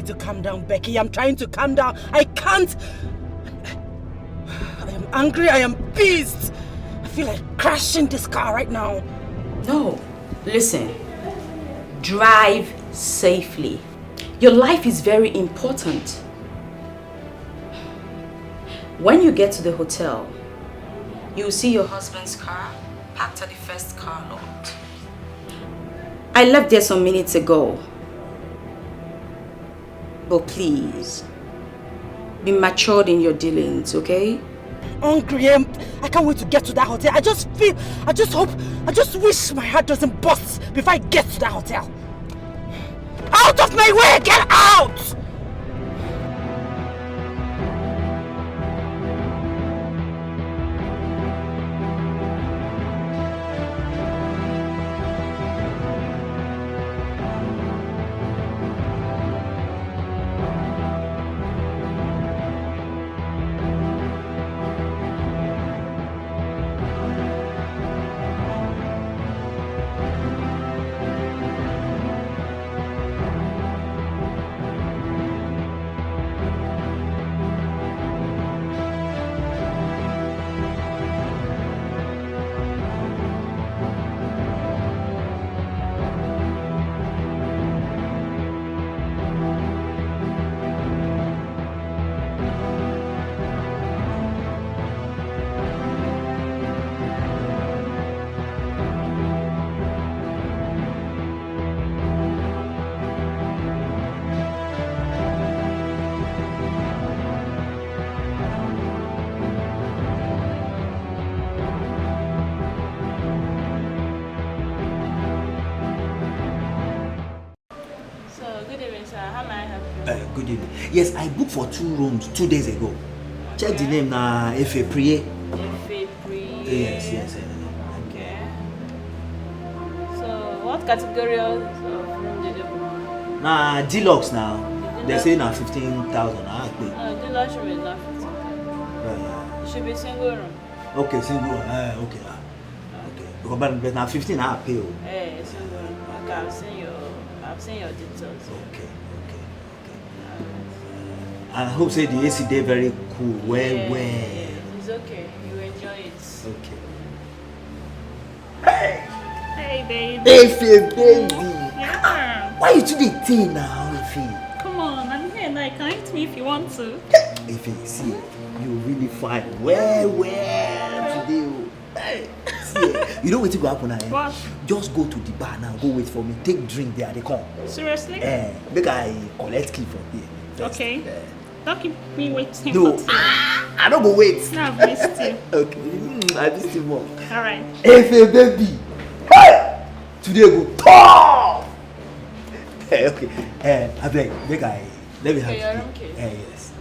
trying to calm down, Becky. I'm trying to calm down. I can't. I am angry. I am pissed. I feel like crashing this car right now. No. Listen. Drive safely. Your life is very important. When you get to the hotel, you will see your husband's car parked at the first car lot. I left there some minutes ago. But please, be matured in your dealings, okay? Hungry. I can't wait to get to that hotel. I just wish my heart doesn't bust before I get to that hotel. Out of my way! Get out! Good evening. Yes, I booked for 2 rooms 2 days ago. Okay. Check the name na Efe Priye. Efe Priye. Yes. Okay. So, what category of room did you book? Na deluxe now. They say na 15,000. Deluxe room is not 15,000. It should be single room. Okay, single room. Okay. But now 15 I pay. Single room. Okay, I've seen your details. Okay. I hope say the AC day very cool. Well. It's okay. You enjoy it. Okay. Hey, baby. Efe, baby. Yeah. Why you today tea now, Efe? Come on, I'm here now. You can eat me if you want to. Efe, see, you really fine. Well today. Hey, see, you know what to go happen now? What? Just go to the bar now. Go wait for me. Take drink there. They come. Seriously? Make I collect key from here. Just, okay. Don't keep me waiting. No, I don't go wait. No, I've missed you. Okay, I missed you more. Alright. Efe, baby. Hey! Today go top. Okay. I beg, let me have your own case. Yes.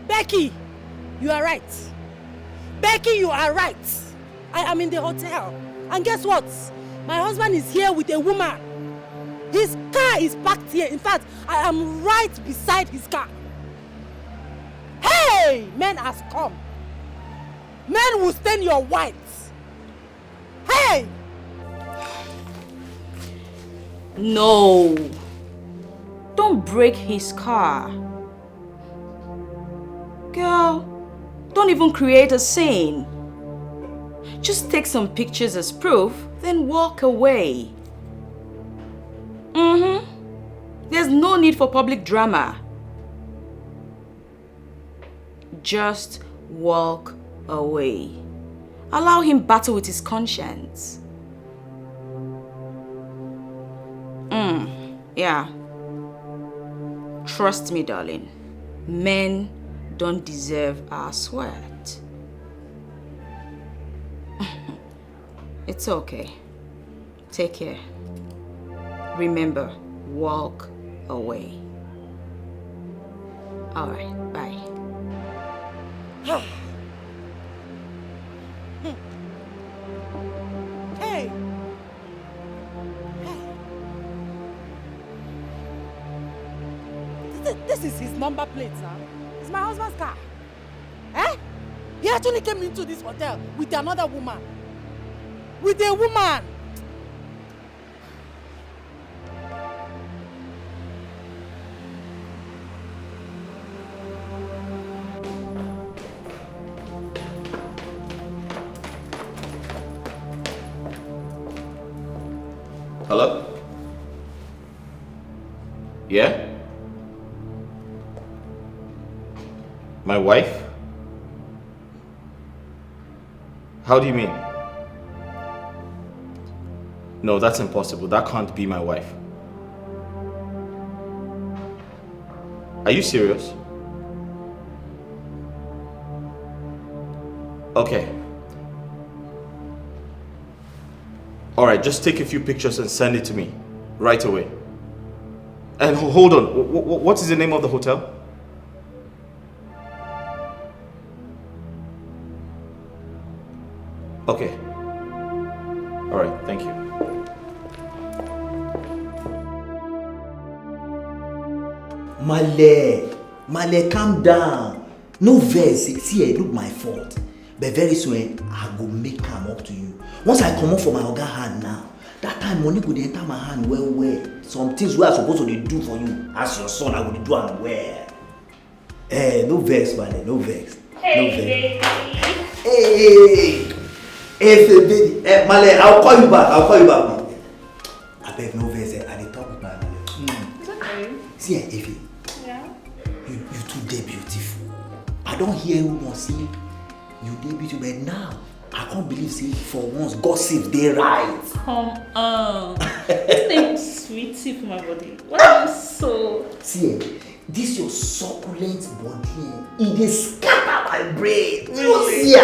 Becky, you are right. Becky, you are right. I am in the hotel. And guess what? My husband is here with a woman. His car is parked here. In fact, I am right beside his car. Hey! Men has come. Men will stain your white. Hey! No. Don't break his car. Girl, don't even create a scene. Just take some pictures as proof, then walk away. There's no need for public drama. Just walk away. Allow him battle with his conscience. Yeah. Trust me, darling. Men don't deserve our sweat. It's okay. Take care. Remember, walk away. All right, bye. Hey! This is his number plate now. It's my husband's car. Eh? He actually came into this hotel with another woman. With a woman! Hello? Yeah? My wife? How do you mean? No, that's impossible. That can't be my wife. Are you serious? Okay. Alright, just take a few pictures and send it to me right away. And hold on, what is the name of the hotel? Okay. Alright, thank you. Male, calm down. No vex. See, look my fault. But very soon, I go make am up to you. Once I come up for my oga hand now, that time money go dey enter my hand well. Some things wey I suppose to dey do for you as your son, I go dey do am well. No vex, Male, no vex. Hey, baby. Hey, baby. Male, I'll call you back. I beg no vex. I dey talk with my Male. It's okay. See, Effie. Yeah? You too dey beautiful. I don't hear who won't see you. You dey beautiful, but now I can't believe say for once gossip dey right. Come on. This name sweetie for my body. What are you so? See, this your succulent body, it dey scatter my brain. Really? You see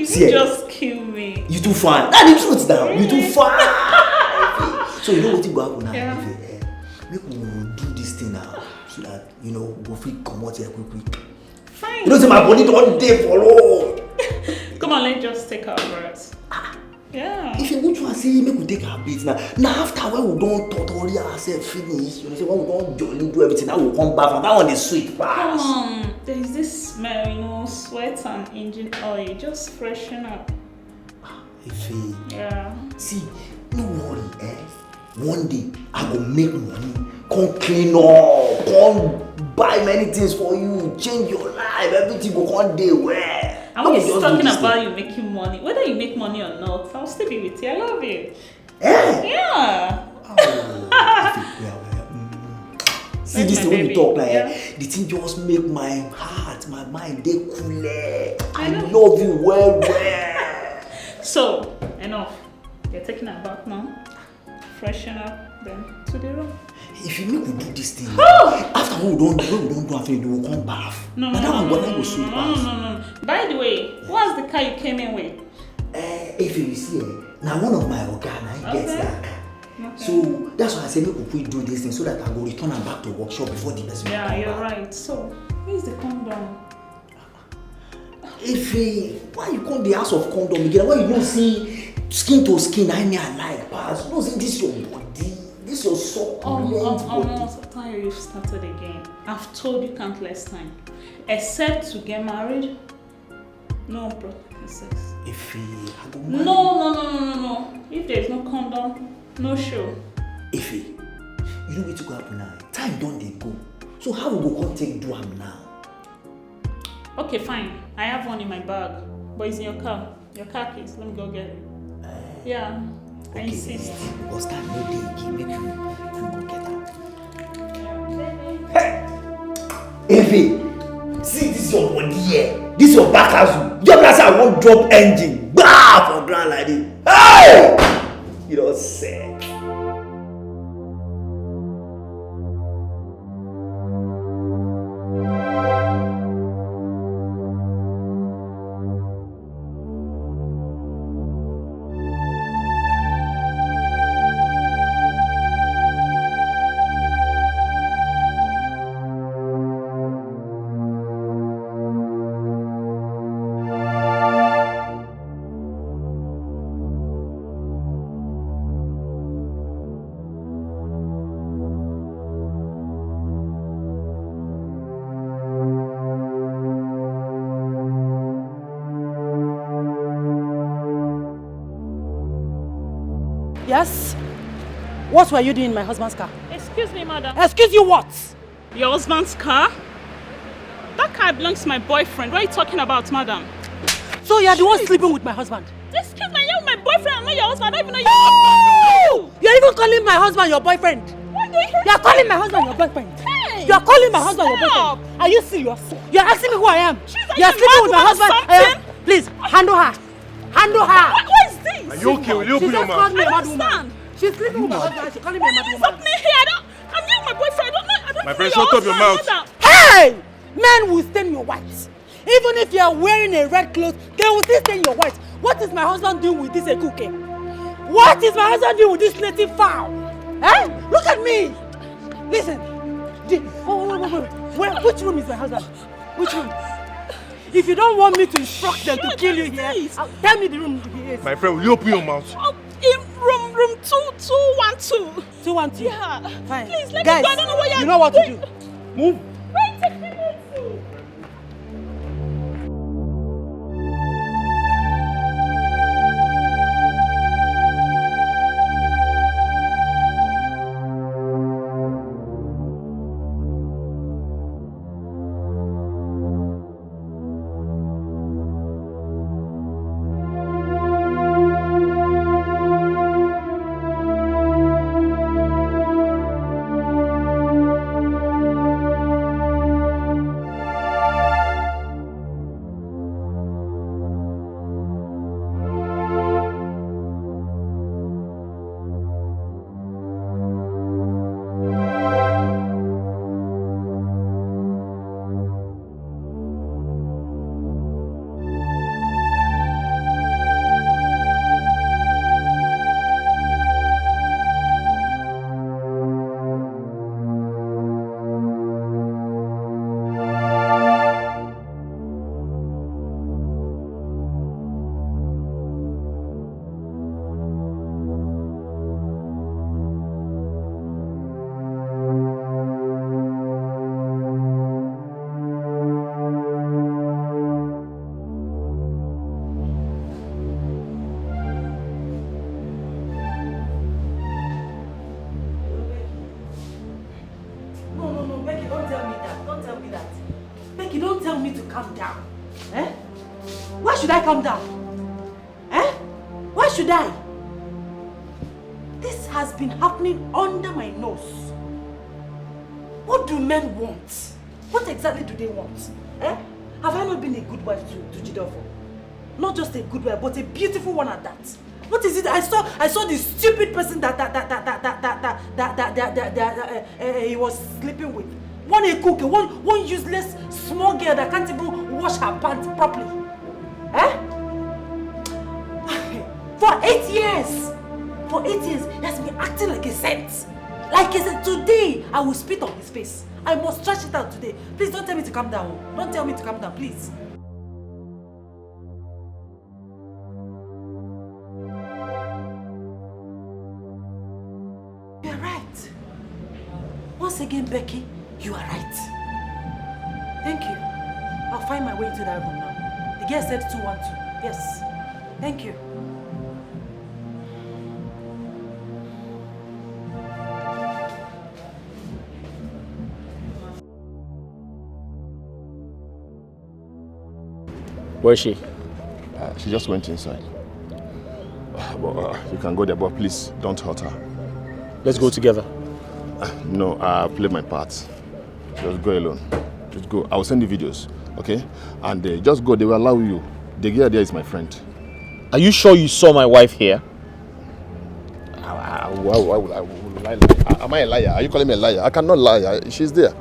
You See, just kill me. you too fine. That the truth now. You too fine. So you know wetin go happen now? Yeah. Make we do this thing now so that go fit comot here quick. Fine. You know say my body don dey for long. Come on, let's just take our breaths. Yeah. If you go to say make we take our beats now after when we don tutorial ourselves finish, say when we don jolly do everything, now we come back and that one is sweet pass. Come on, there is this smell, sweat and engine oil. Just freshen up. Ife, Yeah. see, no worry, one day I go make money, come clean up, come buy many things for you, change your life, everything go come dey well. I'm always talking about you making money. Whether you make money or not, I'll still be with you. I love you. Yeah. See this thing when you talk like Yeah. the thing just make my heart, my mind dey cool. I know. love you well. So, enough. You're taking a bath now. Freshen up, then to the room. If you make we do this thing, after when we don't do after we will come bath. No. That one go sweet pass. No. By the way, what's the car you came in with? If you see, now one of my organ, I get that car. Okay. So that's why I say make we quick do this thing so that I go return am back to workshop before the person Yeah, come you're back. right. So, where's the condom? Why you come the house of condom again? Why you don't see skin to skin? I like pass. You don't see this your body, this your succulent body. I'm so tired you've started again. I've told you countless times. Except to get married, no practical sex. I go marry. No. If there's no condom, no show. You know where to go happen now. Time don't they go. So how we go come take do am now? Okay, fine. I have one in my bag, but it's in your car. Your car keys. Let me go get it. Yeah, I insist. Because time no day again, make you go get am. See this your body here. This your back house. Your last I won't drop engine. Bah for ground like this. Hey! You don't say. Yes? What were you doing in my husband's car? Excuse me, madam. Excuse you what? Your husband's car? That car belongs to my boyfriend. What are you talking about, madam? So you're the one sleeping with my husband? Excuse me, you're my boyfriend. I'm not your husband. I don't even know you. Oh! You're even calling my husband your boyfriend. What do you hear? You're calling my husband your boyfriend. Hey, you're calling my husband your stop. boyfriend. Are you serious? You're asking me who I am. Jeez, You're sleeping with my husband. Something? Please, handle her. Handle her. What is this? Are you okay? Will you open your mouth? Me a I mad don't woman. understand. She's sleeping with my husband. She's calling me a mad Stop woman. me here. I'm not my boyfriend. I don't My know friend, your shut up your husband, mouth. madam. Hey! Men will stain your white. Even if you are wearing a red cloth, they will still stain your white. What is my husband doing with this ekuke? What is my husband doing with this native fowl? Eh? Look at me! Listen. Wait. Which room is my husband? Which room? If you don't want me to instruct them to kill you here, tell me the room he is. My friend, will you open your mouth? In room 212. 212. Yeah. Fine. Please let Guys, me go. I don't know what you're you know what to do. Move. Wait, take me to. should I calm down? Eh? Why should I? This has been happening under my nose. What do men want? What exactly do they want? Eh? Have I not been a good wife to Jidofo? Not just a good wife, but a beautiful one at that. What is it? I saw this stupid person that he was sleeping with. One a cook, one useless small girl that can't even wash her pants properly. Eh? For 8 years. For 8 years, he has been acting like a saint. Like I said, today I will spit on his face. I must trash it out today. Please don't tell me to calm down. Don't tell me to calm down, please. You are right. Once again, Becky, you are right. Thank you. I'll find my way into that room now. The girl said 212. Yes. Thank you. Where is she? She just went inside. You can go there, but please don't hurt her. Let's go together. No, I'll play my part. Just go alone. Just go. I will send you videos, okay? And just go. They will allow you. The girl there is my friend. Are you sure you saw my wife here? Why would I lie? Am I a liar? Are you calling me a liar? I cannot lie. She's there.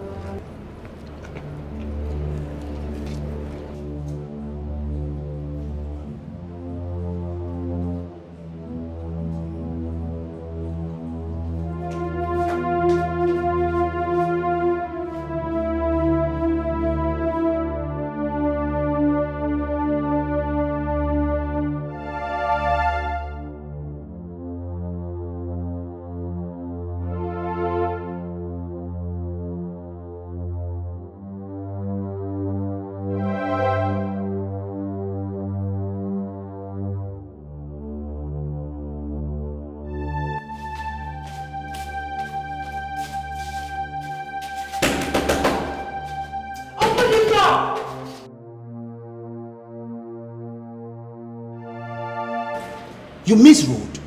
You misroad.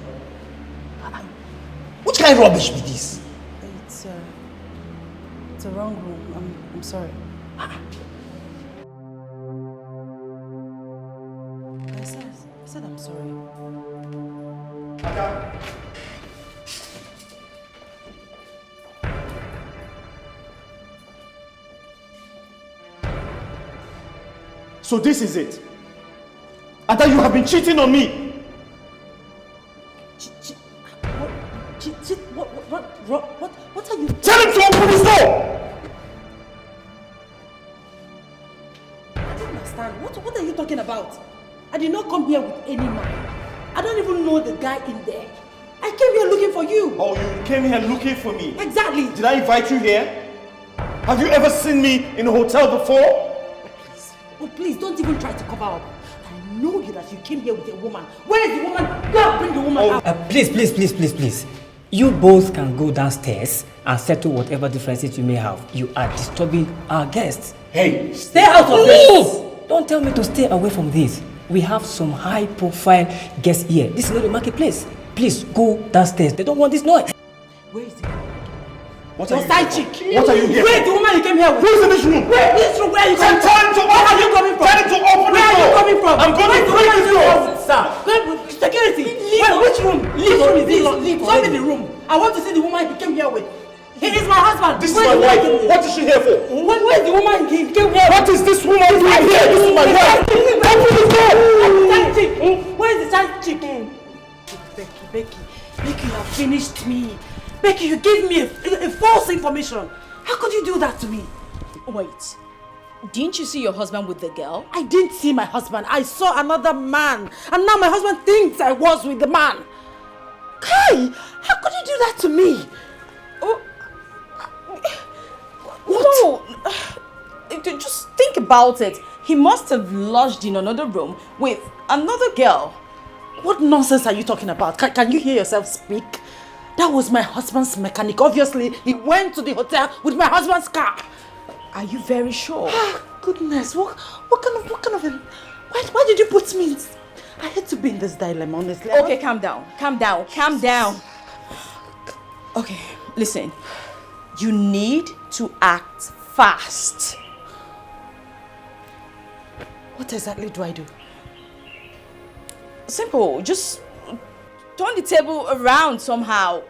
Which kind of rubbish be this? It's a wrong room. I'm sorry. I said I'm sorry. So this is it. And that you have been cheating on me. What are you... Tell him to open his door! I don't understand. What are you talking about? I did not come here with any man. I don't even know the guy in there. I came here looking for you. Oh, you came here looking for me? Exactly. Did I invite you here? Have you ever seen me in a hotel before? Please, don't even try to cover up. I know you that you came here with a woman. Where is the woman? Go bring the woman out. Please. You both can go downstairs and settle whatever differences you may have. You are disturbing our guests. Hey, Stay out of this! Don't tell me to stay away from this. We have some high-profile guests here. This is not a marketplace. Please go downstairs. They don't want this noise. Where is the woman? Your side chick. What are you here? Where is the woman you came here with? Who's in this room? Where are you coming from? Tell him to open. Where are you coming from? Tell him to open Where are you coming from? I'm going to break this door. Sir, security. Which room? Which room is this? Show me the room. I want to see the woman he came here with. He is my husband. This is my wife. What is she here for? Where is the woman he came here with? What is this woman doing here? This is my wife. Open the door. Side chick. Where is the side chick? Becky, you have finished me. Becky, you gave me a false information. How could you do that to me? Wait. Didn't you see your husband with the girl? I didn't see my husband. I saw another man. And now my husband thinks I was with the man. Kai, how could you do that to me? Oh. No. Just think about it. He must have lodged in another room with another girl. What nonsense are you talking about? Can you hear yourself speak? That was my husband's mechanic. Obviously, he went to the hotel with my husband's car. Are you very sure? Ah, goodness, what kind of a... Why did you put me in... I hate to be in this dilemma, honestly. Okay, calm down. Okay, listen. You need to act fast. What exactly do I do? Simple. Just turn the table around somehow.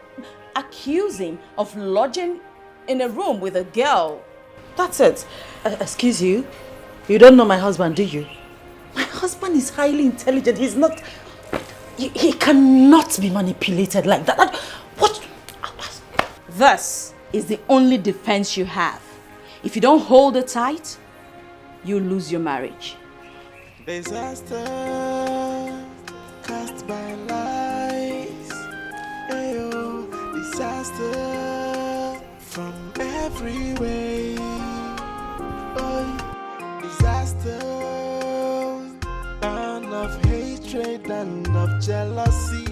Accuse him of lodging in a room with a girl. That's it. Excuse you? You don't know my husband, do you? My husband is highly intelligent. He's not... He cannot be manipulated like that. What? This is the only defense you have. If you don't hold it tight, you lose your marriage. Disaster cast by lies. Ayo, disaster from every way. Oh, disaster, and of hatred and of jealousy.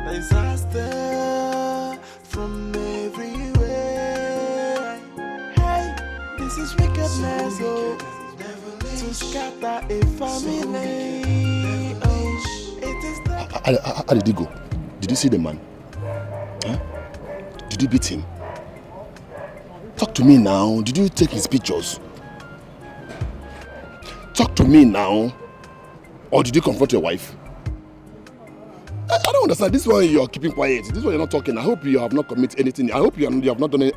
Disaster from every way. Hey, this is wickedness, oh, to scatter a family. Oh, it is the... How did he go? Did you see the man? Huh? Did you beat him? Talk to me now. Did you take his pictures? Talk to me now. Or did you confront your wife? I don't understand. This one you're keeping quiet. This one you're not talking. I hope you have not committed anything. I hope you have not done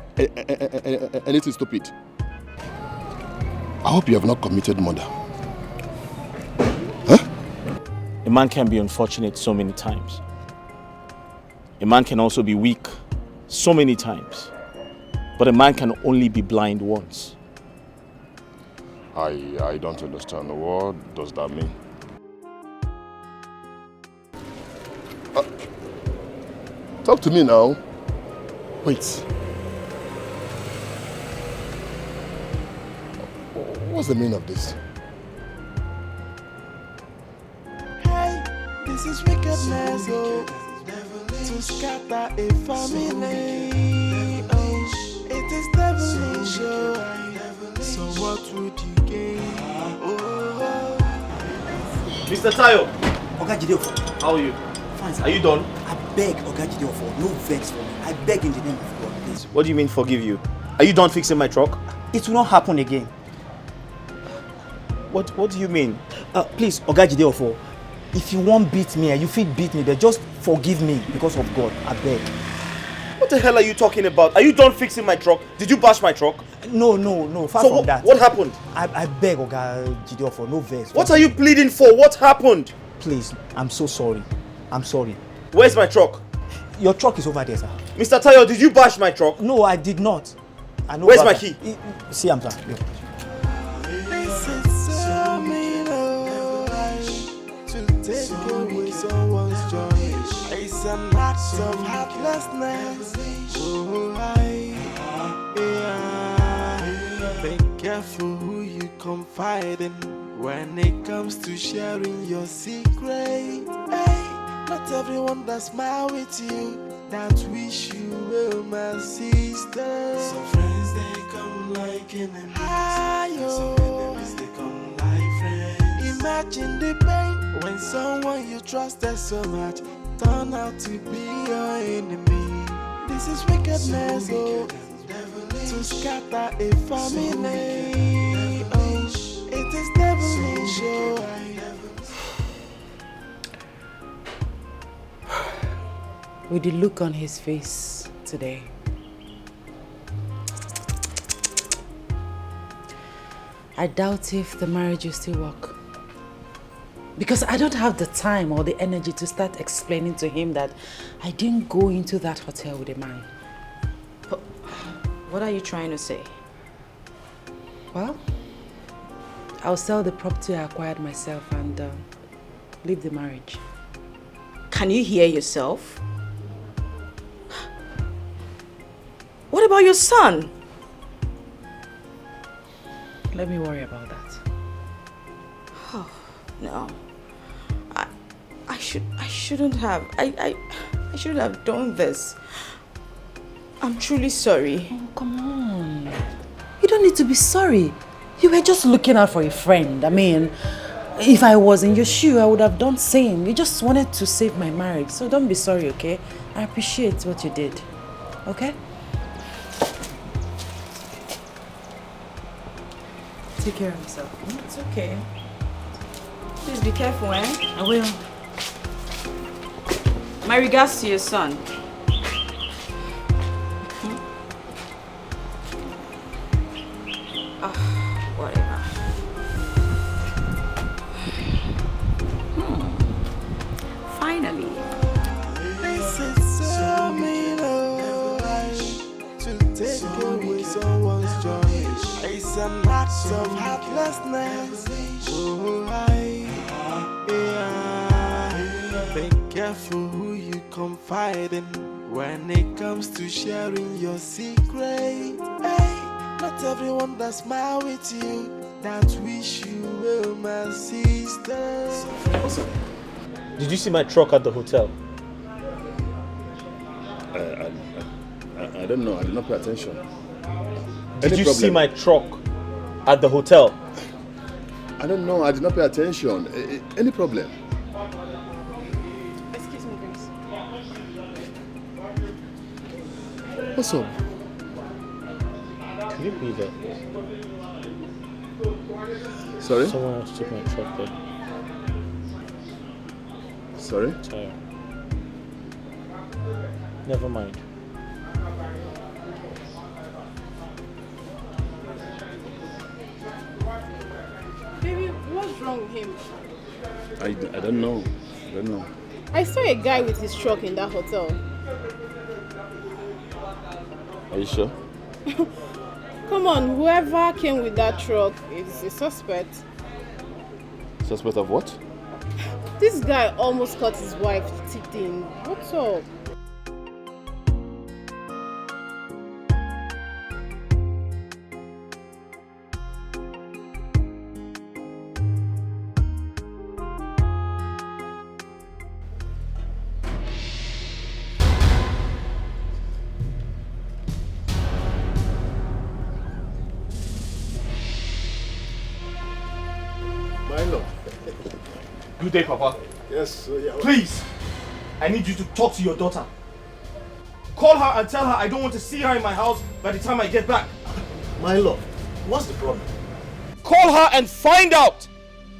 anything stupid. I hope you have not committed murder. Huh? A man can be unfortunate so many times. A man can also be weak so many times. But a man can only be blind once. I don't understand. What does that mean? Talk to me now. Wait. What's the meaning of this? Hey, this is wickedness, oh, to scatter a family. Oh, it is devilish, oh, so what would you gain? Oh, Mr. Tayo, Oga Jide, how are you? fine, sir. Are you done? I beg Oga Jide for no vex for me. I beg in the name of God, please. What do you mean forgive you? Are you done fixing my truck? It will not happen again. What do you mean? Please, Oga Jide for, if you won't beat me, you feel beat me, but just forgive me because of God. I beg. What the hell are you talking about? Are you done fixing my truck? Did you bash my truck? No, far So from that. what happened? I beg Oga Jide for no vex. What are you pleading for? What happened? Please, I'm so sorry. I'm sorry. Where's my truck? Your truck is over there, sir. Mr. Tayo, did you bash my truck? No, I did not. I know. Where's my key? See, I'm sorry. This is so mean, to take away someone's joy. It's an act of heartlessness. Be careful who you confide in when it comes to sharing your secret. Not everyone that smile with you, that wish you well, my sister. Some friends they come like enemies. Some enemies they come like friends. Imagine the pain when someone you trusted so much turn out to be your enemy. This is wickedness, to scatter a family. It is devilish, With the look on his face today, I doubt if the marriage will still work. Because I don't have the time or the energy to start explaining to him that I didn't go into that hotel with a man. But what are you trying to say? Well, I'll sell the property I acquired myself and leave the marriage. Can you hear yourself? What about your son? Let me worry about that. Oh, no. I shouldn't have. I shouldn't have done this. I'm truly sorry. Oh, come on. You don't need to be sorry. You were just looking out for a friend. I mean, if I was in your shoe, I would have done the same. You just wanted to save my marriage. So don't be sorry, okay? I appreciate what you did. Okay? Take care of yourself. It's okay. Please be careful, eh? I will. My regards to your son. Whatever. Finally. This is so mean, to take away someone's joy. It's an act of heartlessness. Be careful who you confide in when it comes to sharing your secret. Not everyone that smile with you, that wish you well, my sister. Did you see my truck at the hotel? I don't know. I did not pay attention. Did you see my truck at the hotel? I don't know. I did not pay attention. Any problem? Excuse me, Grace. What's up? Can you believe it? Sorry? Someone else took my truck there. Sorry? Tire. Never mind. Baby, what's wrong with him? I don't know. I don't know. I saw a guy with his truck in that hotel. Are you sure? Come on, whoever came with that truck is a suspect. Suspect of what? This guy almost caught his wife cheating. What's up? My love. Good day, Papa. Yes, so yeah. Please, I need you to talk to your daughter. Call her and tell her I don't want to see her in my house by the time I get back. My love, what's the problem? Call her and find out!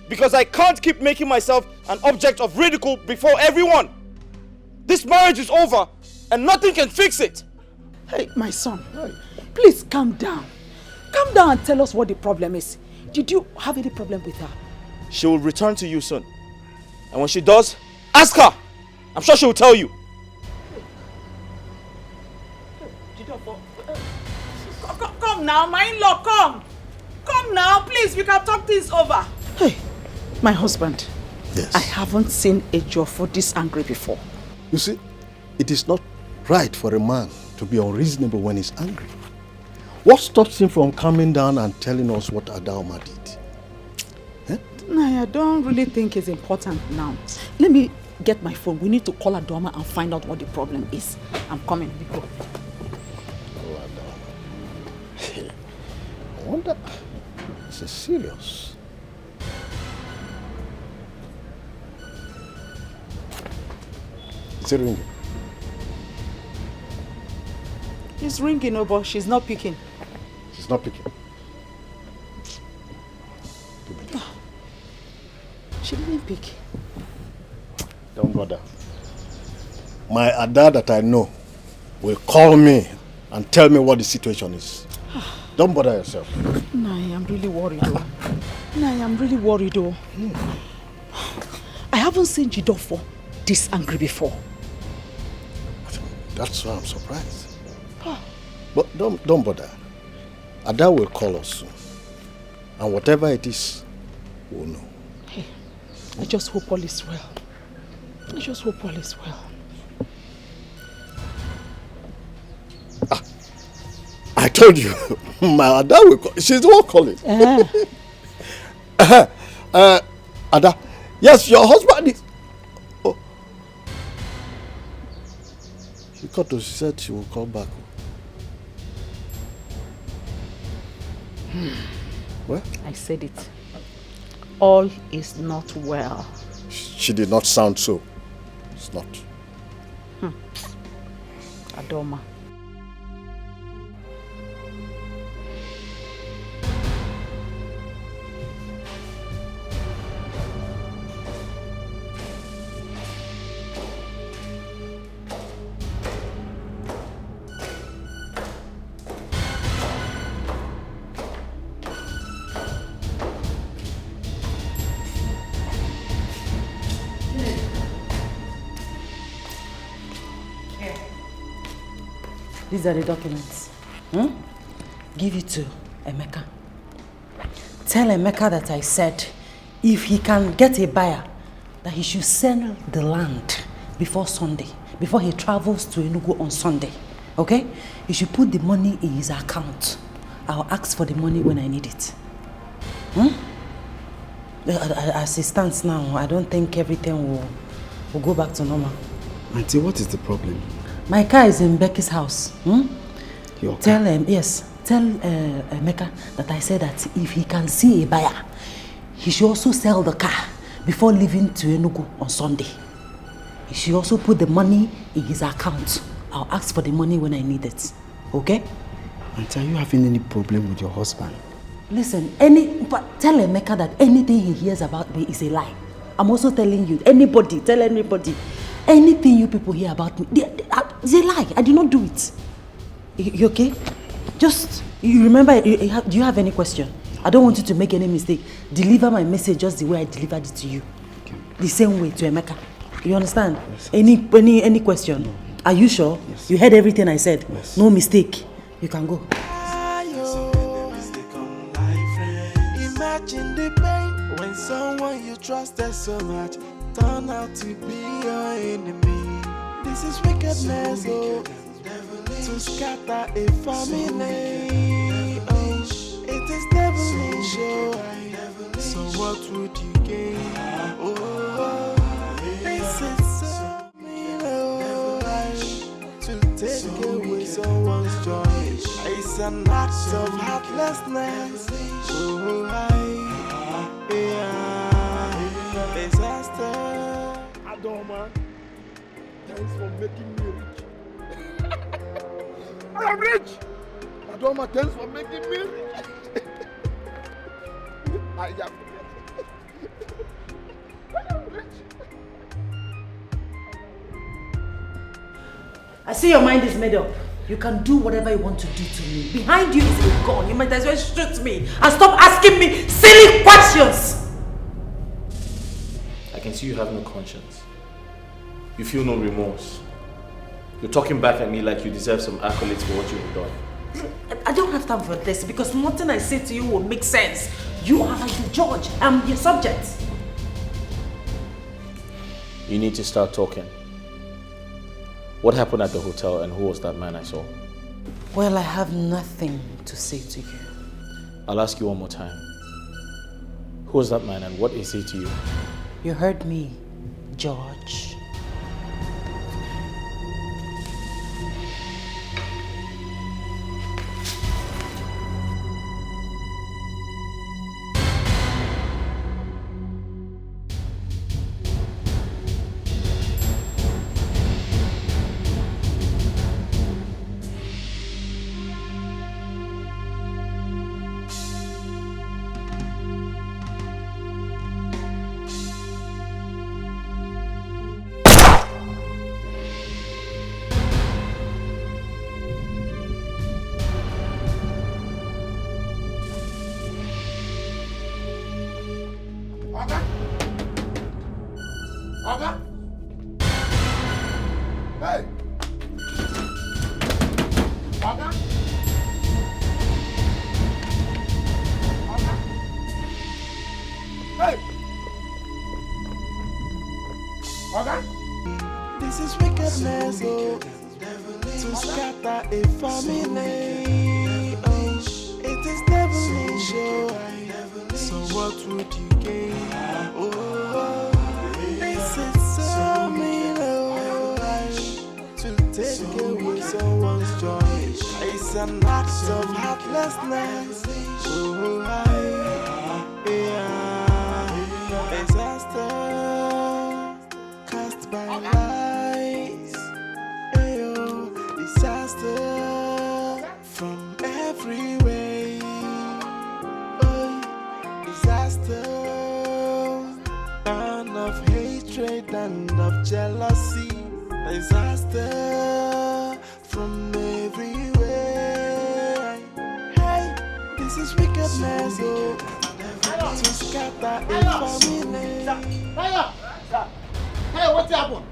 Because I can't keep making myself an object of ridicule before everyone. This marriage is over and nothing can fix it. Hey, my son, please calm down. Calm down and tell us what the problem is. Did you have any problem with her? She will return to you soon. And when she does, ask her! I'm sure she will tell you. Come now, my in-law, come. Come now, please, we can talk things over. Hey, my husband. Yes. I haven't seen a Jofo this angry before. You see, it is not right for a man to be unreasonable when he's angry. What stops him from calming down and telling us what Adaoma did? I don't really think it's important now. Let me get my phone. We need to call Adaoma and find out what the problem is. I'm coming. We go. I wonder, this is serious. Is it ringing? It's ringing, but she's not picking. She's not picking. She didn't pick. Don't bother. My Ada that I know will call me and tell me what the situation is. Don't bother yourself. No, I'm really worried though. I haven't seen Jidofo this angry before. That's why I'm surprised. But don't bother. Ada will call us soon. And whatever it is, we'll know. Hey, I just hope all is well. I told you, my Ada will call. She's the one calling. Ada, yes, your husband is... Oh. She said she will call back. Well? I said it. All is not well. She did not sound so. It's not. Adaoma. These are the documents. Give it to Emeka. Tell Emeka that I said if he can get a buyer, that he should sell the land before Sunday, before he travels to Enugu on Sunday. Okay? He should put the money in his account. I'll ask for the money when I need it. As it stands now, I don't think everything will go back to normal. Auntie, what is the problem? My car is in Becky's house. Your car? Tell Emeka that I said that if he can see a buyer, he should also sell the car before leaving to Enugu on Sunday. He should also put the money in his account. I'll ask for the money when I need it. Okay? Auntie, are you having any problem with your husband? Listen, tell Emeka that anything he hears about me is a lie. I'm also telling you, tell anybody. Anything you people hear about me, it's a lie. I did not do it. You okay? Just, you remember, do you have any question? I don't want you to make any mistake. Deliver my message just the way I delivered it to you. Okay. The same way to Emeka. You understand? Yes. Any question? No. Are you sure? Yes. You heard everything I said? Yes. No mistake. You can go. Imagine the pain when someone you trusted so much turn out to be your enemy. This is wickedness, to scatter a family. Oh, it is devilish, so what would you gain? Oh, this is so mean, to take away someone's joy. It's an act of heartlessness. Oh, disaster. Adaoma, thanks for making me rich. I am rich! Adoma, thanks for making me rich. I am rich. I see your mind is made up. You can do whatever you want to do to me. Behind you is a gun. You might as well shoot me and stop asking me silly questions. I can see you have no conscience. You feel no remorse. You're talking back at me like you deserve some accolades for what you have done. I don't have time for this because nothing I say to you will make sense. You are like the judge. I'm your subject. You need to start talking. What happened at the hotel and who was that man I saw? Well, I have nothing to say to you. I'll ask you one more time. Who was that man and what is he to you? You heard me, George. This is wickedness, oh, to scatter a family. Oh, it is devilish, oh. So what would you gain? Oh, this is so mean, oh, to take away someone's joy. It's an act of heartlessness. Oh, yeah, disaster cast by lies. Ayo, disaster from every way. Oh, disaster, and of hatred and of jealousy. Disaster from every way. Hey, this is wickedness, oh, to scatter a family. Hey, what happened?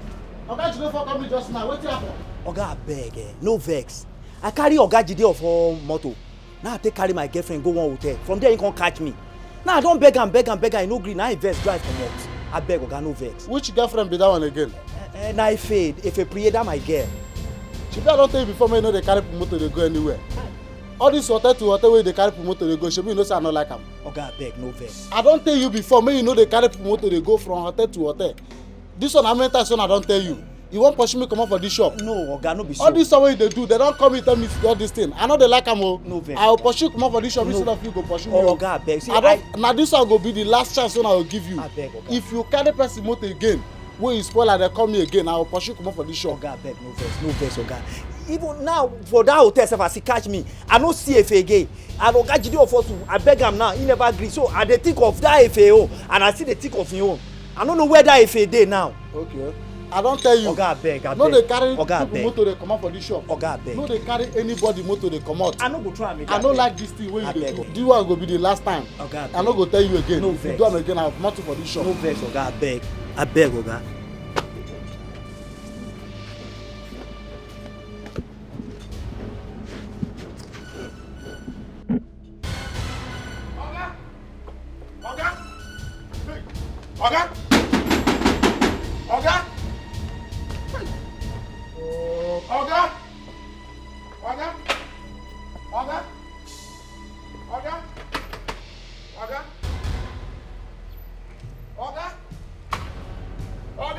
Oga Jide for come just now. What happened? Oga abeg, no vex. I carry Oga Jide for motor. Now I take carry my girlfriend go one hotel. From there he can't catch me. Now I don't beg and he no gree. Now I vex drive from out. I beg Oga, no vex. Which girlfriend be that one again? Now I fade. If I pray that my girl. She better don't tell you before me you know they carry motor they go anywhere. All this hotel to hotel where they carry motor they go, she be you know say I not like am. Oga abeg, no vex. I don't tell you before me you know they carry motor they go from hotel to hotel. This one how many times I don't tell you. You won't push me come out for this shop. No, Oga, no be so. All this way they do, they don't come and tell me to do all this thing. I know they like am o. No vex. I will pursue come out for this shop No. instead of you go pursue me. Oh, Oga abeg. See, I don't. Now this one go be the last chance when I will give you. Abeg, Oga. If you carry person motor again, when you spoil and they call me again, I will pursue come out for this shop. Oga abeg, no vex, Oga. Even now for that hotel sef as he catch me, I no see Efe again. And Oga Jide of us, I beg am now, he never agree. So I dey think of that Efe own, and I still dey think of him own. I no know where that Efe dey now. Okay. I don't tell you. Oga abeg. No dey carry Oga people abeg. motor dey come out for this shop. Oga abeg. No dey carry anybody motor dey come out. I no go try am again. I no like this thing wey you dey Abeg. do. This one go be the last time. Oga abeg. I no go tell you again. No If you vex. do am again, I will comot you for this shop. No vex, Oga abeg. Abeg, Oga. Oga! Oga! Oga! Oga! Oga! Oga! Oga! Oga! Oga!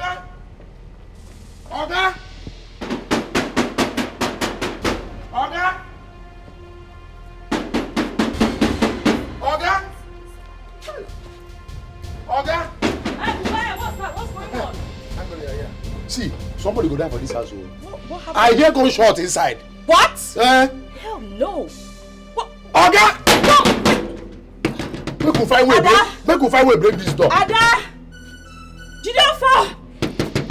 See, somebody go die for this house. What happened? I hear gunshot inside. What? Hell no. What? Oga! No! Make we find way break this door. Ada! Jideofor!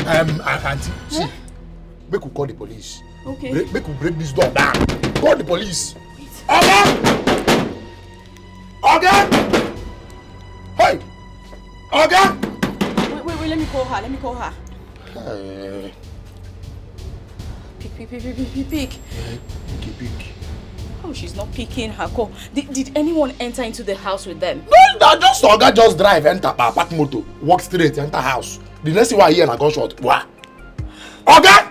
Auntie, see, make we call the police. Okay. Make we break this door down. Call the police. Oga! Oga! Hey! Oga! Wait, let me call her. Pick. Pick. Oh, she's not picking her call. Did anyone enter into the house with them? No, just Oga just drive, enter park motor, walk straight, enter house. The next thing I hear na gunshot. Wah! Oga!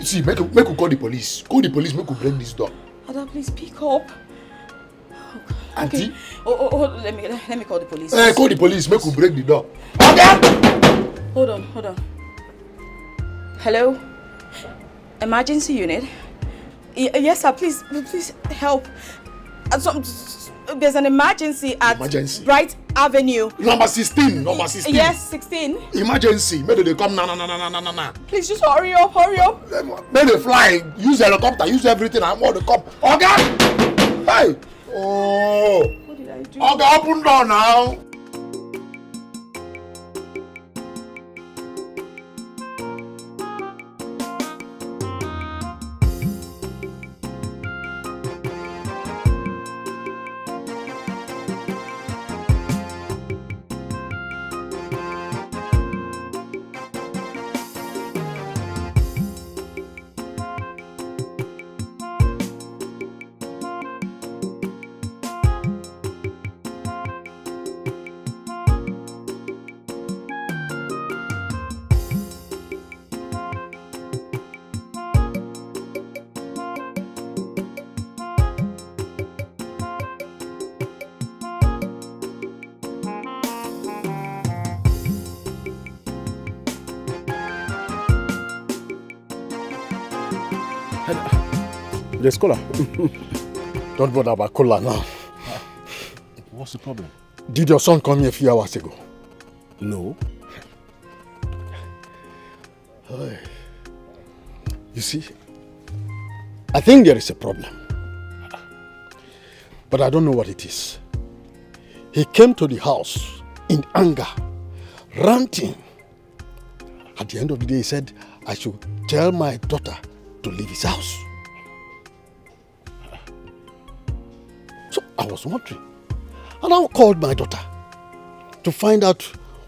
See, make we call the police. Call the police, make we break this door. Ada, please pick up. Auntie? Okay. Oh, let me call the police. Call the police, make we break the door. Oga! Hold on. Hello? Emergency unit? Yes, sir. Please help. There's an emergency at Bright Avenue. Number 16. Yes, 16. Emergency. Maybe they come na. Please just hurry up. Maybe they fly. Use helicopter. Use everything. I'm all the come. Oga! Hey! Oh! What did I do? Oga, open door now. There's cola. Don't bother about cola now. What's the problem? Did your son come here a few hours ago? No. You see, I think there is a problem. But I don't know what it is. He came to the house in anger, ranting. At the end of the day, he said, I should tell my daughter to leave his house. So I was wondering. And I called my daughter to find out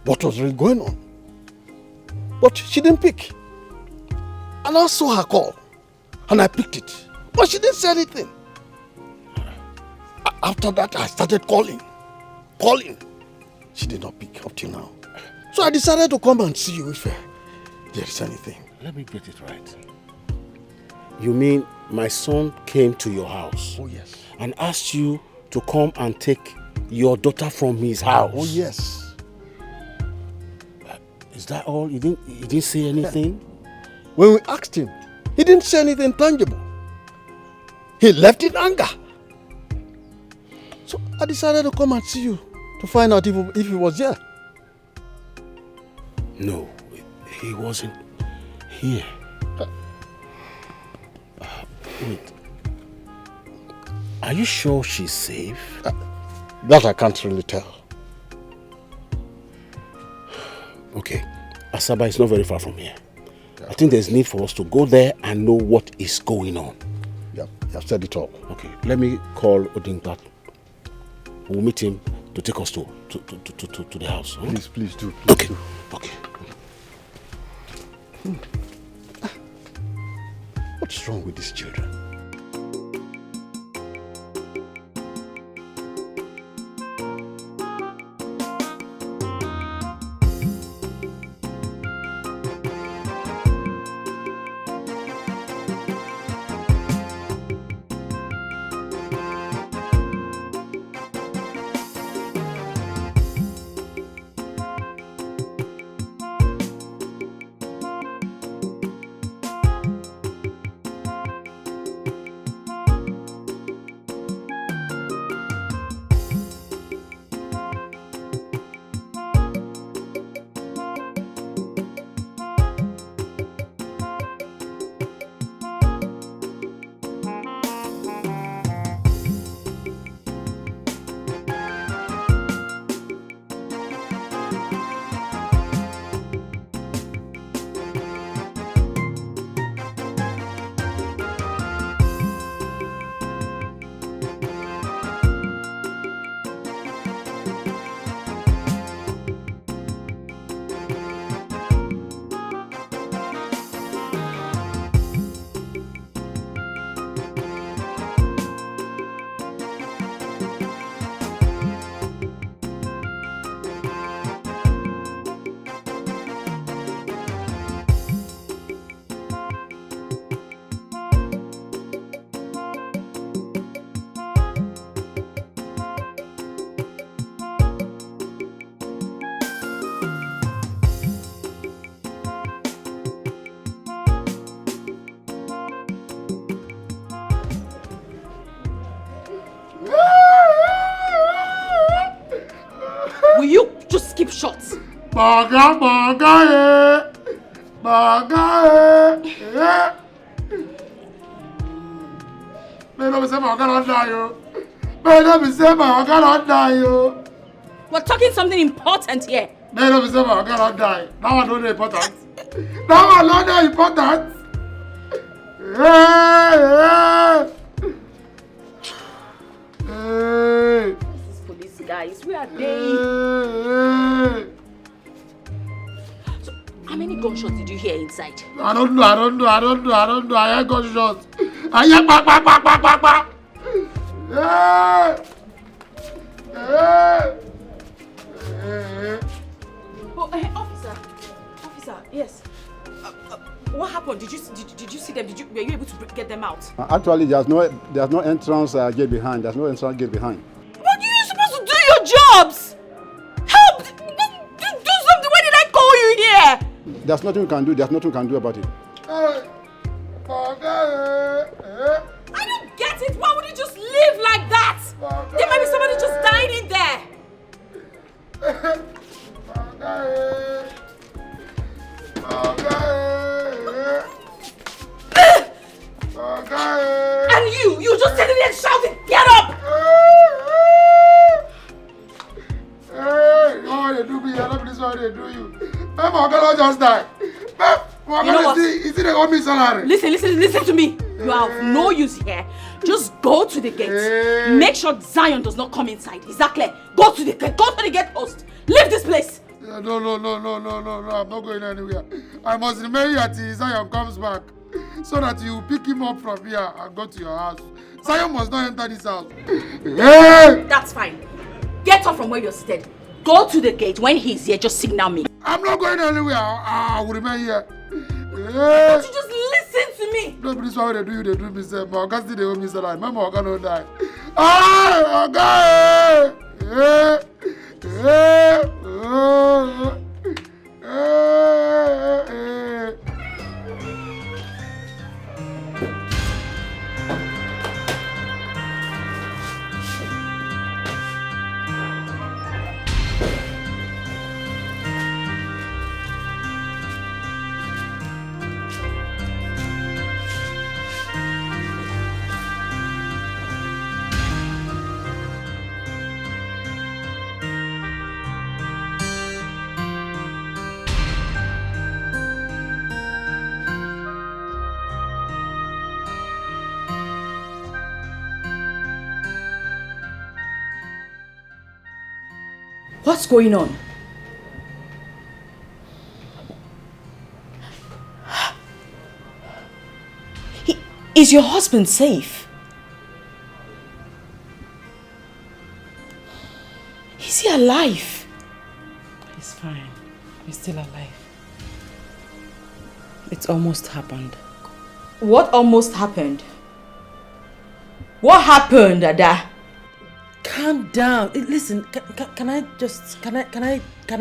what was really going on. But she didn't pick. And I saw her call. And I picked it. But she didn't say anything. After that, I started calling. She did not pick up till now. So I decided to come and see you if there is anything. Let me get it right. You mean my son came to your house? Oh, yes. And asked you to come and take your daughter from his house? Oh, yes. Is that all? He didn't say anything? When we asked him, he didn't say anything tangible. He left in anger. So I decided to come and see you to find out if he was here. No, he wasn't here. Wait. Are you sure she's safe? That I can't really tell. Okay. Asaba is not very far from here. Yeah. I think there's need for us to go there and know what is going on. Yeah, you have said it all. Okay, let me call Odingbat. We'll meet him to take us to the house. Huh? Please do. Okay. What's wrong with these children? We're talking something important here. That one not important. That one not important. These police guys, where are they? So, how many gunshots did you hear inside? I don't know. I heard gunshots. I hear back. Oh, officer, yes. What happened? Did you see them? Were you able to get them out? Actually, there's no entrance gate behind. There's no entrance gate behind. But you're supposed to do your jobs. Help! Do something. Why did I call you here? There's nothing we can do. There's nothing we can do about it. I don't get it. Why would you just leave like that? There might be somebody just dying in there. And you just sitting there shouting, get up! Hey, oh, they do me. I don't know what they do you. My girl just died. You know what? Is it a me salary? Listen to me. You are of no use here. Just go to the gate. Make sure Zion does not come inside. Is that clear? Go to the gate post. Leave this place. No. I'm not going anywhere. I must remain here till Zion comes back. So that you pick him up from here and go to your house. Zion must not enter this house. Hey! That's fine. Get up from where you're seated. Go to the gate. When he's here, just signal me. I'm not going anywhere. I will remain here. Don't you just listen to me? No, this is what they do me, sir. My God still they owe me salary. My God don't die. Ah, God! What's going on? Is your husband safe? Is he alive? He's fine. He's still alive. It's almost happened. What almost happened? What happened, Ada? Calm down. Listen, can I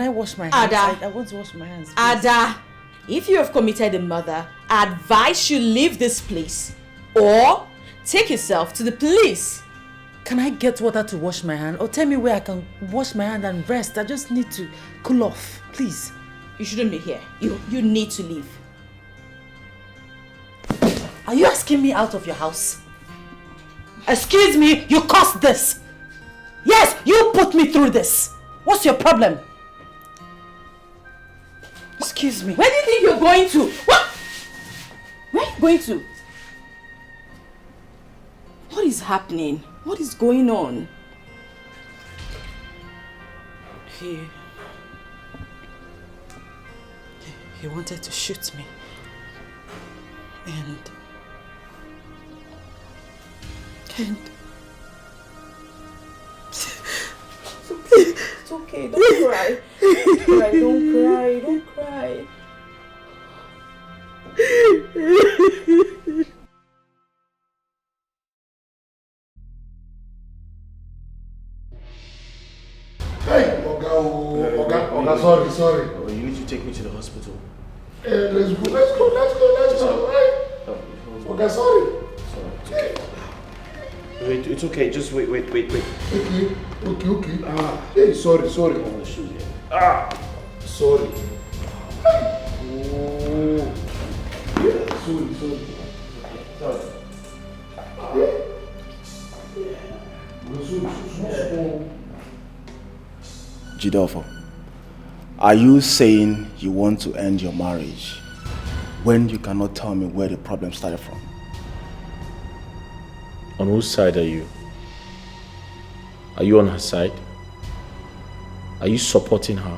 wash my hands? Ada. I want to wash my hands. Please. Ada, if you have committed a murder, I advise you leave this place or take yourself to the police. Can I get water to wash my hand? Or tell me where I can wash my hand and rest. I just need to cool off, please. You shouldn't be here. You need to leave. Are you asking me out of your house? Excuse me, you caused this. Yes, you put me through this. What's your problem? Excuse me. Where do you think you're going to? What? Where are you going to? What is happening? What is going on? He wanted to shoot me. And it's okay, don't cry. Don't cry. Hey, Oga, sorry. Oh, you need to take me to the hospital. Let's go. Hey. Oga, sorry. Sorry, wait, it's okay. Just wait. Okay. Hey, sorry. Oh, the shoes here. Sorry. Jidofo, are you saying you want to end your marriage when you cannot tell me where the problem started from? On whose side are you? Are you on her side? Are you supporting her?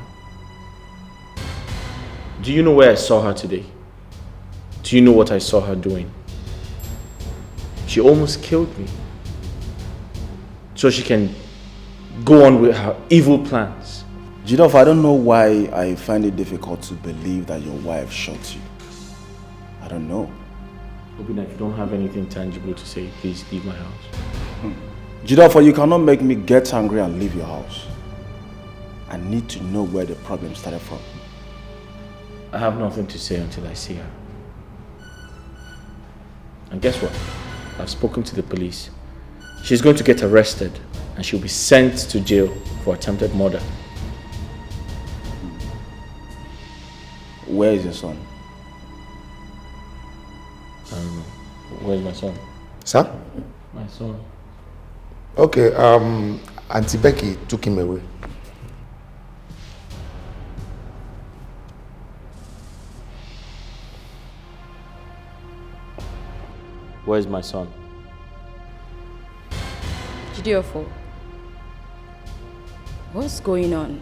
Do you know where I saw her today? Do you know what I saw her doing? She almost killed me. So she can go on with her evil plans. Jidofo, I don't know why I find it difficult to believe that your wife shot you. I don't know. Obina, if you don't have anything tangible to say, please leave my house. Jidofo, you cannot make me get angry and leave your house. I need to know where the problem started from. I have nothing to say until I see her. And guess what? I've spoken to the police. She's going to get arrested and she'll be sent to jail for attempted murder. Where is your son? I don't know. Where's my son? Sir? My son. Okay, Auntie Becky took him away. Where's my son? Jidofo, what's going on?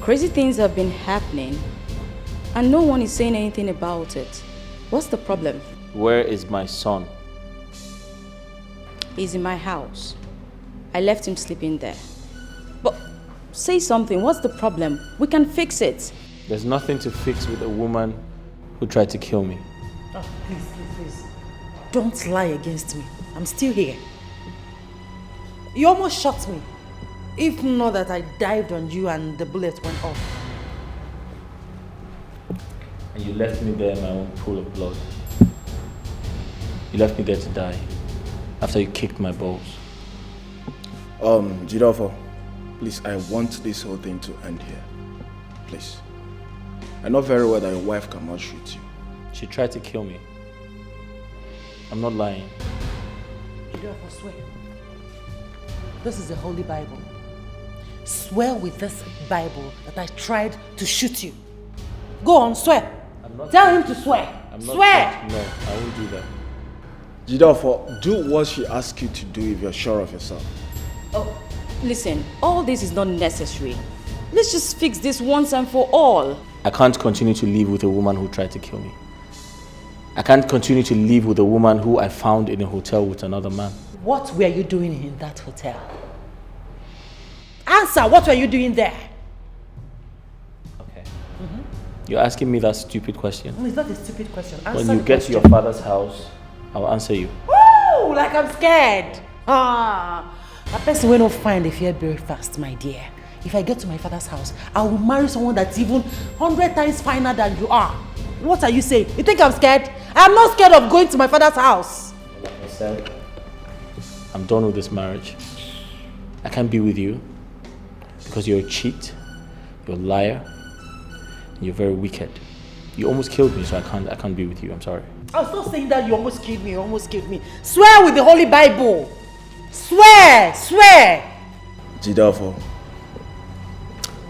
Crazy things have been happening and no one is saying anything about it. What's the problem? Where is my son? He's in my house. I left him sleeping there. But say something, what's the problem? We can fix it. There's nothing to fix with a woman who tried to kill me. Oh, please. Don't lie against me. I'm still here. You almost shot me. If not that I dived on you and the bullet went off. And you left me there in my own pool of blood. You left me there to die after you kicked my balls. Jidofo, please, I want this whole thing to end here. Please. I know very well that your wife cannot shoot you. She tried to kill me. I'm not lying. Jidofo, swear. This is the Holy Bible. Swear with this Bible that I tried to shoot you. Go on, swear. Tell him to swear. Swear! No, I won't do that. Jidofo, do what she asks you to do if you're sure of yourself. Oh, listen, all this is not necessary. Let's just fix this once and for all. I can't continue to live with a woman who tried to kill me. I can't continue to live with a woman who I found in a hotel with another man. What were you doing in that hotel? Answer, what were you doing there? Okay. You're asking me that stupid question. No, it's not a stupid question. Answer When you the get question. to your father's house, I'll answer you. Woo! Like I'm scared. A person will not find a fear very fast, my dear. If I get to my father's house, I will marry someone that's even 100 times finer than you are. What are you saying? You think I'm scared? I'm not scared of going to my father's house. Like I said, I'm done with this marriage. I can't be with you because you're a cheat, you're a liar, and you're very wicked. You almost killed me, so I can't be with you. I'm sorry. I was not saying that you almost killed me. You almost killed me. Swear with the Holy Bible. Swear! Swear! Jidofo,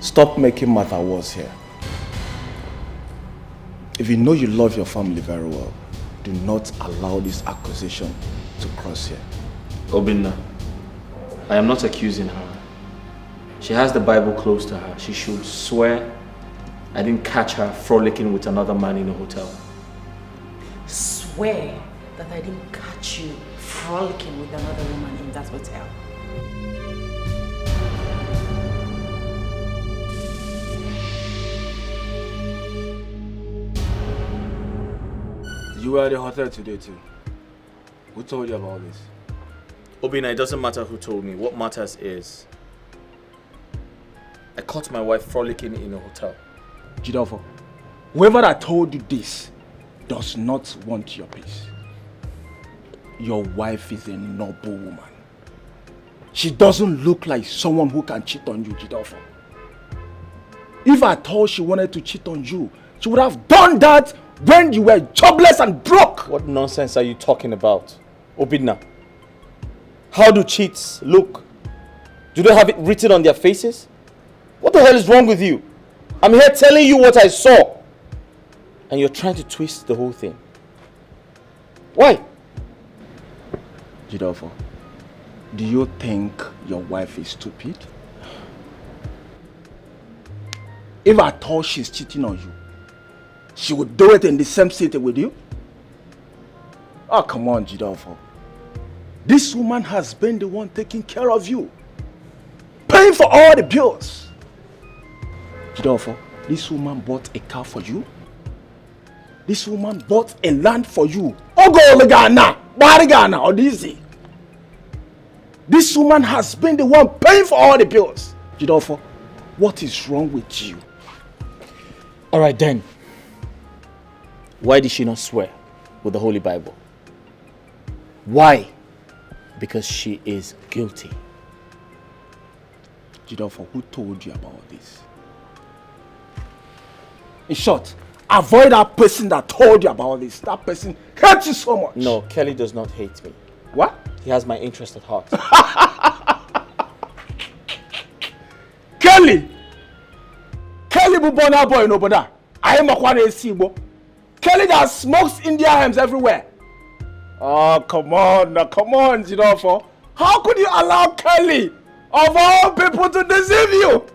stop making matter worse here. If you know you love your family very well, do not allow this accusation to cross here. Obinna, I am not accusing her. She has the Bible close to her. She should swear I didn't catch her frolicking with another man in a hotel. Swear that I didn't catch you frolicking with another woman in that hotel. You were at the hotel today too. Who told you about this? Obinna, it doesn't matter who told me. What matters is I caught my wife frolicking in a hotel. Jidofo, whoever that told you this does not want your peace. Your wife is a noble woman. She doesn't look like someone who can cheat on you, Jidofo. If I thought she wanted to cheat on you, she would have done that when you were jobless and broke. What nonsense are you talking about, Obidna? How do cheats look? Do they have it written on their faces? What the hell is wrong with you? I'm here telling you what I saw. And you're trying to twist the whole thing. Why? Jidofo, do you think your wife is stupid? If I thought she's cheating on you, she would do it in the same city with you? Oh, come on, Jidofo. This woman has been the one taking care of you, paying for all the bills. Jidofo, this woman bought a car for you. This woman bought a land for you. Ogolagana, Barigana, or Dizzy. This woman has been the one paying for all the bills. Jidofo, what is wrong with you? Alright then. Why did she not swear with the Holy Bible? Why? Because she is guilty. Jidofo, who told you about this? In short, avoid that person that told you about this. That person hates you so much. No, Kelly does not hate me. What? He has my interest at heart. Kelly! Kelly Bubona boy no boda. I am a Kwane Sibo. Kelly that smokes India hams everywhere. Oh, come on, Jidofo. How could you allow Kelly, of all people, to deceive you?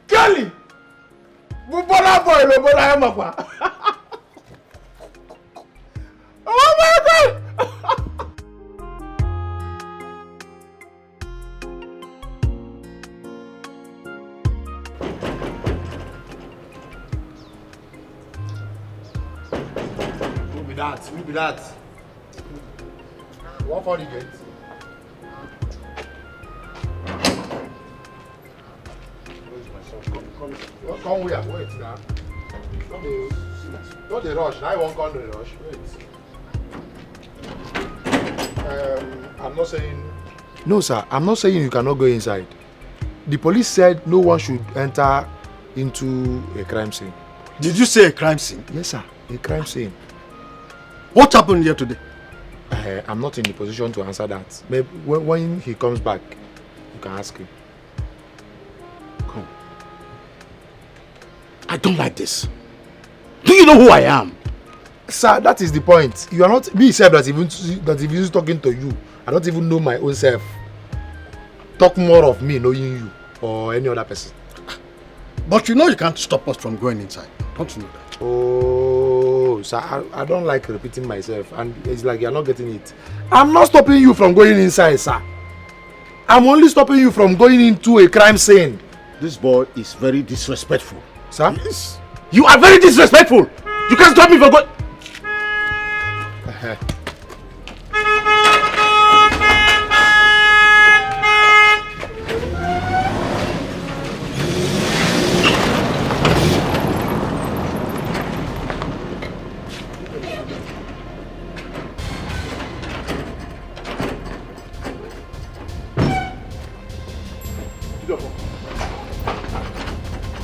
Kelly! Bubona boy no boda I am a Kwane. Oh my God! Who be that? What for the gate? Come here, wait now. Don't dey rush. Now you won't come to the rush. Wait. I'm not saying. No, sir. I'm not saying you cannot go inside. The police said no one should enter into a crime scene. Did you say a crime scene? Yes, sir. A crime scene. What happened here today? I'm not in the position to answer that. Maybe when he comes back, you can ask him. Come. I don't like this. Do you know who I am? Sir, that is the point. You are not me self that even talking to you. I don't even know my own self. Talk more of me knowing you or any other person. But you know you can't stop us from going inside. Don't you know that? Oh, sir, I don't like repeating myself, and it's like you're not getting it. I'm not stopping you from going inside, sir. I'm only stopping you from going into a crime scene. This boy is very disrespectful. Sir? Yes. You are very disrespectful. You can't stop me from going.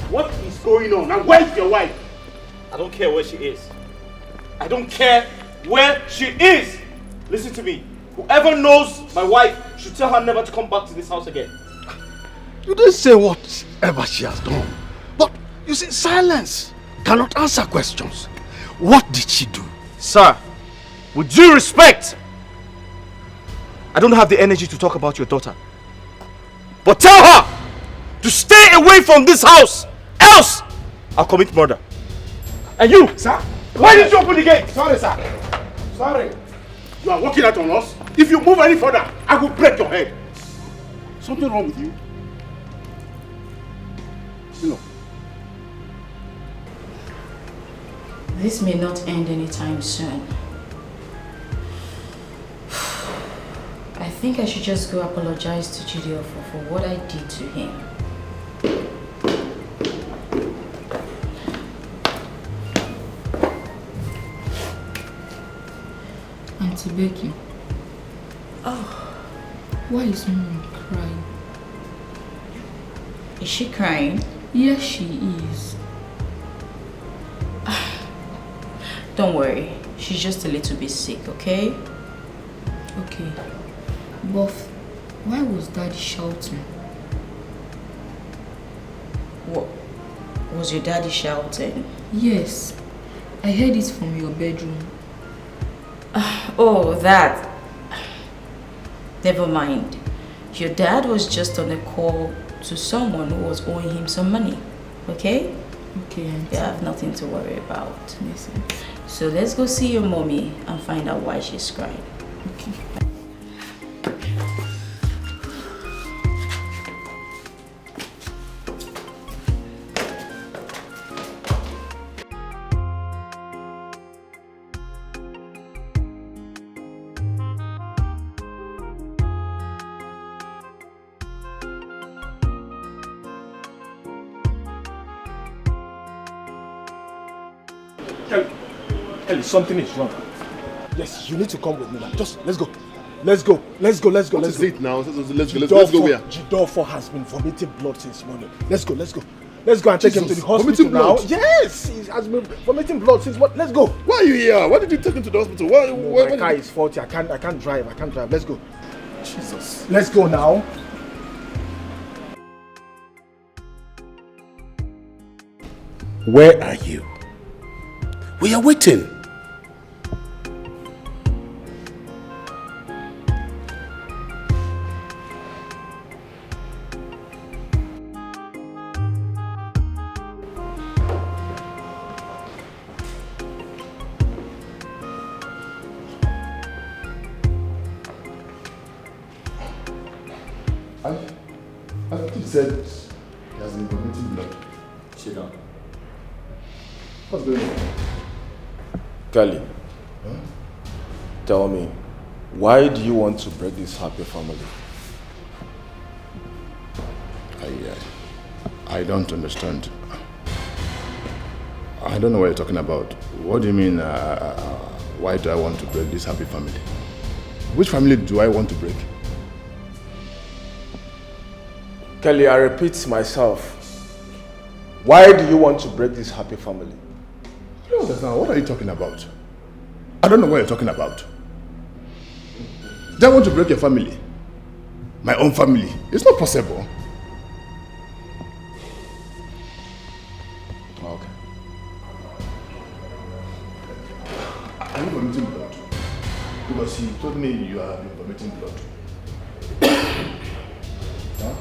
What is going on? And where's your wife? I don't care where she is. I don't care where she is. Listen to me. Whoever knows my wife should tell her never to come back to this house again. You didn't say whatever she has done. But you see, silence cannot answer questions. What did she do? Sir, with due respect, I don't have the energy to talk about your daughter. But tell her to stay away from this house. Else, I'll commit murder. And you, sir, why did you open the gate? Sorry, sir. Sorry. You are walking out on us. If you move any further, I will break your head. Something wrong with you? No. This may not end anytime soon. I think I should just go apologize to Gideon for what I did to him. Auntie Becky. Oh. Why is Mom crying? Is she crying? Yes, she is. Don't worry. She's just a little bit sick, okay? Okay. But why was Daddy shouting? What? Was your daddy shouting? Yes. I heard it from your bedroom. Oh, that. Never mind. Your dad was just on a call to someone who was owing him some money. Okay? Okay, Auntie. You have nothing to worry about. Yes, So let's go see your mommy and find out why she's crying. Okay. Kelly, something is wrong. Yes, you need to come with me now. Just let's go. Let's go. Let's go. Let's go. What Let's is go. it now? Let's go where? Jidofo has been vomiting blood since morning. Let's go. Let's go. Let's go and take him to the hospital vomiting now. blood? Yes, he has been vomiting blood since what? Let's go. Why are you here? Why did you take him to the hospital? My car is faulty. I can't drive. I can't drive. Let's go. Jesus. Let's go now. Where are you? We are waiting. I thought you said he has been vomiting blood. Sit down. What's going on? Kelly, tell me, why do you want to break this happy family? I don't understand. I don't know what you're talking about. What do you mean, why do I want to break this happy family? Which family do I want to break? Kelly, I repeat myself. Why do you want to break this happy family? I don't understand. What are you talking about? I don't know what you're talking about. Do I want to break your family? My own family? It's not possible. Okay. Are you vomiting blood? Because he told me you have been vomiting blood. Huh?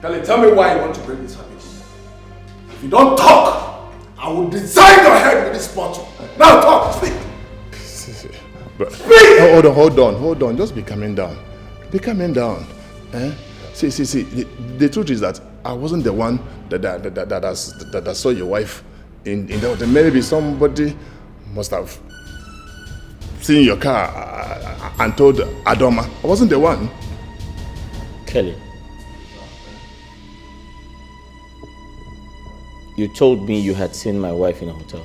Kelly, tell me why you want to break this habit. If you don't talk, I will design your head with this bottle. Now talk, speak. But, hold on. Just be calming down. Be calming down. See. The truth is that I wasn't the one that saw your wife in the hotel. Maybe somebody must have seen your car and told Adoma. I wasn't the one. Kelly, you told me you had seen my wife in a hotel.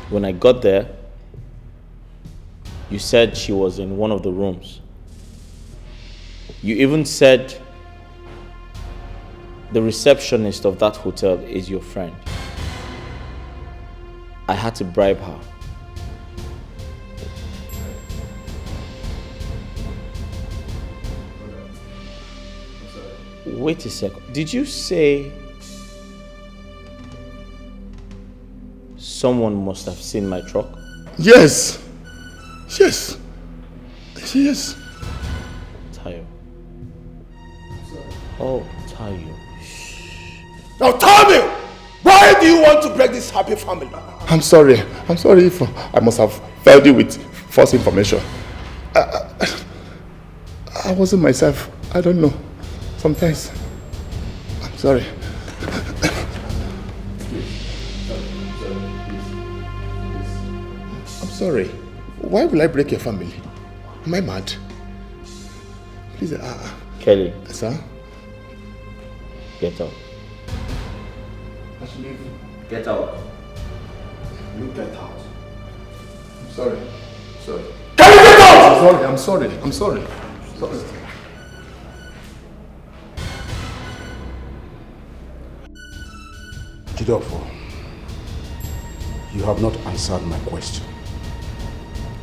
When I got there, you said she was in one of the rooms. You even said the receptionist of that hotel is your friend. I had to bribe her. Wait a second. Did you say someone must have seen my truck? Yes. Tayo. Oh, Tayo. Now tell me, why do you want to break this happy family? I'm sorry if I must have failed you with false information. I wasn't myself. I don't know. Sometimes. I'm sorry. I'm sorry. Why will I break your family? Am I mad? Please, Kelly. Sir? Get up. Leave. Get out. You get out. I'm sorry. Sorry. Can you get out? I'm sorry. I'm sorry. Sorry. Jidofo, you have not answered my question.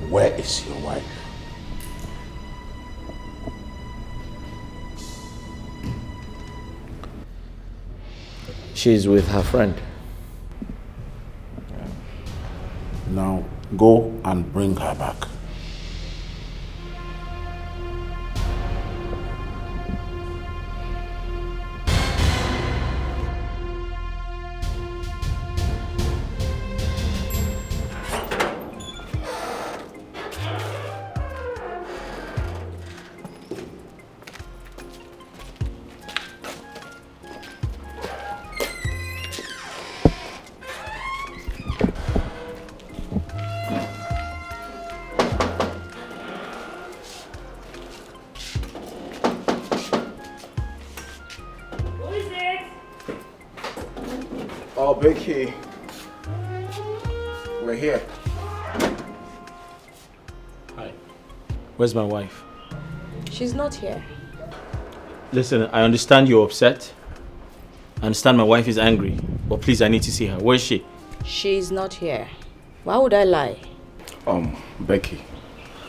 Where is your wife? She's with her friend. Now go and bring her back. Oh, Becky. We're here. Hi. Where's my wife? She's not here. Listen, I understand you're upset. I understand my wife is angry. But please, I need to see her. Where is she? She's not here. Why would I lie? Becky,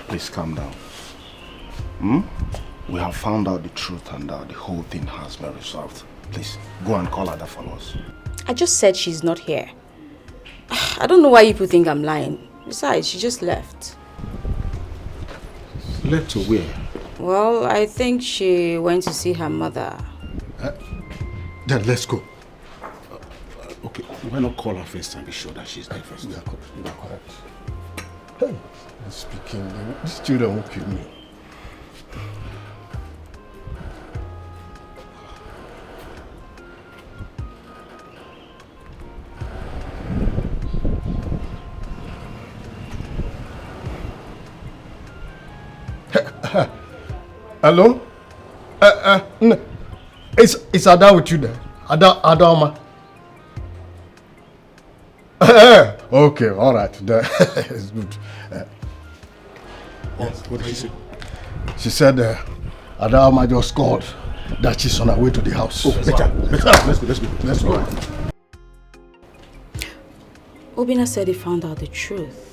please calm down. We have found out the truth and the whole thing has been resolved. Please, go and call her for us. I just said she's not here. I don't know why people think I'm lying. Besides, she just left. Left to where? Well, I think she went to see her mother. Then let's go. Okay, why not call her first and be sure that she's there first? You are correct. Hey, I'm speaking. These children won't kill me. Hello? It's Ada with you there. Adama. Okay, all right. It's good. What did she say? She said Adama just called that she's on her way to the house. Oh, better. Let's go. Obina said he found out the truth.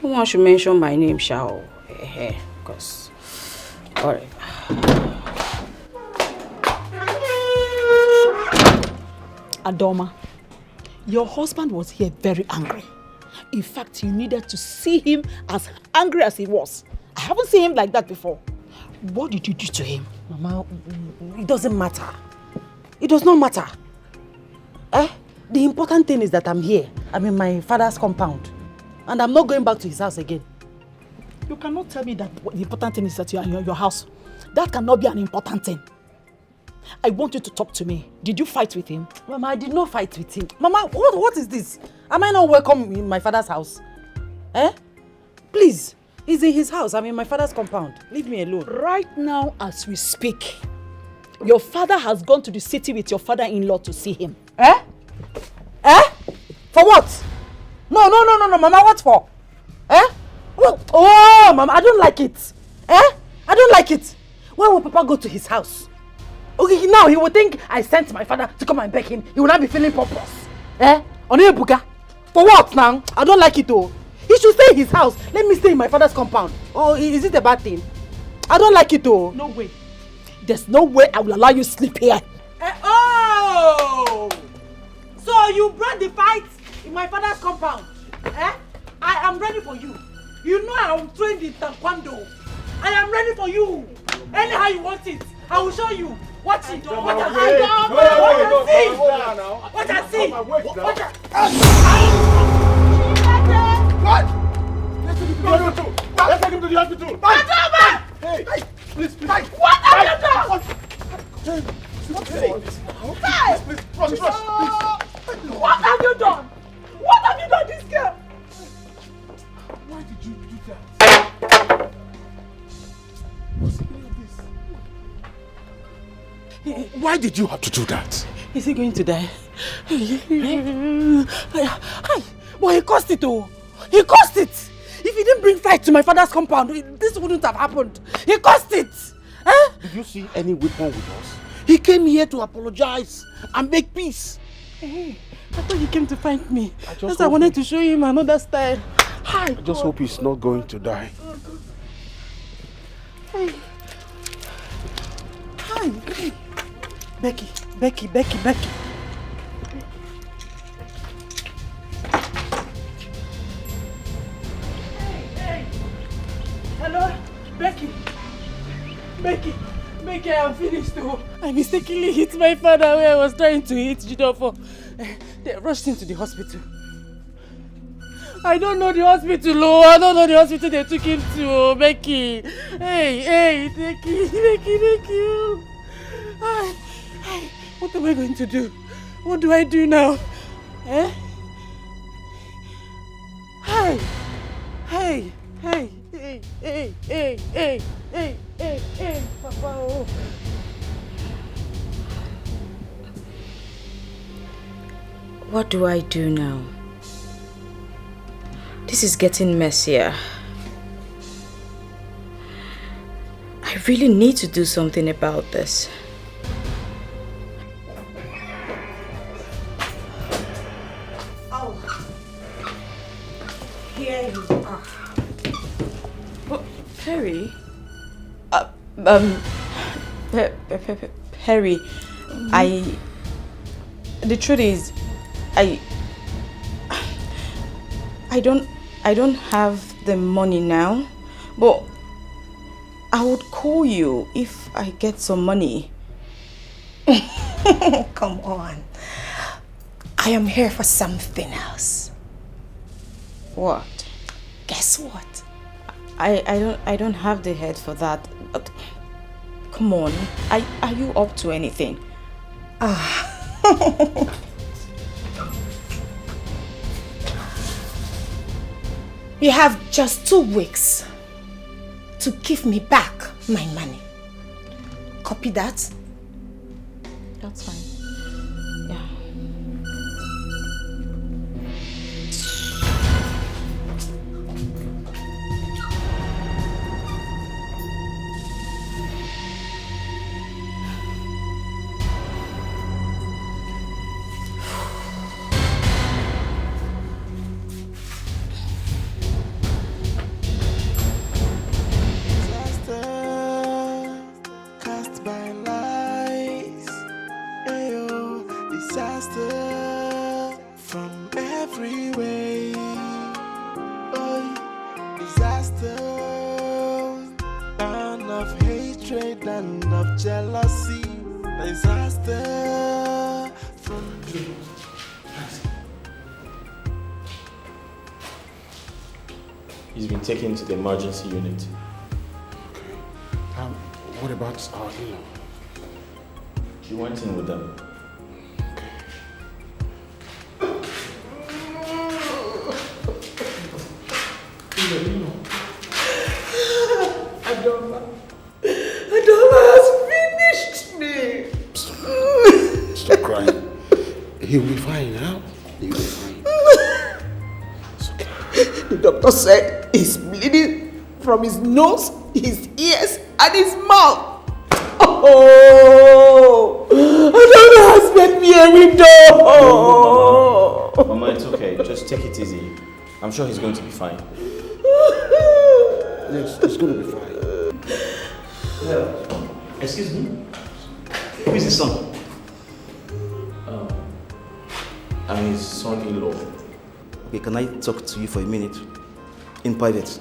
No one should mention my name, shall because alright. Adoma, your husband was here very angry. In fact, you needed to see him as angry as he was. I haven't seen him like that before. What did you do to him? Mama, it doesn't matter. It does not matter. The important thing is that I'm here. I'm in my father's compound. And I'm not going back to his house again. You cannot tell me that the important thing is that you are in your house. That cannot be an important thing. I want you to talk to me. Did you fight with him? Mama, I did not fight with him. Mama, what is this? Am I not welcome in my father's house? Please, he's in his house. I'm in my father's compound. Leave me alone. Right now, as we speak, your father has gone to the city with your father-in-law to see him. For what? No, Mama, what for? Oh, Mama, I don't like it. I don't like it. Why would Papa go to his house? Okay, now he will think I sent my father to come and beg him. He will not be feeling purpose. Onebuka. For what now? I don't like it though. He should stay in his house. Let me stay in my father's compound. Oh, is it a bad thing? I don't like it though. No way. There's no way I will allow you to sleep here. Oh! So you brought the fight in my father's compound? I am ready for you. You know I am trained in taekwondo. I am ready for you. Anyhow you want it, I will show you. Watch it. Watch and see. Watch and see. Watch and see. Let's take him to the hospital. Hey, please. What have you done? Please. What have you done? What have you done, this girl? Why did you do that? What's the meaning of this? Why did you have to do that? Is he going to die? But he caused it, oh. He caused it. If he didn't bring fight to my father's compound, this wouldn't have happened. He caused it. Eh? Did you see any weapon with us? He came here to apologize and make peace. Hey, I thought he came to find me. I wanted to show him another style. I just hope he's not going to die. Hey. Hi. Hey. Becky. Hey. Hello, Becky, I'm finished too. I mistakenly hit my father where I was trying to hit Jidofo. They rushed him to the hospital. I don't know the hospital, I don't know the hospital they took him to, Becky. Hey, thank you. Hey, what am I going to do? What do I do now? Eh? Hey, Papa. Oh. What do I do now? This is getting messier. I really need to do something about this. Oh, here you are. Oh, Perry? Perry, the truth is, I don't have the money now, but I would call you if I get some money. Come on. I am here for something else. What? Guess what? I don't have the head for that. But come on, are you up to anything? You have just 2 weeks to give me back my money. Copy that? That's fine. Yeah. Cast by lies, ayo, disaster from every way. Oh, disaster, and of hatred and of jealousy. Disaster from. He's been taken to the emergency unit. What about our in-law? She went in with them. Adama has finished me. Stop crying. He'll be fine now. He'll be fine. It's okay. The doctor said he's bleeding from his nose, his ears, and his mouth. Oh! Adama has made me a widow. Mama, it's okay. Just take it easy. I'm sure he's going to be fine. Yes, he's going to be fine. Excuse me? Who is his son? I'm his son-in-law. Okay, can I talk to you for a minute? In private.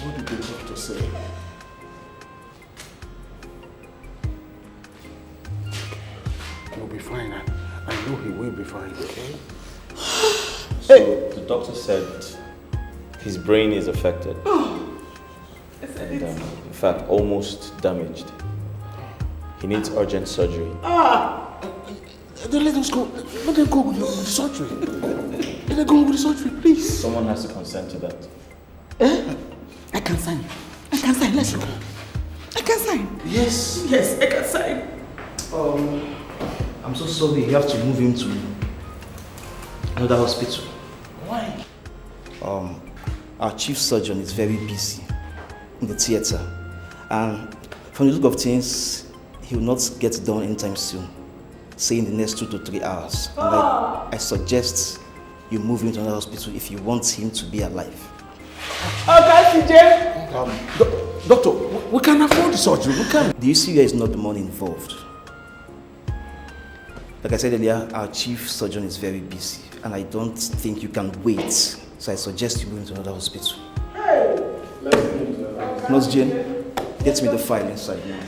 What did the doctor say? He'll be fine. I know he will be fine, okay? So the doctor said his brain is affected. And in fact, almost damaged. He needs urgent surgery. Then let us go. Let them go with the surgery. Let them go with the surgery, please. Someone has to consent to that. I can sign. Let's go. I can sign. Yes. Yes, I can sign. I'm so sorry. You have to move him to another hospital. Why? Our chief surgeon is very busy in the theater, and from the look of things, he will not get done anytime soon. Say in the next 2 to 3 hours. And I suggest you move him to another hospital if you want him to be alive. Okay, CJ. Doctor, we can afford the surgery. We can. The issue here is not the money involved. Like I said earlier, our chief surgeon is very busy, and I don't think you can wait. So I suggest you move him to another hospital. Nurse Jane, get me the file inside now.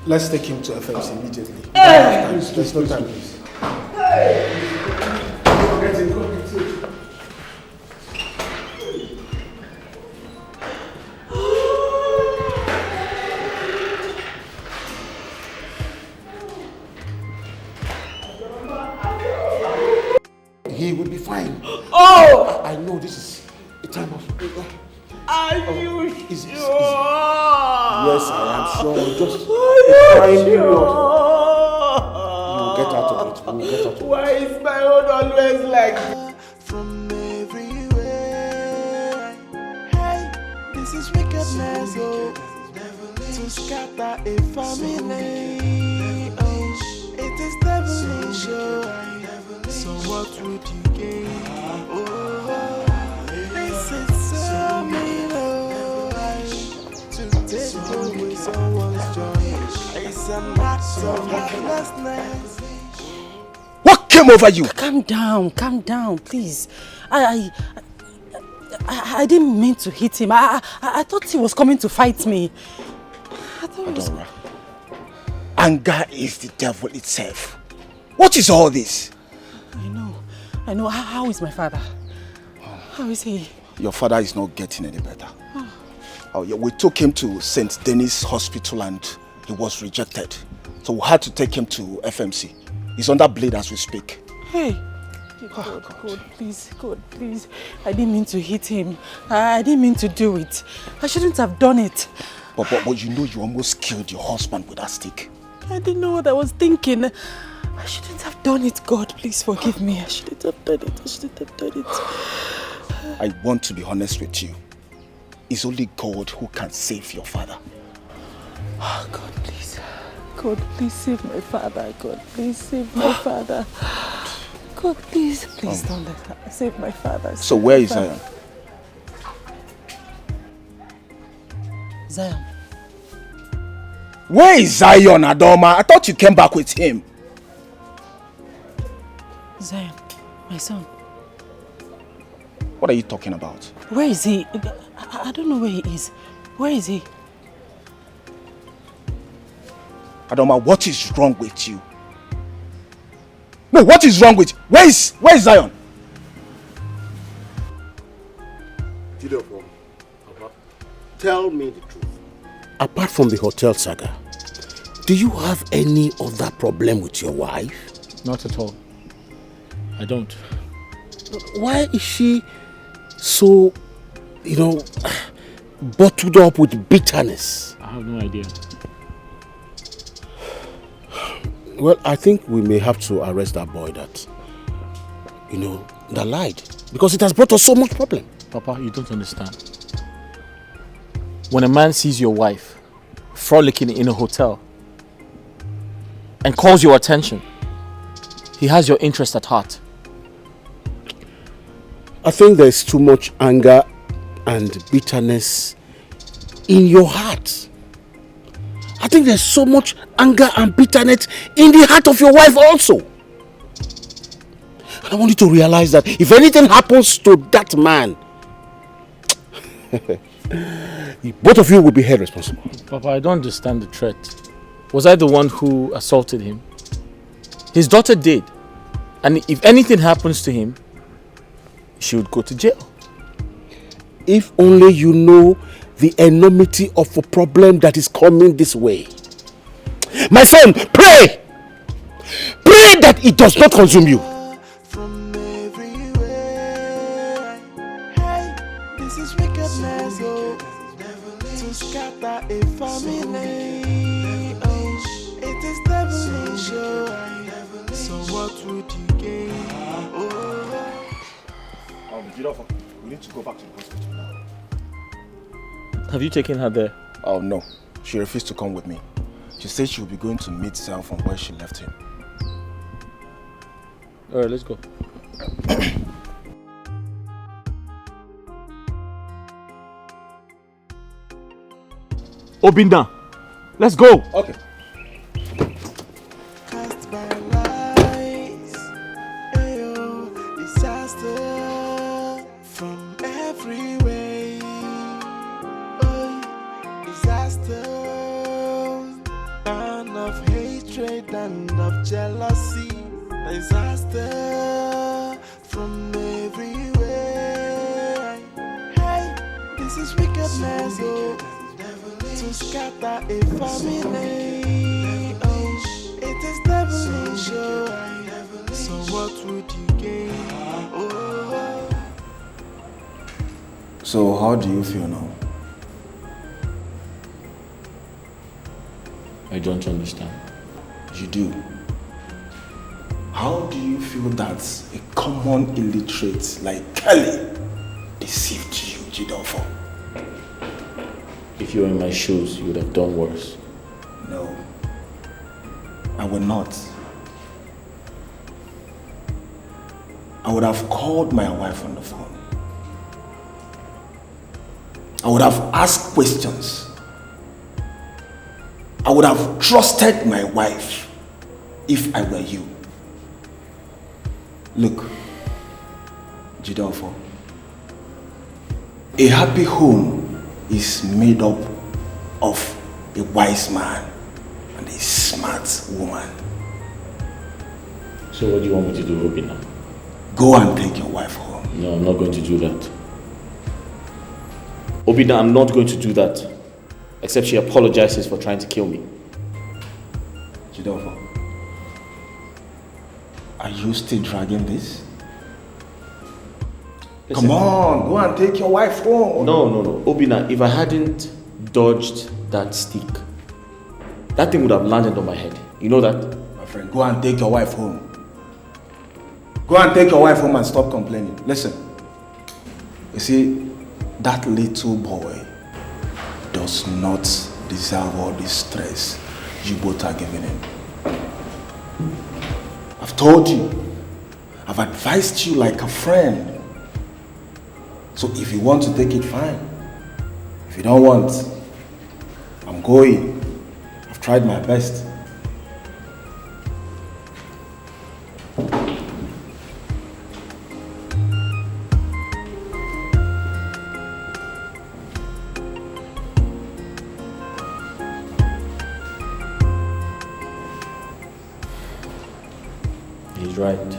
Let's take him to FMC immediately. There's no time, please. He will be fine. Oh! I know this is a time of... Are you sure? Yes, I am sure. Just a tiny period. You will get out of it. We will get out of it. Why is my own always like this? From everywhere. Hey, this is wickedness, oh. To scatter a family. Oh, it is devilish, oh. So what would you gain? Oh, this is so mean, oh. To take away someone's joy. It's an act of recklessness. What came over you? Calm down, please. I didn't mean to hit him. I thought he was coming to fight me. I thought it was... Anger is the devil itself. What is all this? I know. How is my father? How is he? Your father is not getting any better. Oh, yeah, we took him to St. Denis Hospital and he was rejected. So we had to take him to FMC. He's under bleed as we speak. Hey. God, please. I didn't mean to hit him. I didn't mean to do it. I shouldn't have done it. But you know you almost killed your husband with that stick. I didn't know what I was thinking. I shouldn't have done it. God, please forgive me. I shouldn't have done it. I want to be honest with you. It's only God who can save your father. Oh, God, please. God, please save my father. God, please save my father. God, please don't let her save my father. So where is Zion? Zion. Where is Zion, Adoma? I thought you came back with him. Zion, my son. What are you talking about? Where is he? I don't know where he is. Where is he? Adoma, what is wrong with you? No, what is wrong with you? Where is Zion? Tell me the truth. Apart from the hotel saga, do you have any other problem with your wife? Not at all. I don't. Why is she so, bottled up with bitterness? I have no idea. Well, I think we may have to arrest that boy that lied. Because it has brought us so much problem. Papa, you don't understand. When a man sees your wife frolicking in a hotel and calls your attention, he has your interest at heart. I think there's too much anger and bitterness in your heart. I think there's so much anger and bitterness in the heart of your wife also. I want you to realize that if anything happens to that man, both of you will be held responsible. Papa, I don't understand the threat. Was I the one who assaulted him? His daughter did. And if anything happens to him, she would go to jail. If only you know the enormity of a problem that is coming this way. My son, pray! Pray that it does not consume you. From everywhere. Hey, this is wickedness, oh. To scatter a family. Oh, it is devilish, oh. So what would you gain? Giraffe, we need to go back to the hospital now. Have you taken her there? Oh no, she refused to come with me. She said she will be going to meet Sam from where she left him. Alright, let's go. Obinna, let's go. Okay. Cast by lights, ayo, disaster from every way. Oh, disaster, and of hatred and of jealousy. Disaster from everywhere. Hey, this is wickedness, oh. To scatter a family. Oh, it is devilish, oh. So what would you gain? Oh. So how do you feel now? I don't understand. You do. How do you feel that a common illiterate like Kelly deceived you, Jidofo? If you were in my shoes, you would have done worse. No, I would not. I would have called my wife on the phone. I would have asked questions. I would have trusted my wife if I were you. Look, Jidofo, a happy home is made up of a wise man and a smart woman. So what do you want me to do, Obinna? Go and take your wife home. No, I'm not going to do that. Obinna, I'm not going to do that. Except she apologizes for trying to kill me. Jidofo, are you still dragging this? Listen. Come on, go and take your wife home. No. Obinna, if I hadn't dodged that stick, that thing would have landed on my head. You know that? My friend, go and take your wife home. Go and take your wife home and stop complaining. Listen, you see, that little boy does not deserve all this stress you both are giving him. I've told you, I've advised you like a friend. So if you want to take it, fine. If you don't want, I'm going. I've tried my best. He's right.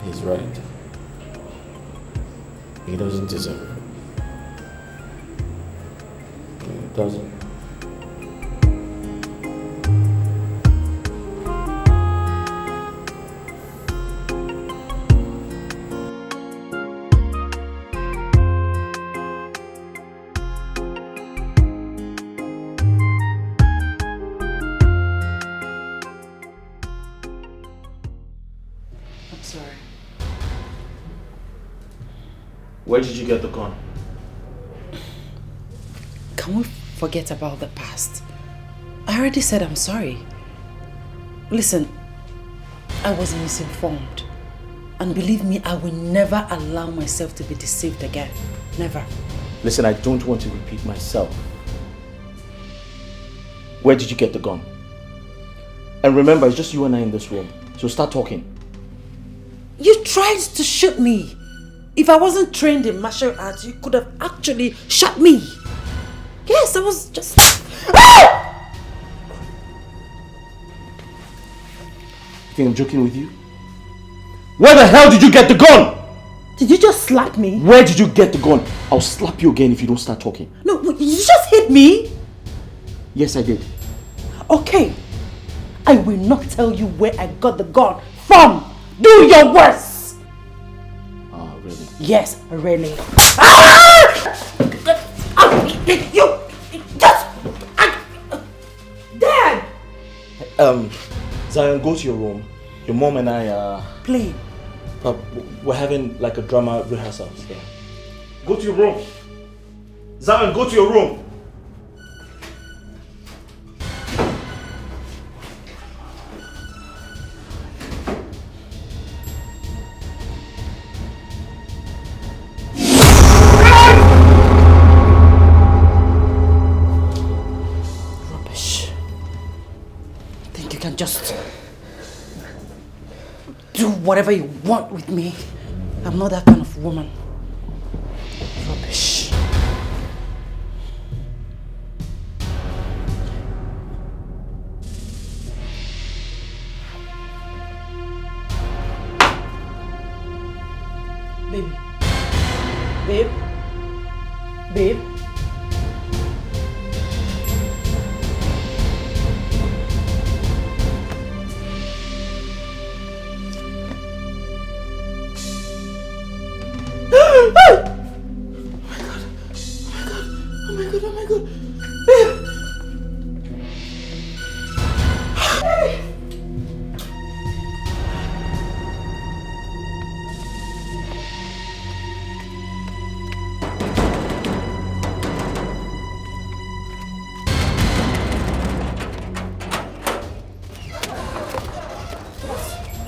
He's right. He doesn't deserve it. He doesn't. I'm sorry. Where did you get the gun? Can we forget about the past? I already said I'm sorry. Listen, I was misinformed. And believe me, I will never allow myself to be deceived again. Never. Listen, I don't want to repeat myself. Where did you get the gun? And remember, it's just you and I in this room. So start talking. You tried to shoot me. If I wasn't trained in martial arts, you could have actually shot me. Yes, I was just... You think I'm joking with you? Where the hell did you get the gun? Did you just slap me? Where did you get the gun? I'll slap you again if you don't start talking. No, you just hit me. Yes, I did. Okay. I will not tell you where I got the gun from. Do your worst. Oh, really? Yes, really. Ah! You just... Dad! Zion, go to your room. Your mom and I are... Play. We're having like a drama rehearsal. Yeah. Go to your room. Zion, go to your room. Rubbish. Think you can just do whatever you want with me? I'm not that kind of woman. Rubbish. Baby. Babe. Babe. Oh my god.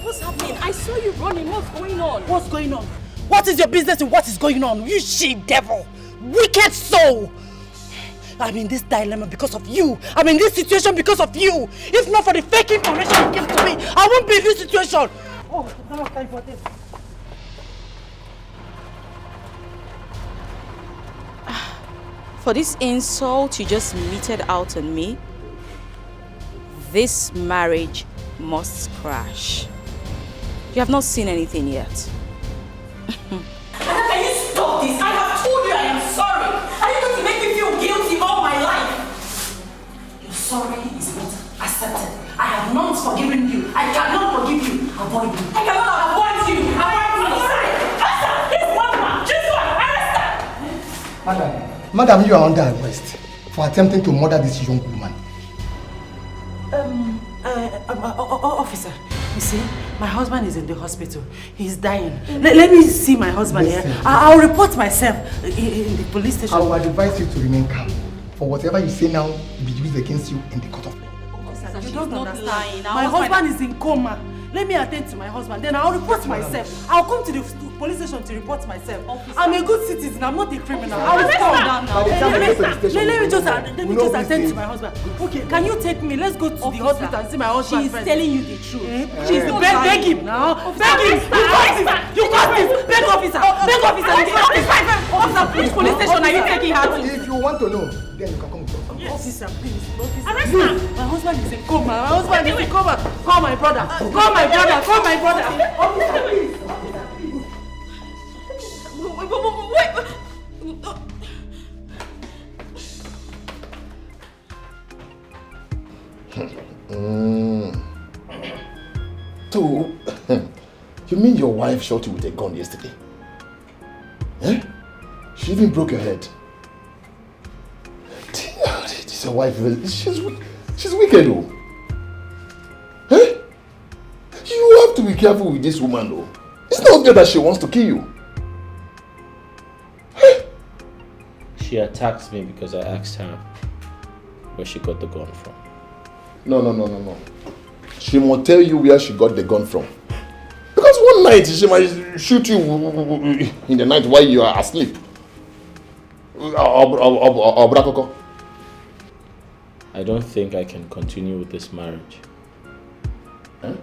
What's happening? I saw you running. What's going on? What's going on? What is your business and what is going on? You she-devil! Wicked soul! I'm in this dilemma because of you. I'm in this situation because of you. If not for the fake information you gave to me, I won't be in this situation. Oh, now it's time for this. For this insult you just meted out on me, this marriage must crash. You have not seen anything yet. Can you stop this? I have told you I am sorry. Are you going to make me feel guilty all my life? Your sorry is not accepted. I have not forgiven you. I cannot forgive you. Avoid me. I cannot avoid you. Avoid me. Arrest this woman. This one. Arrest her. Madam, you are under arrest for attempting to murder this young woman. Officer, you see, my husband is in the hospital. He's dying. Let me see my husband here. I'll report myself in the police station. I will advise you to remain calm. For whatever you say now will be used against you in the court of law. You don't understand. Lying. My husband is in coma. Let me attend to my husband, then I'll report myself. I'll come to the police station to report myself. Officer. I'm a good citizen, I'm not a criminal. I will come down. Let me just attend to my husband. Okay, can you take me? Let's go to the hospital and see my husband. She's telling you the truth. She's beg him now. Beg him. You got this. Beg officer. Beg officer. Officer, which police station are you taking her to? If you want to know, then you can come with us. Officer, please. Arrest her. My husband is in coma. My husband is in coma. Call my brother. Call my brother. Call my brother. Officer, please. So, you mean your wife shot you with a gun yesterday? Eh? She even broke your head. This your wife, she's wicked though. Eh? You have to be careful with this woman though. It's not good that she wants to kill you. She attacked me because I asked her where she got the gun from. No. She must tell you where she got the gun from. Because one night she might shoot you in the night while you are asleep. I don't think I can continue with this marriage. Huh?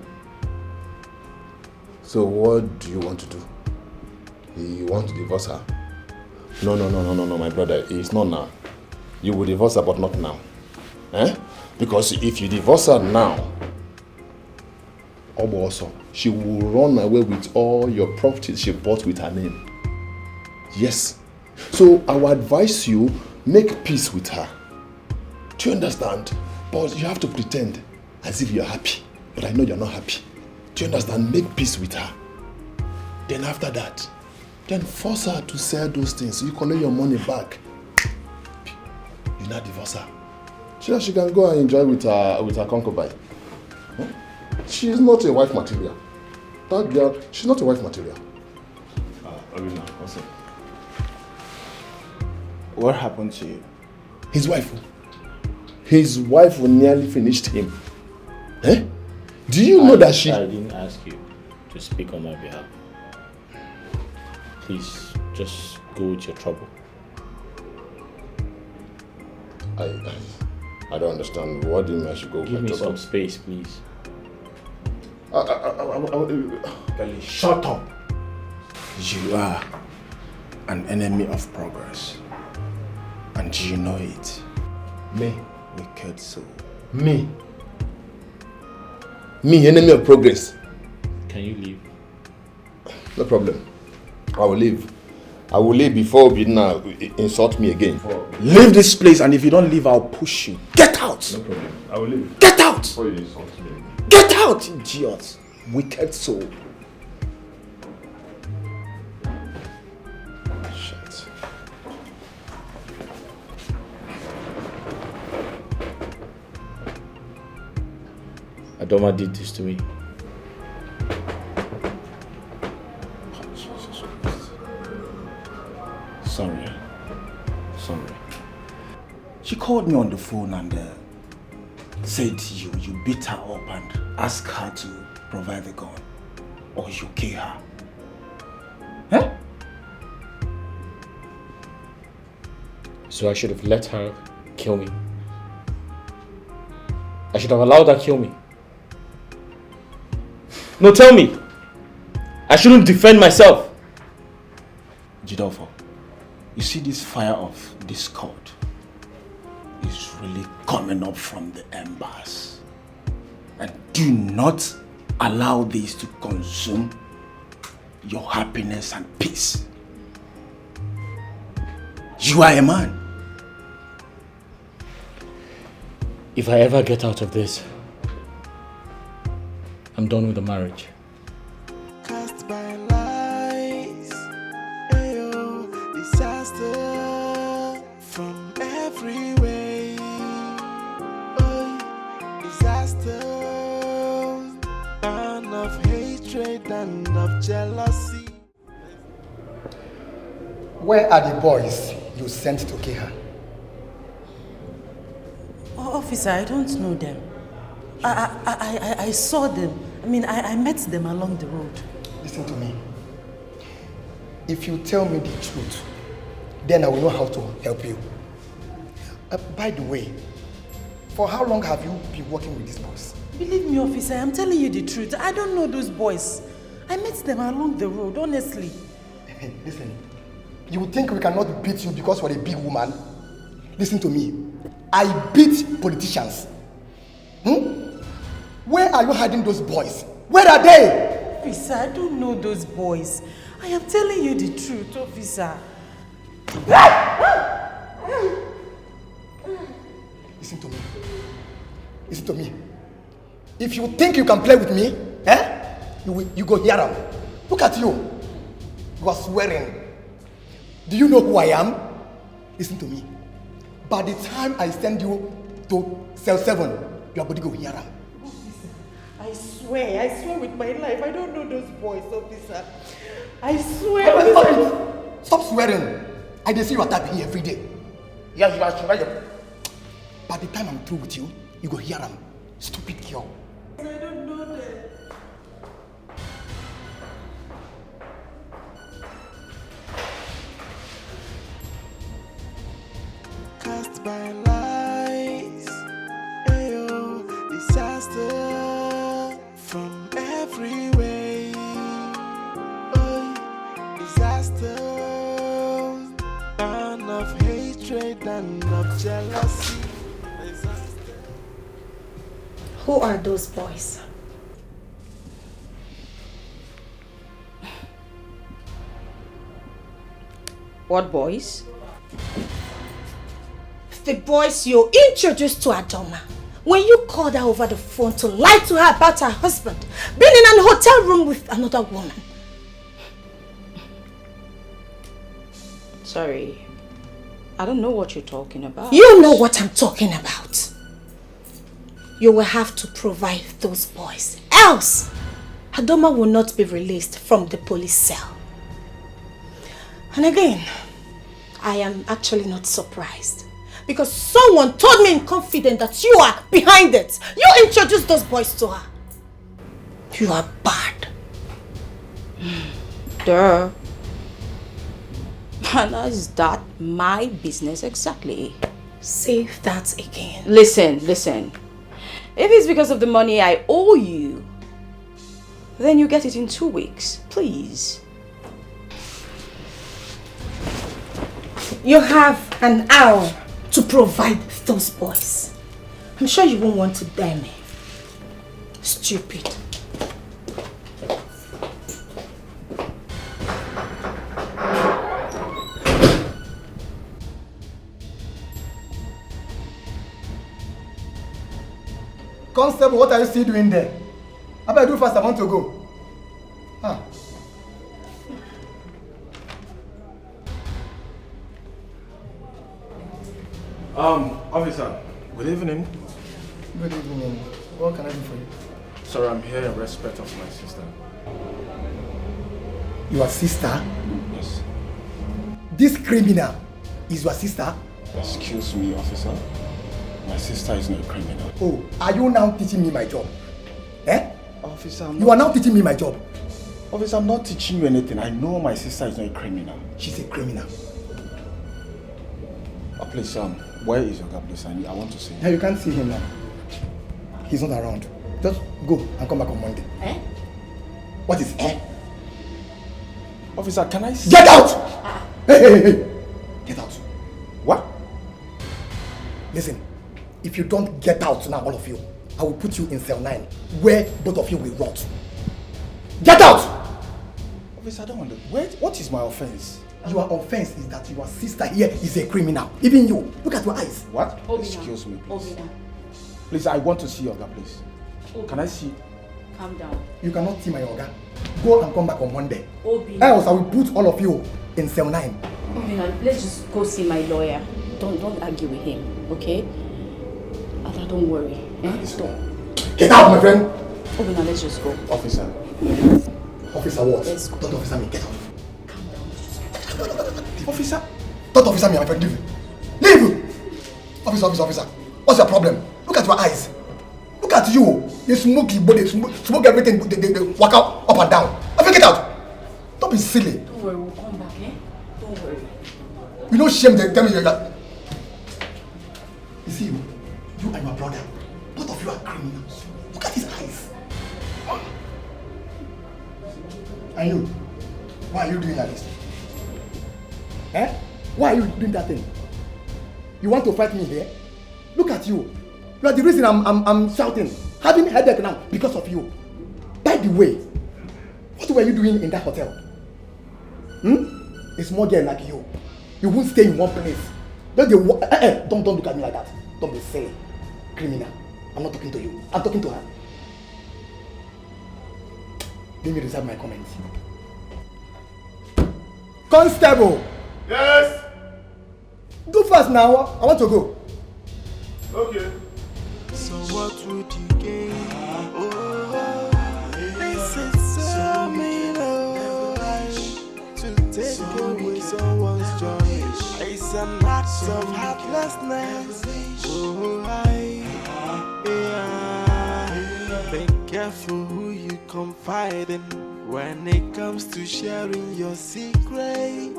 So what do you want to do? You want to divorce her? No, my brother. It's not now. You will divorce her, but not now. Eh? Because if you divorce her now, Also, she will run away with all your properties she bought with her name. Yes. So I would advise you, make peace with her. Do you understand? But you have to pretend as if you're happy. But I know you're not happy. Do you understand? Make peace with her. Then after that, then force her to sell those things so you collect your money back. You not divorce her. So that she can go and enjoy with her concubine. Huh? She is not a wife material. That girl, she's not a wife material. Aruna, what's up? What happened to you? His wife. His wife nearly finished him. Eh? Do you know that she... I didn't ask you to speak on my behalf. Please, just go with your trouble. I don't understand. What do you mean I should go with my trouble? Give me some space, please. Kelly, shut up. You are an enemy of progress. And you know it. Me? Wicked soul. Me? Me, enemy of progress? Can you leave? No problem. I will leave. I will leave before you now insult me again. Leave this place, and if you don't leave, I'll push you. Get out! No problem. I will leave. Get out! Before you insult me again. Get out, idiot! Wicked soul. Shit. Adoma did this to me. Sorry. She called me on the phone and said you beat her up and asked her to provide the gun, or you kill her. Huh? So I should have let her kill me. I should have allowed her kill me. No, tell me. I shouldn't defend myself. Jidolfo, you see this fire of discord is really coming up from the embers. And do not allow this to consume your happiness and peace. You are a man. If I ever get out of this, I'm done with the marriage. Cast by lies, ayo, disaster from every way. Oh, disaster, and of hatred and of jealousy. Where are the boys you sent to kill her? Oh, officer, I don't know them. I saw them. I mean, I met them along the road. Listen to me. If you tell me the truth, then I will know how to help you. By the way, for how long have you been working with these boys? Believe me, officer, I'm telling you the truth. I don't know those boys. I met them along the road, honestly. Listen, you think we cannot beat you because you're a big woman? Listen to me. I beat politicians. Where are you hiding those boys? Where are they? Officer, I don't know those boys. I am telling you the truth, officer. Listen to me. Listen to me. If you think you can play with me, you go hear them. Look at you. You are swearing. Do you know who I am? Listen to me. By the time I send you to cell 7, your body go hear them. I swear with my life, I don't know those boys, officer. I swear. Stop swearing. I just see you attack me every day. Yeah, you are swearing. By the time I'm through with you, you go hear them. Stupid girl. I don't know them. Cast by lies, ayo, disaster from every way. Oh, disaster, and of hatred and of jealousy. Who are those boys? What boys? The boys you introduced to Adoma when you called her over the phone to lie to her about her husband being in an hotel room with another woman. Sorry, I don't know what you're talking about. You know what I'm talking about. You will have to provide those boys. Else, Adoma will not be released from the police cell. And again, I am actually not surprised. Because someone told me in confidence that you are behind it. You introduced those boys to her. You are bad. Duh. And is that my business exactly? Say that again. Listen. If it's because of the money I owe you, then you get it in 2 weeks, please. You have an hour to provide those boys. I'm sure you won't want to dare me. Stupid. Constable, what are you still doing there? I better do fast, I want to go. Officer, good evening. Good evening. What can I do for you? Sir, I'm here in respect of my sister. Your sister? Yes. This criminal is your sister? Excuse me, officer. My sister is not a criminal. Oh, are you now teaching me my job? Eh? Officer, you are now teaching me my job. Officer, I'm not teaching you anything. I know my sister is not a criminal. She's a criminal. Please, where is your guy, please? I want to see him. Yeah, you can't see him now. He's not around. Just go and come back on Monday. Eh? What is eh? Officer, can I see? Get out! Hey! Get out. What? Listen, if you don't get out now, all of you, I will put you in cell 9, where both of you will rot. Get out! Officer, I don't understand. What is my offense? Your offense is that your sister here is a criminal. Even you. Look at your eyes. What? Excuse me, please. Please, I want to see your guy, please. Can I see? Calm down. You cannot see my organ. Go and come back on Monday. Obina. Else I will put all of you in cell 9. Obina, let's just go see my lawyer. Don't argue with him, okay? Ada, don't worry. Get out, my friend! Obina, let's just go. Officer. Officer what? Let's go. Don't officer me, get out. Officer? Don't officer me, my friend, leave. Leave! Officer. What's your problem? Look at your eyes. Look at you. You smoke your body, smoke everything, they walk out up and down. I think get out. Don't be silly. Don't worry, we'll come back, eh? Don't worry. You know shame they tell me that. You see you and your brother, both of you are criminals. Look at his eyes. I know. Why are you doing like this? Eh? Why are you doing that thing? You want to fight me here? Look at you. You are the reason I'm shouting, having headache now because of you. By the way, what were you doing in that hotel? A small girl like you. You won't stay in one place. Don't look at me like that. Don't be silly. Criminal. I'm not talking to you. I'm talking to her. Let me reserve my comments. Constable! Yes? Do fast now. I want to go. Okay. So what would you gain? This is so mean to take away someone's joy. It's an act of heartlessness. Be careful who you confide in when it comes to sharing your secret.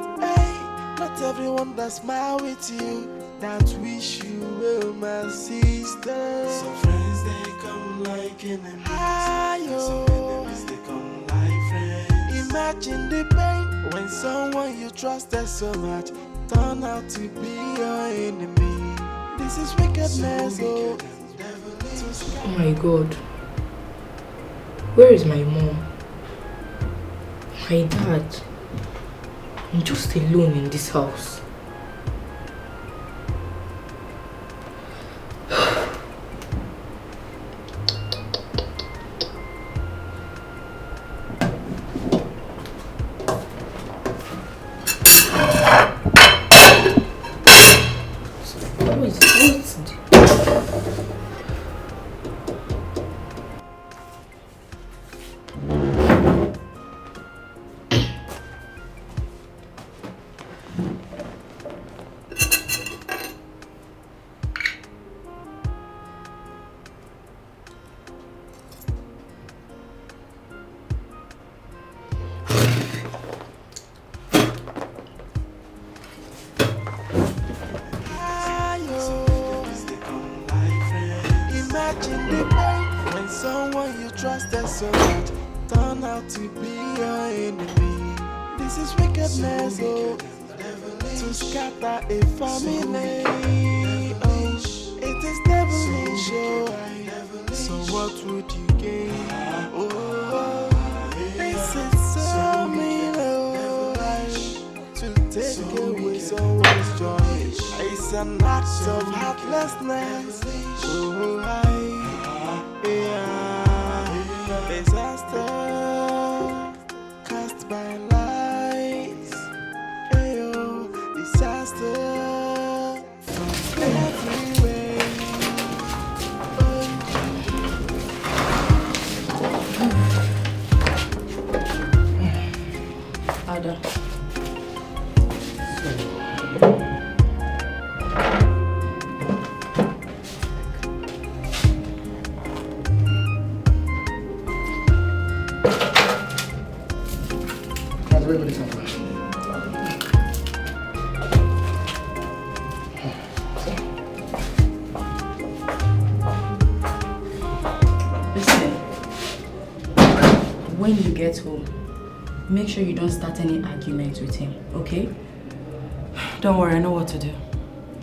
Not everyone that smile with you that wish you well, my sister. Some friends they come like enemies. Some enemies they come like friends. Imagine the pain when someone you trusted so much turn out to be your enemy. This is wickedness. Oh my God. Where is my mom? My dad? I'm just alone in this house. Imagine the pain when someone you trusted so much turned out to be your enemy. This is wickedness, oh, to scatter a family. Oh, it is devilish, oh. So what would you gain? Oh, this is so mean, oh, to take away someone's joy. It's an act of heartlessness. Oh, disaster cast by lights. Ayo, disaster from every way. Ada. When you get home, make sure you don't start any argument with him, okay? Don't worry, I know what to do.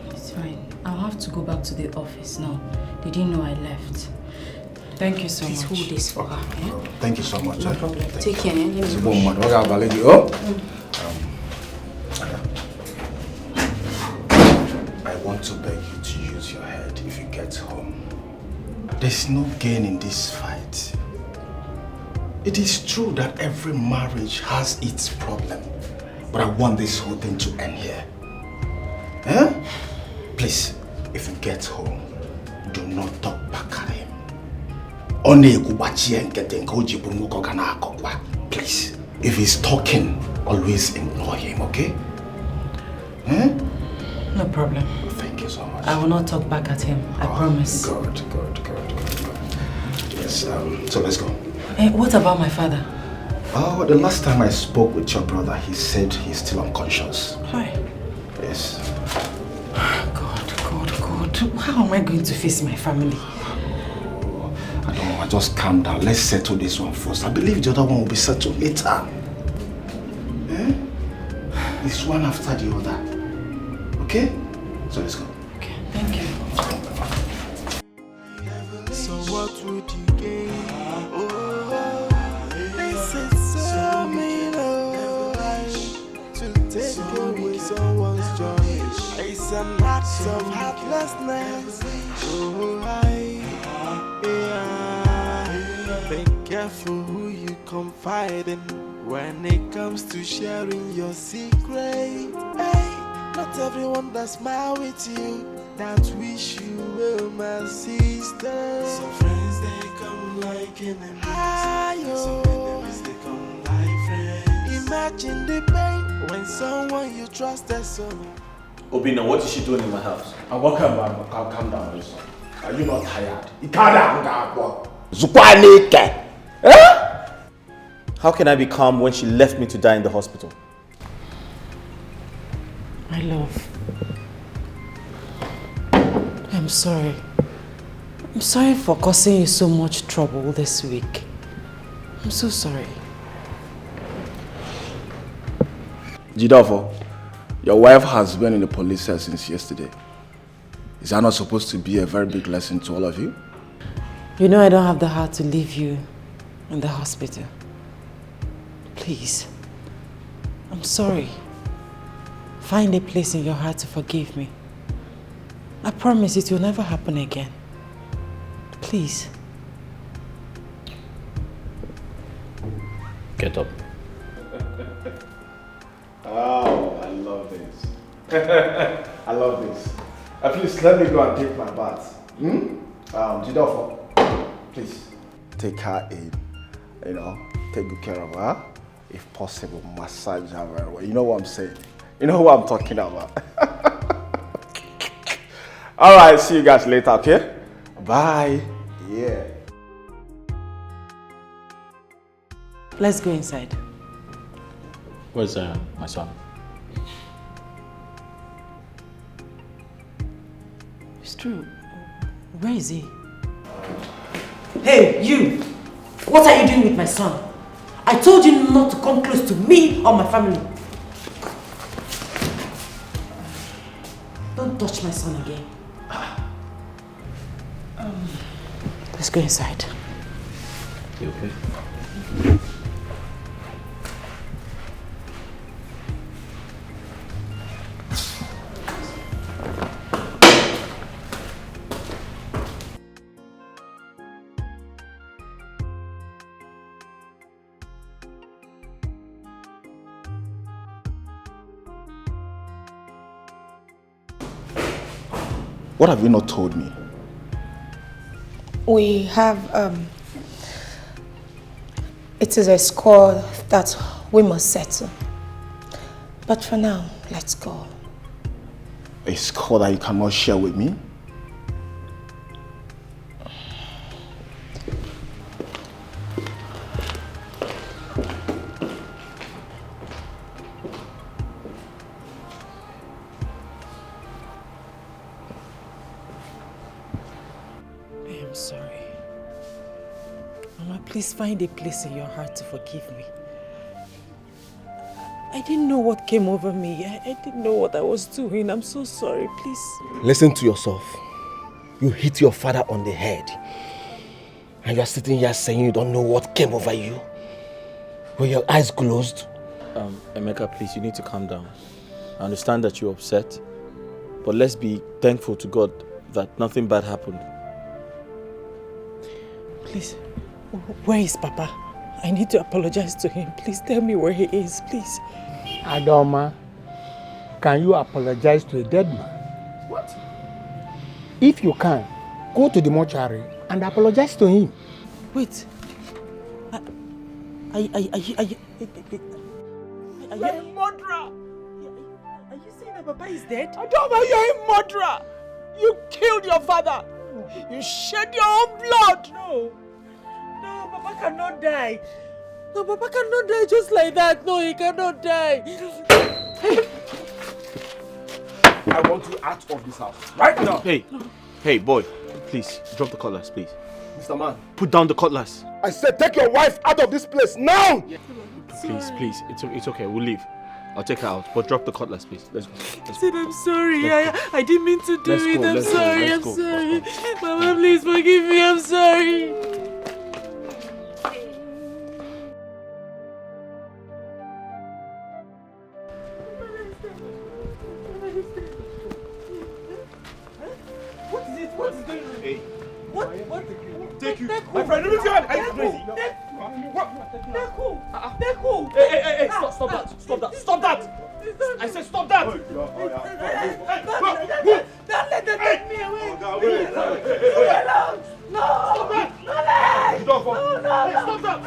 It's fine. I'll have to go back to the office now. They didn't know I left. Thank you so Please much. hold this for her, eh? Thank you so much. No problem. Take care, eh? It's a woman. I want to beg you to use your head if you get home. There's no gain in this fight. It is true that every marriage has its problem, but I want this whole thing to end here. Eh? Please, if you get home, do not talk back at him. Please, if he's talking, always ignore him, okay? Eh? No problem. Thank you so much. I will not talk back at him. I promise. Good. Yes, so let's go. Hey, what about my father? Oh, the last time I spoke with your brother, he said he's still unconscious. Hi. Yes. God. How am I going to face my family? I don't know, just calm down. Let's settle this one first. I believe the other one will be settled later. Eh? It's one after the other. Okay? So let's go. Okay, thank you. So what would you gain? Oh, this is so mean, oh, to take away someone's joy. It's an act of heartlessness. Oh, be careful who you confide in when it comes to sharing your secret. Hey, not everyone that smile with you that wish you well, my sister. Some friends they come like enemies. Some enemies they come like friends. Imagine the pain when someone you trusted so much. Obina, what is she doing in my house? And what calm down, listen. Are you not tired? How can I be calm when she left me to die in the hospital? My love. I'm sorry. I'm sorry for causing you so much trouble this week. I'm so sorry. Jidofo, your wife has been in the police cell since yesterday. Is that not supposed to be a very big lesson to all of you? You know I don't have the heart to leave you in the hospital. Please. I'm sorry. find a place in your heart to forgive me. I promise it will never happen again. Please. Get up. Oh, I love this. I love this. Please let me go and take my bath. Jidofo, please take her in. Take good care of her. If possible, massage her very well. You know what I'm saying? You know what I'm talking about. All right, see you guys later, okay? Bye. Yeah. Let's go inside. Where's my son? It's true. Where is he? Hey, you! What are you doing with my son? I told you not to come close to me or my family. Don't touch my son again. Let's go inside. You okay? What have you not told me? We have, it is a score that we must settle. But for now, let's go. A score that you cannot share with me? I'm sorry. Mama, please find a place in your heart to forgive me. I didn't know what came over me. I didn't know what I was doing. I'm so sorry, please. Listen to yourself. You hit your father on the head. And you are sitting here saying you don't know what came over you. Were your eyes closed? Emeka, please, you need to calm down. I understand that you're upset, but let's be thankful to God that nothing bad happened. Please, where is Papa? I need to apologize to him. Please tell me where he is, please. Adoma, can you apologize to a dead man? What? If you can, go to the mortuary and apologize to him. Wait. Are you a murderer? Are you saying that Papa is dead? Adoma, you're a murderer! You killed your father! You shed your own blood! No, Papa cannot die. No, Papa cannot die just like that. No, he cannot die. I want you out of this house right now. Hey, boy, please drop the cutlass, please. Mr. Man, put down the cutlass. I said take your wife out of this place now! Please, it's okay. We'll leave. I'll take her out, but drop the cutlass, please. Let's go. I said I'm sorry. I didn't mean to do it. I'm sorry. Mama, please forgive me. I'm sorry. What is it? What is going on? Hey. What? Take you. My friend, let me see. Are you crazy? Deku! Hey, stop that! I said stop that! Don't let them take me away! No! Stop that! No! Stop that!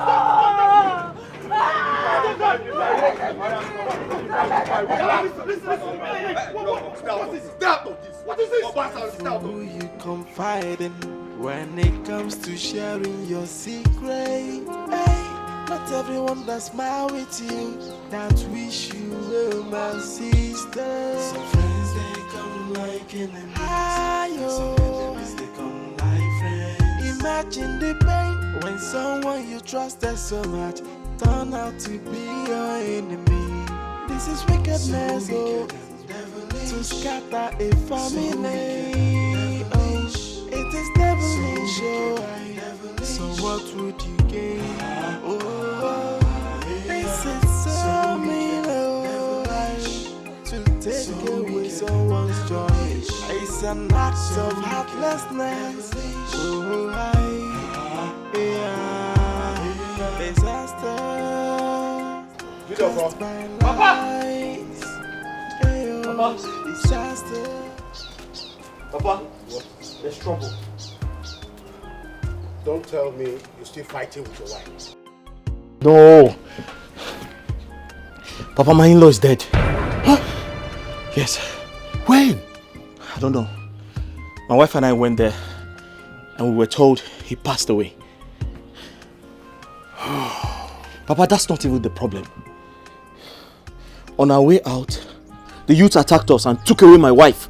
What is this? Who you confide in when it comes to sharing your secret? Hey, not everyone that smile with you that wish you well, my sister. Some friends they come like enemies. Some enemies they come like friends. Imagine the pain when someone you trusted so much turn out to be your enemy. This is wickedness, to scatter a family. It is devilish, so what would you gain? This is so mean, to take It's an act of heartlessness. Oh, disaster. Papa! Papa! Disaster. Papa! What? There's trouble. Don't tell me you're still fighting with your wife. No. Papa, my in-law is dead. Huh? Yes. When? I don't know. My wife and I went there and we were told he passed away. Papa, that's not even the problem. On our way out, the youths attacked us and took away my wife.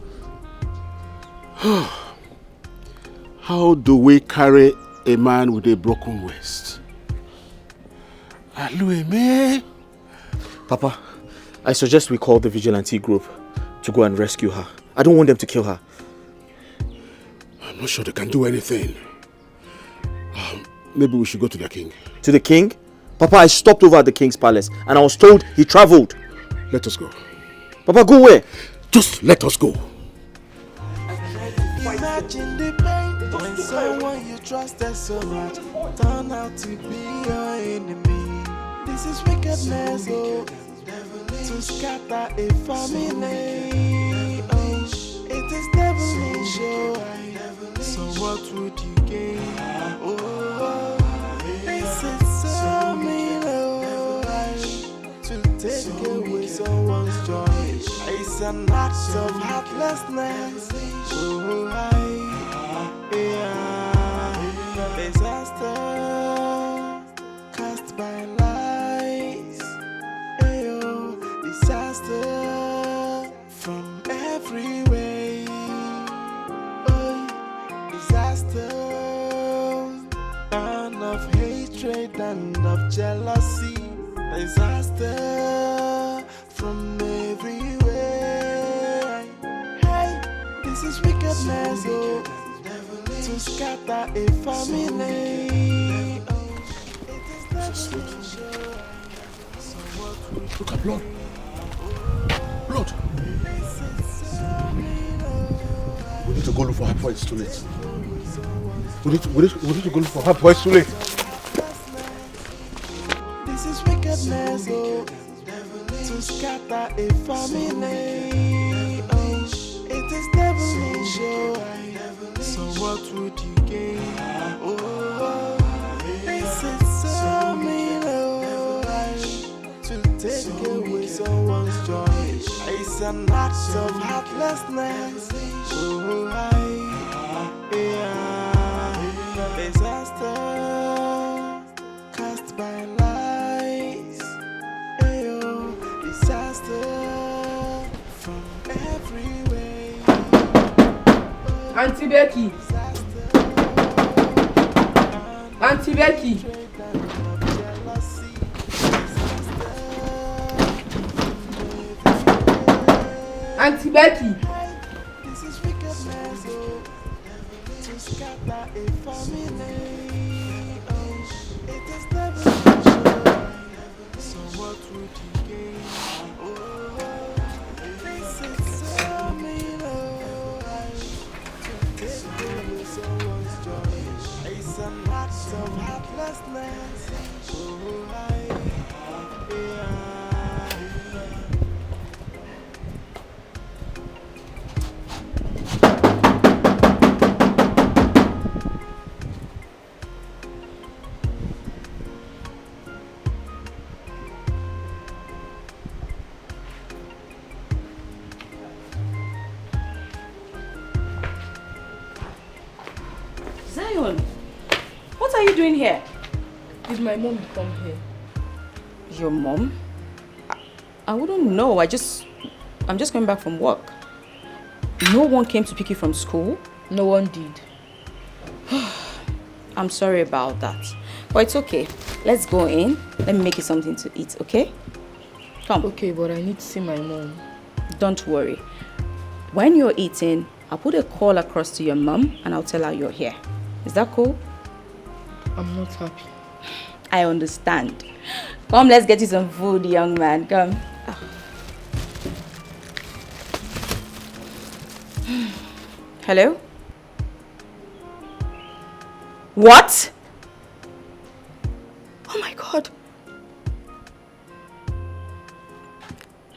How do we carry a man with a broken waist? Alueme. Papa, I suggest we call the vigilante group to go and rescue her. I don't want them to kill her. I'm not sure they can do anything. Maybe we should go to the king. To the king? Papa, I stopped over at the king's palace and I was told he traveled. Let us go. Papa, go where? Just let us go. Imagine the pain when someone you trusted so much turn out to be your enemy. This is wickedness, oh, to scatter a family. Oh, it is devilish, oh. So what would you gain? Oh, this is so mean, oh, to take away someone's joy. It's an act of heartlessness. Oh, disaster cast by lies. Ayo, disaster from every way. Oh, disaster, and of hatred and of jealousy. Disaster from every way. Hey, this is wickedness, oh, to scatter a family. Look at blood. Blood. We need to go look for her before it's too late. We need to go look for her before it's too late. This is wickedness, oh, to scatter a family. Oh, it is devilish, oh. So what would you gain? Oh, this is so mean, oh, to take away someone's joy. It's an act of heartlessness. Oh, disaster cast by lies. Ayo, disaster from every way. Auntie Becky. Auntie Becky. Auntie Becky. This is wickedness, oh, to scatter a family. Oh, it is devilish. So what would you gain? Oh, this is so mean, oh, to take away someone's joy. It's an act of heartlessness. Oh, Zion, what are you doing here? Did my mom come here? Your mom? I wouldn't know. I'm just coming back from work. No one came to pick you from school? No one did. I'm sorry about that. But it's okay. Let's go in. Let me make you something to eat, okay? Come. Okay, but I need to see my mom. Don't worry. When you're eating, I'll put a call across to your mom and I'll tell her you're here. Is that cool? I'm not happy. I understand. Come, let's get you some food, young man. Come. Hello? What? Oh my God.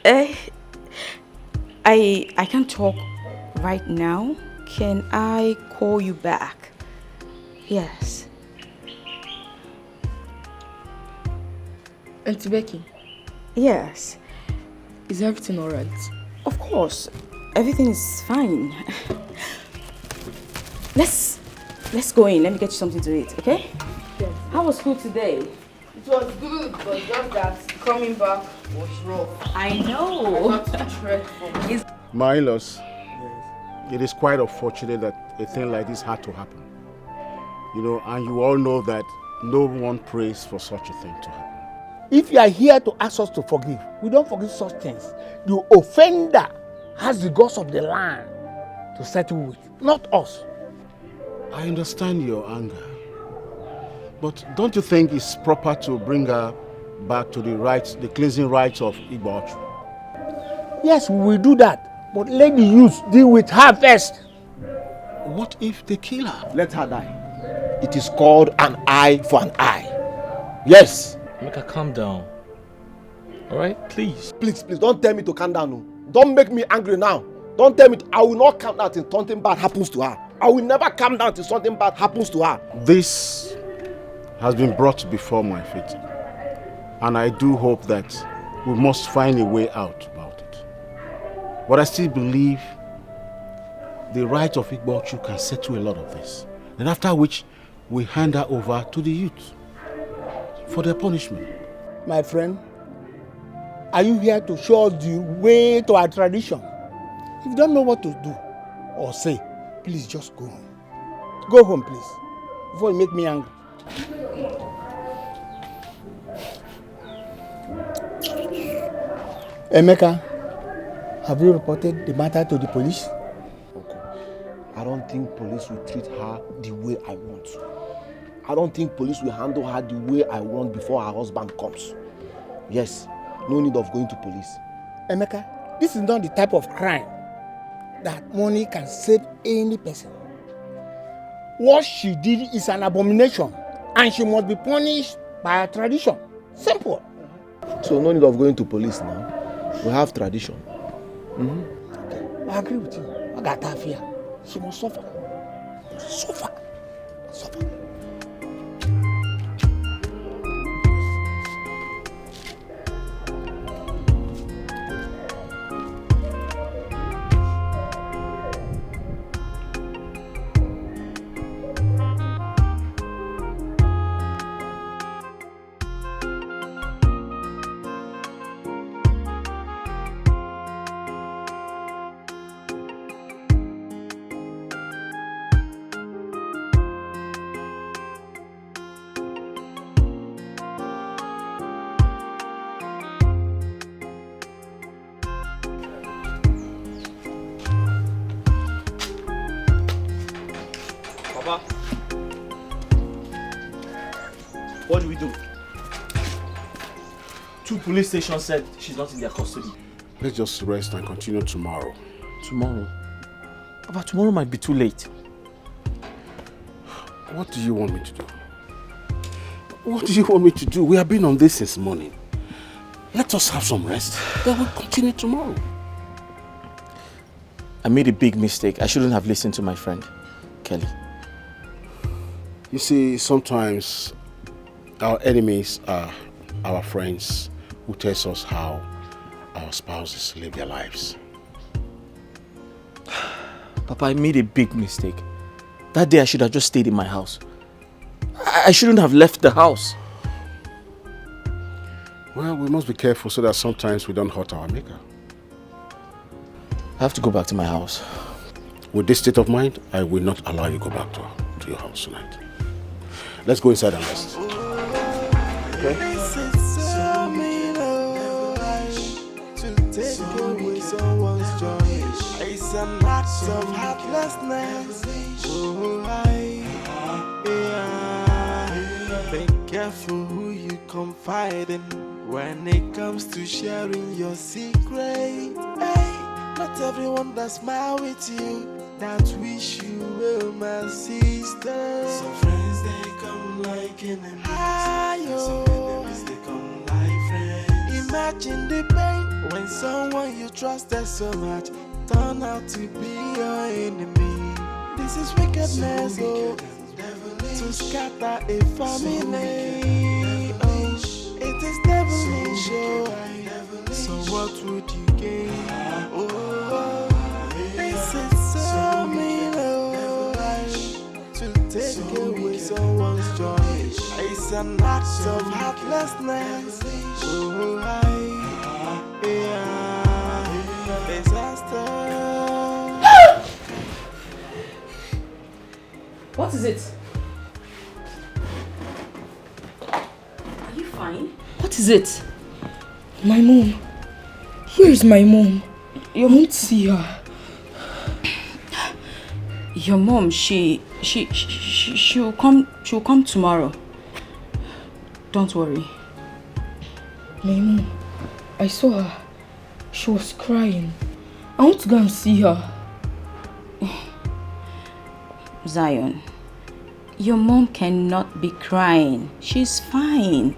I can't talk right now. Can I call you back? Yes. Auntie Becky? Yes. Is everything alright? Of course. Everything is fine. Let's go in. Let me get you something to eat, okay? Yes. How was school today? It was good, but just that coming back was rough. I know. I had to trek from My in-laws, it is quite unfortunate that a thing like this had to happen. You know, and you all know that no one prays for such a thing to happen. If you are here to ask us to forgive, we don't forgive such things. The offender has the gods of the land to settle with, not us. I understand your anger, but don't you think it's proper to bring her back to the cleansing rites of Igbo? Yes, we will do that, but let the youth deal with her first. What if they kill her? Let her die. It is called an eye for an eye. Yes. Make her calm down. Alright, please. Please, don't tell me to calm down. No. Don't make me angry now. Don't tell me I will not calm down till something bad happens to her. I will never calm down till something bad happens to her. This has been brought before my feet, and I do hope that we must find a way out about it. But I still believe the right of Igbo can settle a lot of this. And after which, we hand her over to the youth for their punishment. My friend, are you here to show us the way to our tradition? If you don't know what to do or say, please just go home. Go home, please, before you make me angry. Emeka, have you reported the matter to the police? Okay. I don't think police will treat her the way I want. I don't think police will handle her the way I want before her husband comes. Yes, no need of going to police. Emeka, this is not the type of crime that money can save any person. What she did is an abomination, and she must be punished by our tradition. Simple. So no need of going to police now. We have tradition. Okay, I agree with you. I got her fear. She must suffer. Suffer. What do we do? 2 police stations said she's not in their custody. Let's just rest and continue tomorrow. Tomorrow? But tomorrow might be too late. What do you want me to do? What do you want me to do? We have been on this since morning. Let us have some rest. Then we'll continue tomorrow. I made a big mistake. I shouldn't have listened to my friend, Kelly. You see, sometimes our enemies are our friends who tell us how our spouses live their lives. Papa, I made a big mistake. That day I should have just stayed in my house. I shouldn't have left the house. Well, we must be careful so that sometimes we don't hurt our maker. I have to go back to my house. With this state of mind, I will not allow you to go back to your house tonight. Let's go inside and rest. Okay? It's an act of heartlessness. Be careful who you confide in when it comes to sharing your secret. Hey, not everyone that smile with you that wish you were my sister. Some friends they come like enemies, some enemies they come like friends. Imagine the pain when someone you trusted so much turn out to be your enemy. This is wickedness, so to scatter a family. Oh, it is devilish, oh. So what would you gain? Oh, this is so mean, oh, to take away someone's joy. It's an act of heartlessness. Oh, disaster. What is it? Are you fine? What is it? My mom. Where is my mom? You won't see her. Your mom, she'll come tomorrow. Don't worry. My mom, I saw her. She was crying. I want to go and see her. Zion, your mom cannot be crying. She's fine.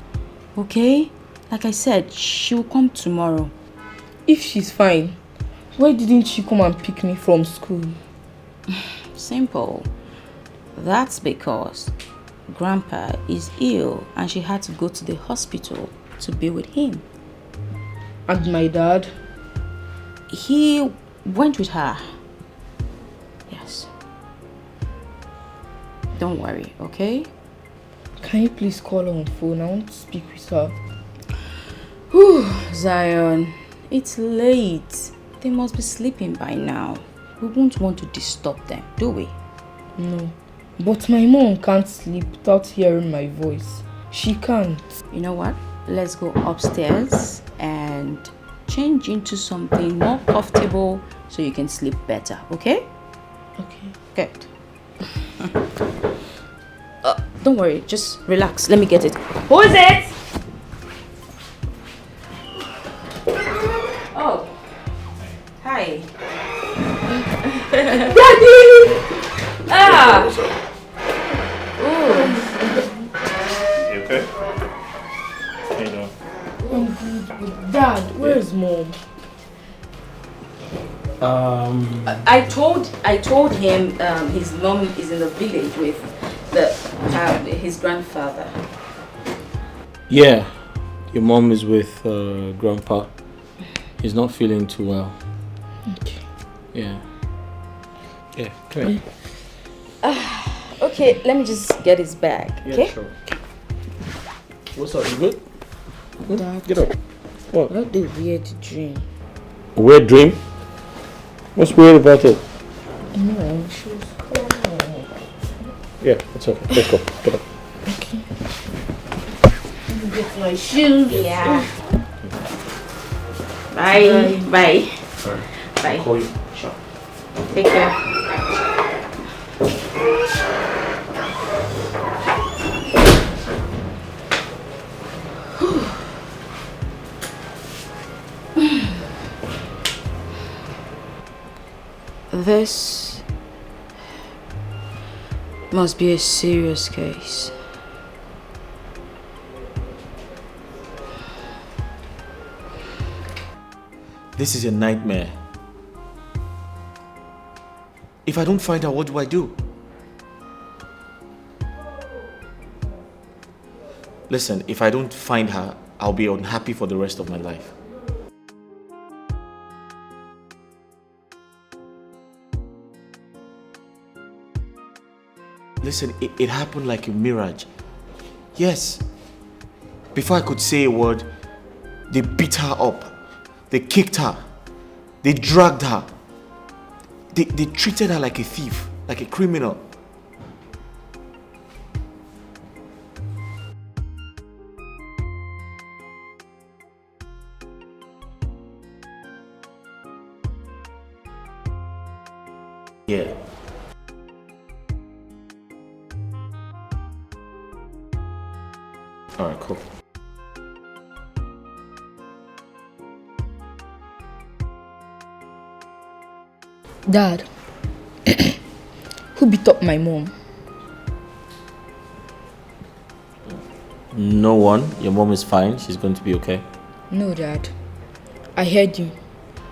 Okay? Like I said, she'll come tomorrow. If she's fine, why didn't she come and pick me from school? Simple. That's because Grandpa is ill and she had to go to the hospital to be with him. And my dad? He went with her. Yes. Don't worry, okay? Can you please call her on phone? I want to speak with her. Whew, Zion, it's late. They must be sleeping by now. We won't want to disturb them, do we? No. But my mom can't sleep without hearing my voice. She can't. You know what? Let's go upstairs and change into something more comfortable so you can sleep better, okay? Okay. Good. Don't worry, just relax. Let me get it. Who is it? Oh. Hi. Daddy! Ah! Ooh. You okay? How you doing? I'm good. Dad, where is Mom? I told him his mom is in the village with his grandfather. Yeah, your mom is with Grandpa. He's not feeling too well. Okay. Yeah. Yeah, come here. Okay, let me just get his bag, okay? Yeah, sure. What's up, you good? Dad, get up. What? I had a weird dream. A weird dream? What's weird about it? No, she was calling. Yeah, it's okay. Let's go. Get up. Okay. Let me get my shoes. Yeah. Bye. Bye. Alright. Bye. I'll call you. Sure. Take care. This must be a serious case. This is a nightmare. If I don't find her, what do I do? Listen, if I don't find her, I'll be unhappy for the rest of my life. Listen, it happened like a mirage. Yes. Before I could say a word, they beat her up. They kicked her. They dragged her. They treated her like a thief, like a criminal. Yeah. All right, cool. Dad, Who beat up my mom? No one. Your mom is fine. She's going to be okay. No, Dad. I heard you.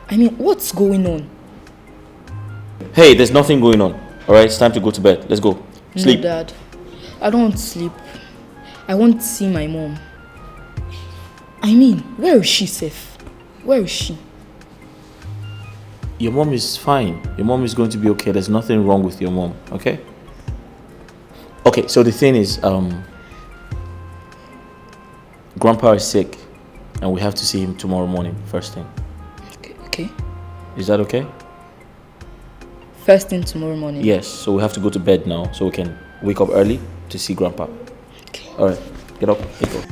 I mean, what's going on? Hey, there's nothing going on. Alright, it's time to go to bed. Let's go. Sleep. No, Dad. I don't want to sleep. I want to see my mom. I mean, where is she, safe? Where is she? Your mom is fine. Your mom is going to be okay. There's nothing wrong with your mom, okay? Okay, so the thing is, Grandpa is sick, and we have to see him tomorrow morning, first thing. Okay. Is that okay? First thing tomorrow morning? Yes, so we have to go to bed now, so we can wake up early to see Grandpa. Okay. Alright, get up, let's go.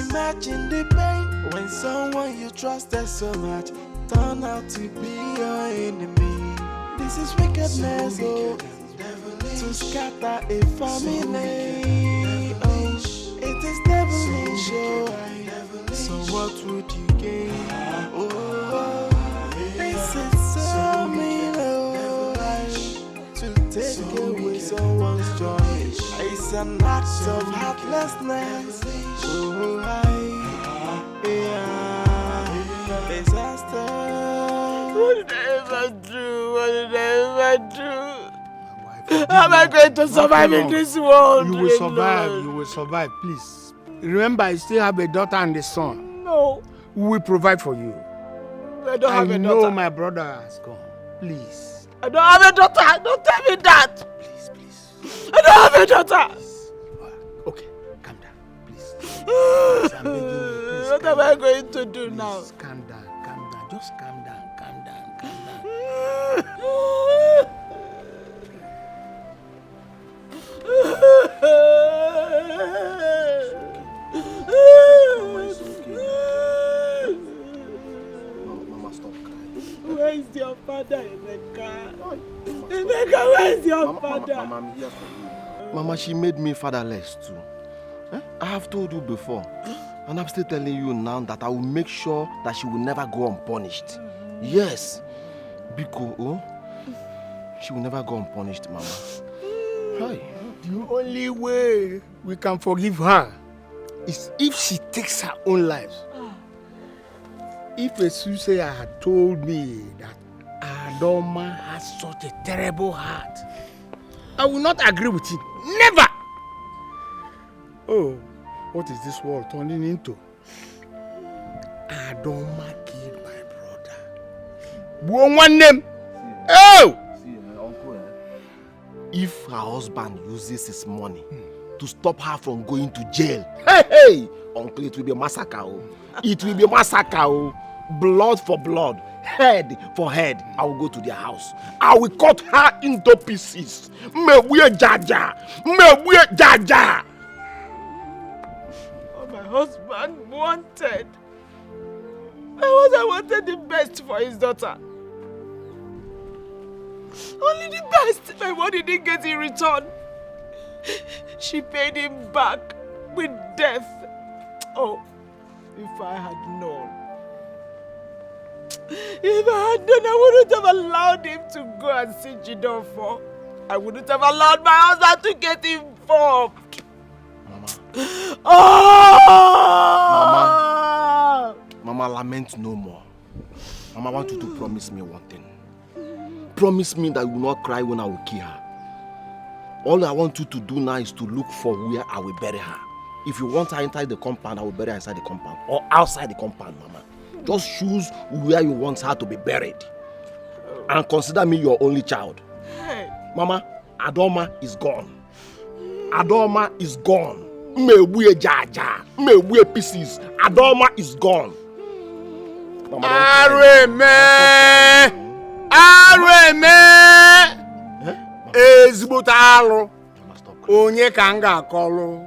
Imagine the pain when someone you trusted so much turn out to be your enemy. This is wickedness, oh, to scatter a family. Oh, it is devilish, oh. So what would you gain? Oh, this is so mean, oh, to take away someone's joy. It's an act of heartlessness. Oh, disaster. What did I ever do? What did I ever do? How am I going to survive in this world? You will survive. You will survive. Please. Remember, I still have a daughter and a son. No. We will provide for you. I don't have a daughter. I know my brother has gone. Please. I don't have a daughter. Don't tell me that. Please. I don't have a daughter. Okay, calm down. Please. Please, I'm begging you. Please, what am I going to do now? Calm down. Just calm down. Mama, stop crying. Where is your father, Emeka? Emeka, where is your father? Mama, I'm here for you. Mama, she made me fatherless too. I have told you before. And I'm still telling you now that I will make sure that she will never go unpunished. Yes. Because she will never go unpunished, Mama. Hi. The only way we can forgive her is if she takes her own life. If a soothsayer had told me that Adoma has such a terrible heart, I will not agree with it. Never! Oh, what is this world turning into? Adoma killed my brother. One name. Oh! If her husband uses his money to stop her from going to jail, hey, uncle, it will be a massacre. It will be a massacre. Blood for blood, head for head. I will go to their house. I will cut her into pieces. Me jaja. Oh, my husband wanted. I wanted the best for his daughter. Only the best. My money didn't get in return. She paid him back with death. Oh, if I had known. If I had known, I wouldn't have allowed him to go and see Jidofo. I wouldn't have allowed my husband to get involved. Mama. Oh! Mama, lament no more. Mama, I want you to promise me one thing. Promise me that you will not cry when I will kill her. All I want you to do now is to look for where I will bury her. If you want her inside the compound, I will bury her inside the compound. Or outside the compound, Mama. Just choose where you want her to be buried. And consider me your only child. Hey. Mama, Adoma is gone. Adoma is gone. Mewe jaja. Mewe pieces. Adoma is gone. Mama, ezigbote alụ onye ka m ga-akọlụ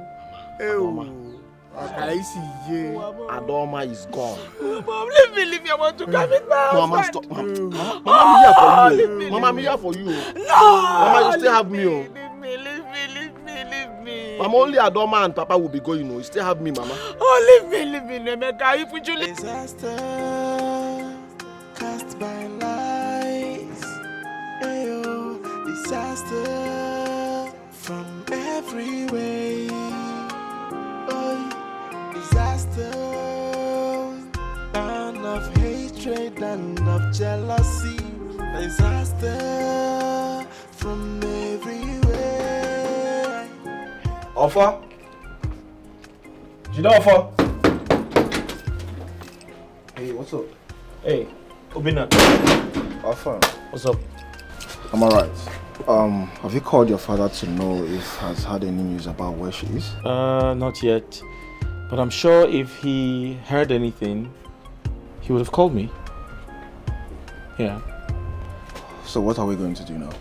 ọkara isi ije. Adoma is gone. Mom, leave me. I want to come with my husband. Mama, stop. Mama, I'm here for you. Mama, I'm here for you. No! Mama, you still have me. Leave me. Mama, only Adoma and Papa will be going. You still have me, Mama. Oh, leave me, Emeka. If you disaster cast by life. disaster from every way. Oh, disaster, and of hatred and of jealousy. Disaster from every way. Offer? Jida offer? Hey, what's up? Hey, Obina. Offer. What's up? I'm alright. Have you called your father to know if has had any news about where she is? Not yet. But I'm sure if he heard anything, he would have called me. Yeah. So what are we going to do now?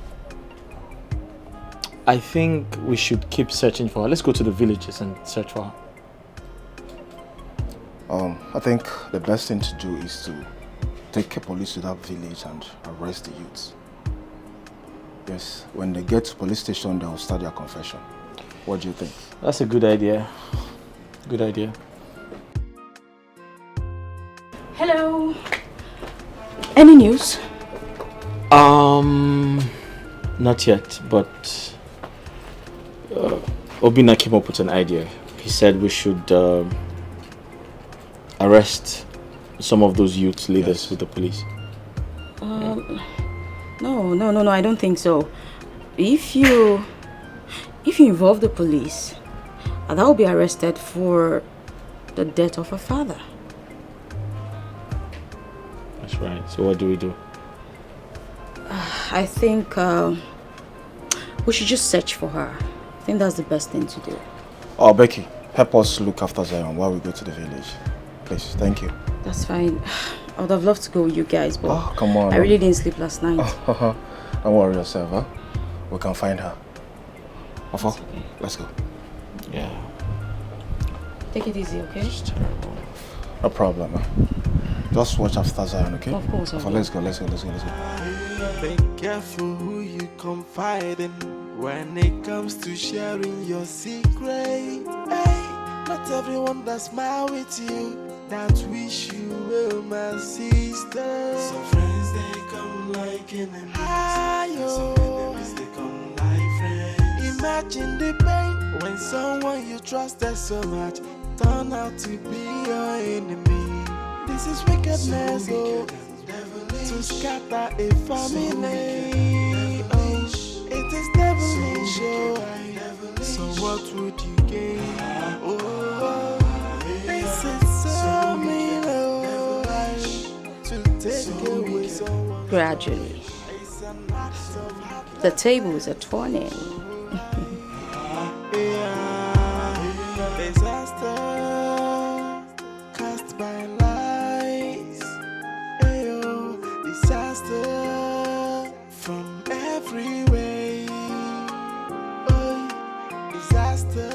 I think we should keep searching for her. Let's go to the villages and search for her. I think the best thing to do is to take police to that village and arrest the youths. Yes, when they get to police station, they'll start their confession. What do you think? That's a good idea. Good idea. Hello. Any news? Not yet, but Obina came up with an idea. He said we should arrest some of those youth leaders with the police. No, I don't think so. If you involve the police, that will be arrested for the death of her father. That's right. So what do we do? I think we should just search for her. I think that's the best thing to do. Oh, Becky, help us look after Zion while we go to the village. Please, thank you. That's fine. I would have loved to go with you guys, but come on. I really didn't sleep last night. Don't worry yourself, huh? We can find her. Offer, okay. Let's go. Yeah. Take it easy, okay? It's terrible. No problem, huh? Just watch after Zion, okay? Of course, Offer, let's go. Be careful who you confide in when it comes to sharing your secret. Hey, not everyone that smile with you that wish you well, my sister. Some friends they come like enemies, some enemies they come like friends. Imagine the pain when someone you trusted so much turn out to be your enemy. This is wickedness, to scatter a family. Oh, it is devilish. So what would you gain? Oh, this is so mean. To take away someone. Gradually, the tables are turning. Disaster cast by lies. Ayo, disaster from every way. Oh, disaster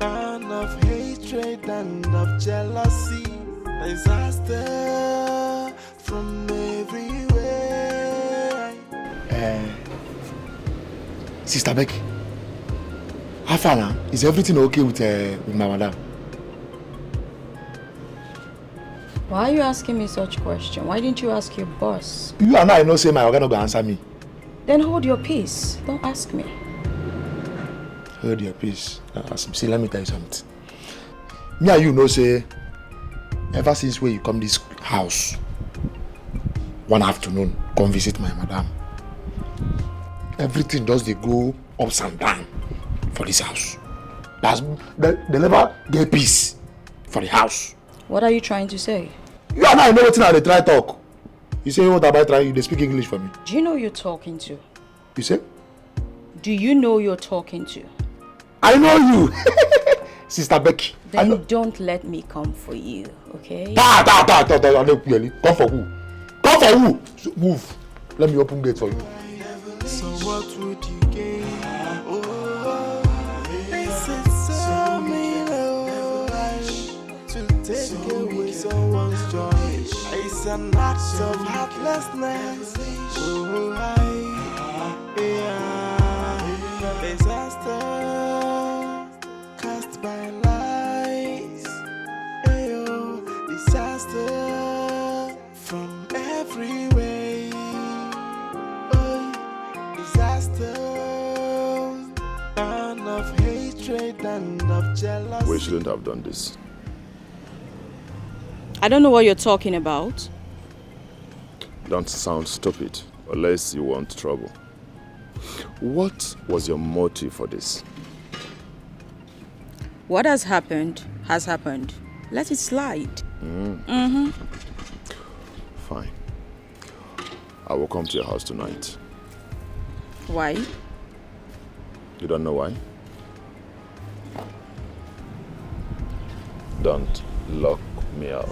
and of hatred and of jealousy. Disaster from everywhere. Sister Becky, how far now? Is everything okay with my madam? Why are you asking me such question? Why didn't you ask your boss? You and I know say my organ no go answer me. Then hold your peace. Don't ask me. Hold your peace. See, let me tell you something. Me and you know say, ever since when you come this house, one afternoon, come visit my madam. Everything does they go ups and down for this house. They never get peace for the house. What are you trying to say? You and I know what they try talk. You say what about trying? They speak English for me. Do you know who you're talking to? You say? Do you know who you're talking to? I know you, Sister Becky. Then don't let me come for you, okay? Come for who? Come for who? Move. Let me open gate for you. So what would you gain? Oh, this is so mean. To take away someone's joy. It's an act of heartlessness. Oh, disaster cast by lies. Ayo, disaster from every way. Oh, We shouldn't have done this. I don't know what you're talking about. Don't sound stupid, unless you want trouble. What was your motive for this? What has happened has happened. Let it slide. Mm-hmm. Fine. I will come to your house tonight. Why? You don't know why? Don't lock me out.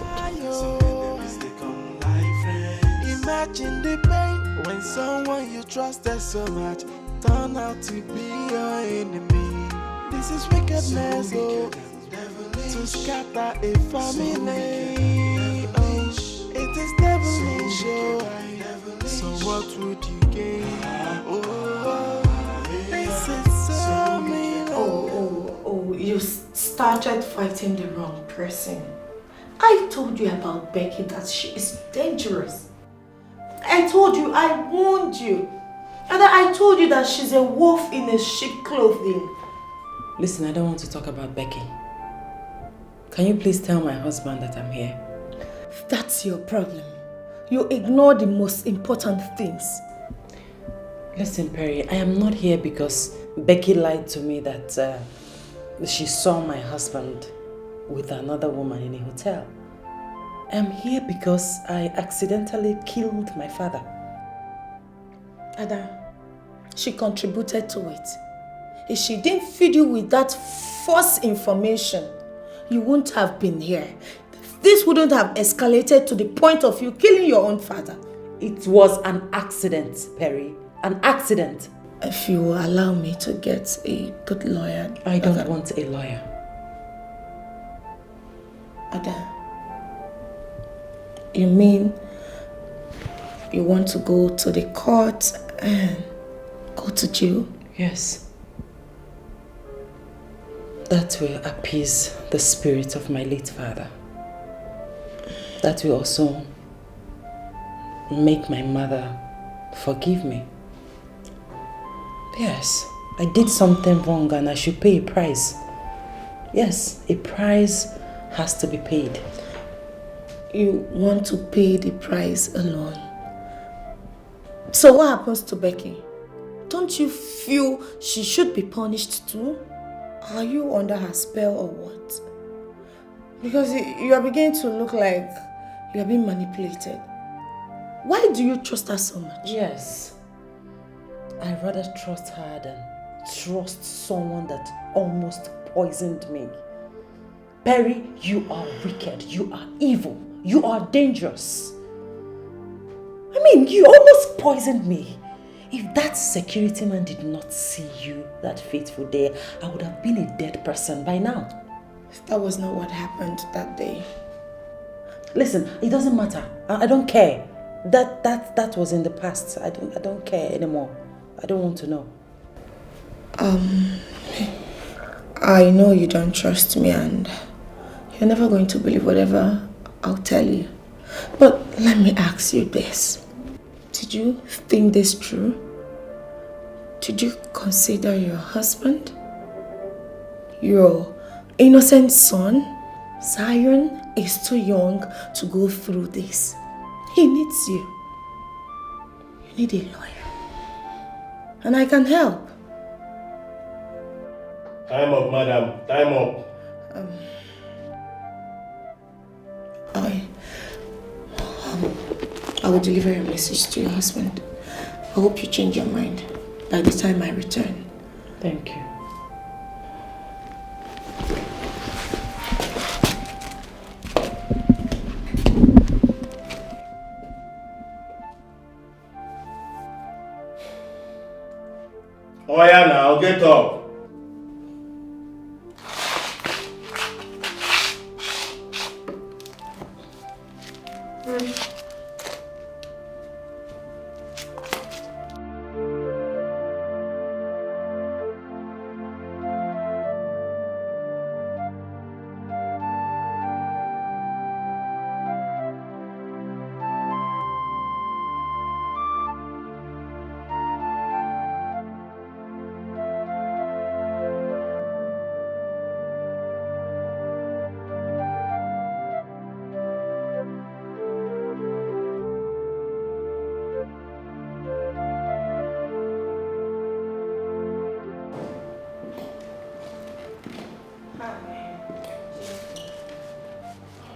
Imagine the pain when someone you trusted so much turn out to be your enemy. This is wickedness, oh, to scatter a family. Oh, it is devilish, oh. So what would you gain? Oh, this is so mean. Oh, you started fighting the wrong person. I told you about Becky that she is dangerous. I told you, I warned you. And I told you that she's a wolf in a sheep clothing. Listen, I don't want to talk about Becky. Can you please tell my husband that I'm here? That's your problem. You ignore the most important things. Listen, Perry, I am not here because Becky lied to me that she saw my husband with another woman in a hotel. I'm here because I accidentally killed my father. Ada, she contributed to it. If she didn't feed you with that false information, you wouldn't have been here. This wouldn't have escalated to the point of you killing your own father. It was an accident, Perry. An accident. If you will allow me to get a good lawyer. I don't want a lawyer. Ada, you mean you want to go to the court and go to jail? Yes. That will appease the spirit of my late father. That will also make my mother forgive me. Yes, I did something wrong and I should pay a price. Yes, a price has to be paid. You want to pay the price alone. So what happens to Becky? Don't you feel she should be punished too? Are you under her spell or what? Because you are beginning to look like you are being manipulated. Why do you trust her so much? Yes. I rather trust her than trust someone that almost poisoned me. Perry, you are wicked. You are evil. You are dangerous. I mean, you almost poisoned me. If that security man did not see you that fateful day, I would have been a dead person by now. That was not what happened that day. Listen, it doesn't matter. I don't care. That was in the past. I don't care anymore. I don't want to know. I know you don't trust me and you're never going to believe whatever I'll tell you. But let me ask you this. Did you think this true? Did you consider your husband? Your innocent son? Zion is too young to go through this. He needs you. You need a lawyer. And I can help. Time up, madam. Time up. I will deliver a message to your husband. I hope you change your mind by the time I return. Thank you. Oh yeah, now get up.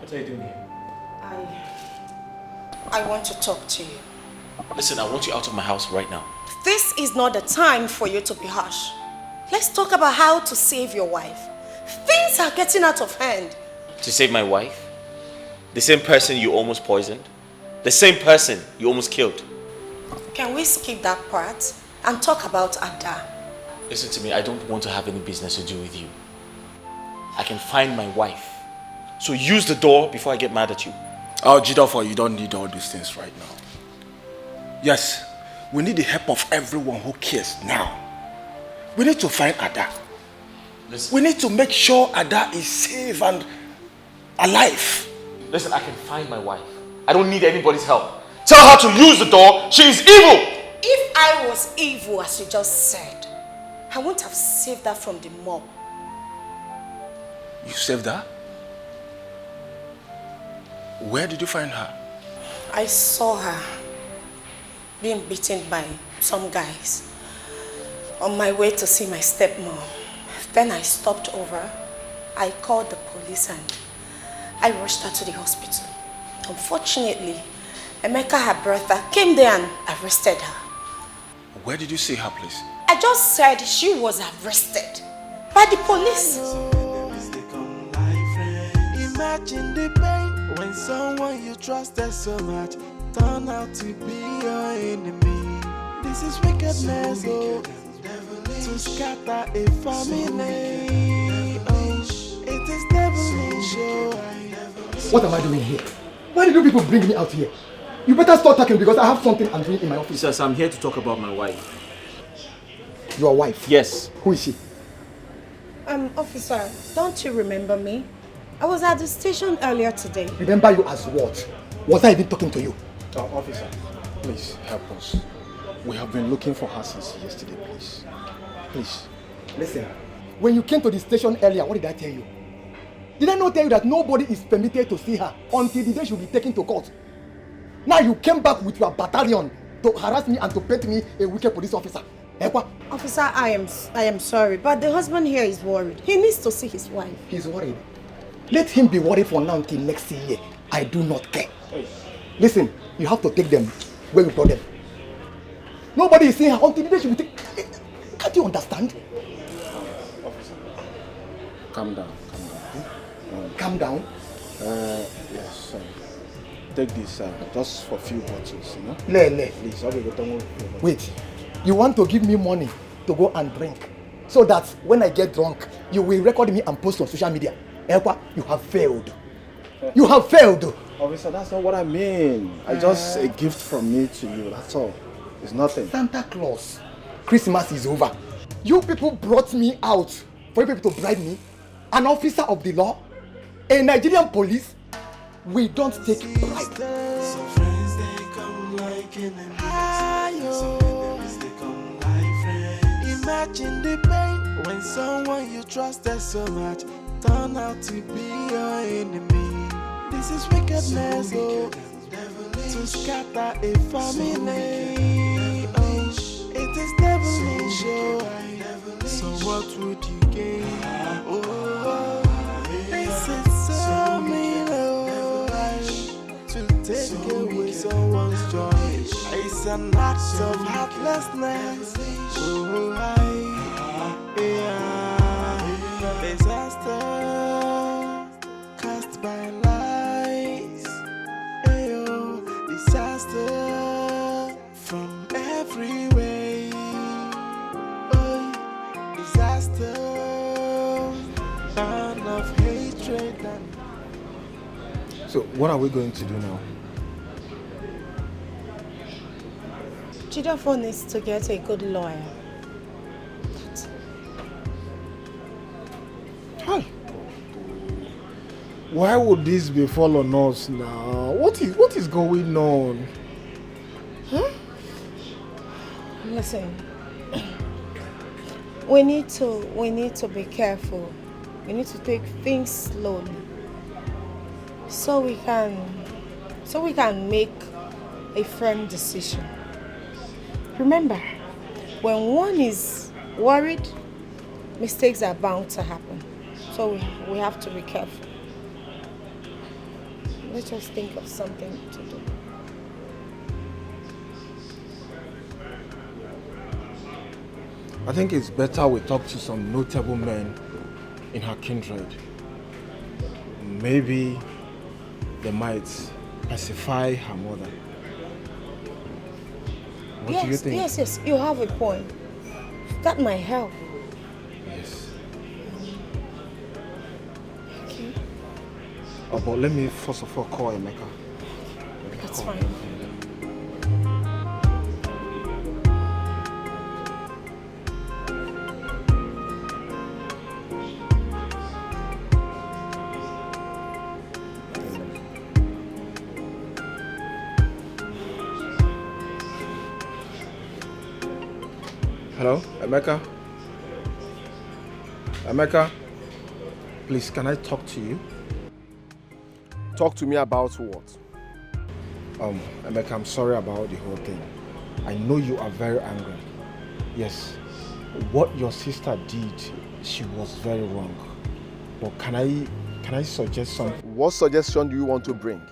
What are you doing here? I want to talk to you. Listen, I want you out of my house right now. This is not the time for you to be harsh. Let's talk about how to save your wife. Things are getting out of hand. To save my wife? The same person you almost poisoned? The same person you almost killed? Can we skip that part and talk about Ada? Listen to me, I don't want to have any business to do with you. I can find my wife. So use the door before I get mad at you. Oh, Jidofo, you don't need all these things right now. Yes, we need the help of everyone who cares now. We need to find Ada. Listen. We need to make sure Ada is safe and alive. Listen, I can find my wife. I don't need anybody's help. Tell her to use the door. She is evil. If I was evil, as you just said, I wouldn't have saved her from the mob. You saved her? Where did you find her? I saw her being beaten by some guys on my way to see my stepmom. Then I stopped over. I called the police and I rushed her to the hospital. Unfortunately, Emeka, her brother, came there and arrested her. Where did you see her, please? I just said she was arrested by the police. Imagine the pain when someone you trusted so much turn out to be your enemy. This is wickedness, oh, to scatter a family. Oh, it is devilish, oh. What am I doing here? Why did you people bring me out here? You better start talking because I have something I'm doing in my office. Yes, I'm here to talk about my wife. Your wife? Yes. Who is she? Officer, don't you remember me? I was at the station earlier today. Remember you as what? Was I even talking to you? Officer, please help us. We have been looking for her since yesterday, please. Please. Listen, when you came to the station earlier, what did I tell you? Did I not tell you that nobody is permitted to see her until the day she will be taken to court? Now you came back with your battalion to harass me and to paint me a wicked police officer. Officer, I am sorry, but the husband here is worried. He needs to see his wife. He's worried. Let him be worried for now until next year. I do not care. Listen, you have to take them where you brought them. Nobody is seeing her until the day she will take. Can't you understand? Officer, calm down. Calm down? Yes, take this just for a few bottles, you know? Please, wait. You want to give me money to go and drink so that when I get drunk, you will record me and post on social media. Ekwa, you have failed. You have failed. Officer, that's not what I mean. I just a gift from me to you, that's all. It's nothing. Santa Claus, Christmas is over. You people brought me out for you people to bribe me. An officer of the law, a Nigerian police. We don't take bribe. Some friends they come like enemies. Imagine the pain when someone you trusted so much turn out to be your enemy. This is wickedness, oh, to scatter a family. Oh, it is devilish, oh. So what would you gain? Oh, this is so mean, oh, to take away someone's joy. It's an act of heartlessness. Oh, disaster cast by lies. Ayo, disaster from every way. Oh, disaster, burn of hatred and. So, what are we going to do now? Jidofo needs to get a good lawyer. Hi. Why would this befall on us now? What is going on? Huh? Listen, we need to be careful. We need to take things slowly, so we can make a firm decision. Remember, when one is worried, mistakes are bound to happen. So we have to be careful. let's just think of something to do. I think it's better we talk to some notable men in her kindred. Maybe they might pacify her mother. What do you think? Yes, you have a point. That might help. Yes. Okay. Oh, but let me first of all call Emeka. That's fine. Hello, Emeka? Emeka? Please, can I talk to you? Talk to me about what? Emeka, I'm sorry about the whole thing. I know you are very angry. Yes, what your sister did, she was very wrong. But can I suggest something? What suggestion do you want to bring?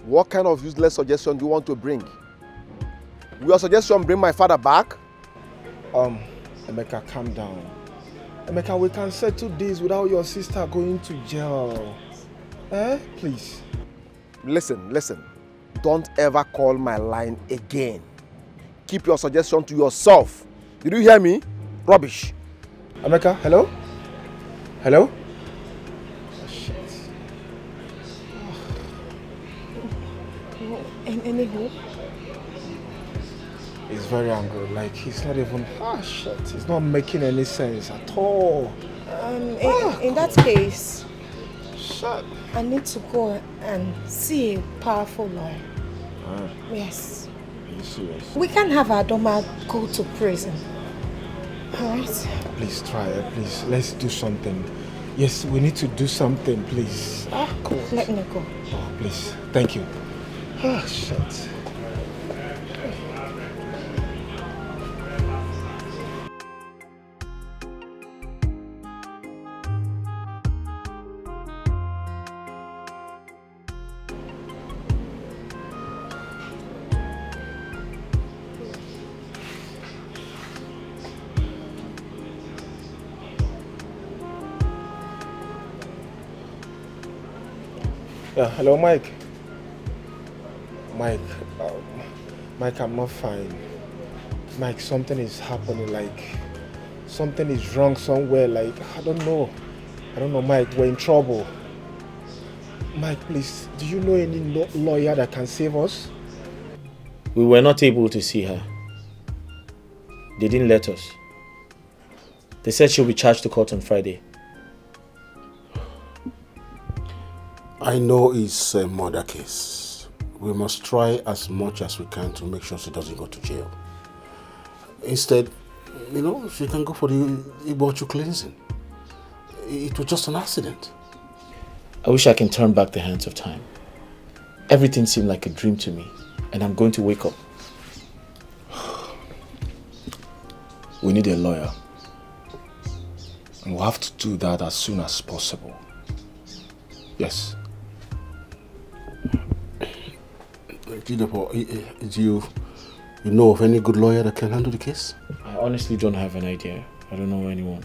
What kind of useless suggestion do you want to bring? Will your suggestion bring my father back? Emeka, calm down. Emeka, we can settle this without your sister going to jail. Please. Listen. Don't ever call my line again. Keep your suggestion to yourself. Did you hear me? Rubbish. Emeka, hello? Hello? Oh, shit. Any hope? He's very angry. Like, he's not even... shit. It's not making any sense at all. In that case... Shit. I need to go and see a powerful lawyer. Yes. Are you serious? We can't have Adoma go to prison. Alright? Please try it. Please, let's do something. Yes, we need to do something, please. God. Let me go. Oh, please. Thank you. Shit. Yeah, hello, Mike. Mike, I'm not fine. Mike, something is happening, like, something is wrong somewhere, like, I don't know, Mike, we're in trouble. Mike, please, do you know any lawyer that can save us? We were not able to see her. They didn't let us. They said she'll be charged to court on Friday. I know it's a murder case. We must try as much as we can to make sure she doesn't go to jail. Instead, she can go for the Ibochu cleansing. It was just an accident. I wish I can turn back the hands of time. Everything seemed like a dream to me, and I'm going to wake up. We need a lawyer. And we'll have to do that as soon as possible. Yes. Do you know of any good lawyer that can handle the case? I honestly don't have an idea. I don't know anyone.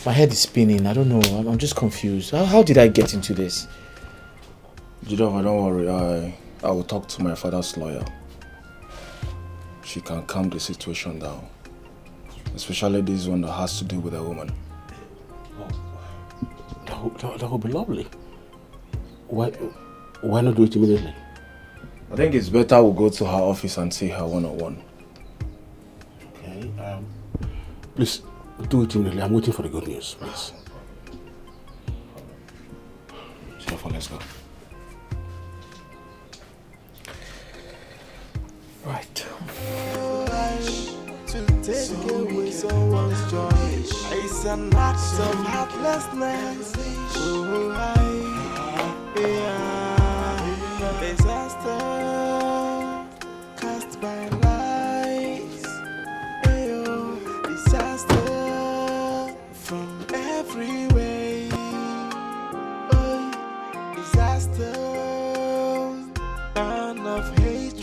My head is spinning. I don't know. I'm just confused. How did I get into this? Jidova, don't worry. I will talk to my father's lawyer. She can calm the situation down. Especially this one that has to do with a woman. That would be lovely. Why not do it immediately? I think it's better we'll go to her office and see her one-on-one. Okay. Please, do it immediately. I'm waiting for the good news, please. Therefore, let's go. Right. To take away someone's joy, it's an act of heartlessness. Disaster cast by lies. Disaster from every way.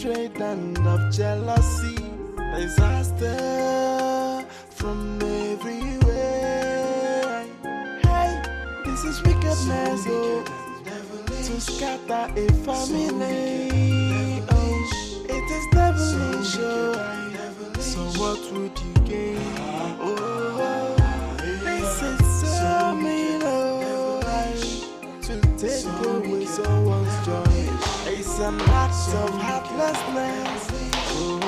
hatred and of jealousy. Disaster from everywhere. Hey, this is wickedness, oh, to scatter a family. Oh, it is devilish, oh. So what would you gain? Oh, this is so mean, oh, to take away someone's joy. It's an act of heartlessness. Oh,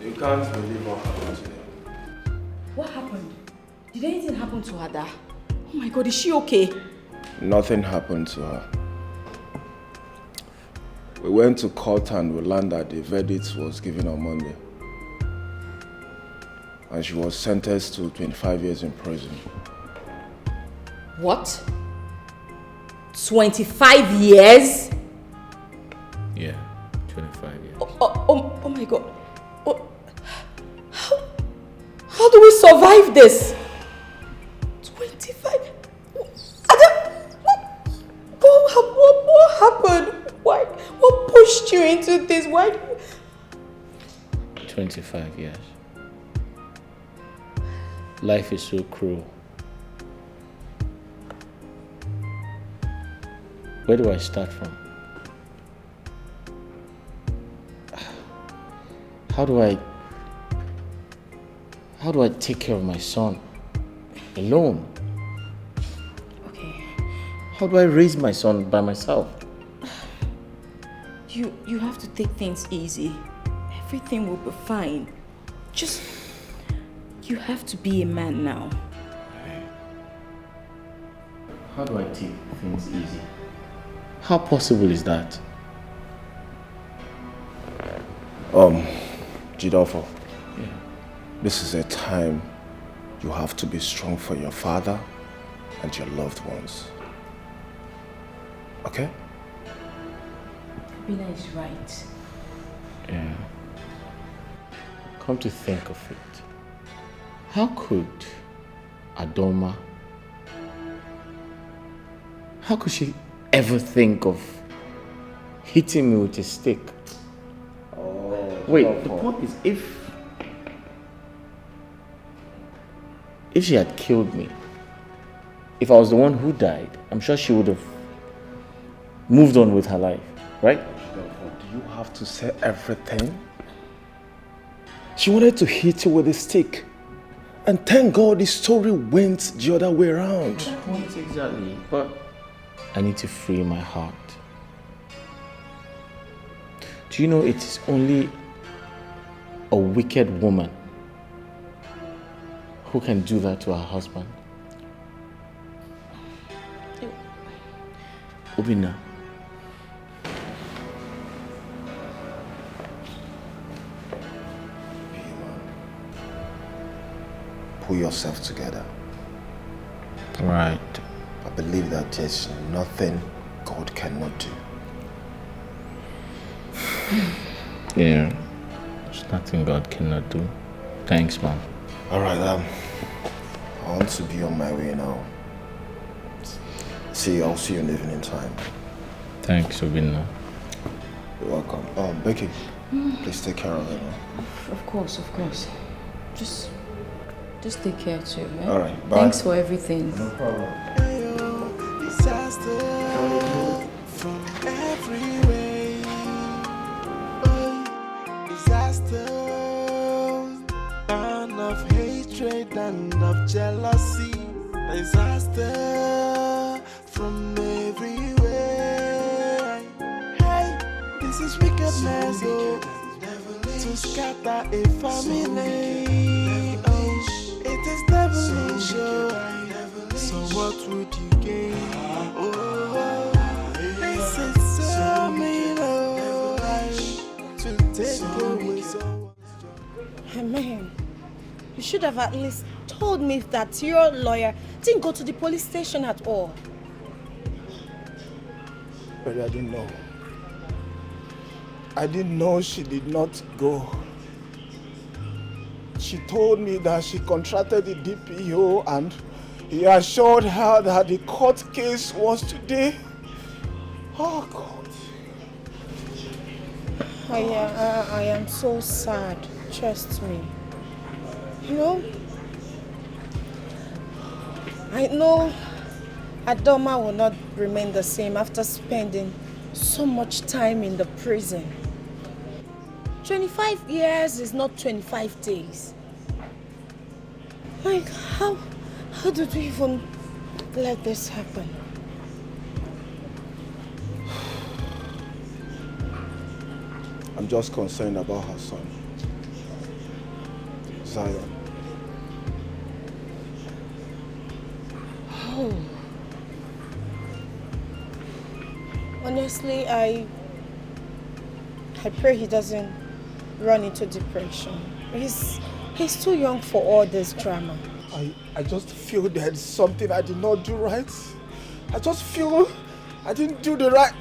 You can't believe what happened today. What happened? Did anything happen to Ada? Oh my God, is she okay? Nothing happened to her. We went to court and we learned that the verdict was given on Monday. And she was sentenced to 25 years in prison. What? 25 years? Yeah, 25 years. Oh my God. Oh, how do we survive this? 25? What happened? Why? What pushed you into this? Why? 25 years. Life is so cruel. Where do I start from? How do I take care of my son alone? Okay. How do I raise my son by myself? You have to take things easy. Everything will be fine. Just, you have to be a man now. How do I take things easy? How possible is that? Jidofo. Yeah. This is a time you have to be strong for your father and your loved ones. Okay? Bina is right. Yeah. Come to think of it, how could Adoma, how could she ever think of hitting me with a stick? Wait, the point is, if she had killed me, if I was the one who died, I'm sure she would have moved on with her life, right? Do you have to say everything? She wanted to hit you with a stick. And thank God the story went the other way around. Not exactly, but I need to free my heart. Do you know it is only a wicked woman who can do that to her husband? Obina. Pull yourself together. Right. I believe that there's nothing God cannot do. Yeah. There's nothing God cannot do. Thanks, man. Alright, I want to be on my way now. I'll see you in the evening time. Thanks, Obina. You're welcome. Becky, please take care of her now. Of course. Just take care too, man. Alright, bye. Thanks for everything. No problem. Disaster from every way. Disaster and of hatred and of jealousy. Disaster from everywhere. Hey, this is wickedness, oh, to scatter a family. Oh, it is devilish, oh. So what would you gain? Oh, this is so mean, oh, to take away someone's joy. Man, you should have at least told me that your lawyer didn't go to the police station at all. But I didn't know. I didn't know she did not go. she told me that she contracted the DPO and he assured her that the court case was today. Oh, God. I am so sad. Trust me. You know, I know Adoma will not remain the same after spending so much time in the prison. 25 years is not 25 days. Like, how did we even let this happen? I'm just concerned about her son, Zion. Oh. Honestly, I pray he doesn't run into depression. He's too young for all this drama. I just feel there's something I did not do right. I just feel I didn't do the right.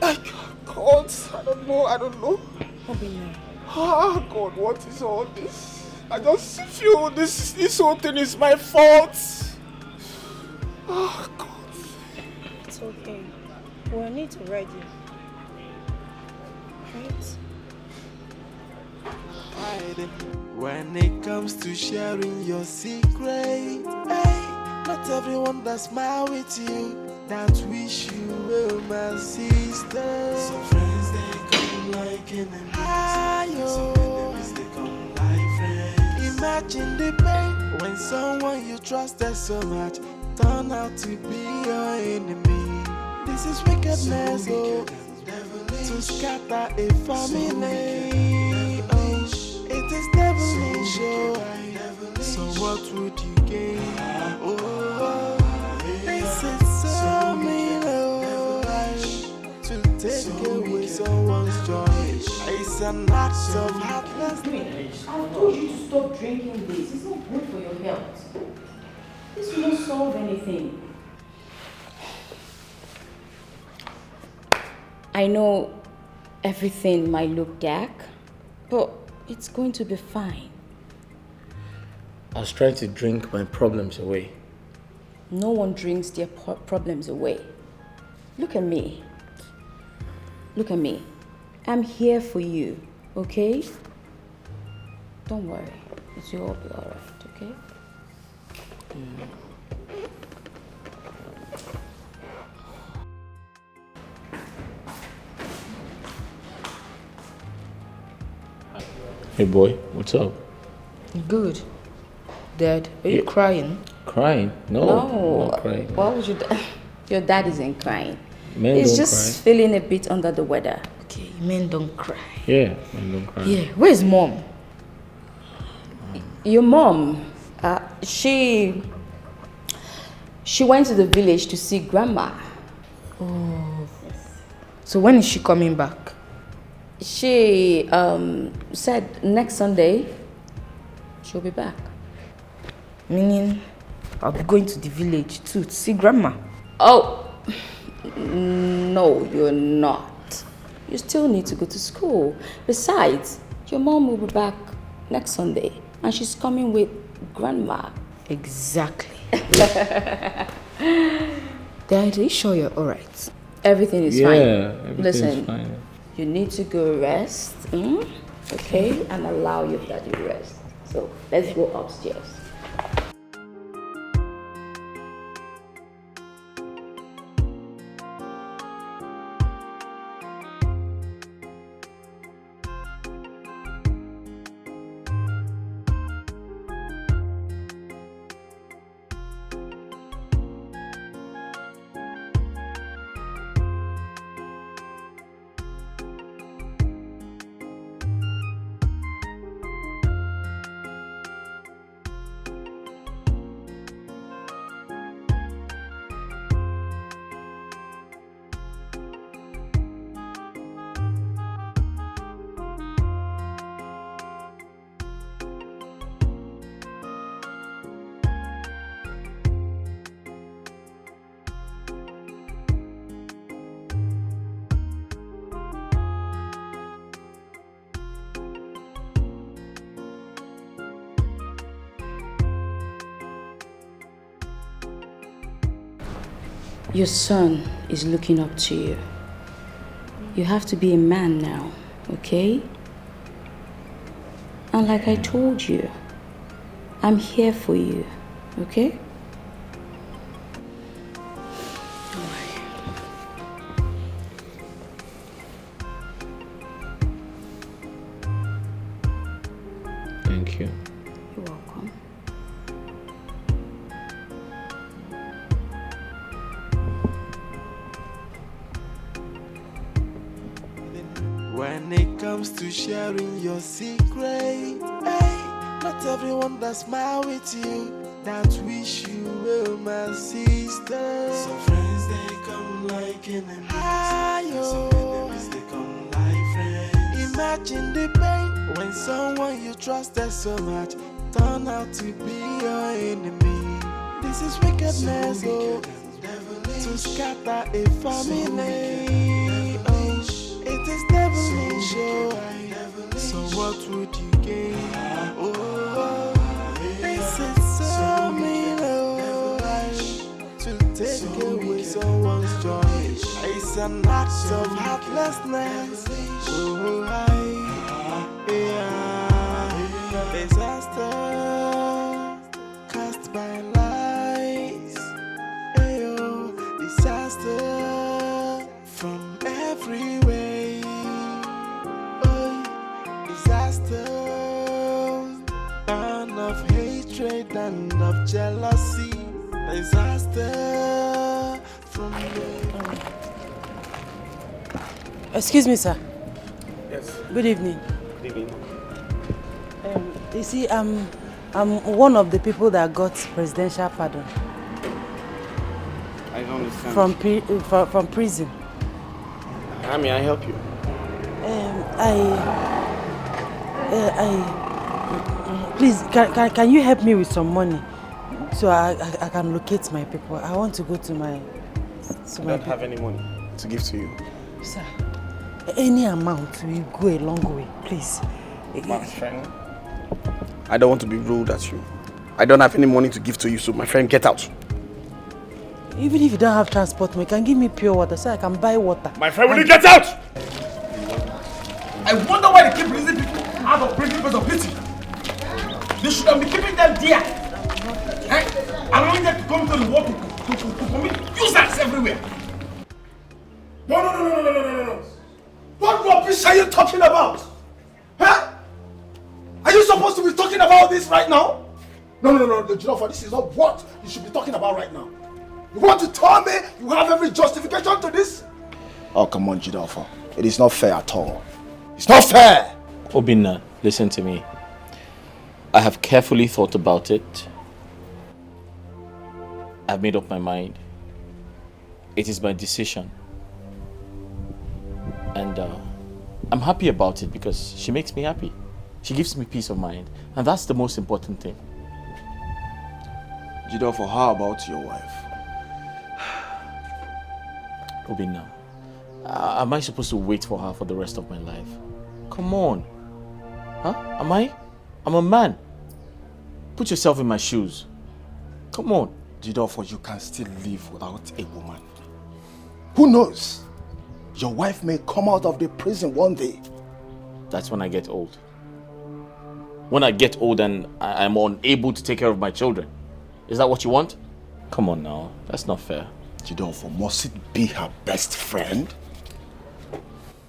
God, I don't know. Ah, God, what is all this? I just feel this whole thing is my fault. Oh, God. It's okay. We'll need to ready. Right? Hiding when it comes to sharing your secret. Hey, not everyone that smile with you that wish you well, my sister. Some friends they come like enemies. Some enemies they come like friends. Imagine the pain when someone you trusted so much turn out to be your enemy. This is wickedness, to scatter a family. It is devilish, so what would you gain? Oh, this is so mean, to take away someone's joy. It's an act of heartlessness. I told you to stop drinking this. It's not good for your health. This will not solve anything. I know everything might look dark, but it's going to be fine. I was trying to drink my problems away. No one drinks their problems away. Look at me. Look at me. I'm here for you, okay? Don't worry. It'll all be all right, okay? Hey boy, what's up? Good. Dad, are you crying? Crying? No, I'm not crying. Why would you? Your dad isn't crying. Men He's don't just feeling a bit under the weather. Okay, men don't cry. Yeah, men don't cry. Yeah, where's mom? Your mom, she went to the village to see grandma. Oh. So when is she coming back? She said next Sunday she'll be back. Meaning I'll be going to the village too to see grandma. Oh, no, you're not. You still need to go to school. Besides, your mom will be back next Sunday and she's coming with grandma. Exactly. Dad, are you sure you're alright? Everything is Yeah, fine. everything's Listen, fine. you need to go rest, okay? And allow your daddy rest. So let's go upstairs. Your son is looking up to you. You have to be a man now, okay? And like I told you, I'm here for you, okay? Thank you. You're welcome. When it comes to sharing your secret, hey, not everyone that smile with you, that wish you well, my sister. Some friends they come like enemies, some enemies they come like friends. Imagine the pain when someone you trusted so much turn out to be your enemy. This is wickedness, oh, to scatter a family. It is devilish, so what would you gain? Oh, this is so mean, to take away someone's joy. It's an act of heartlessness. Oh, disaster cast by lies. Disaster from every way. Disaster, and of hatred and of jealousy. Disaster from the... Excuse me, sir. Yes. Good evening. Good evening. You see, I'm one of the people that got presidential pardon. I don't understand. From prison. How may I help you? Please, can you help me with some money so I can locate my people? I want to go to my. I don't have any money to give to you. Sir, any amount will go a long way, please. My friend, I don't want to be rude at you. I don't have any money to give to you, so my friend, get out. Even if you don't have transport, you can give me pure water so I can buy water. My friend, will you get out? I wonder why they keep releasing people out of prison because of pity. They should have been keeping them there. Allowing them to come to the work to commit useless everywhere. No. What rubbish are you talking about? Huh? Are you supposed to be talking about this right now? No, Jidofo, this is not what you should be talking about right now. You want to tell me you have every justification to this? Oh, come on, Jidofo. It is not fair at all. It's not fair! Obinna, listen to me. I have carefully thought about it. I've made up my mind. It is my decision. And I'm happy about it because she makes me happy. She gives me peace of mind. And that's the most important thing. Jidofo, how about your wife? Obinna, am I supposed to wait for her for the rest of my life? Come on. Huh? Am I? I'm a man. Put yourself in my shoes. Come on. Jidofo, you can still live without a woman. Who knows? Your wife may come out of the prison one day. That's when I get old. When I get old and I'm unable to take care of my children. Is that what you want? Come on now. That's not fair. Jidofo, must it be her best friend?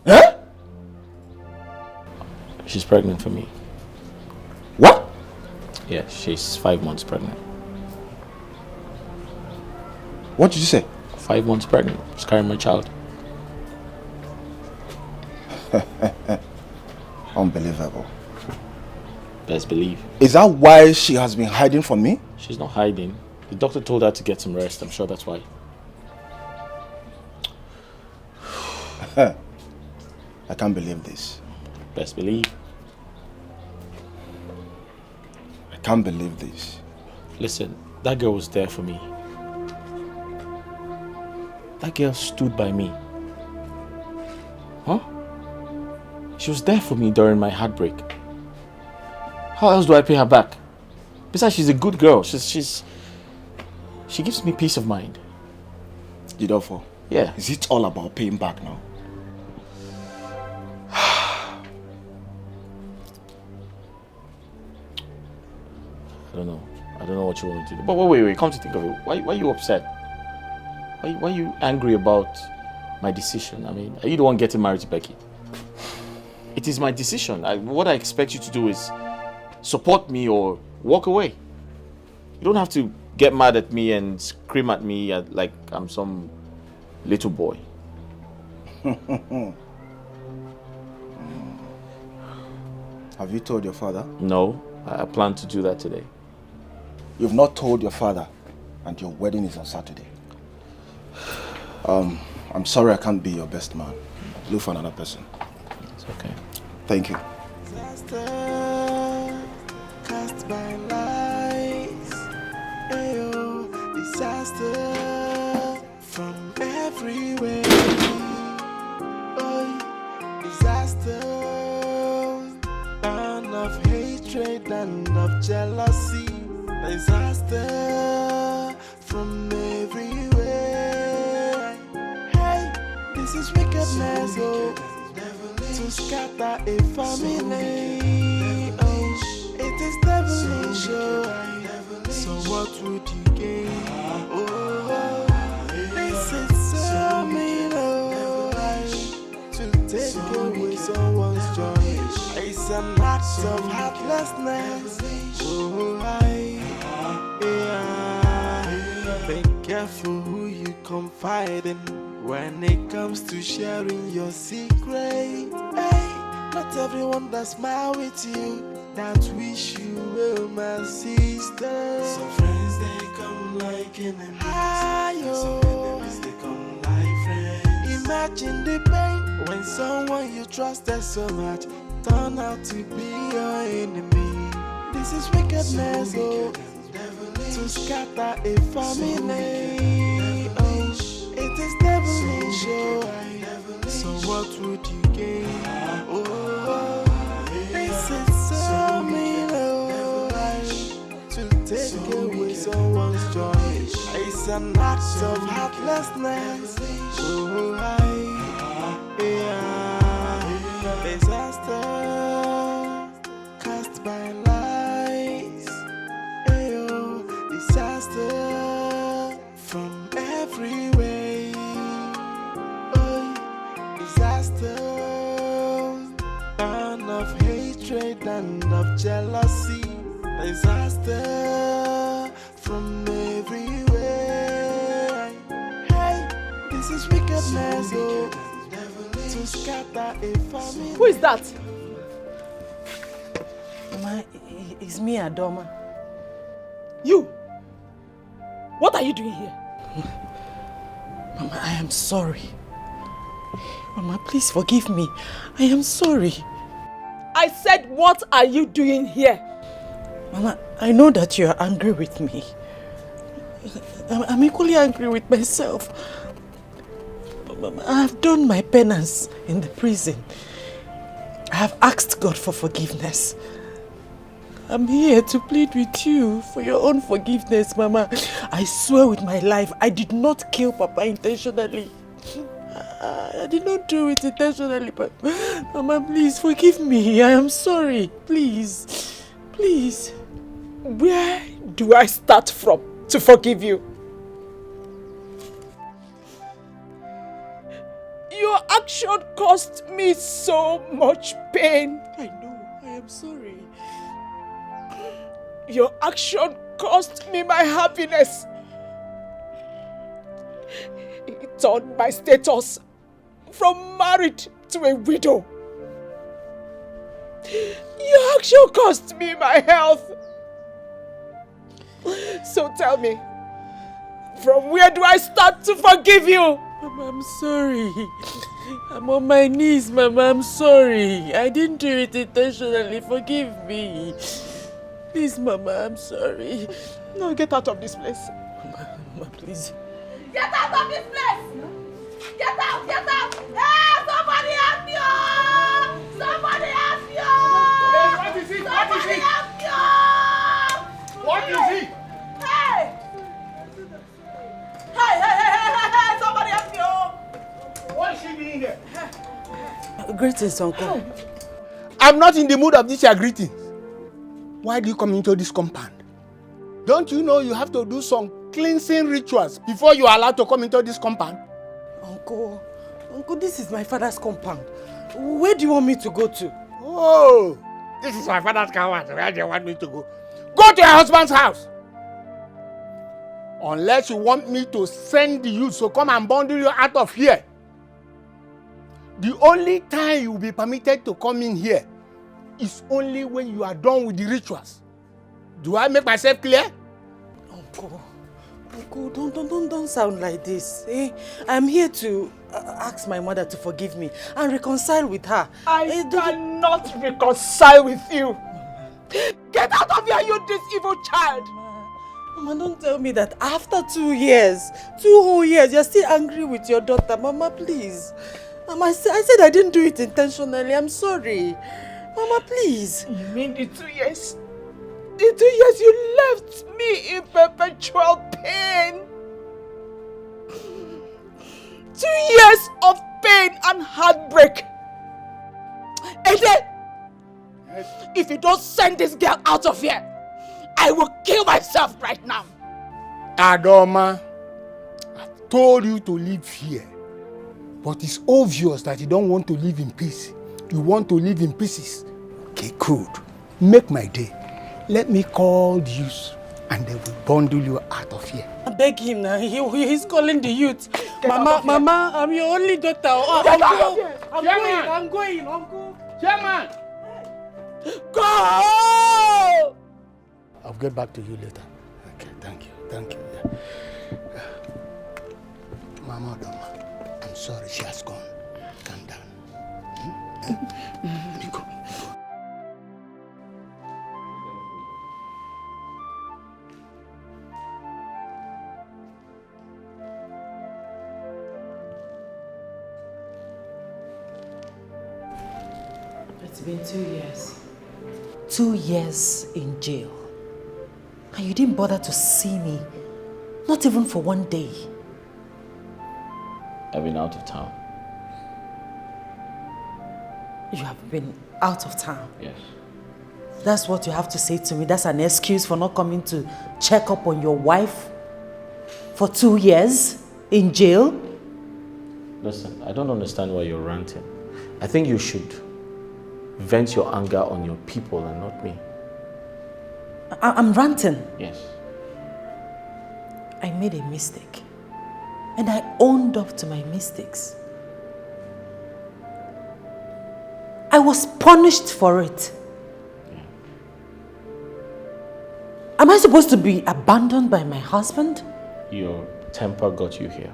Huh? She's pregnant for me. What? Yeah, she's 5 months pregnant. What did you say? 5 months pregnant. She's carrying my child. Unbelievable. Best believe. Is that why she has been hiding from me? She's not hiding. The doctor told her to get some rest. I'm sure that's why. I can't believe this. Best believe. I can't believe this. Listen, that girl was there for me. That girl stood by me. Huh? She was there for me during my heartbreak. How else do I pay her back? Besides, she's a good girl. She gives me peace of mind. Jidofo? Yeah. Is it all about paying back now? I don't know. I don't know what you want to do. But wait. Come to think of it, why are you upset? Why are you angry about my decision? I mean, are you the one getting married to Becky? It is my decision. What I expect you to do is support me or walk away. You don't have to get mad at me and scream at me like I'm some little boy. Have you told your father? No, I plan to do that today. You've not told your father, and your wedding is on Saturday. I'm sorry I can't be your best man. Look for another person. It's okay. Thank you. Disaster cast by lies. Ayo, disaster from everywhere. Oh, disaster, and of hatred and of jealousy. Disaster from everywhere. Hey, this is wickedness, oh, to scatter a family. Oh, it is devilish, oh. So what would you gain? Oh, this is so mean, oh, to take away someone's joy. It's an act of heartlessness. Oh, be careful who you confide in when it comes to sharing your secret. Hey, not everyone that smile with you that wish you well, my sister. Some friends they come like enemies. Some enemies they come like friends. Imagine the pain when someone you trusted so much turn out to be your enemy. This is wickedness, oh, to scatter a family. Oh, it is devilish, oh. So what would you gain? Oh, this is so mean, oh, to take away someone's joy. It's an act of heartlessness. Oh, disaster cast by lies. Ayo, disaster from everywhere. Oh, disaster, and of hatred and of jealousy. Disaster from everywhere. Hey, this is wickedness, oh, to scatter a family. Who is that? Mama, it's me, Adoma. You? What are you doing here? Mama, I am sorry. Mama, please forgive me. I am sorry. I said, what are you doing here? Mama, I know that you are angry with me. I'm equally angry with myself. Mama, I have done my penance in the prison. I have asked God for forgiveness. I'm here to plead with you for your own forgiveness, Mama. I swear with my life, I did not kill Papa intentionally. I did not do it intentionally, but Mama, please forgive me. I am sorry. Please. Please. Where do I start from to forgive you? Your action caused me so much pain. I know. I am sorry. Your action cost me my happiness. It turned my status from married to a widow. Your action cost me my health. So tell me, from where do I start to forgive you? Mama, I'm sorry. I'm on my knees, Mama. I'm sorry. I didn't do it intentionally. Forgive me. Please, Mama, I'm sorry. No, get out of this place. Mama, please. Get out of this place! Get out! Get out! Hey, somebody help me! Somebody help me! What is it? What is it? Help me! What is it? Hey! Hey! Somebody Greetings, Uncle. I'm not in the mood of this your greetings. Why do you come into this compound? Don't you know you have to do some cleansing rituals before you are allowed to come into this compound? Uncle, this is my father's compound. Where do you want me to go to? Oh, this is my father's compound. Where do you want me to go? Go to your husband's house. Unless you want me to send the youth to come and bundle you out of here. The only time you will be permitted to come in here is only when you are done with the rituals. Do I make myself clear? Uncle, don't sound like this. I'm here to ask my mother to forgive me and reconcile with her. I cannot reconcile with you. Get out of here, you this evil child! Mama, don't tell me that after 2 years, 2 whole years, you're still angry with your daughter. Mama, please. Mama, I said I didn't do it intentionally. I'm sorry. Mama, please. You mean the 2 years? The 2 years you left me in perpetual pain. 2 years of pain and heartbreak. Ede, if you don't send this girl out of here, I will kill myself right now. Adoma, I've told you to live here. But it's obvious that you don't want to live in peace. You want to live in pieces. Okay, good. Make my day. Let me call the youth and they will bundle you out of here. I beg him now. He's calling the youth. Mama, I'm your only daughter. I'm going, Uncle. Chairman! Go! I'll get back to you later. Okay, thank you. Yeah. Mama Odoma, I'm sorry she has gone. Calm down. Go. It's been 2 years. 2 years in jail. And you didn't bother to see me. Not even for 1 day. I've been out of town. You have been out of town? Yes. That's what you have to say to me? That's an excuse for not coming to check up on your wife? For 2 years in jail? Listen, I don't understand why you're ranting. I think you should vent your anger on your people and not me. I'm ranting. Yes. I made a mistake. And I owned up to my mistakes. I was punished for it. Yeah. Am I supposed to be abandoned by my husband? Your temper got you here.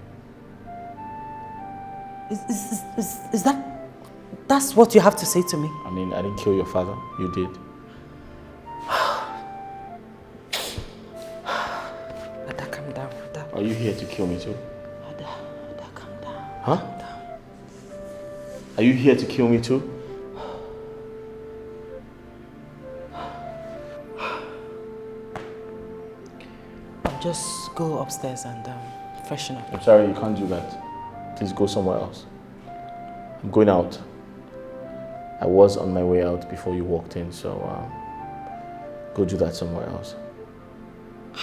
Is that's what you have to say to me? I mean, I didn't kill your father. You did. Ada, calm down. Ada. Are you here to kill me too? Ada, calm down. Huh? Calm down. Are you here to kill me too? Just go upstairs and freshen up. I'm sorry, you can't do that. Please go somewhere else. I'm going out. I was on my way out before you walked in, so go do that somewhere else.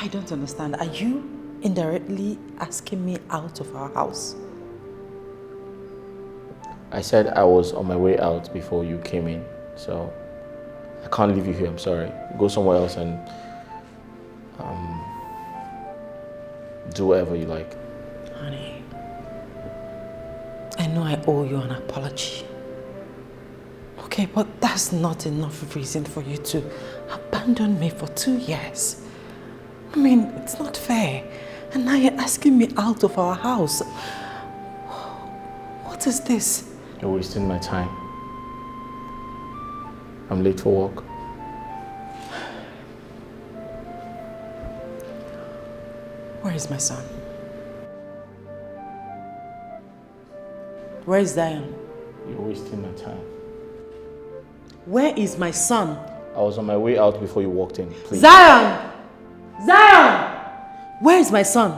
I don't understand. Are you indirectly asking me out of our house? I said I was on my way out before you came in, so I can't leave you here. I'm sorry. Go somewhere else and do whatever you like. Honey, I know I owe you an apology. Okay, but that's not enough reason for you to abandon me for 2 years. I mean, it's not fair. And now you're asking me out of our house. What is this? You're wasting my time. I'm late for work. Where is my son? Where is Zion? You're wasting my time. Where is my son? I was on my way out before you walked in. Please. Zion! Zion! Where is my son?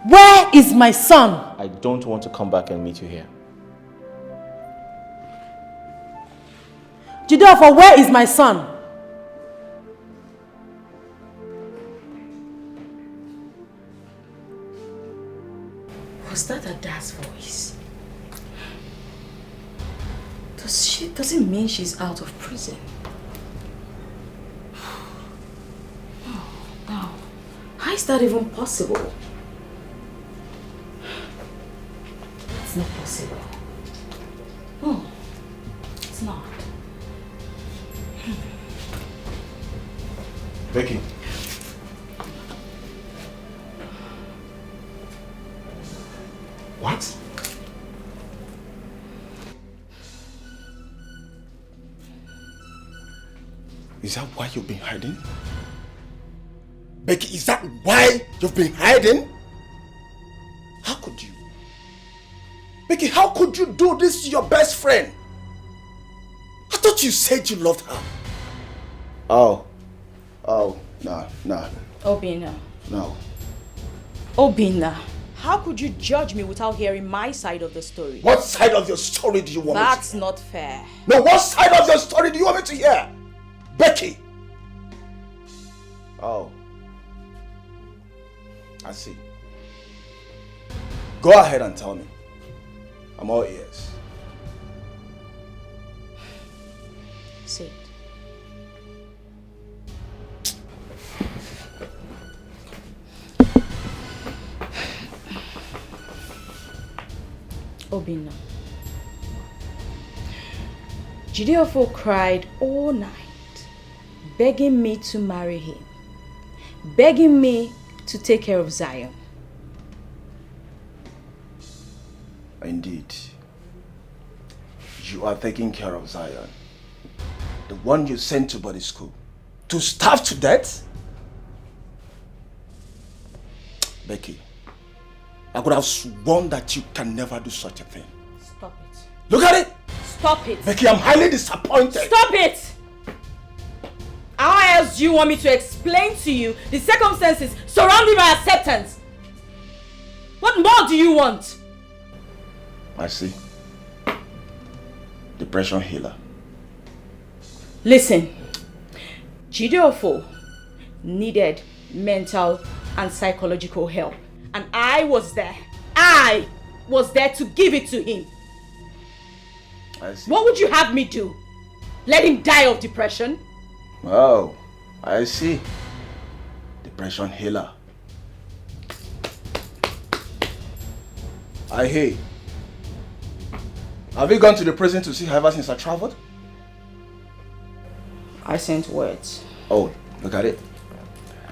Where is my son? I don't want to come back and meet you here. Jideofor, where is my son? Was that a dad's voice? Does it mean she's out of prison? No. How is that even possible? It's not possible. No, it's not. Becky. What? Is that why you've been hiding? Becky, is that why you've been hiding? How could you? Becky, how could you do this to your best friend? I thought you said you loved her. Oh, no. Obinna. No. Obinna, how could you judge me without hearing my side of the story? What side of your story do you want me to hear? That's not fair. No, what side of your story do you want me to hear? Becky! Oh. I see. Go ahead and tell me. I'm all ears. Sit. Obinna. Jideofor cried all night, begging me to marry him, begging me to take care of Zion. Indeed. You are taking care of Zion. The one you sent to boarding school. To starve to death? Becky, I could have sworn that you can never do such a thing. Stop it. Look at it! Stop it! Becky, I'm highly disappointed. Stop it! How else do you want me to explain to you the circumstances surrounding my acceptance? What more do you want? I see. Depression healer. Listen, Jideofor needed mental and psychological help. And I was there. I was there to give it to him. I see. What would you have me do? Let him die of depression? Oh, I see. Depression healer. I hear. Have you gone to the prison to see her ever since I traveled? I sent words. Oh, look at it.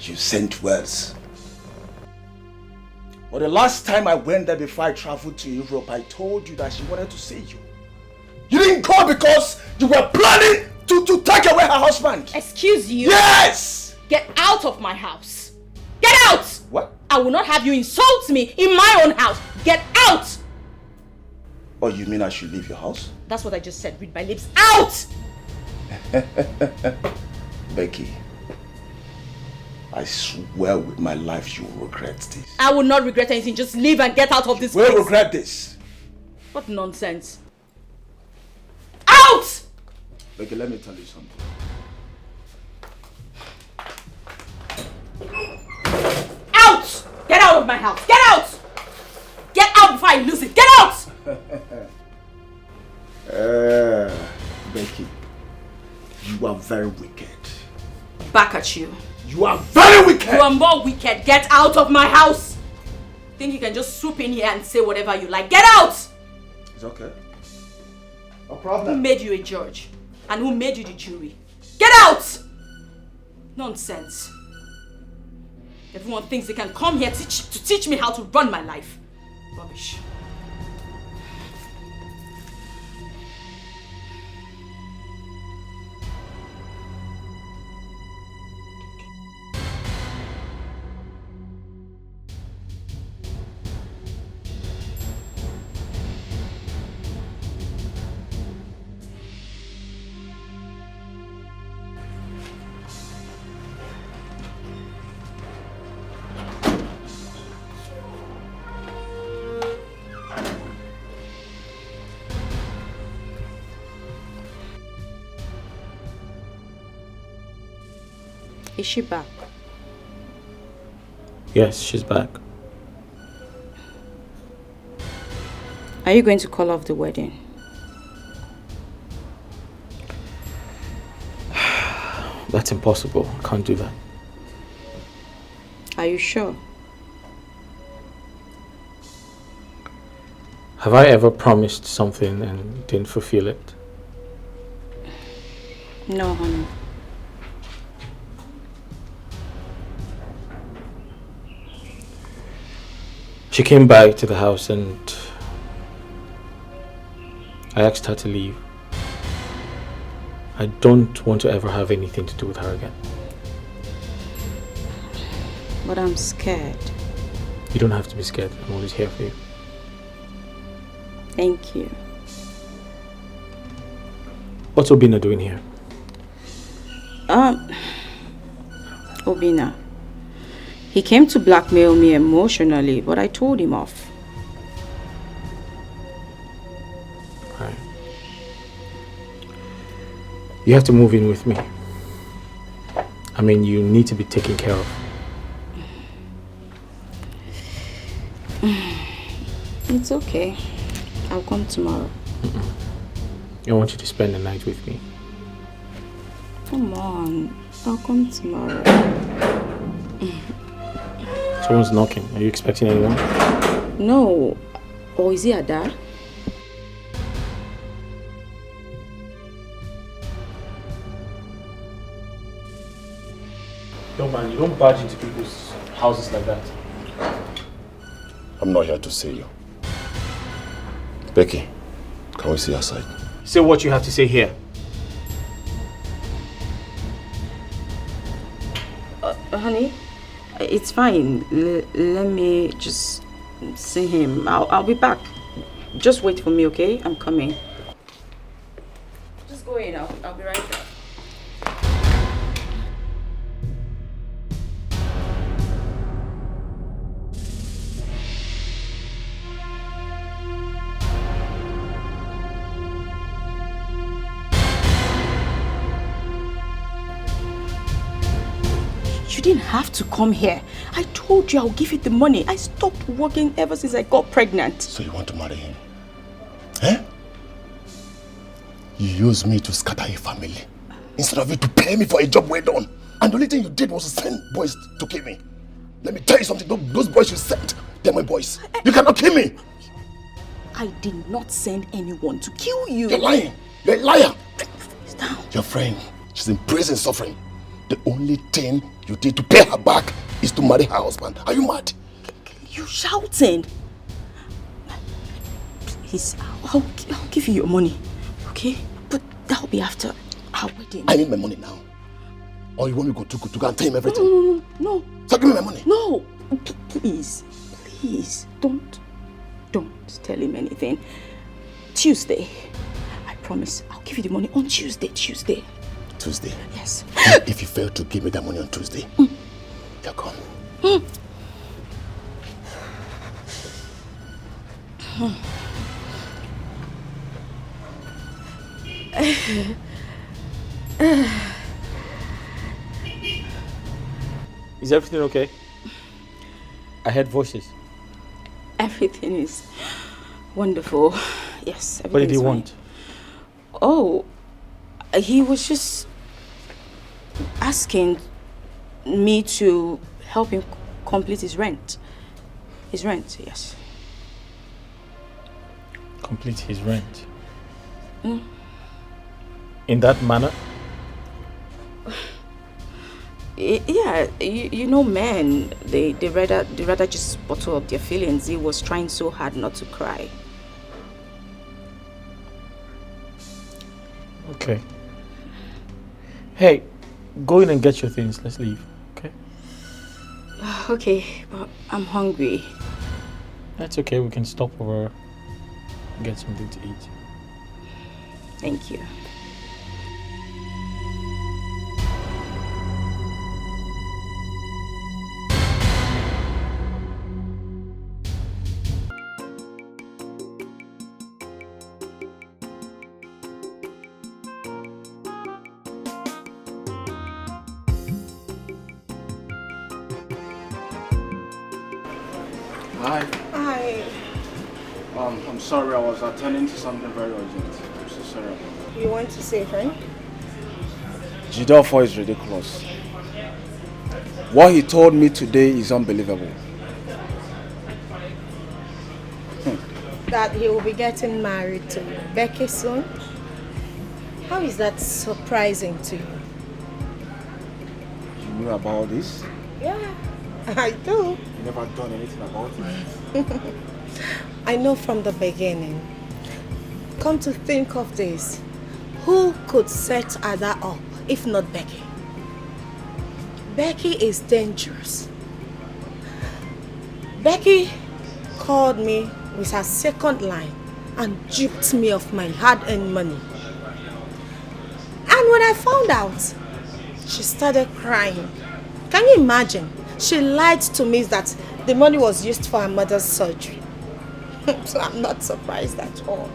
You sent words. Well, the last time I went there before I traveled to Europe, I told you that she wanted to see you. You didn't go because you were planning to take away her husband. Excuse you? Yes! Get out of my house. Get out! What? I will not have you insult me in my own house. Get out! Oh, you mean I should leave your house? That's what I just said. Read my lips. Out! Becky, I swear with my life you will regret this. I will not regret anything. Just leave and get out of this place. place. Will regret this. What nonsense. Out! Becky, let me tell you something. Out! Get out of my house. Get out! Get out before I lose it. Get out! Becky, you are very wicked. Back at you. You are very wicked! You are more wicked. Get out of my house! Think you can just swoop in here and say whatever you like. Get out! It's okay. No Who problem. made you a judge? And who made you the jury? Get out! Nonsense. Everyone thinks they can come here to teach me how to run my life. Rubbish. Is she back? Yes, she's back. Are you going to call off the wedding? That's impossible. I can't do that. Are you sure? Have I ever promised something and didn't fulfill it? No, honey. She came back to the house and I asked her to leave. I don't want to ever have anything to do with her again. But I'm scared. You don't have to be scared. I'm always here for you. Thank you. What's Obina doing here? Obina. He came to blackmail me emotionally, but I told him off. Right. You have to move in with me. I mean, you need to be taken care of. It's okay. I'll come tomorrow. I want you to spend the night with me. Come on. I'll come tomorrow. Someone's knocking. Are you expecting anyone? No. Or is he Ada? No man, you don't barge into people's houses like that. I'm not here to see you. Becky, can we see outside? Say what you have to say here. Honey, it's fine. Let me just see him. I'll be back. Just wait for me, okay? I'm coming. Just go in. I'll be right back. You didn't have to come here. I told you I'll give you the money. I stopped working ever since I got pregnant. So you want to marry him? Eh? You used me to scatter a family instead of you to pay me for a job well done. And the only thing you did was to send boys to kill me. Let me tell you something. Those boys you sent, they're my boys. You cannot kill me. I did not send anyone to kill you. You're lying. You're a liar. Face down. Your friend, she's in prison suffering. The only thing you did to pay her back is to marry her husband. Are you mad? You shouting. Please, I'll give you your money, okay? But that'll be after our wedding. I need my money now. Or you want me to go and tell him everything? No. So give me my money. No. Please, don't tell him anything. Tuesday, I promise, I'll give you the money on Tuesday. Tuesday? Yes. If you fail to give me that money on Tuesday, you're gone. Is everything okay? I heard voices. Everything is wonderful. Yes, everything What did he is fine. want? Oh, he was just asking me to help him complete his rent. His rent, yes. Complete his rent? Mm. In that manner? Yeah, you know men, they rather just bottle up their feelings. He was trying so hard not to cry. Okay. Hey, go in and get your things. Let's leave, okay? Okay, but I'm hungry. That's okay. We can stop over and get something to eat. Thank you. Hi. Hi. I'm sorry, I was attending to something very urgent. I'm so sorry about that. You want to say, friend? Jidofo is ridiculous. What he told me today is unbelievable. That he will be getting married to Becky soon? How is that surprising to you? You knew about this? Yeah, I do. You never done anything about it? I know from the beginning. Come to think of this, who could set Ada up if not Becky? Becky is dangerous. Becky called me with her second line and duped me of my hard-earned money. And when I found out, she started crying. Can you imagine? She lied to me that the money was used for her mother's surgery. So I'm not surprised at all.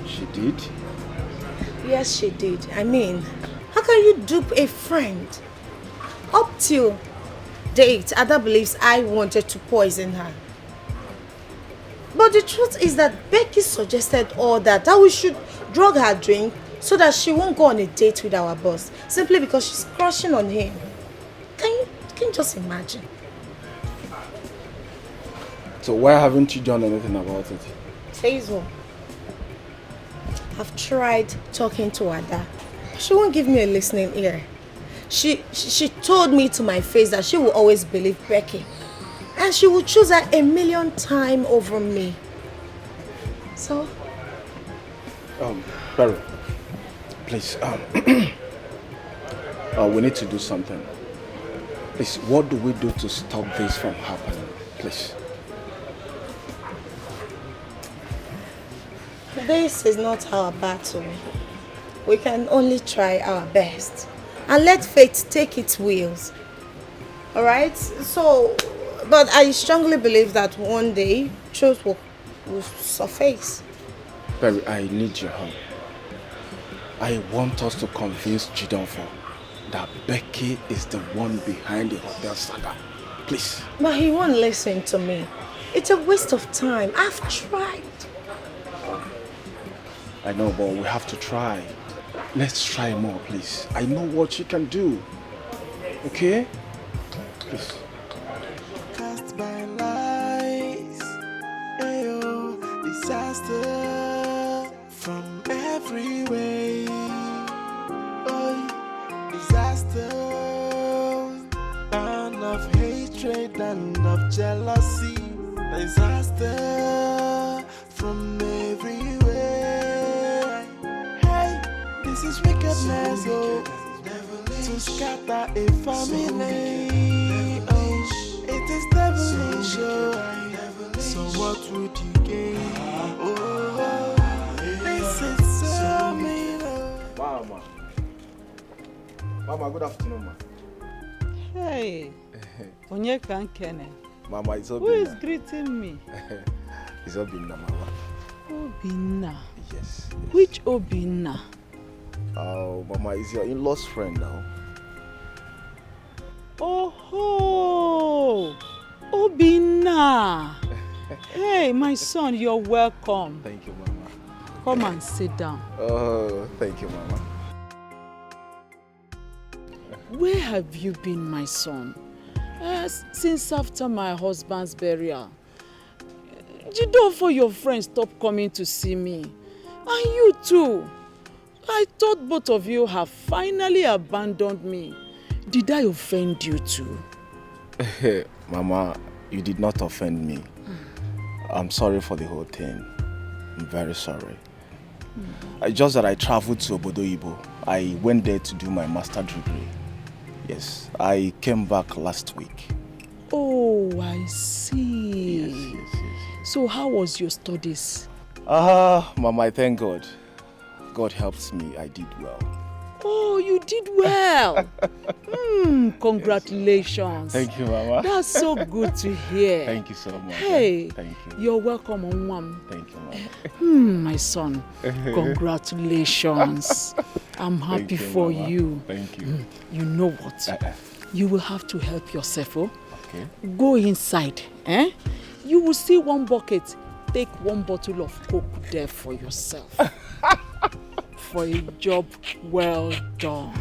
She did? Yes, she did. I mean, how can you dupe a friend? Up till date, Ada believes I wanted to poison her. But the truth is that Becky suggested all that we should drug her drink so that she won't go on a date with our boss, simply because she's crushing on him. Can you just imagine? So why haven't you done anything about it? Hazel, I've tried talking to Ada. She won't give me a listening ear. She told me to my face that she will always believe Becky. And she will choose her 1,000,000 times over me. So? Barry, please, we need to do something. Please, what do we do to stop this from happening? Please. This is not our battle. We can only try our best. And let fate take its wheels. Alright? So, but I strongly believe that one day, truth will surface. Barry, I need your help. I want us to convince Jidofo that Becky is the one behind the hotel saga. Please. But he won't listen to me. It's a waste of time. I've tried. I know, but we have to try. Let's try more, please. I know what she can do. Okay? Please. Cast by lies, ayo, disaster from every way. Oh, disaster, and of hatred and of jealousy. Disaster from every way. Hey, this is wickedness, oh, to scatter a family. Oh, it is devilish, oh. So what would you gain? Oh, this is so mean. Mama, good afternoon, ma. Hey, Onyeka Nkene. Mama, it's Obinna. Who is greeting me? It's Obinna, Mama. Obinna? Yes. Which Obinna? Oh, Mama, is your in-law's friend now. Oh, Obinna. Hey, my son, you're welcome. Thank you, Mama. Come and sit down. Oh, thank you, Mama. Where have you been, my son? Since after my husband's burial. Jidofo, your friends stopped coming to see me. And you too. I thought both of you have finally abandoned me. Did I offend you too? Mama, you did not offend me. I'm sorry for the whole thing. I'm very sorry. Just that I traveled to Obodo Ibo. I went there to do my master degree. Yes, I came back last week. Oh, I see. Yes. So how was your studies? Mama, I thank God. God helped me. I did well. Oh, you did well. Congratulations. Thank you, Mama. That's so good to hear. Thank you so much. Hey, thank you. You're welcome, Onwam. Thank you, Mama. My son, congratulations. I'm happy for Mama. you. Thank you. You know what? You will have to help yourself, oh? Okay. Go inside You will see one bucket. Take one bottle of Coke there for yourself. For a job well done.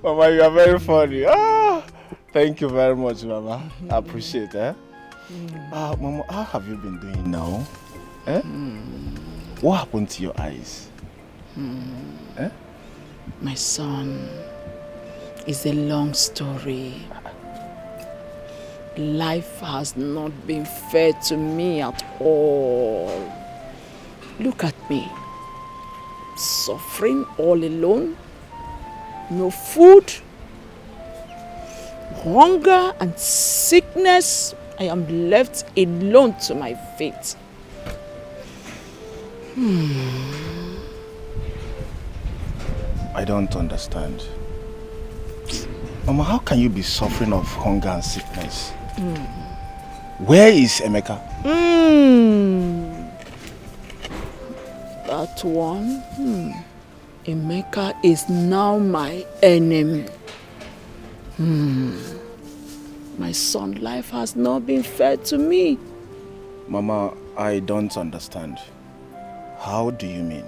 Mama, you are very funny. Thank you very much, Mama. I appreciate it. Mama, how have you been doing now? What happened to your eyes? My son, it's a long story. Life has not been fair to me at all. Look at me. Suffering all alone. No food. Hunger and sickness. I am left alone to my fate. I don't understand. Mama, how can you be suffering of hunger and sickness? Where is Emeka? That one? Emeka is now my enemy. My son's life has not been fair to me. Mama, I don't understand. How do you mean?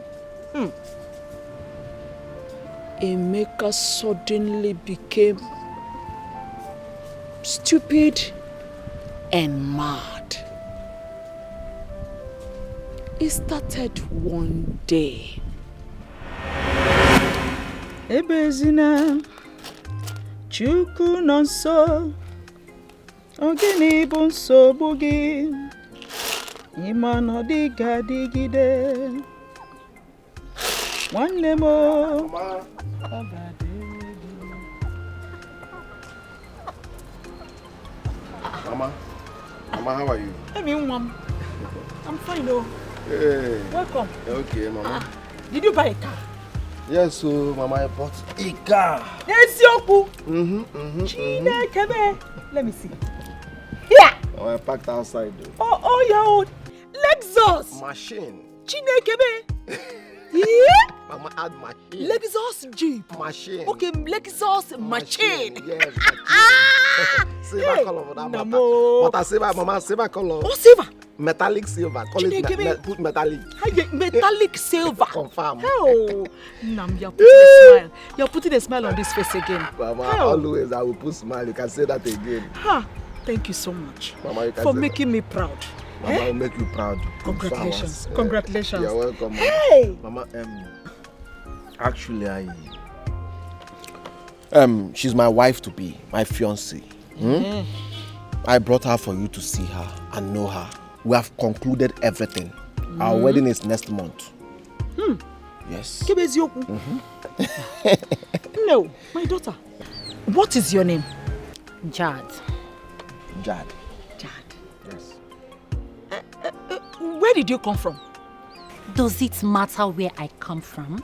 Emeka suddenly became stupid and mad. It started one day. Ebezina, Chukwu nọ nso, ogini bụ nsogbu gị, ịma na ọ dịghị adịgide. Nwanne m o. Mama, how are you? Hey, Mom. I'm fine, though. Hey. Welcome. Okay, Mama. Did you buy a car? Yes, so Mama, I bought a car. Yes, Yoku. Let me see. Here. I parked outside, though. Oh, your own Lexus. Machine. Chinekebe. Yeah. Mama, add machine. Lexus Jeep. Machine. Okay, Lexus machine. Yes, silver color for that matter. But I silver, Mama, silver color. Oh, silver. Metallic silver. Call it put metallic. Metallic silver. Confirm. Oh, Nam, you're putting a smile. You're putting a smile on this face again. Mama, always I will put smile. You can say that again. Thank you so much, Mama, you can for say making me proud. Mama, I'll make you proud. Congratulations. Congratulations. You're welcome. Hey. Mama, actually, she's my wife to be, my fiancée. I brought her for you to see her and know her. We have concluded everything. Our wedding is next month. Yes. No, my daughter. What is your name? Jad. Jad. Yes. Where did you come from? Does it matter where I come from?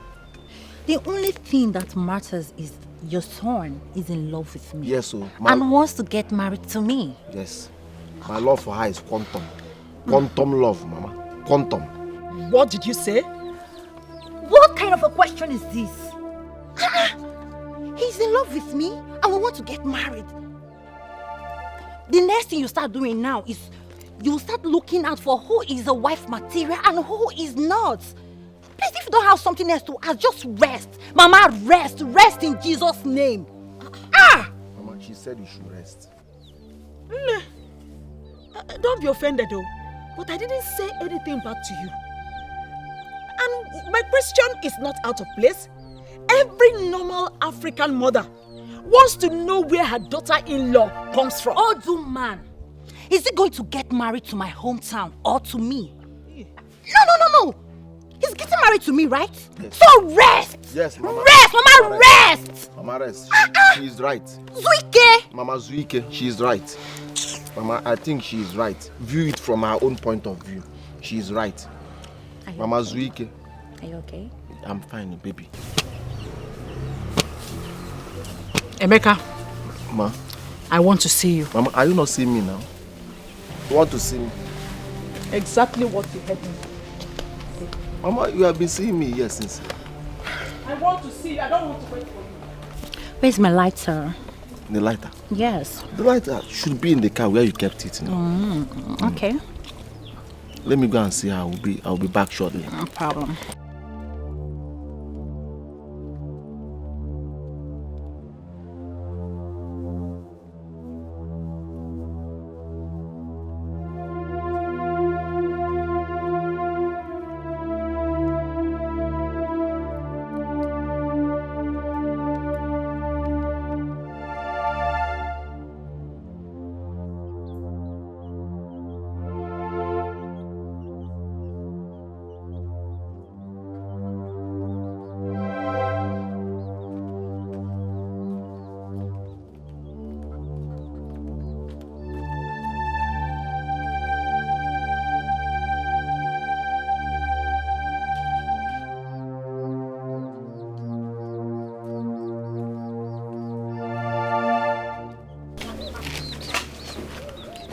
The only thing that matters is your son is in love with me. Yes, so and wants to get married to me. Yes. My love for her is quantum. Quantum love, Mama. Quantum. What did you say? What kind of a question is this? He's in love with me and we want to get married. The next thing you start doing now is you start looking out for who is a wife material and who is not. Please, if you don't have something else to ask, just rest. Mama, rest. Rest in Jesus' name. Mama, she said you should rest. Don't be offended though, but I didn't say anything bad to you. And my question is not out of place. Every normal African mother wants to know where her daughter-in-law comes from. Odu man, is he going to get married to my hometown or to me? No. He's getting married to me, right? Yes. So rest! Yes, Mama. Rest, Mama, rest! Mama, rest. She is right. Zuike! Mama Zuike, she is right. Mama, I think she is right. View it from her own point of view. She is right. Mama Zuike. Are you okay? I'm fine, baby. Emeka. Ma. I want to see you. Mama, are you not seeing me now? You want to see me? Exactly what you had me. Mama, you have been seeing me here since. I want to see you. I don't want to wait for you. Where's my lighter? The lighter? Yes. The lighter should be in the car where you kept it now. Okay. Let me go and see her. I'll be back shortly. No problem.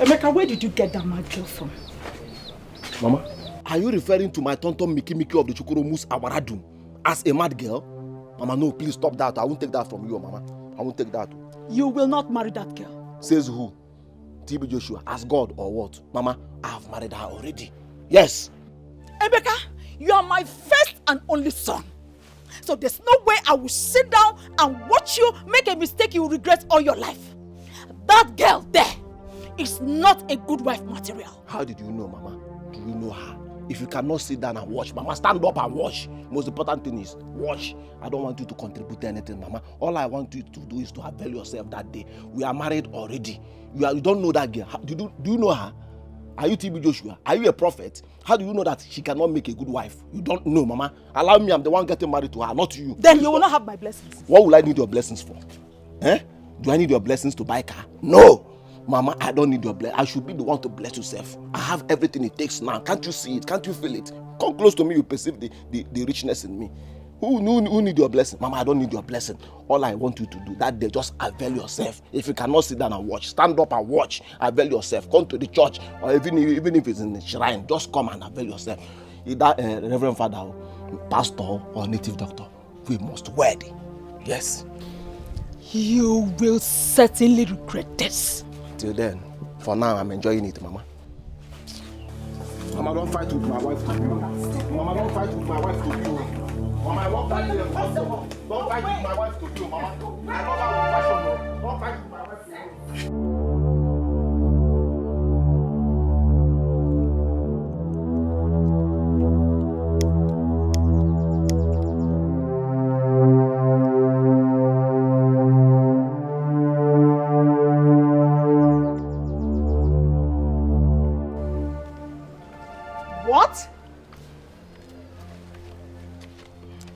Emeka, where did you get that mad girl from? Mama, are you referring to my tonto Miki of the Chukuromus Awaradum as a mad girl? Mama, no, please stop that. I won't take that from you, Mama. I won't take that. You will not marry that girl. Says who? TB Joshua, as God or what? Mama, I have married her already. Yes. Emeka, you are my first and only son. So there's no way I will sit down and watch you make a mistake you will regret all your life. That girl there is not a good wife material. How did you know, Mama? Do you know her? If you cannot sit down and watch, Mama, stand up and watch. Most important thing is watch. I don't want you to contribute to anything, Mama. All I want you to do is to avail yourself that day. We are married already. You don't know that girl. Do you know her? Are you TB Joshua? Are you a prophet? How do you know that she cannot make a good wife? You don't know, Mama. Allow me, I'm the one getting married to her, not you. Then you will not have my blessings. What will I need your blessings for? Eh? Do I need your blessings to buy a car? No! Mama, I don't need your blessing. I should be the one to bless yourself. I have everything it takes now. Can't you see it? Can't you feel it? Come close to me, you perceive the richness in me. Who need your blessing? Mama, I don't need your blessing. All I want you to do that day, just avail yourself. If you cannot sit down and watch, stand up and watch. Avail yourself. Come to the church, or even if it's in the shrine, just come and avail yourself. Either Reverend Father, Pastor, or Native Doctor, we must wed. Yes. You will certainly regret this. Till then, for now, I'm enjoying it, Mama. Mama, don't fight with my wife to you. Mama, don't fight with my wife to you. Mama, I won't fight with you. Don't fight with my wife to you, Mama. I love her with passion. Don't fight with my wife to you. What?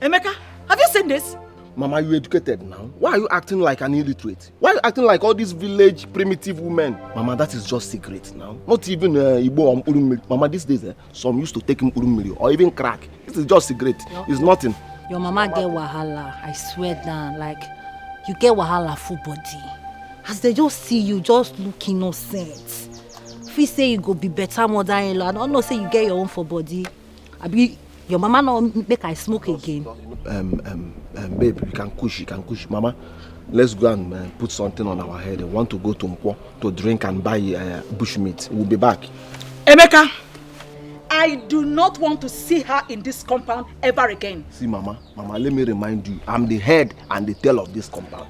Emeka, have you seen this? Mama, you educated now. Why are you acting like an illiterate? Why are you acting like all these village primitive women? Mama, that is just secret now. Not even Igbo or Urumiri. Mama, these days, some used to take him Urumiri or even crack. This is just secret. It's nothing. Your mama get wahala, I swear down. Like, you get wahala full body. As they just see you, just look innocent. If you say you go be better mother-in-law, I don't know say you get your own for body. I be your mama no make I smoke again. Babe, you can push. Mama, let's go and put something on our head. I want to go to Mpo to drink and buy bushmeat. We'll be back. Emeka, I do not want to see her in this compound ever again. See, Mama, let me remind you, I'm the head and the tail of this compound.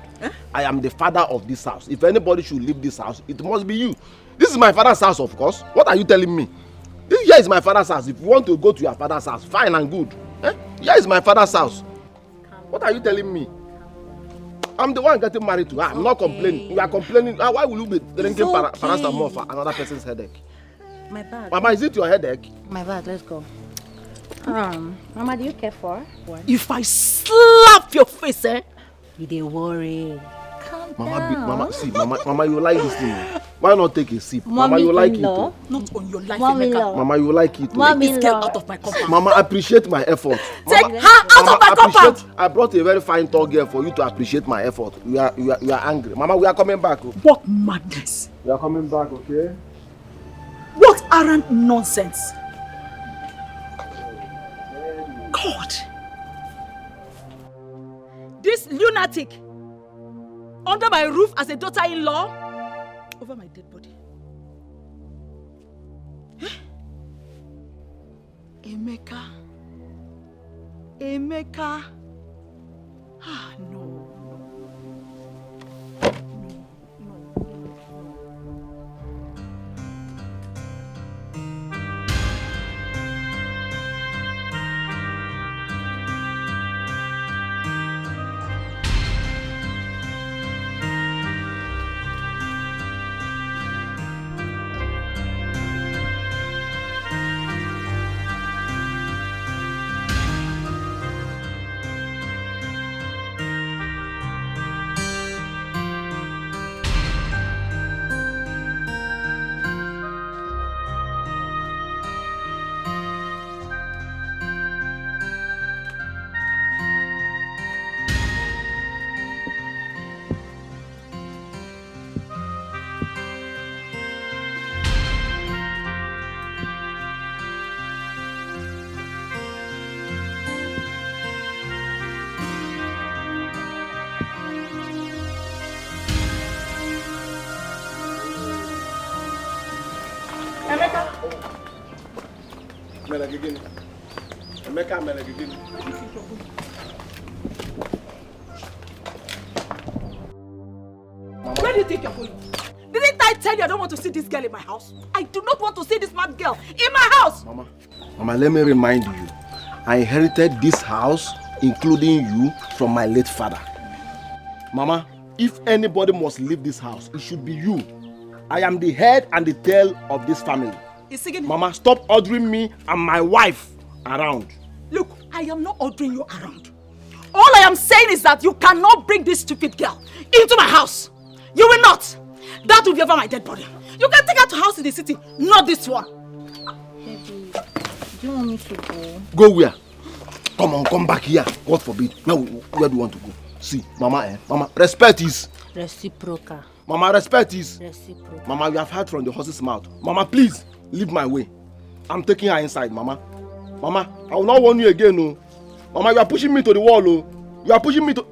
I am the father of this house. If anybody should leave this house, it must be you. This is my father's house, of course. What are you telling me? This here is my father's house. If you want to go to your father's house, fine and good. Here is my father's house. What are you telling me? I'm the one getting married to her. I'm not complaining. You are complaining. Why will you be drinking paracetamol for another person's headache? My bag. Mama, is it your headache? My bag, let's go. Mama, do you care for one? If I slap your face, You dey worry. Mama, you like this thing. Why not take a sip? Mama, you like it. Not on your life, Emeka. Mama, you like it. Take this girl out of my compound. Mama, appreciate my effort. Take her out of my compound. I brought a very fine tall girl for you to appreciate my effort. You are angry. Mama, we are coming back. What madness. We are coming back, okay? What arrant nonsense. God. This lunatic under my roof as a daughter-in-law over my dead body. Emeka. Ah, no. Where do you think you're going? Didn't I tell you I don't want to see this girl in my house? I do not want to see this mad girl in my house! Mama, let me remind you. I inherited this house, including you, from my late father. Mama, if anybody must leave this house, it should be you. I am the head and the tail of this family. Mama, stop ordering me and my wife around. Look, I am not ordering you around. All I am saying is that you cannot bring this stupid girl into my house. You will not. That will be over my dead body. You can take her to a house in the city, not this one. Baby, do you want me to go? Go where? Come on, come back here. God forbid. Now, where do you want to go? See, Mama, Mama, respect is. Reciprocal. Mama, respect is. Reciprocal. Mama, you have heard from the horse's mouth. Mama, please, leave my way. I'm taking her inside, Mama. Mama, I will not warn you again, no. Mama, you are pushing me to the wall, oh. You are pushing me to...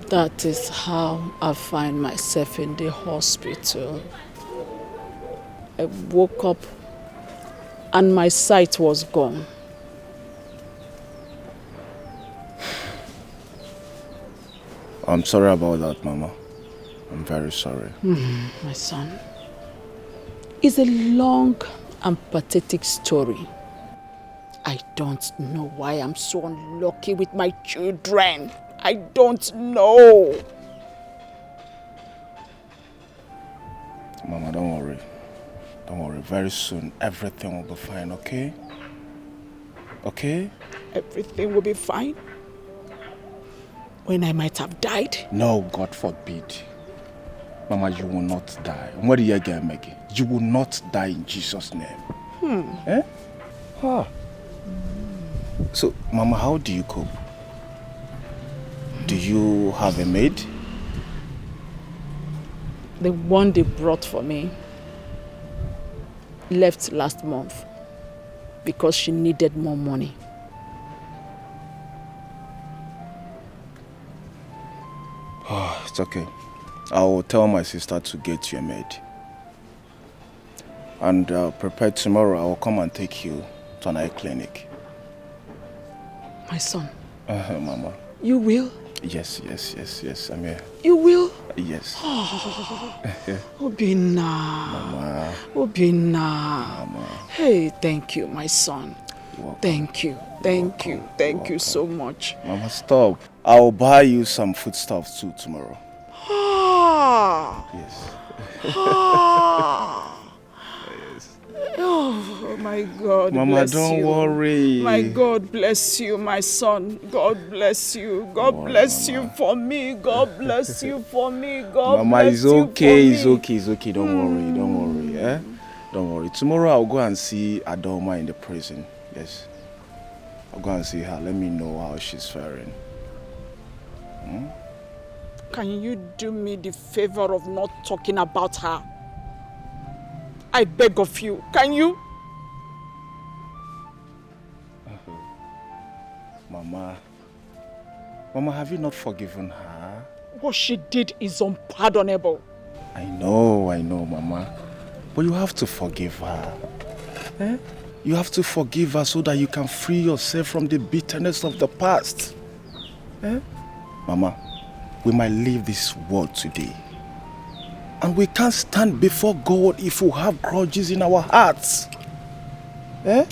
That is how I find myself in the hospital. I woke up and my sight was gone. I'm sorry about that, Mama. I'm very sorry. My son, it's a long and pathetic story. I don't know why I'm so unlucky with my children. I don't know. Mama, don't worry. Don't worry. Very soon, everything will be fine, okay? Okay? Everything will be fine. When I might have died. No, God forbid. Mama, you will not die. What do you get, Maggie? You will not die in Jesus' name. Eh? Huh. So, Mama, how do you cope? Do you have a maid? The one they brought for me left last month because she needed more money. Oh, it's okay. I will tell my sister to get you a maid. And prepare tomorrow. I will come and take you to an eye clinic. My son. Mama. You will? Yes, I'm here. You will? Yes. Obina. Mama. Obina. Mama. Hey, thank you, my son. Thank you. Thank you so much. Mama, stop. I will buy you some foodstuffs too tomorrow. Yes. Oh my God, Mama, bless don't you. worry. My God bless you, my son. God bless you. God bless you for me. God bless you for me. God Mama, bless it's you okay. for me. It's okay. Don't worry. Eh? Don't worry. Tomorrow I'll go and see Adoma in the prison. Yes. I'll go and see her. Let me know how she's faring. Can you do me the favor of not talking about her? I beg of you, can you? Mama, have you not forgiven her? What she did is unpardonable. I know, Mama. But you have to forgive her. Eh? You have to forgive her so that you can free yourself from the bitterness of the past. Eh? Mama, we might leave this world today. And we can't stand before God if we have grudges in our hearts. Eh?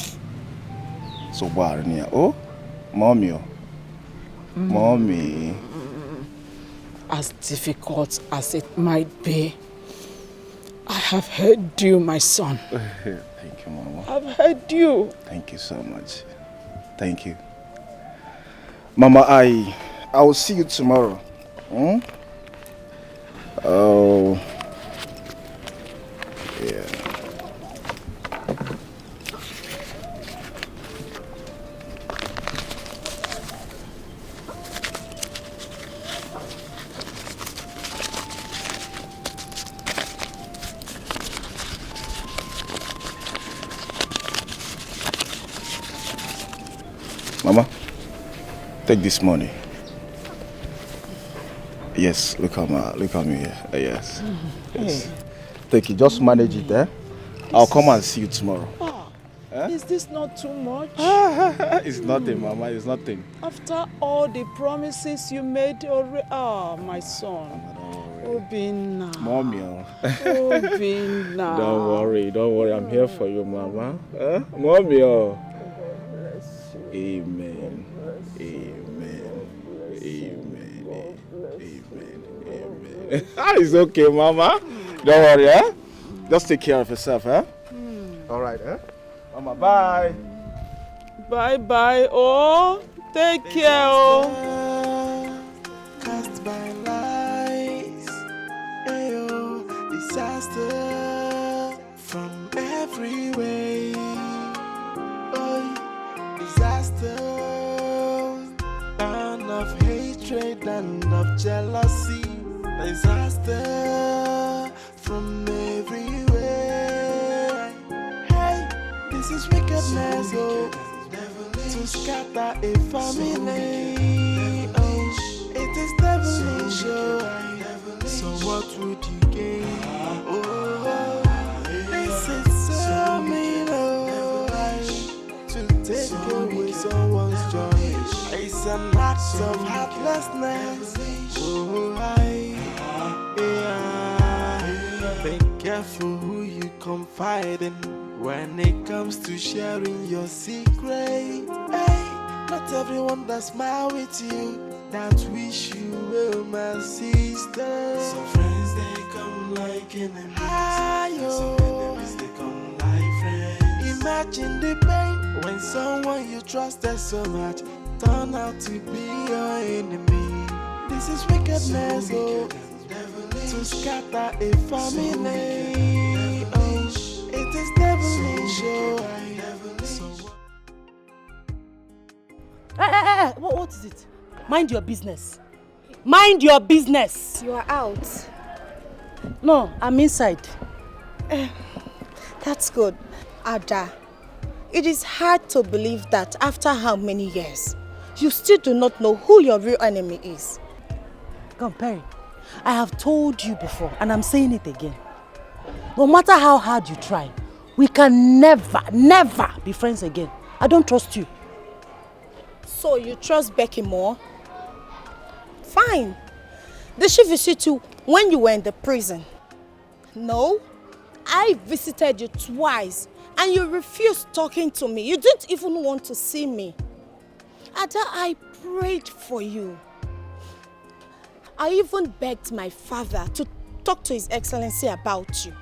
So, Barnia, oh? Mommy, Mommy. As difficult as it might be, I have heard you, my son. Thank you, Mama. I've heard you. Thank you so much. Thank you. Mama, I will see you tomorrow. Hmm? Oh. Yeah. Mama, take this money. Yes, look at me here. Yes. Yes. Take it, just manage it, eh? I'll come and see you tomorrow. Is this not too much? It's nothing, Mama, it's nothing. After all the promises you made already. Ah, my son. Obinna. Mommy. Obinna. Don't worry, I'm here for you, Mama. Mommy. Amen. Amen. Amen. Amen. It's okay, Mama. Don't worry, eh? Just take care of yourself, eh? All right, eh? Mama, bye. Bye. Oh, take care, oh. Cast by lies, ayo, disaster from every way. Disaster, and of hatred and of jealousy. Disaster from everywhere. Hey, this is wickedness, oh, to scatter a family. Oh, it is devilish, oh. So what would you gain? Oh, this is so mean, oh, to take away someone's joy. It's an act of heartlessness. Oh, be careful who you confide in when it comes to sharing your secret. Hey, not everyone that smile with you that wish you well, my sister. Some friends they come like enemies. Some enemies they come like friends. Imagine the pain when someone you trusted so much turn out to be your enemy. This is wickedness, oh, to scatter a family. Oh, it is devilish, oh. Hey, what is it? Mind your business. Mind your business. You are out. No, I'm inside. That's good. Ada, it is hard to believe that after how many years, you still do not know who your real enemy is. Come, Perry. I have told you before, and I'm saying it again. No matter how hard you try, we can never be friends again. I don't trust you. So you trust Becky more? Fine. Did she visit you when you were in the prison? No. I visited you twice and you refused talking to me. You didn't even want to see me. Ada, I prayed for you. I even begged my father to talk to His Excellency about you.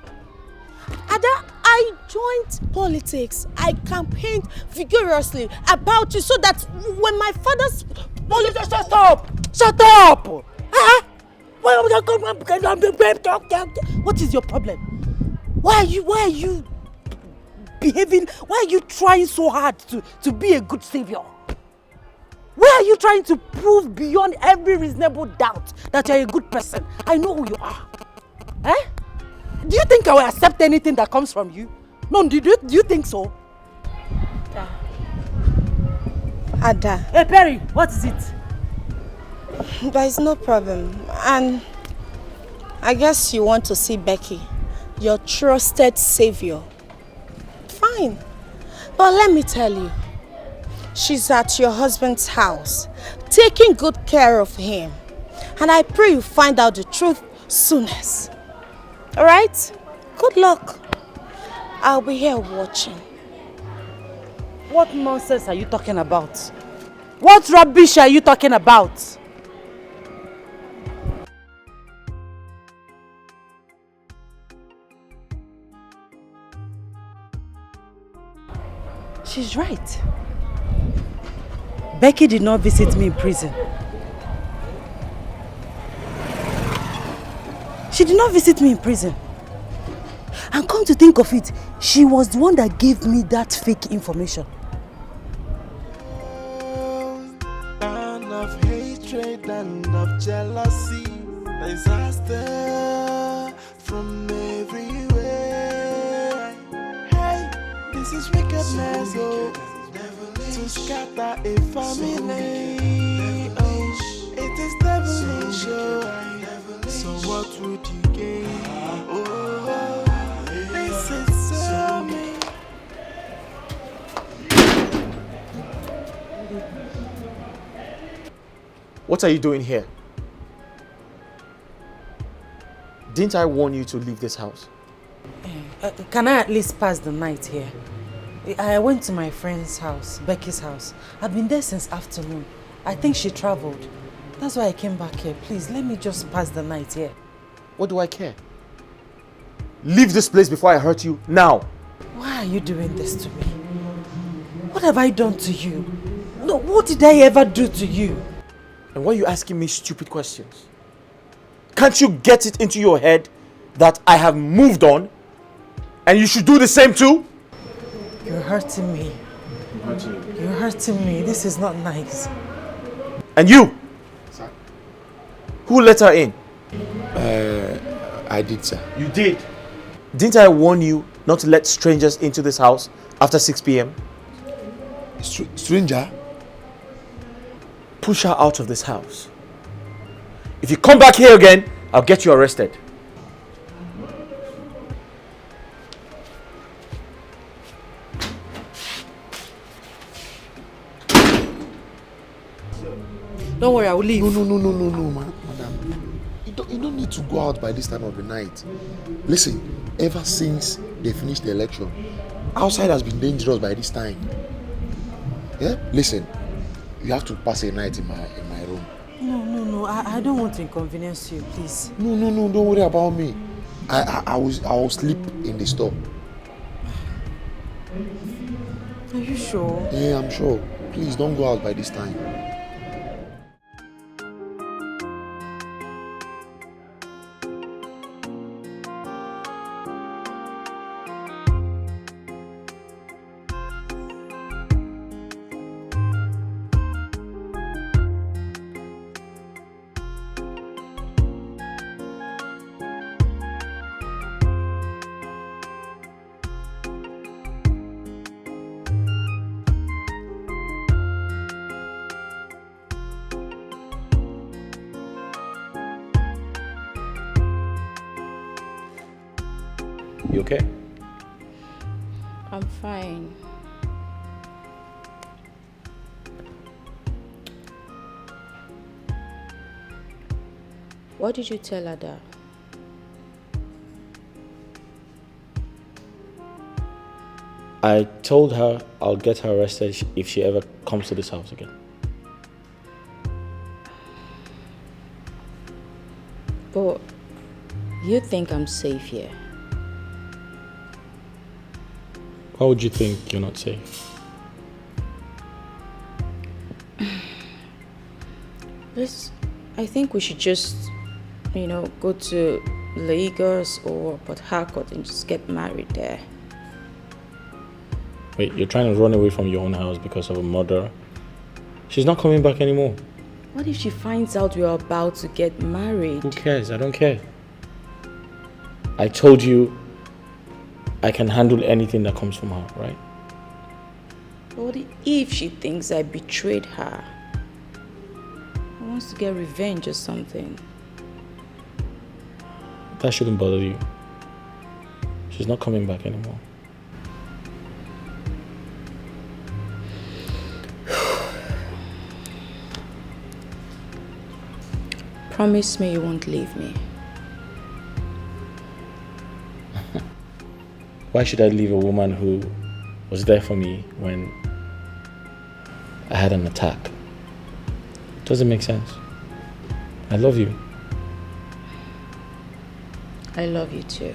Ada, I joined politics. I campaigned vigorously about you so that when my father's politics... Shut up! Shut up! What is your problem? Why are you behaving? Why are you trying so hard to be a good savior? Where you trying to prove beyond every reasonable doubt that you're a good person? I know who you are. Eh? Do you think I will accept anything that comes from you? No, do you think so? Ada. Hey Perry, what is it? There is no problem. And I guess you want to see Becky, your trusted savior. Fine. But let me tell you, she's at your husband's house, taking good care of him. And I pray you find out the truth soonest. Alright? Good luck. I'll be here watching. What nonsense are you talking about? What rubbish are you talking about? She's right. Becky did not visit me in prison. She did not visit me in prison. And come to think of it, she was the one that gave me that fake information. Of hatred and of jealousy, disaster from everywhere. Hey, this is wickedness, oh, to scatter a family. Oh, it is devilish, oh. So what would you gain? Oh, this is so mean. What are you doing here? Didn't I warn you to leave this house? Can I at least pass the night here? I went to my friend's house, Becky's house. I've been there since afternoon. I think she traveled. That's why I came back here. Please, let me just pass the night here. What do I care? Leave this place before I hurt you now. Why are you doing this to me? What have I done to you? No, what did I ever do to you? And why are you asking me stupid questions? Can't you get it into your head that I have moved on and you should do the same too? You're hurting me. You're hurting me. This is not nice. And you? Sir? Who let her in? I did, sir. You did? Didn't I warn you not to let strangers into this house after 6 p.m.? Stranger? Push her out of this house. If you come back here again, I'll get you arrested. Don't worry, I will leave. No, madam. You don't need to go out by this time of the night. Listen, ever since they finished the election, outside has been dangerous by this time. Yeah? Listen, you have to pass a night in my room. No, I don't want to inconvenience you, please. No, don't worry about me. I will sleep in the store. Are you sure? Yeah, I'm sure. Please don't go out by this time. You okay? I'm fine. What did you tell Ada? I told her I'll get her arrested if she ever comes to this house again. But you think I'm safe here? Why would you think you're not safe? I think we should just, go to Lagos or Port Harcourt and just get married there. Wait, you're trying to run away from your own house because of a murderer? She's not coming back anymore. What if she finds out we're about to get married? Who cares? I don't care. I told you I can handle anything that comes from her, right? What if she thinks I betrayed her? Wants to get revenge or something. That shouldn't bother you. She's not coming back anymore. Promise me you won't leave me. Why should I leave a woman who was there for me when I had an attack? Doesn't make sense. I love you. I love you too.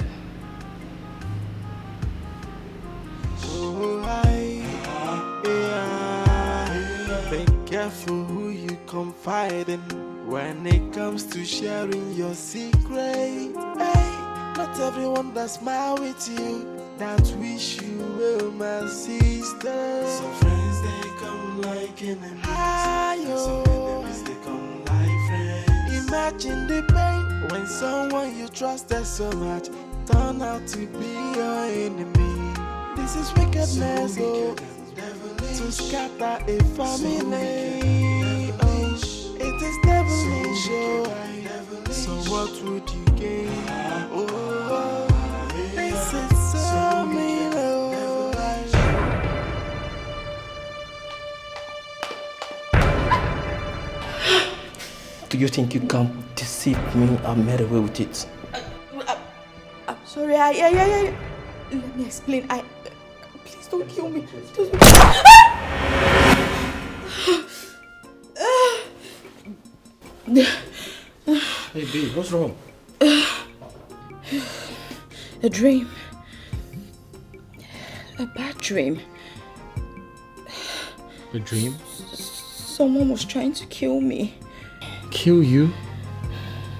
Be careful who you confide in when it comes to sharing your secret. Hey, not everyone that smile with you that wish you well, my sister. Some friends they come like enemies, some enemies they come like friends. Imagine the pain when someone you trusted so much turn out to be your enemy. This is wickedness, so to scatter a family. Oh, it is devilish, oh. So what would you gain? Oh, this is so mean, oh. Do you think you can deceive me and get away with it? I'm sorry. Let me explain. Please don't kill me. Hey, babe, what's wrong? A dream. A bad dream. A dream? Someone was trying to kill me. Kill you?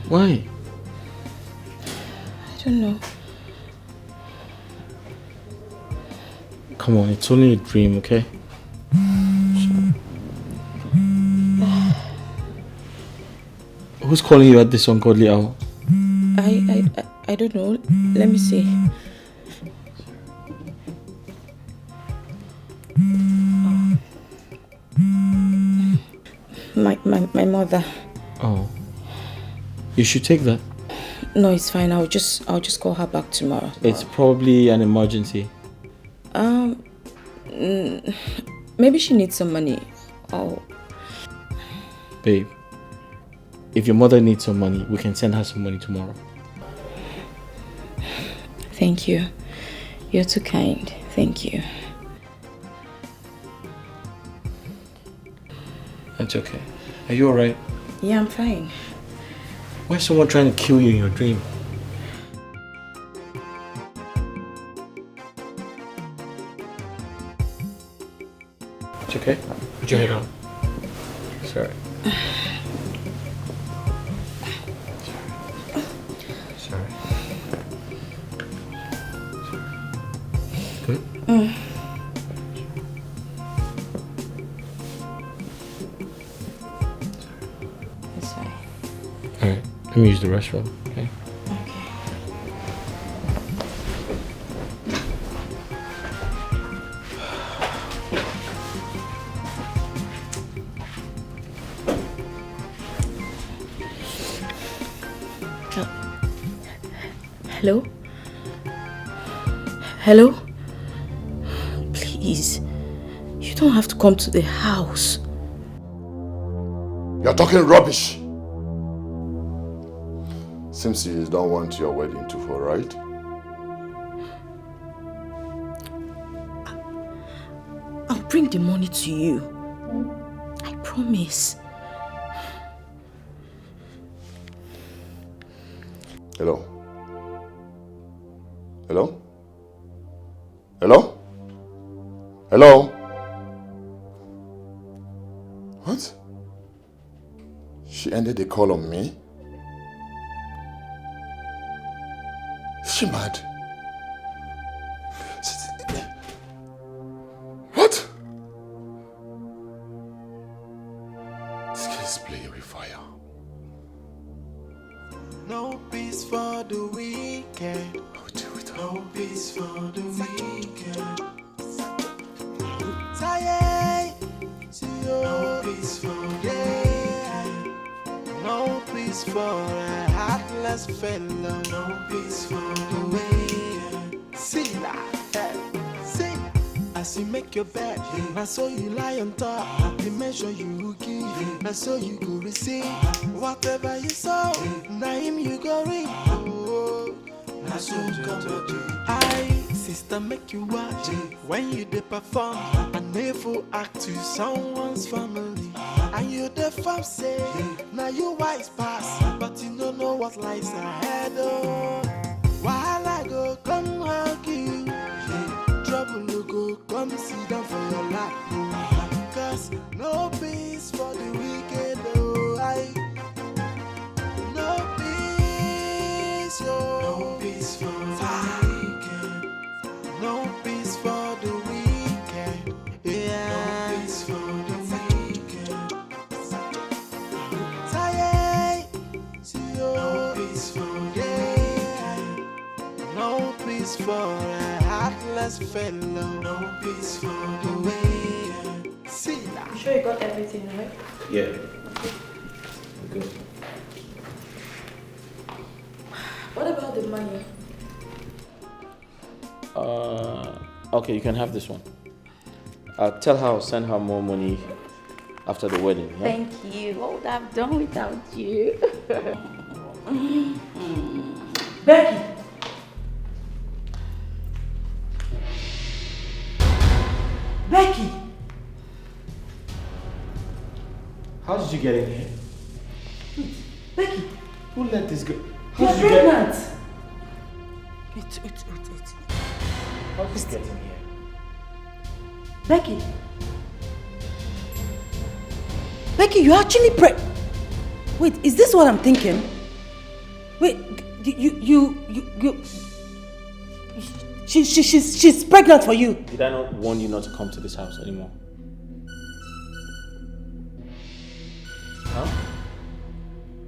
Why? I don't know. Come on, it's only a dream, okay? Who's calling you at this ungodly hour? I don't know. Let me see. My mother. Oh. You should take that. No, it's fine. I'll just call her back tomorrow. It's probably an emergency. Maybe she needs some money. Oh. Babe, if your mother needs some money, we can send her some money tomorrow. Thank you. You're too kind. Thank you. It's okay. Are you alright? Yeah, I'm fine. Why is someone trying to kill you in your dream? It's okay. Put your head on. Sorry. Sorry. Good? It's fine. Alright, let me use the restroom, okay? Hello? Hello? Please, you don't have to come to the house. You're talking rubbish. Seems you don't want your wedding to fall, right? I'll bring the money to you. I promise. Hello? Hello? Hello? Hello? What? She ended the call on me? Is she mad? What? This guy is playing with fire. No peace for the weekend. No peace for the weekend. Tired. No peace for the day. No peace for a heartless fellow. No peace for the way. See that? See. As you make your bed, now so you lie on top. The measure you give, now so you go receive. Whatever you sow, now him you go reap. Oh, now so come to I, sister, make you watch when you dey perform. And never act to someone's family. And you the farm say, now you wise pass, but you don't know what lies ahead. Oh, while I go come hug you. Trouble you go come sit down for your lap. Cause no peace for the wicked. Oh, no peace, oh. No peace for the wicked. No peace for the wicked. Yeah. No peace for the wicked. Tired. No peace for the no peace for a heartless fellow. No peace for the way. See that? You sure you got everything right? Yeah. Good. What about the money? Okay, you can have this one. Tell her I'll send her more money after the wedding. Yeah? Thank you. What would I have done without you? Becky! Becky! How did you get in here? Becky! Who let this go? You're pregnant! How did you get in here? Becky! Becky, you're actually Wait, is this what I'm thinking? Wait, she's pregnant for you. Did I not warn you not to come to this house anymore? Huh?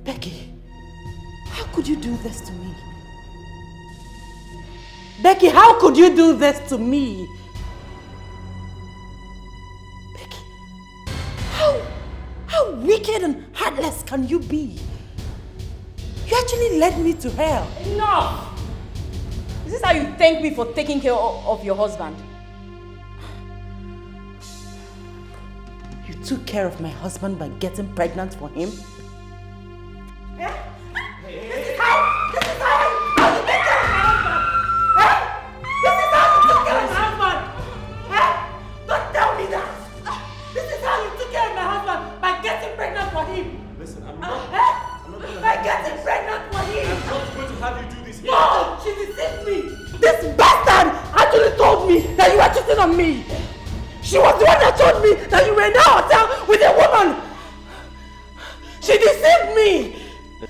Becky, how could you do this to me? Becky, how could you do this to me? Becky, how wicked and heartless can you be? You actually led me to hell. Enough! Is this how you thank me for taking care of your husband? You took care of my husband by getting pregnant for him? This is how you take care of my husband! This is how you took care of my husband! Don't tell me that! This is how you took care of my husband by getting pregnant for him! Listen, by getting pregnant for him! I'm not going to have you do this here. No! She deceived me! This bastard actually told me that you were cheating on me! She was the one that told me that you were in the hotel with a woman! She deceived me!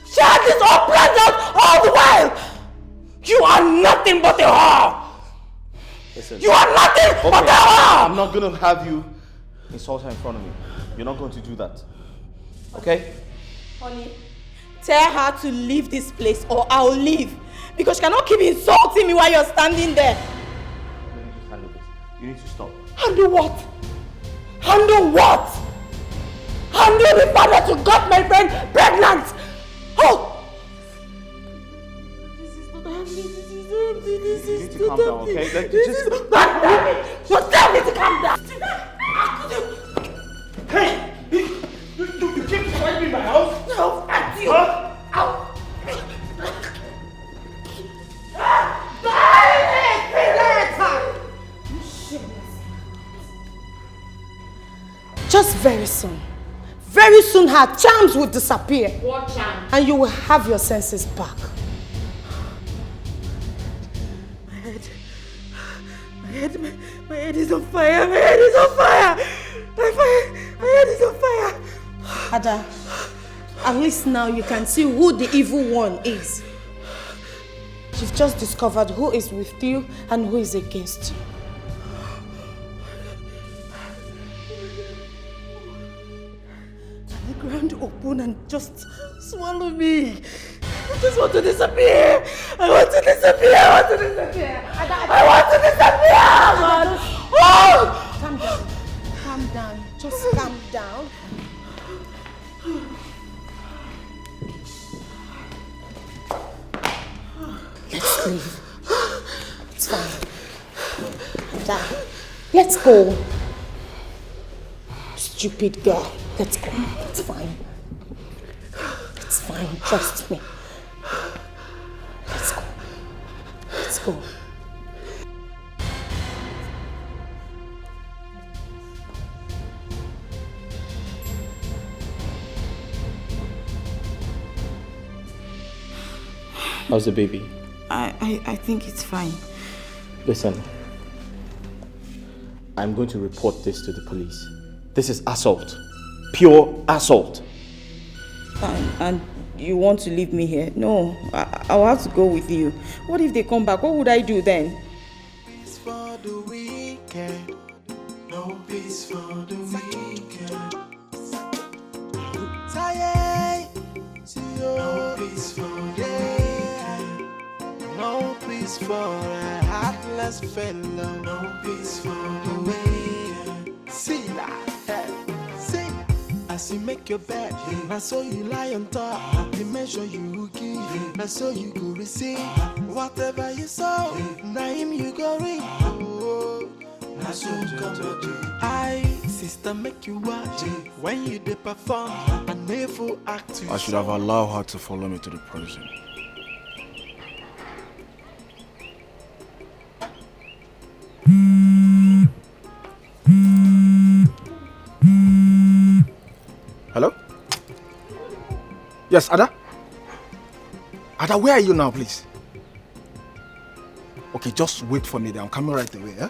She had this all planned out all the while! You are nothing but a whore! Listen. You are nothing but a whore! I'm not going to have you insult her in front of me. You're not going to do that. Okay? Honey, tell her to leave this place or I'll leave. Because she cannot keep insulting me while you're standing there. Let me just handle this. You need to stop. Handle what? Handle what? Handle the fact that you got my friend pregnant! Oh! This is not happening. This You need to calm down, okay? Don't tell me! Don't tell me to calm down! How could you? Hey! You keep fighting me in my house? No, fuck you! Huh? Ow! Just very soon her charms will disappear. What charm? And you will have your senses back. My head is on fire. My head is on fire. My head is on fire. Ada, at least now you can see who the evil one is. You've just discovered who is with you and who is against you. hand open and just swallow me. I just want to disappear. I want to disappear. I want to disappear. I want to disappear. Oh! Calm down. Calm down. Just calm down. Let's leave. It's fine. Ada, let's go. Stupid girl. Let's go. It's fine. It's fine. Trust me. Let's go. Let's go. How's the baby? I think it's fine. Listen, I'm going to report this to the police. This is assault. Pure assault. And you want to leave me here? No, I'll have to go with you. What if they come back? What would I do then? Peace for the weekend. No peace for the weekend. Tired. No peace for the weekend. No peace for a heartless fellow. No peace for the weekend. See that? See. As you make your bed, now so you lie on top. The measure you give, now so you go receive. Whatever you sow, now him you go reap. Oh, now so you come to do. I, sister, make you watch when you dey perform. And never act to I should have allowed her to follow me to the prison. Hello? Yes, Ada? Ada, where are you now, please? Okay, just wait for me there. I'm coming right away, yeah?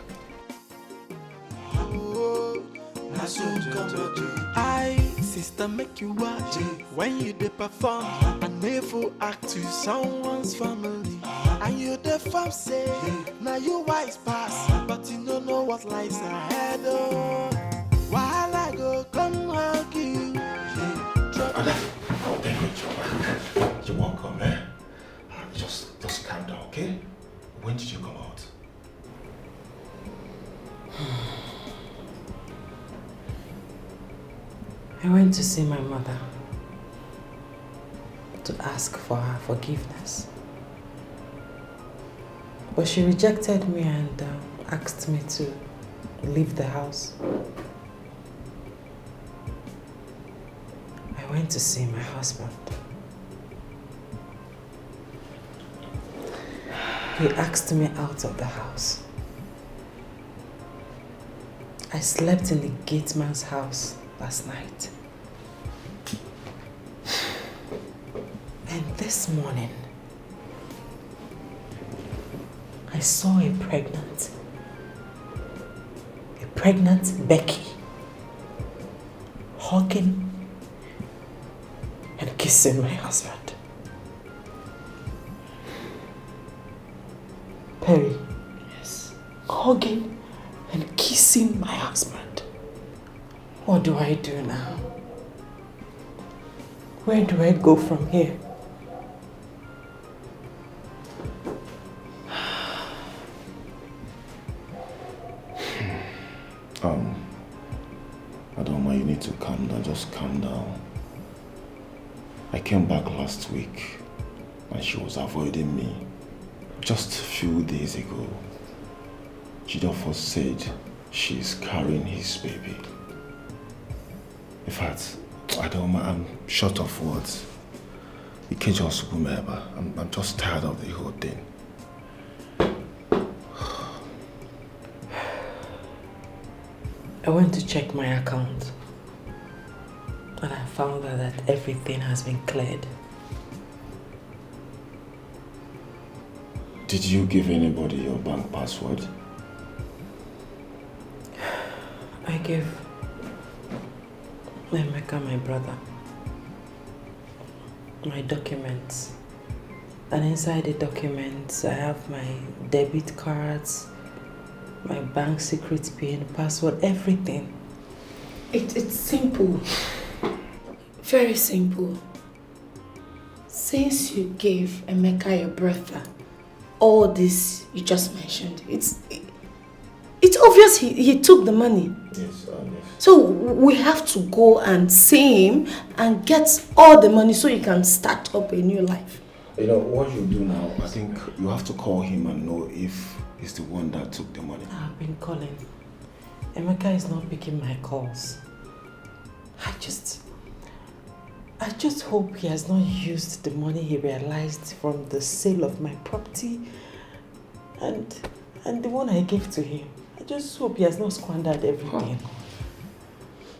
I, sister, make you watch when you dey perform. And never act to someone's family. And you the fam say, now you wise pass, but you don't know what lies ahead. Oh, while I go come hug you. You're welcome, eh? Just calm down, okay? When did you come out? I went to see my mother to ask for her forgiveness. But she rejected me and asked me to leave the house. I went to see my husband. He asked me out of the house. I slept in the gate man's house last night. And this morning, I saw a pregnant Becky hugging and kissing my husband. Perry. Yes. Hugging and kissing my husband. What do I do now? Where do I go from here? Adoma, you need to calm down. Just calm down. I came back last week and she was avoiding me. Just a few days ago, Jidofo said she's carrying his baby. In fact, Adoma, I'm short of words. You can't just remember. I'm just tired of the whole thing. I went to check my account and I found out that everything has been cleared. Did you give anybody your bank password? I gave Emeka, my brother, my documents. And inside the documents, I have my debit cards, my bank secret PIN, password, everything. It's simple. Very simple. Since you gave Emeka your brother all this you just mentioned, it's obvious he took the money. Yes, yes. So we have to go and see him and get all the money so he can start up a new life. You know, what you do now, I think you have to call him and know if he's the one that took the money. I've been calling. Emeka is not picking my calls. I just hope he has not used the money he realized from the sale of my property and the one I gave to him. I just hope he has not squandered everything.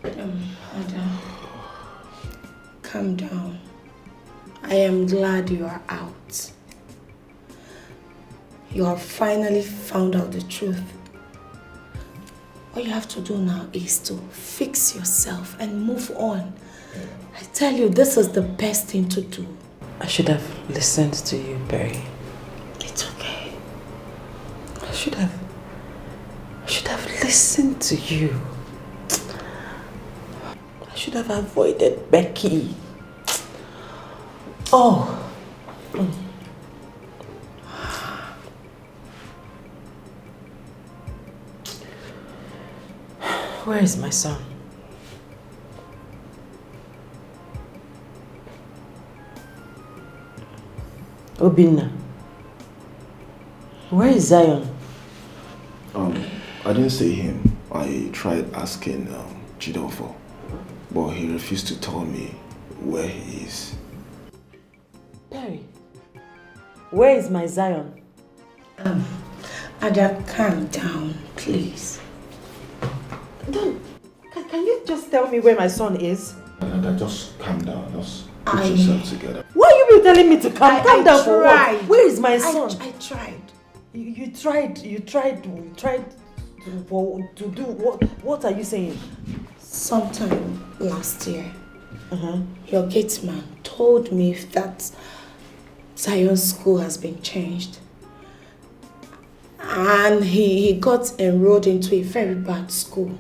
Ada, calm down. I am glad you are out. You have finally found out the truth. All you have to do now is to fix yourself and move on. I tell you, this is the best thing to do. I should have listened to you, Perry. It's okay. I should have listened to you. I should have avoided Becky. Oh. Where is my son? Obinna. Where is Zion? I didn't see him. I tried asking Jidofo, but he refused to tell me where he is. Perry, where is my Zion? Ada, calm down, please. Can you just tell me where my son is? Ada, just calm down. Just put yourself together. Why are you telling me to calm down for what? tried. Where is my son? I tried. You tried to do what? What are you saying? Sometime last year, your gate man told me that Zion's school has been changed. And he got enrolled into a very bad school.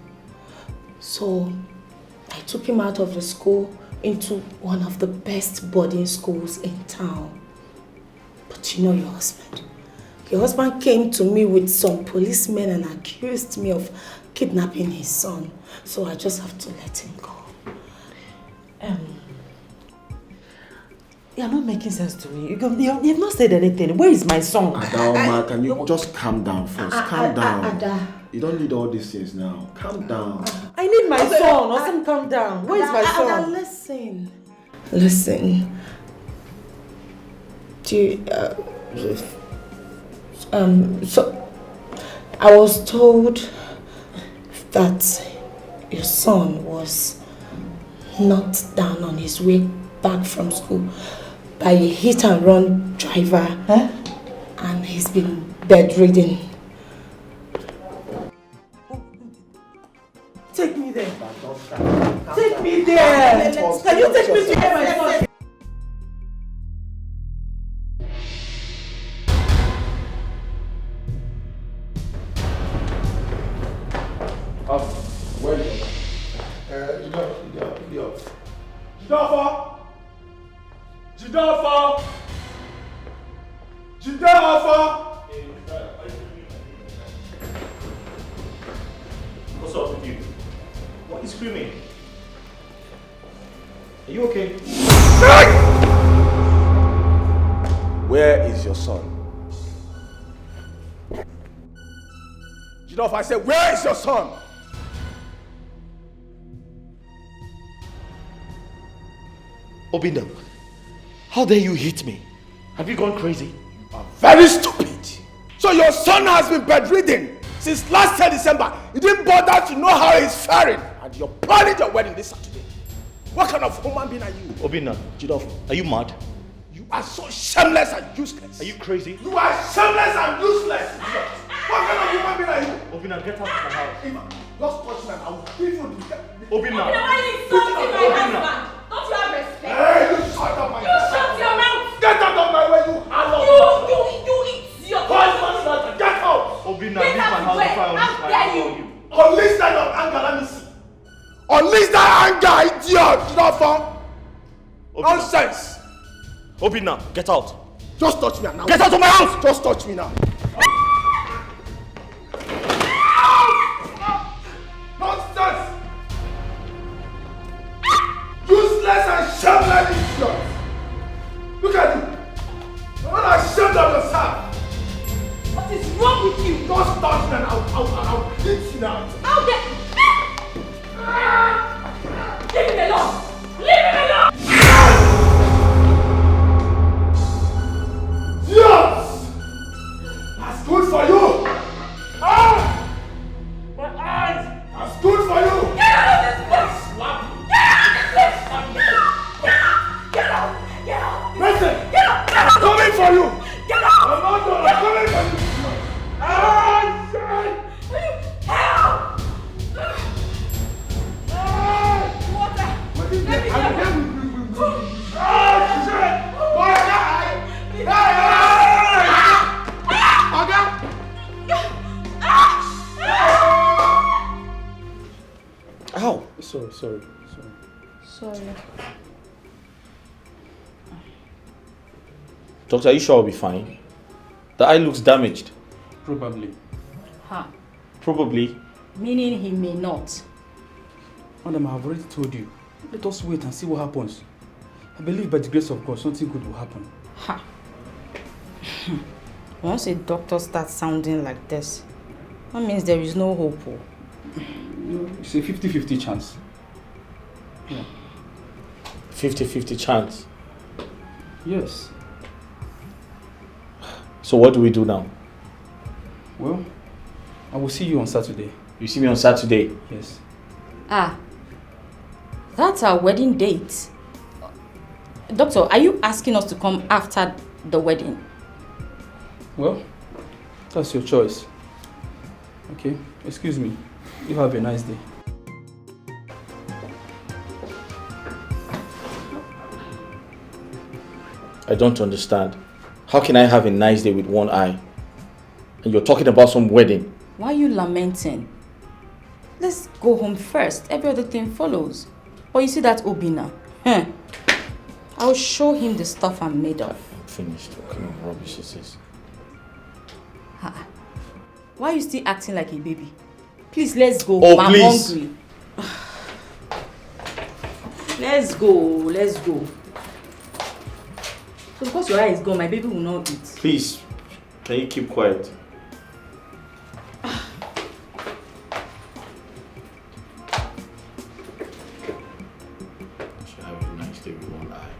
So I took him out of the school into one of the best boarding schools in town. But you know your husband. Your husband came to me with some policemen and accused me of kidnapping his son. So I just have to let him go. You're not making sense to me. You have not said anything. Where is my son? Adaoma, can you just calm down first? Calm down. Ada. You don't need all these things now. Calm down. I need my son. Austin, calm down. Where is my son? Ada, listen. Do you, so I was told that your son was knocked down on his way back from school by a hit-and-run driver, and he's been bedridden. Take me there. Take me there. Can you take me to where my son is? Where is Jidafa! What's up with you? What are you screaming? Are you okay? Where is your son? Jidafa, I said, where is your son? Obinna, how dare you hit me? Have you gone crazy? You are very stupid. So your son has been bedridden since last year December. You didn't bother to know how he's faring. And you're planning your wedding this Saturday. What kind of human being are you? Obinna, Jidofo, are you mad? You are so shameless and useless. Are you crazy? You are shameless and useless. What kind of human being are you? Obinna, get out of my house. Just touch me and I will give you the... Obinna! Why are you insulting my husband? Don't you have respect? Hey, you shut up my You shut your mouth! Get out of my way, you harlot! You idiot! Get out! Obinna, leave my house before I How dare you? Unleash that of anger, let me see. Unleash that anger, idiot! Nonsense! Obina, get out. Just touch me now. Get out of my house! Just touch me now. Nonsense! Useless and shameless idiots! Look at you! You're not ashamed of yourself! What is wrong with you? Just touch me and I'll beat you now! How dare... Leave him alone! Leave him alone! Yes! That's good for you! Ah! My eyes! That's good for you! Get out of this place! Slap you! Get out of this place! Get out! Get out! Get out! Listen! Get out! I'm coming for you! Get out! I'm not done! I'm coming for you! Ah! Shit! Help! Ah! Water! What is Let me that? go! Ah! Shit! Boy, die! Die! Okay? Ow! Sorry. Doctor, are you sure I'll be fine? The eye looks damaged. Probably. Ha. Probably. Meaning he may not. Madam, I have already told you. Let us wait and see what happens. I believe by the grace of God, something good will happen. Ha. Once a doctor starts sounding like this, that means there is no hope. It's a 50-50 chance. Yeah. 50-50 chance. Yes. So what do we do now? Well, I will see you on Saturday. You see me on Saturday? Yes. Ah. That's our wedding date. Doctor, are you asking us to come after the wedding? Well, that's your choice. Okay, excuse me. You have a nice day. I don't understand. How can I have a nice day with one eye? And you're talking about some wedding. Why are you lamenting? Let's go home first. Every other thing follows. But you see that Obina? I'll show him the stuff I'm made of. Finished. What kind of rubbish is this? Why are you still acting like a baby? Please, let's go. Oh, I'm please. hungry. Let's go. So because your eye is gone, my baby will not eat. Please, can you keep quiet? Should have a nice day with one eye.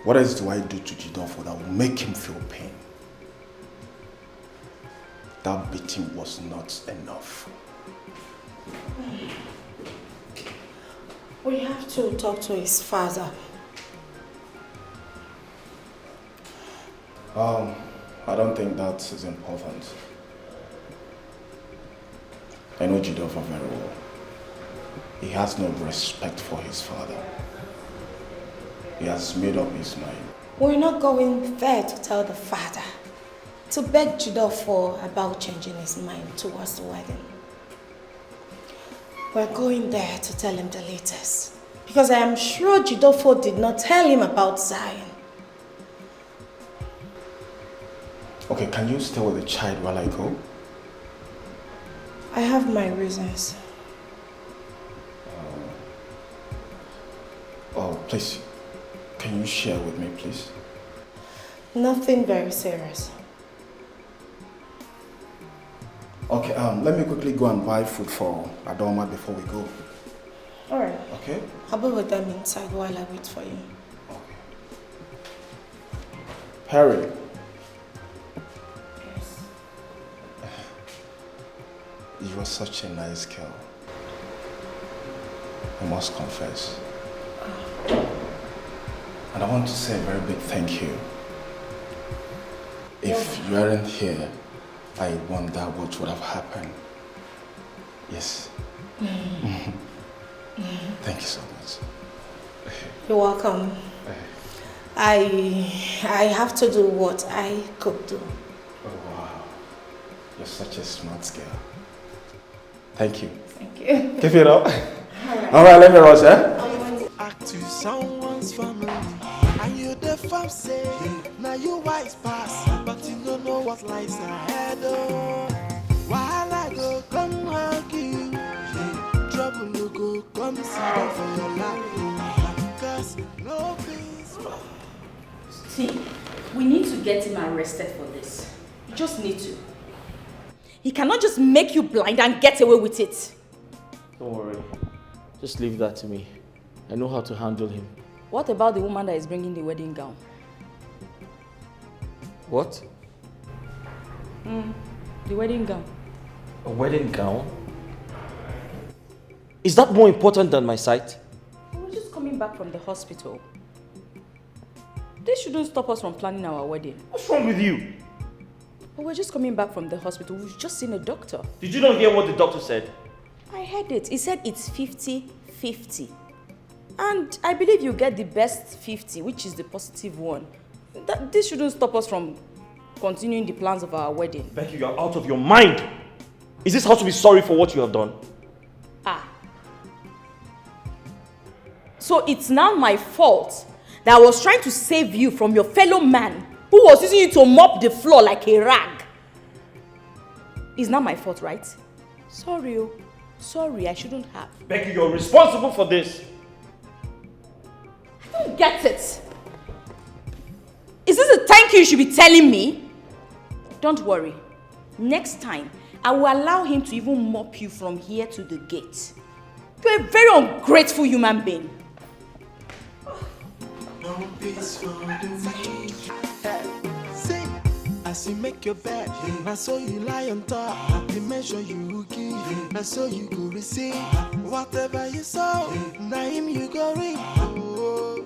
What else do I do to Jidofo that will make him feel pain? That beating was not enough. We have to talk to his father. I don't think that is important. I know Jidofo very well. He has no respect for his father. He has made up his mind. We're not going there to tell the father, to beg Jidofo about changing his mind towards the wedding. We're going there to tell him the latest. Because I am sure Jidofo did not tell him about Zion. Okay, can you stay with the child while I go? I have my reasons. Oh, please. Can you share with me, please? Nothing very serious. Okay, let me quickly go and buy food for Adoma before we go. Alright. Okay? I'll be with them inside while I wait for you. Harry. Yes. You are such a nice girl. I must confess. And I want to say a very big thank you. If you weren't here, I wonder what would have happened. Yes. Thank you so much. You're welcome. I have to do what I could do. Oh, wow. You're such a smart girl. Thank you. Thank you. Give it up. All right, let me rush, eh? Act to someone's family, and you the fam say, now you wise pass, but you don't know what lies ahead. Oh, while I go come hug you, trouble will go come sit down for your life, cause no peace. See, we need to get him arrested for this. You just need to. He cannot just make you blind and get away with it. Don't worry. Just leave that to me. I know how to handle him. What about the woman that is bringing the wedding gown? What? The wedding gown. A wedding gown? Is that more important than my sight? We're just coming back from the hospital. This shouldn't stop us from planning our wedding. What's wrong with you? But we're just coming back from the hospital. We've just seen a doctor. Did you not hear what the doctor said? I heard it. He said it's 50-50. And I believe you get the best 50, which is the positive one. This shouldn't stop us from continuing the plans of our wedding. Becky, you're out of your mind! Is this how to be sorry for what you have done? So it's now my fault that I was trying to save you from your fellow man who was using you to mop the floor like a rag. It's not my fault, right? Sorry, oh. Sorry, I shouldn't have. Becky, you're responsible for this. I don't get it. Is this a thank you should be telling me? Don't worry. Next time, I will allow him to even mop you from here to the gate. You're a very ungrateful human being. No peace for the weak. See, as you make your bed, now so you lie on top. The measure you give, now so you go receive. Whatever you sow, now him you go reap. Oh,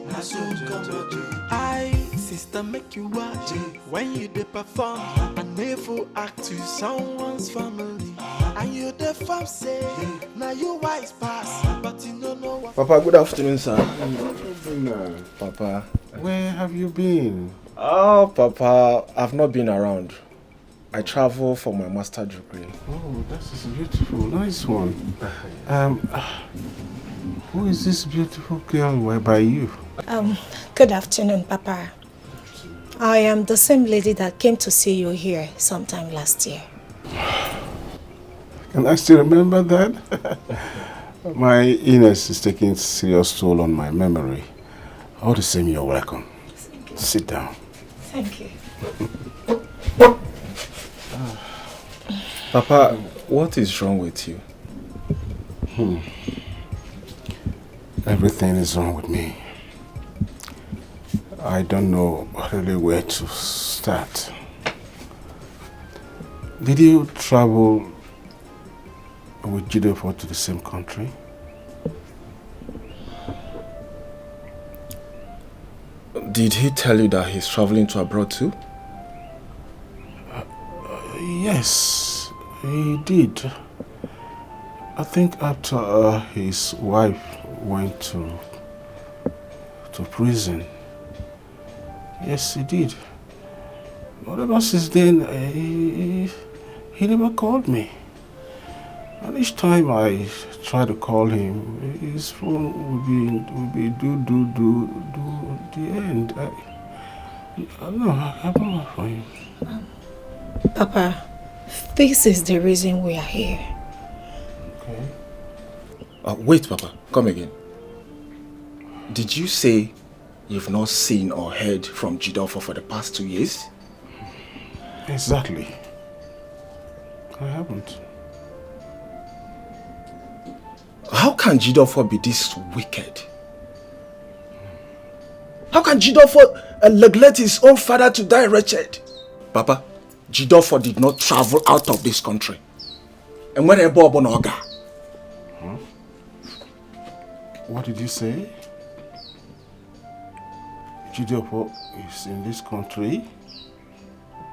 now so come to I, sister, make you watch when you dey perform. And never act to someone's family. And you the fam say, now you wise pass, but you don't know what. Papa, good afternoon, sir. Papa, where have you been? Oh, Papa, I've not been around. I travel for my master's degree. Oh, that is beautiful. Nice one. Who is this beautiful girl by you? Good afternoon, Papa. I am the same lady that came to see you here sometime last year. Can I still remember that? My illness is taking serious toll on my memory. All the same, you're welcome. Sit down. Thank you. Papa, what is wrong with you? Everything is wrong with me. I don't know really where to start. Did you travel with Jidofo to the same country? Did he tell you that he's traveling to abroad too? Yes, he did. I think after his wife went to prison. Yes, he did. But ever since then, he never called me. And each time I try to call him, his phone would be do the end. I don't know, I don't know for him. Papa, this is the reason we are here. Okay. Wait, Papa, come again. Did you say you've not seen or heard from Jidofo for the past 2 years? Exactly. I haven't. How can Jidofo be this wicked? How can Jidofo neglect his own father to die wretched? Papa, Jidofo did not travel out of this country. And when Ebo Oga. What did you say? Jidofo is in this country?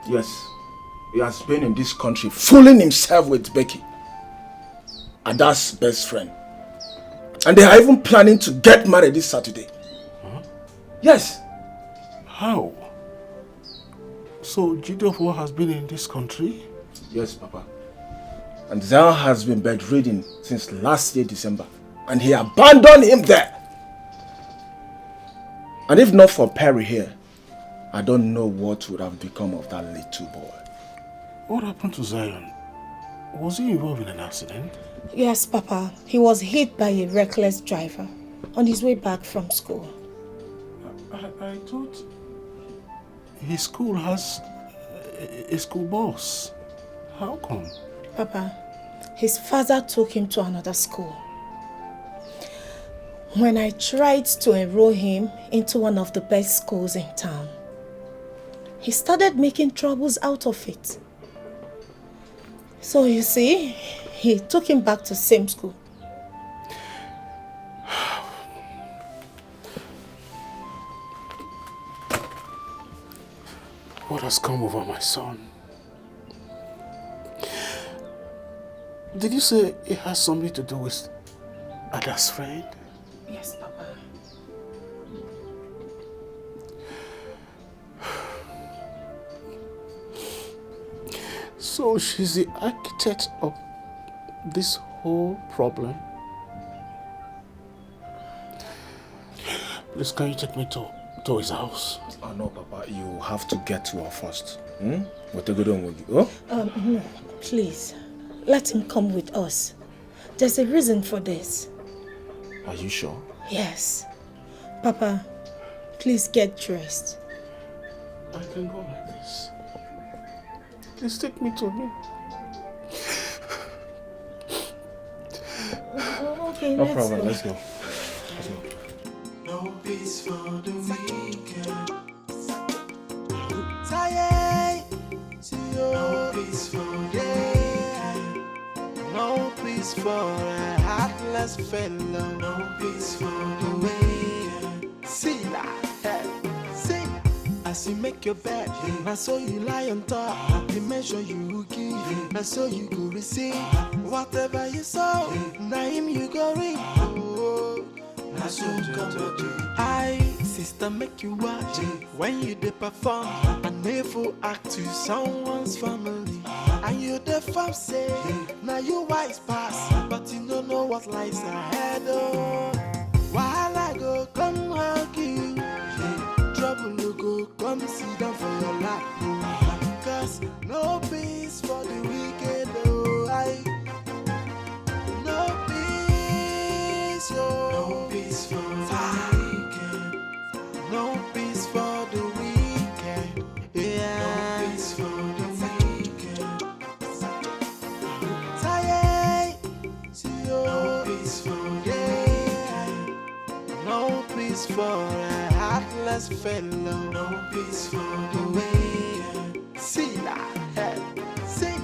Yes. He has been in this country fooling himself with Becky, Ada's best friend. And they are even planning to get married this Saturday. Yes. How? So Jidofo has been in this country? Yes, Papa. And Zion has been bedridden since last year, December. And he abandoned him there. And if not for Perry here, I don't know what would have become of that little boy. What happened to Zion? Was he involved in an accident? Yes, Papa. He was hit by a reckless driver on his way back from school. I thought his school has a school bus. How come? Papa, his father took him to another school. When I tried to enroll him into one of the best schools in town, he started making troubles out of it. So you see, he took him back to the same school. What has come over my son? Did you say it has something to do with Ada's friend? Yes, Papa. So she's the architect of this whole problem? Please, can you take me to his house? Oh no, Papa, you have to get to her first. We'll take it on with you. Oh? No, please, let him come with us. There's a reason for this. Are you sure? Yes. Papa, please get dressed. I can go like this. Please take me to him. Okay, no problem, let's go. No peace for the weekend. Tired. No peace for the day. No peace for a heartless fellow. No peace for the way. See that? See. As you make your bed, I saw you lie on top. The measure you give, I saw you go receive. Whatever you saw, now him you go reap. I so I, sister, make you watch when you dey perform and never act to someone's family. And you the fam say, now you wise pass, but you don't know what lies ahead. Oh, while I go come hug you, trouble will go come sit down for your lap. Cause no peace for the wicked. Oh, no peace, oh. No peace for the weekend. No peace for the weekend. Yeah. No peace for the weekend. Tired. No peace for the day. No peace for a heartless fellow. No peace for the way. See that? See.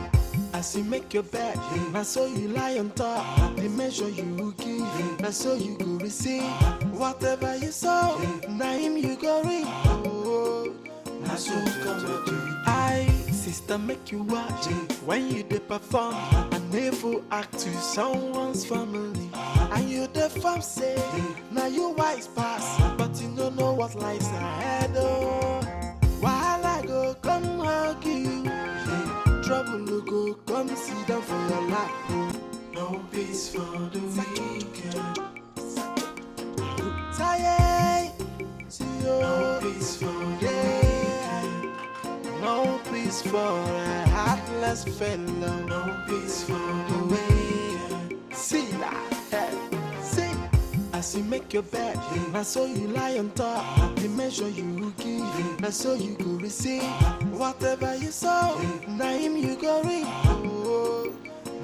As you make your bed, I saw you lie on top. The measure you give, I saw you go receive. Whatever you saw, now him you go reap. Oh, I so come I, sister, make you watch when you dey perform and never act to someone's family. And you the fam say, now you wise pass, but you don't know what lies ahead. Oh, while I go come hug you. Trouble will go come sit down for your lap. No peace for the weekend. Tired. No peace for the day. No peace for a heartless fellow. No peace for the way. See that? See. As you make your bed, I saw you lie on top. The measure you give, I saw you go receive. Whatever you saw, now him you go reap. Oh,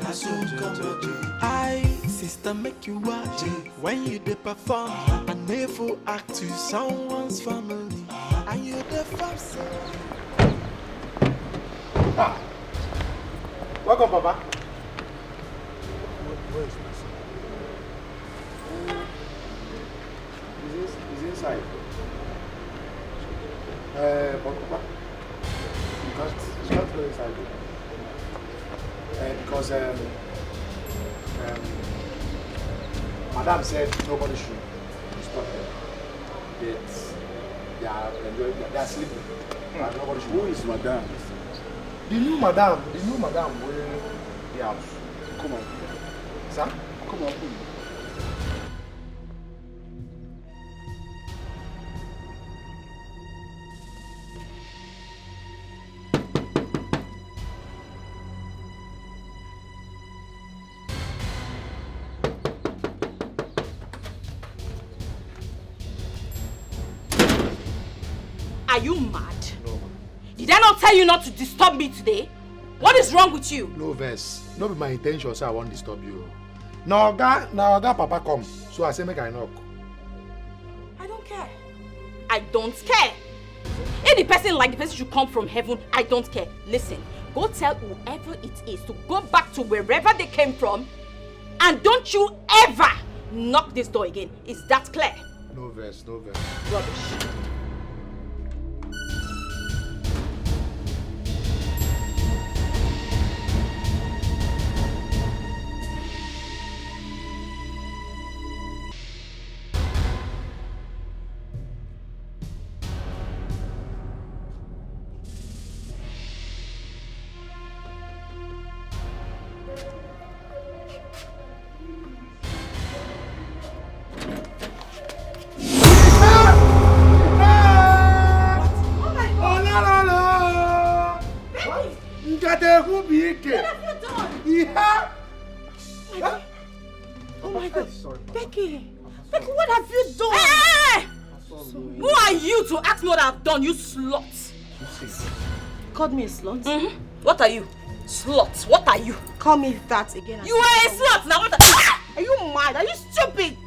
I so come I, sister, make you watch when you dey perform and never act to someone's family. And you the fam say. Ah. Welcome, Papa. Where is my son? He's inside. But Papa, you can't go inside. Because Madam said nobody should stop him. They are enjoying. They are sleeping. And nobody should. Who is Madame? The new madam will the house. Come on. Sir, come on, please. Are you mad? No. Did I not tell you not to disturb me today? What is wrong with you? No verse. No be my intention, so I won't disturb you. Now Oga Papa come, so I say make I knock. I don't care. I don't care. If the person like the person should come from heaven, I don't care. Listen, go tell whoever it is to go back to wherever they came from, and don't you ever knock this door again. Is that clear? No verse. Rubbish. Oh my God. Sorry, Becky, what have you done? Hey! Who are you to ask me what I've done, you slut? Called me a slut? Mm-hmm. What are you? Slut, what are you? Call me that again. You are a slut, now what Are you mad? Are you stupid?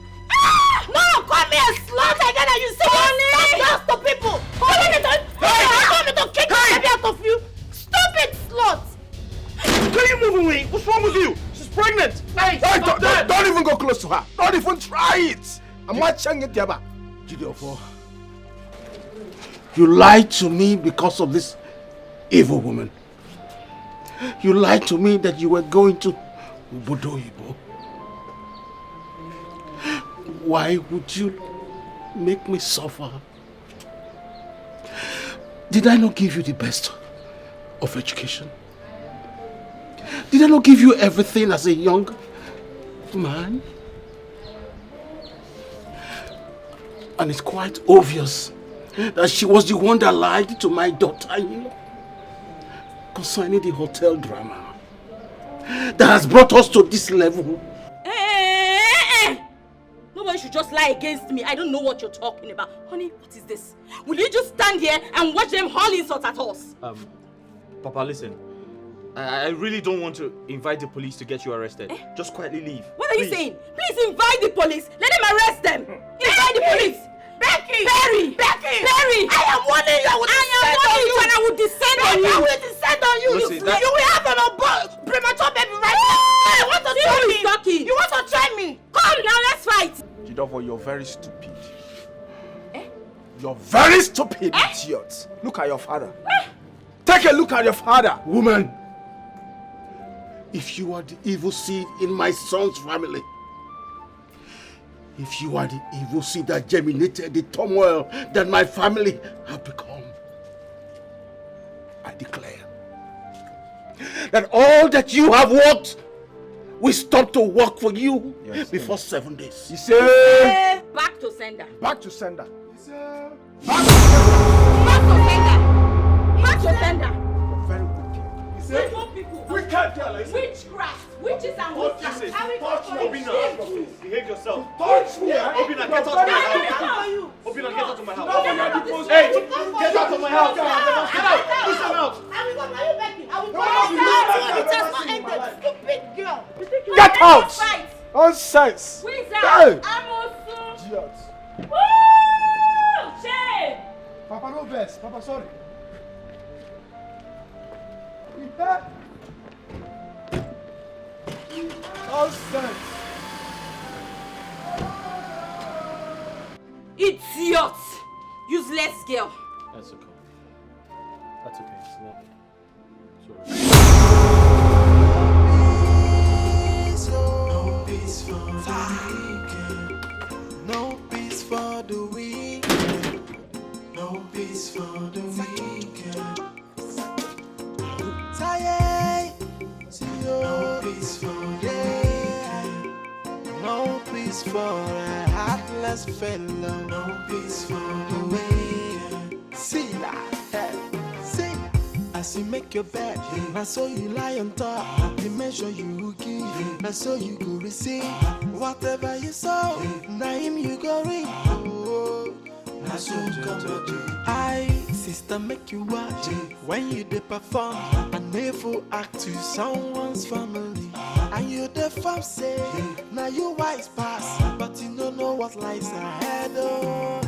No, call me a slut again and you say stop to people! Call me to kick the baby out of you! Stupid slut! Can you move away? What's wrong with you? She's pregnant! Hey, don't even go close to her! Don't even try it! I'm watching it, Jabba. Gideon, you lied to me because of this evil woman. You lied to me that you were going to Ubodoyibo. Why would you make me suffer? Did I not give you the best of education? Did I not give you everything as a young man? And it's quite obvious that she was the one that lied to my daughter-in-law concerning the hotel drama that has brought us to this level. Nobody should just lie against me. I don't know what you're talking about. Honey, what is this? Will you just stand here and watch them haul insults at us? Papa, listen. I really don't want to invite the police to get you arrested. Just quietly leave. What are you saying? Please invite the police. Let them arrest them. Invite the police. Becky! Becky! I am warning you. I will descend on you. I will descend on you. Listen, you will have an premature baby right now. You want to try me? Talking. You want to try me? Come now, let's fight. Jidofo, you're very stupid. You're very stupid, idiot. Look at your father. Take a look at your father. Woman, if you are the evil seed in my son's family, if you are the evil seed that germinated the turmoil that my family have become, I declare that all that you have worked will stop to work for you before 7 days. You say back to sender. Back to sender. Back to sender. Very wicked. You say wicked girl. Witchcraft. Witches and witches. Obina, behave yourself. Touch me. Obina, get out of my house. Obina, get out of my house. Hey, get out of my house. Get out. Push them out. It has not ended. Stupid girl. Get out. Nonsense. Wizard. Amosu. Idiot. Woo! Shame. Papa, no verse. Papa, sorry. Nonsense. Idiot. Useless girl. That's okay. That's okay. It's not. No peace for the weekend. No peace for the weekend. No peace for the wicked. Tired. No peace for the no peace for a heartless fellow. No peace for the wicked. See that? See. As you make your bed, I saw you lie on top. The measure you give, I saw you go receive. Whatever you sow, now him you go reap. Oh, I saw you come to I, sister, make you watch when you dey perform. A never act to someone's family. And you the farm say, now you wise pass, but you don't know what lies ahead. Oh.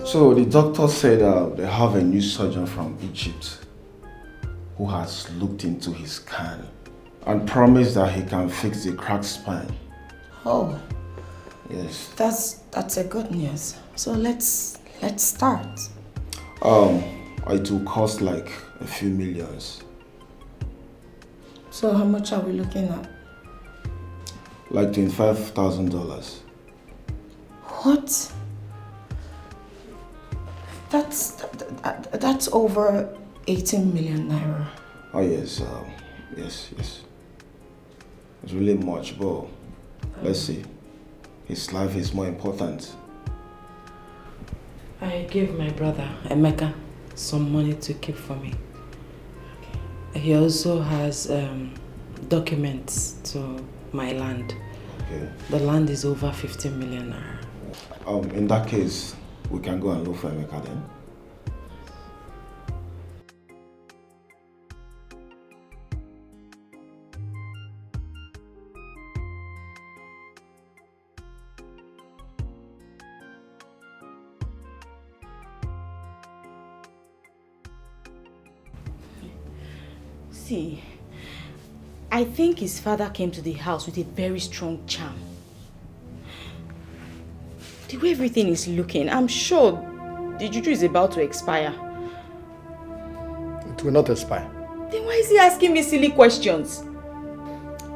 So the doctor said they have a new surgeon from Egypt who has looked into his scan and promised that he can fix the cracked spine. Oh. Yes. That's a good news. So let's start. It will cost like a few millions. So how much are we looking at? Like $25,000. What? That's over 18 million naira. Oh yes, yes. It's really much, but let's see. His life is more important. I gave my brother, Emeka, some money to keep for me. He also has documents to my land. Okay. The land is over 15 million naira. In that case, we can go and look for Emeka then. See, I think his father came to the house with a very strong charm. The way everything is looking, I'm sure the juju is about to expire. It will not expire. Then why is he asking me silly questions?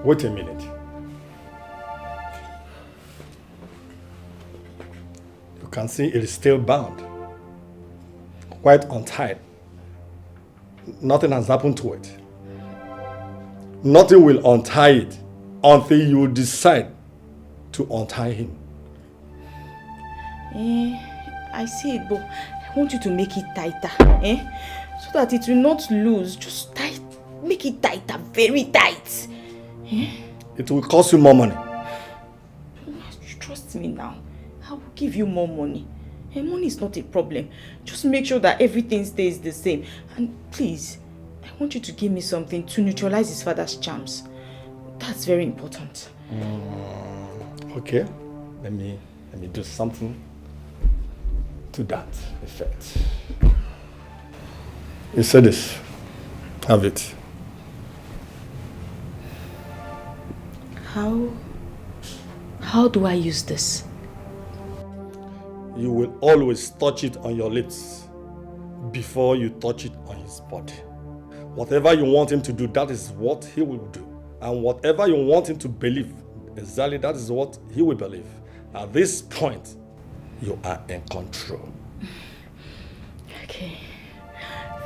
Wait a minute. You can see it is still bound. Quite untied. Nothing has happened to it. Nothing will untie it until you decide to untie him. I see it, but I want you to make it tighter, so that it will not loose. Just tight, make it tighter, very tight. It will cost you more money. Trust me now. I will give you more money. Money is not a problem. Just make sure that everything stays the same. And please, I want you to give me something to neutralize his father's charms. That's very important. Okay, let me do something to that effect. You said this. Have it. How do I use this? You will always touch it on your lips before you touch it on his body. Whatever you want him to do, that is what he will do. And whatever you want him to believe, exactly that is what he will believe. At this point, you are in control. Okay.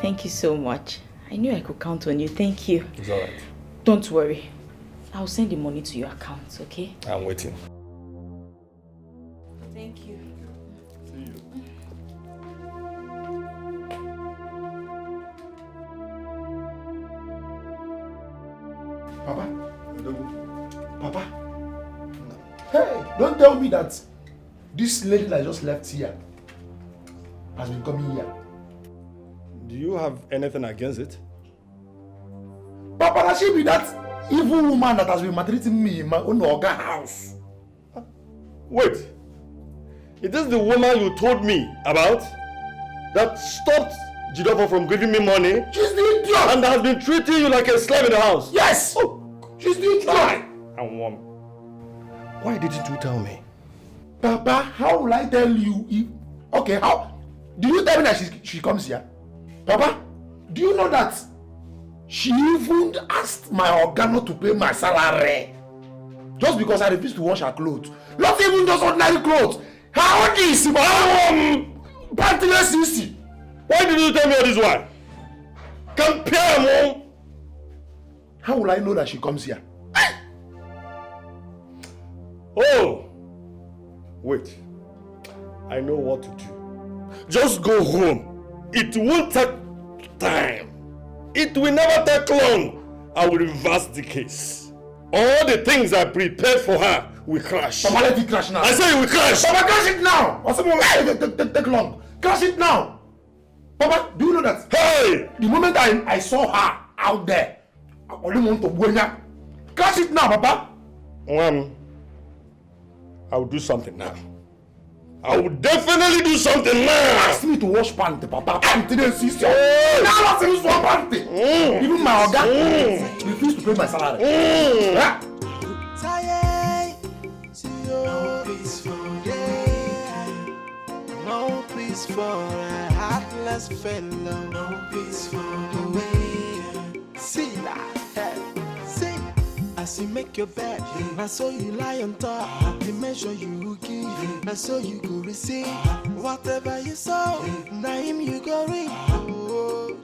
Thank you so much. I knew I could count on you. Thank you. It's all right. Don't worry. I'll send the money to your account, okay? I'm waiting. Thank you. See you. Papa? Papa? Hey, don't tell me that this lady that just left here has been coming here. Do you have anything against it? Papa, that she be that evil woman that has been maltreating me in my own Oga house. Wait. Is this the woman you told me about? That stopped Jidofo from giving me money? She's the idiot! And has been treating you like a slave in the house? Yes! Oh, she's the idiot! And woman. Why didn't you tell me? Papa, how will I tell you if... Okay, how... Did you tell me that she comes here? Papa, do you know that she even asked my organo to pay my salary? Just because I refused to wash her clothes. Not even just ordinary clothes. How this? Pantyless easy. Why did you tell me all this while? Compare, Mom! How will I know that she comes here? Oh! Wait. I know what to do. Just go home. It won't take time. It will never take long. I will reverse the case. All the things I prepared for her will crash. Papa, let it crash now. I say it will crash. Papa, crash it now. What's the take long? Crash it now. Papa, do you know that? Hey! The moment I saw her out there, I only want to buenya. Crash it now, Papa. I will do something now. I will definitely do something now. Ask me to wash panty, Papa. Panty, then see so. Now I see one panty. Even my organ refused to pay my salary. No peace for no peace for a heartless fellow. No peace for the way. See that? See. As you make your bed, I saw you lie on top. The measure you give, I saw you go receive. Whatever you saw, now him you go read. Oh,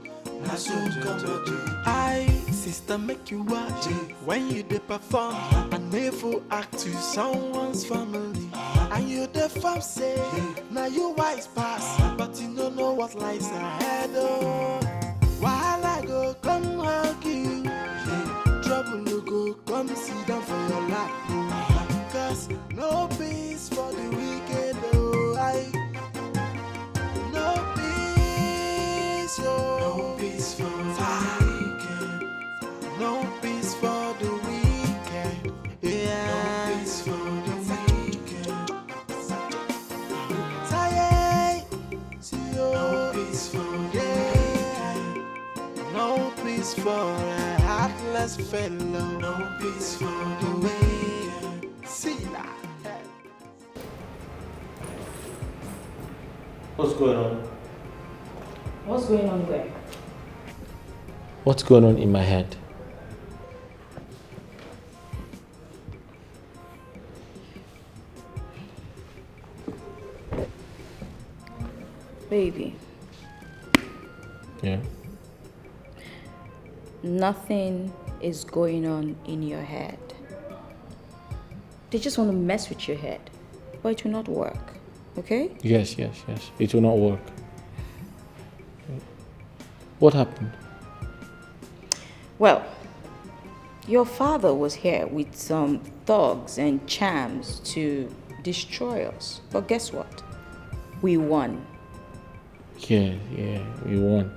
I saw you come to I, sister, make you watch when you dey perform. And never act to someone's family. And you the fam say, now you wise pass, but you don't know what lies ahead. Oh, while I go come hug you. Trouble you go come sit down for your lap. Cause no peace for the wicked, oh no peace, oh. No peace for the wicked. No peace for the wicked. Yeah. No peace for the wicked. No peace for no peace for heartless fellow, no peace for the way. See that? What's going on? What's going on where? What's going on in my head? Baby. Yeah. Nothing is going on in your head. They just want to mess with your head, but it will not work, okay? Yes. It will not work. What happened? Well, your father was here with some thugs and chams to destroy us. But guess what? We won. Yeah, we won.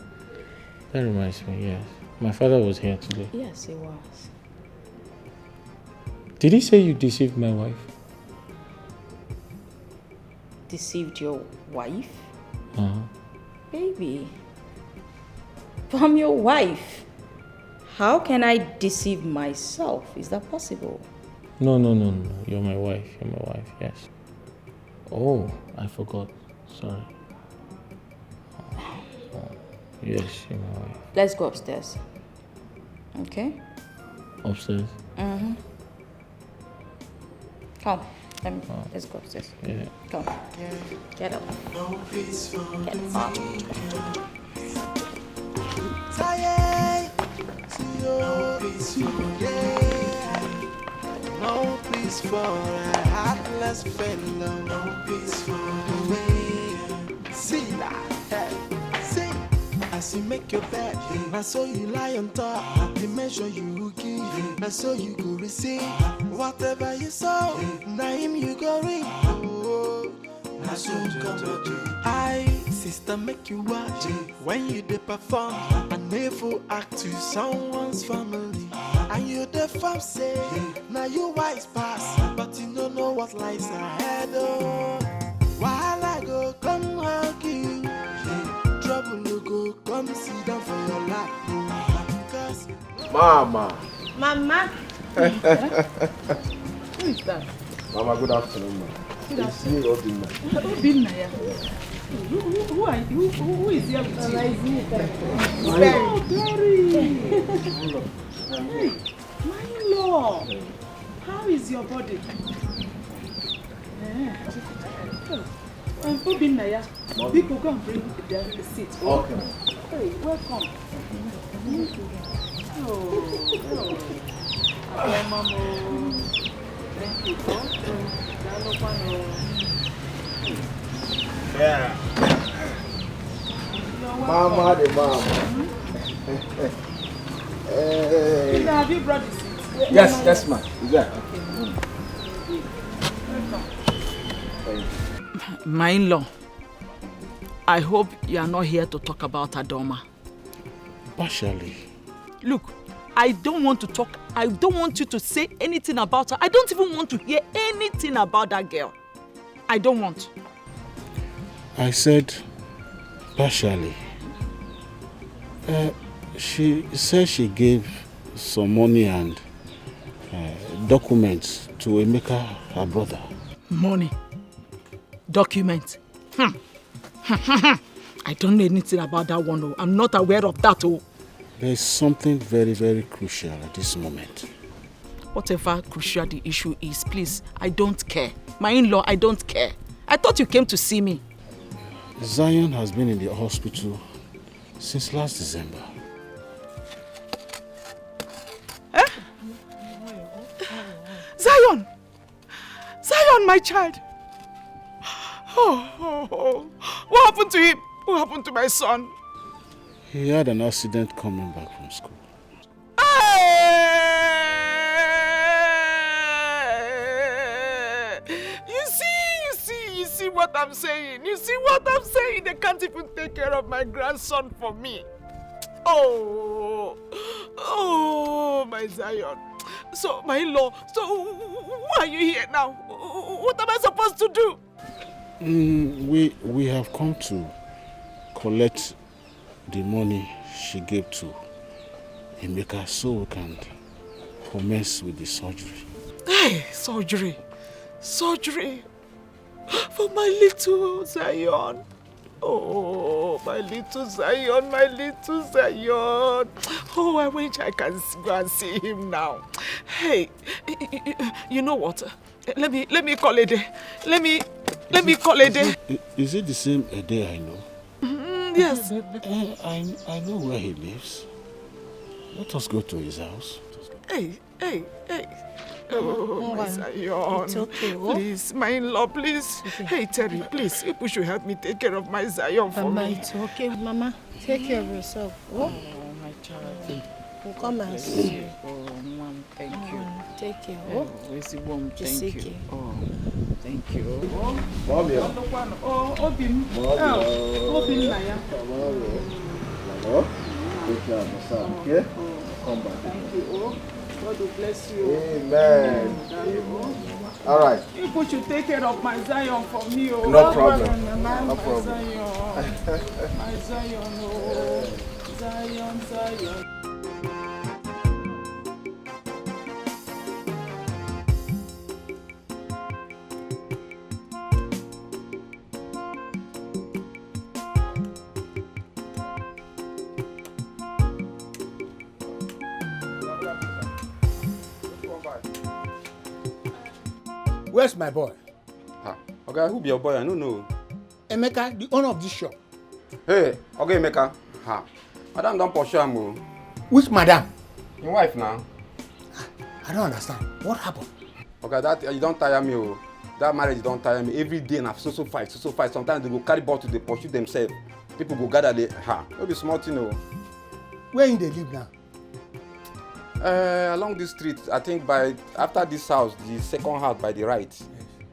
That reminds me, yes. My father was here today. Yes, he was. Did he say you deceived my wife? Deceived your wife? Uh-huh. Baby, I'm your wife. How can I deceive myself? Is that possible? No. You're my wife. Yes. Oh, I forgot. Sorry. Yes, you're my wife. Let's go upstairs. Okay? Upstairs? Mm-hmm. Come. Let's go upstairs. Yeah. Come. Get up. Get up. No peace for a heartless fellow. No peace for the way. See that? See. As you make your bed, I saw you lie on top. The measure you give, I saw you go receive. Whatever you saw, now him you go read. Oh, I saw you come to I, sister, make you watch when you dey perform. And never act to someone's family. And you the fam say, now you wise pass, but you don't know what lies ahead. Oh, while I go come hug you. Trouble you go come sit down for your lap. Mama. Mama. Who is that? Mama, good afternoon, ma. Good It's me, Obinna. Obinna, yeah. Who are you? Who is here with you? Mama, it's me. Oh, Hey, my lord. How is your body? Obinaya, people go and bring the seat. Okay. Hey, welcome. Mamo. Thank you. Yeah. Mama the mom. Hey. Have you brought the seat? Yes, ma. Yeah. My in-law, I hope you are not here to talk about Adoma. Partially. Look, I don't want to talk. I don't want you to say anything about her. I don't even want to hear anything about that girl. I don't want. I said partially. She said she gave some money and documents to Emeka, her brother. Money. Documents. I don't know anything about that one. Oh. I'm not aware of that. Oh. There's something very, very crucial at this moment. Whatever crucial the issue is, please, I don't care. My in-law, I don't care. I thought you came to see me. Zion has been in the hospital since last December. Eh? Zion! Zion, my child! Oh. What happened to him? What happened to my son? He had an accident coming back from school. You see what I'm saying? You see what I'm saying? They can't even take care of my grandson for me. Oh, my Zion. So, my in-law, so why are you here now? What am I supposed to do? We have come to collect the money she gave to Emeka so we can commence with the surgery. Hey, surgery for my little Zion. Oh, my little Zion, my little Zion. Oh, I wish I can go and see him now. Hey, you know what? Let me call a day. Let me call a day. Is it the same a day I know? Yes. I know where he lives. Let us go to his house. Hey. Oh, my Zion. It's okay. Please, my in-law, please. Okay. Hey, Terry, please, you should help me take care of my Zion for Mama, me. it's okay. Mama, take care of yourself. Oh, my child. We'll come and see you. Oh, Mom, thank you. Take care. Oh, Thank you. Oh, thank you. Mommy. Obim. Obim Naya. Hello. Take care of yourself, okay? Come back. Thank you. God will bless you. Amen. All right. You should take care of my Zion for me. Oh. No problem. No problem. My Zion. Oh. Zion. Where's my boy? Okay, who be your boy? I don't know. Emeka, the owner of this shop. Hey, okay, Emeka. Madam don't pursue him. Which madam? Your wife now. I don't understand. What happened? Okay, that you don't tire me. Oh. That marriage don't tire me. Every day na so fight. Sometimes they go carry bottle, they pursue themselves. People go gather there. Don't be smart, you know. Where in they live now? Along this street, I think after this house, the second house by the right.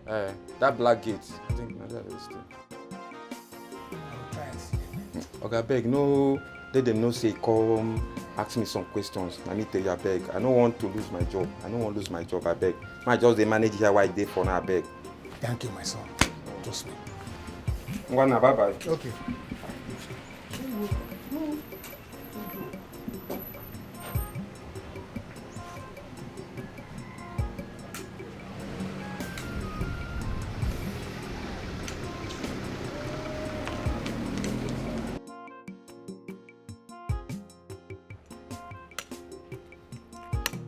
Yes. That black gate. I think that is still. Okay, I beg, no, let them know say come ask me some questions. Let me tell you, I beg. I don't want to lose my job. I beg. I just the manage here why they for now, I beg. Thank you, my son. Trust me. Bye bye. Okay.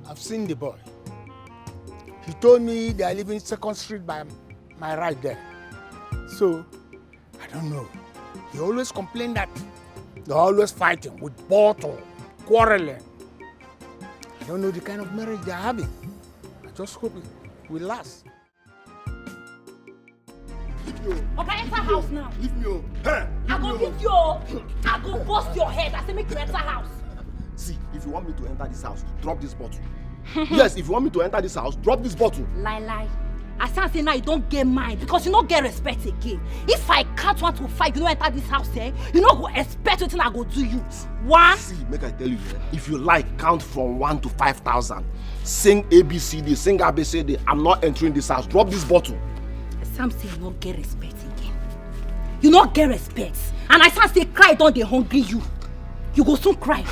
I've seen the boy. He told me they are living 2nd Street by my right there. So don't know. He always complained that they're always fighting with bottle, quarreling. I don't know the kind of marriage they're having. I just hope it will last. Papa, enter house now. Leave me alone. I go beat you. I go bust your head. I say make you enter house. See, if you want me to enter this house, drop this bottle. Yes, if you want me to enter this house, drop this bottle. Lie. I say now you don't get mine because you don't get respect again. If I count 1 to 5, you don't enter this house, eh? You don't go expect what I go do you. 1. See, make I tell you, if you like, count from 1 to 5,000. Sing ABCD, sing ABCD. I'm not entering this house. Drop this bottle. Sam say you don't get respect again. You don't get respect. And I say cry, don't they hungry you. You go soon cry.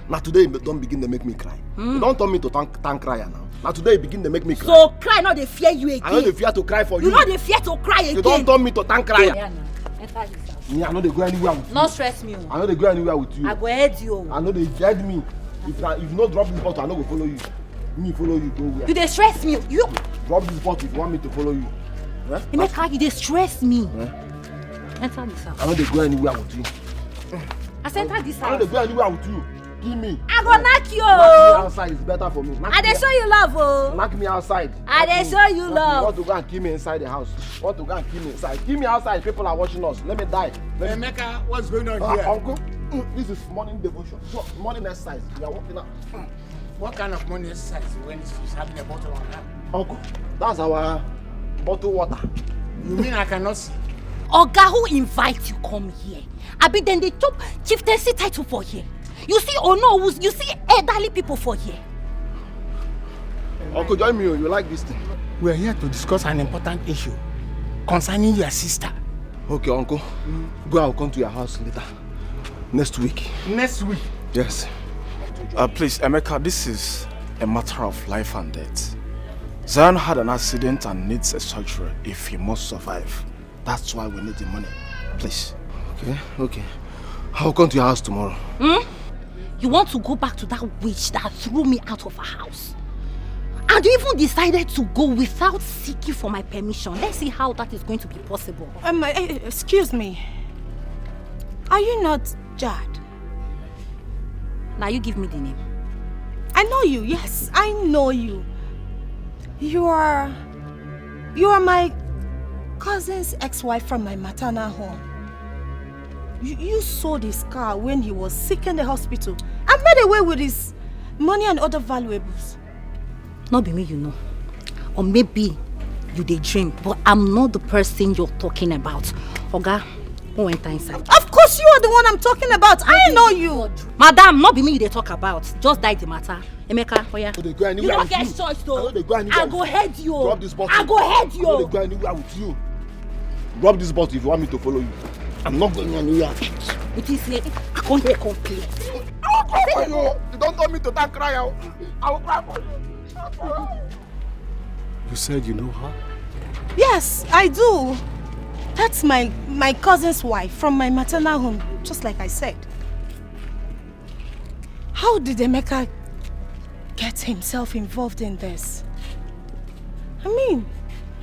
Now today, don't begin to make me cry. You don't tell me to thank crier now. Now today, you begin to make me cry. So cry, not they fear you again. I know they fear to cry for you. You know they fear to cry again. You don't tell me to thank crier. Yeah, no. Enter this house. Me, I know they go anywhere with you. Not stress me. I know they go anywhere with you. I go head you. I know they head me. If you not drop this bottle, I know go follow you. Me follow you, go where? You they stress me. You drop this bottle if you want me to follow you. You they stress me. Enter this house. I know they go anywhere with you. I said enter this house. I know they go anywhere with you. Give me. I go knock you. Knock me outside is better for me. I dey show you love, oh. Knock me outside. I dey show you love. You want to go and kill me inside the house? Want to go and kill me inside? Kill me outside. People are watching us. Let me die. Emeka, what's going on here? Uncle, this is morning devotion. Morning exercise. We are walking out. What kind of morning exercise when she's having a bottle on her? Uncle, that's our bottled water. You mean I cannot see? Oga, who invite you come here? I be then they top chieftaincy title for here. You see, you see elderly people for here. Uncle, join me. You like this thing? We are here to discuss an important issue concerning your sister. Okay, Uncle. Go. I'll come to your house later. Next week. Next week? Yes. Please, Emeka, this is a matter of life and death. Zion had an accident and needs a surgery if he must survive. That's why we need the money. Please. Okay. I'll come to your house tomorrow. You want to go back to that witch that threw me out of her house? And you even decided to go without seeking for my permission. Let's see how that is going to be possible. Excuse me. Are you not Jad? Now you give me the name. I know you, yes, I know you. You are my cousin's ex-wife from my maternal home. You sold his car when he was sick in the hospital and made away with his money and other valuables. Not be me, you know. Or maybe you dey dream, but I'm not the person you're talking about. Oga, who enter inside? Of course you are the one I'm talking about. I know you. Madam, not be me they talk about. Just die the matter. Emeka, oh yeah. They go You don't get choice though. I go head you. Drop this bottle. I go head you. They go anywhere with you. Drop this bottle if you want me to follow you. I'm not going anywhere. It is here. I can't hear complaint. I will cry for you. You don't tell me to thank cry out. I will cry for you. You said you know her? Yes, I do. That's my cousin's wife from my maternal home, just like I said. How did Emeka get himself involved in this? I mean,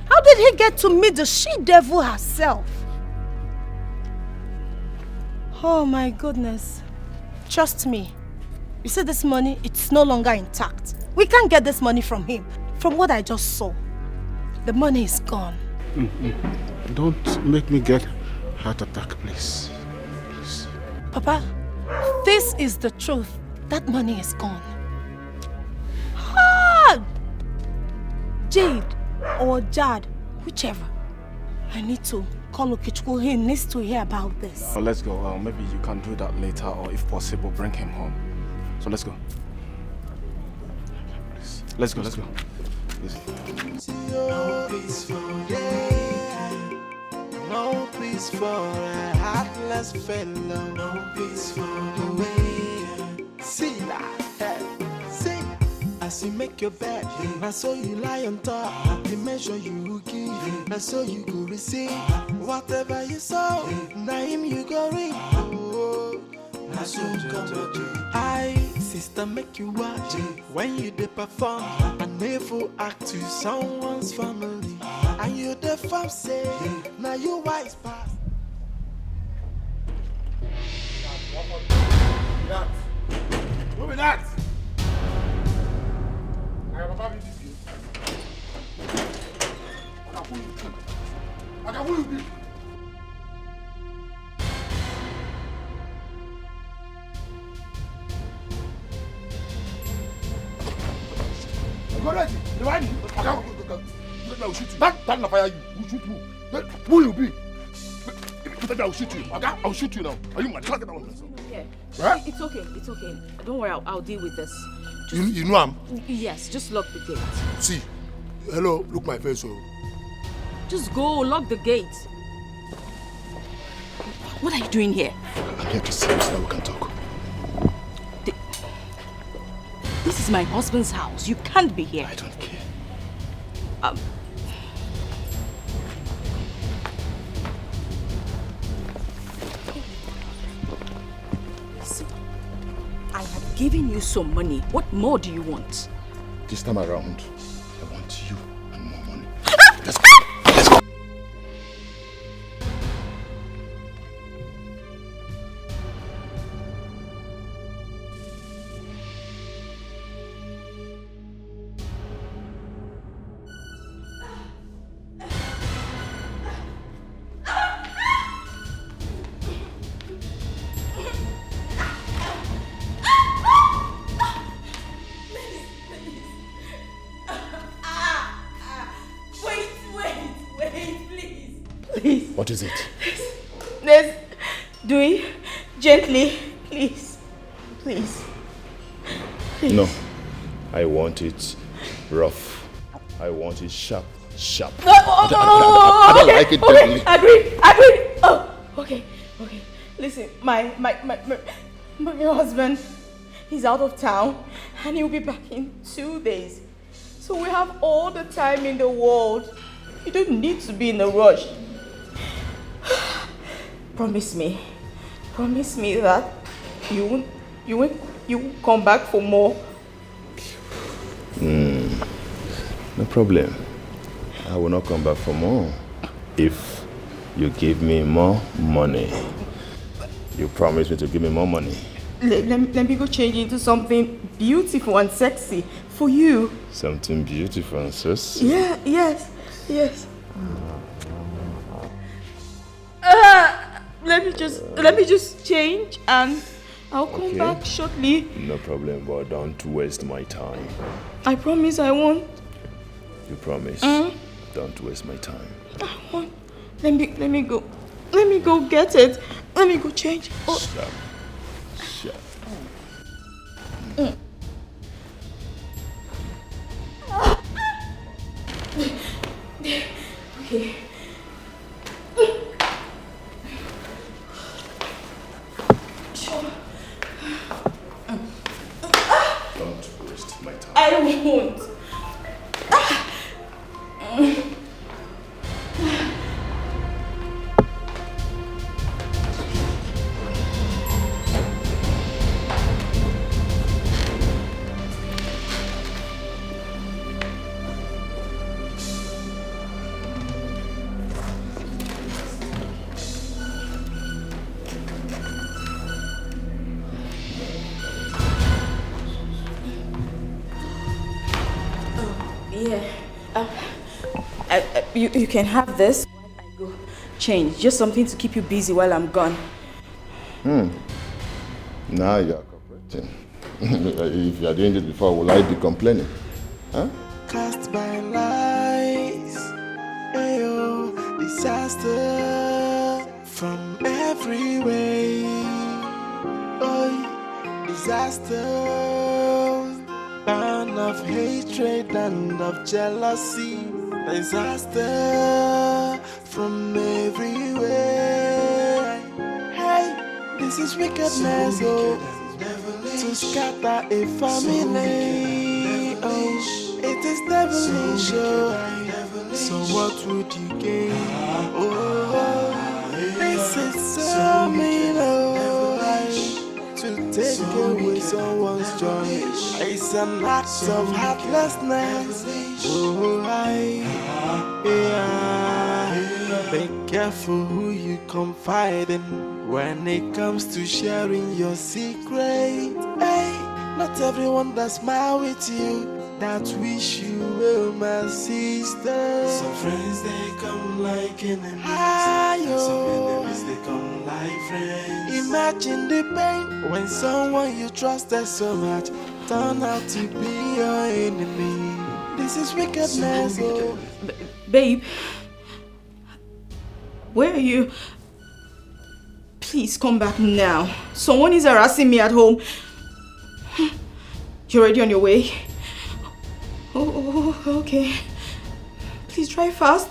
how did he get to meet the she-devil herself? Oh my goodness. Trust me. You see this money, it's no longer intact. We can't get this money from him. From what I just saw, the money is gone. Don't make me get heart attack, please. Please. Papa, this is the truth. That money is gone. Ah! Jade or Jad, whichever. I need to call Okichukwu. He needs to hear about this. Oh, let's go. Maybe you can do that later, or if possible, bring him home. So let's go. Please. Let's go. No peace for day, no peace for a heartless fellow, no peace for the way. See that, see. As you make your bed, I saw you lie on top. The measure you give, I saw you go receive. Whatever you sow, now him you go reap. I so come I, sister, make you watch when you dey perform an evil act to someone's family, and you the farm say, now you wise pass. that? Who be that? I have a baby this game. I can pull you deep. Go ready. Divide me. I will shoot you. That na fire you. Will shoot you. Who you be? I will shoot you. Okay? I will shoot you now. Are you mad? Get that one. Yeah. Right? It's okay. It's okay. Don't worry. I'll deal with this. You know I'm. Yes. Just lock the gate. See. Hello. Look my face. Oh. Just go. Lock the gate. What are you doing here? I'm here to see you so that we can talk. This is my husband's house. You can't be here. I don't care. Listen, I have given you some money. What more do you want? This time around, I want you and more money. Let's go. What is it? Let's do it gently, please. Please. Please. No. I want it rough. I want it sharp. I don't like it gently. Agree. Oh, okay. Listen, my husband, he's out of town and he'll be back in 2 days. So we have all the time in the world. You don't need to be in a rush. Promise me that you won't come back for more. No problem. I will not come back for more if you give me more money. You promise me to give me more money. Let me go change into something beautiful and sexy for you. Something beautiful and sexy? Yeah, yes. Let me just change and I'll come back shortly. No problem, but don't waste my time. I promise I won't. You promise? Don't waste my time. I won't. Let me go. Let me go get it. Let me go change. Oh. Shut. Okay. Don't waste my time. I won't. You can have this while I go change. Just something to keep you busy while I'm gone. Now you are cooperating. If you are doing this before, will I be complaining? Huh? Cast by lies, ayo, disaster from every way. Oh, disaster, bound of hatred and of jealousy. Disaster from everywhere. Hey, this is wickedness, to scatter a family. Oh, it is devilish. So what would you gain? Oh, this is so mean. To take away someone's joy. It's an act of heartlessness. Oh, yeah. Be careful who you confide in when it comes to sharing your secret. Hey, not everyone that smile with you, that wish you well, my sister. Some friends they come like enemies, and some enemies they come like friends. Imagine the pain when someone you trusted so much turn out to be your enemy. This is wickedness. Oh. Babe, where are you? Please come back now. Someone is harassing me at home. You're already on your way? Oh, okay. Please try fast.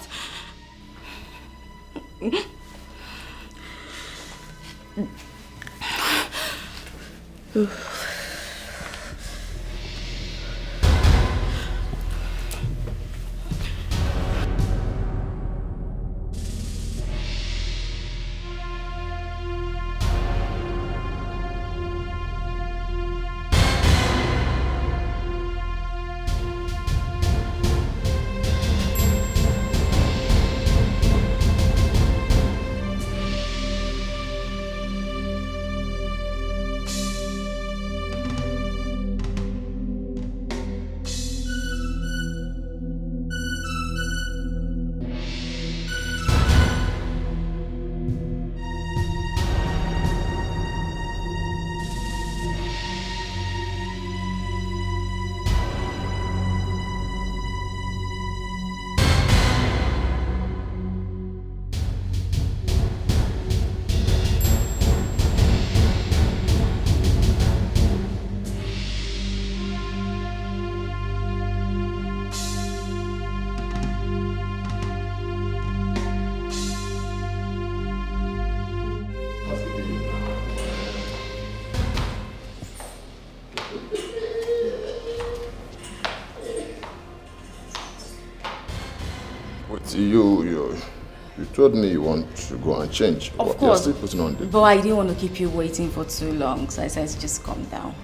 You told me you want to go and change. Of but course. You're still putting on the... But I didn't want to keep you waiting for too long, so I said just calm down.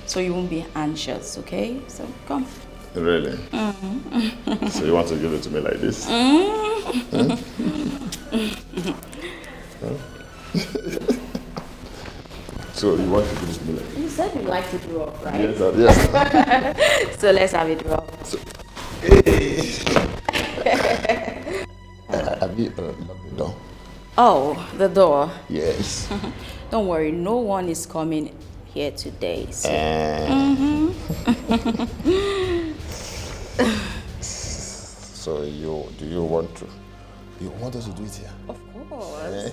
So you won't be anxious, okay? So come. Really? Mm-hmm. So you want to give it to me like this? Mm-hmm. So you want to give it to me like this? You said you liked it rough, right? Yes. So let's have it rough. So, hey. Have you locked the door? Oh, the door. Yes. Don't worry, no one is coming here today. So. So do you want us to do it here? Of course.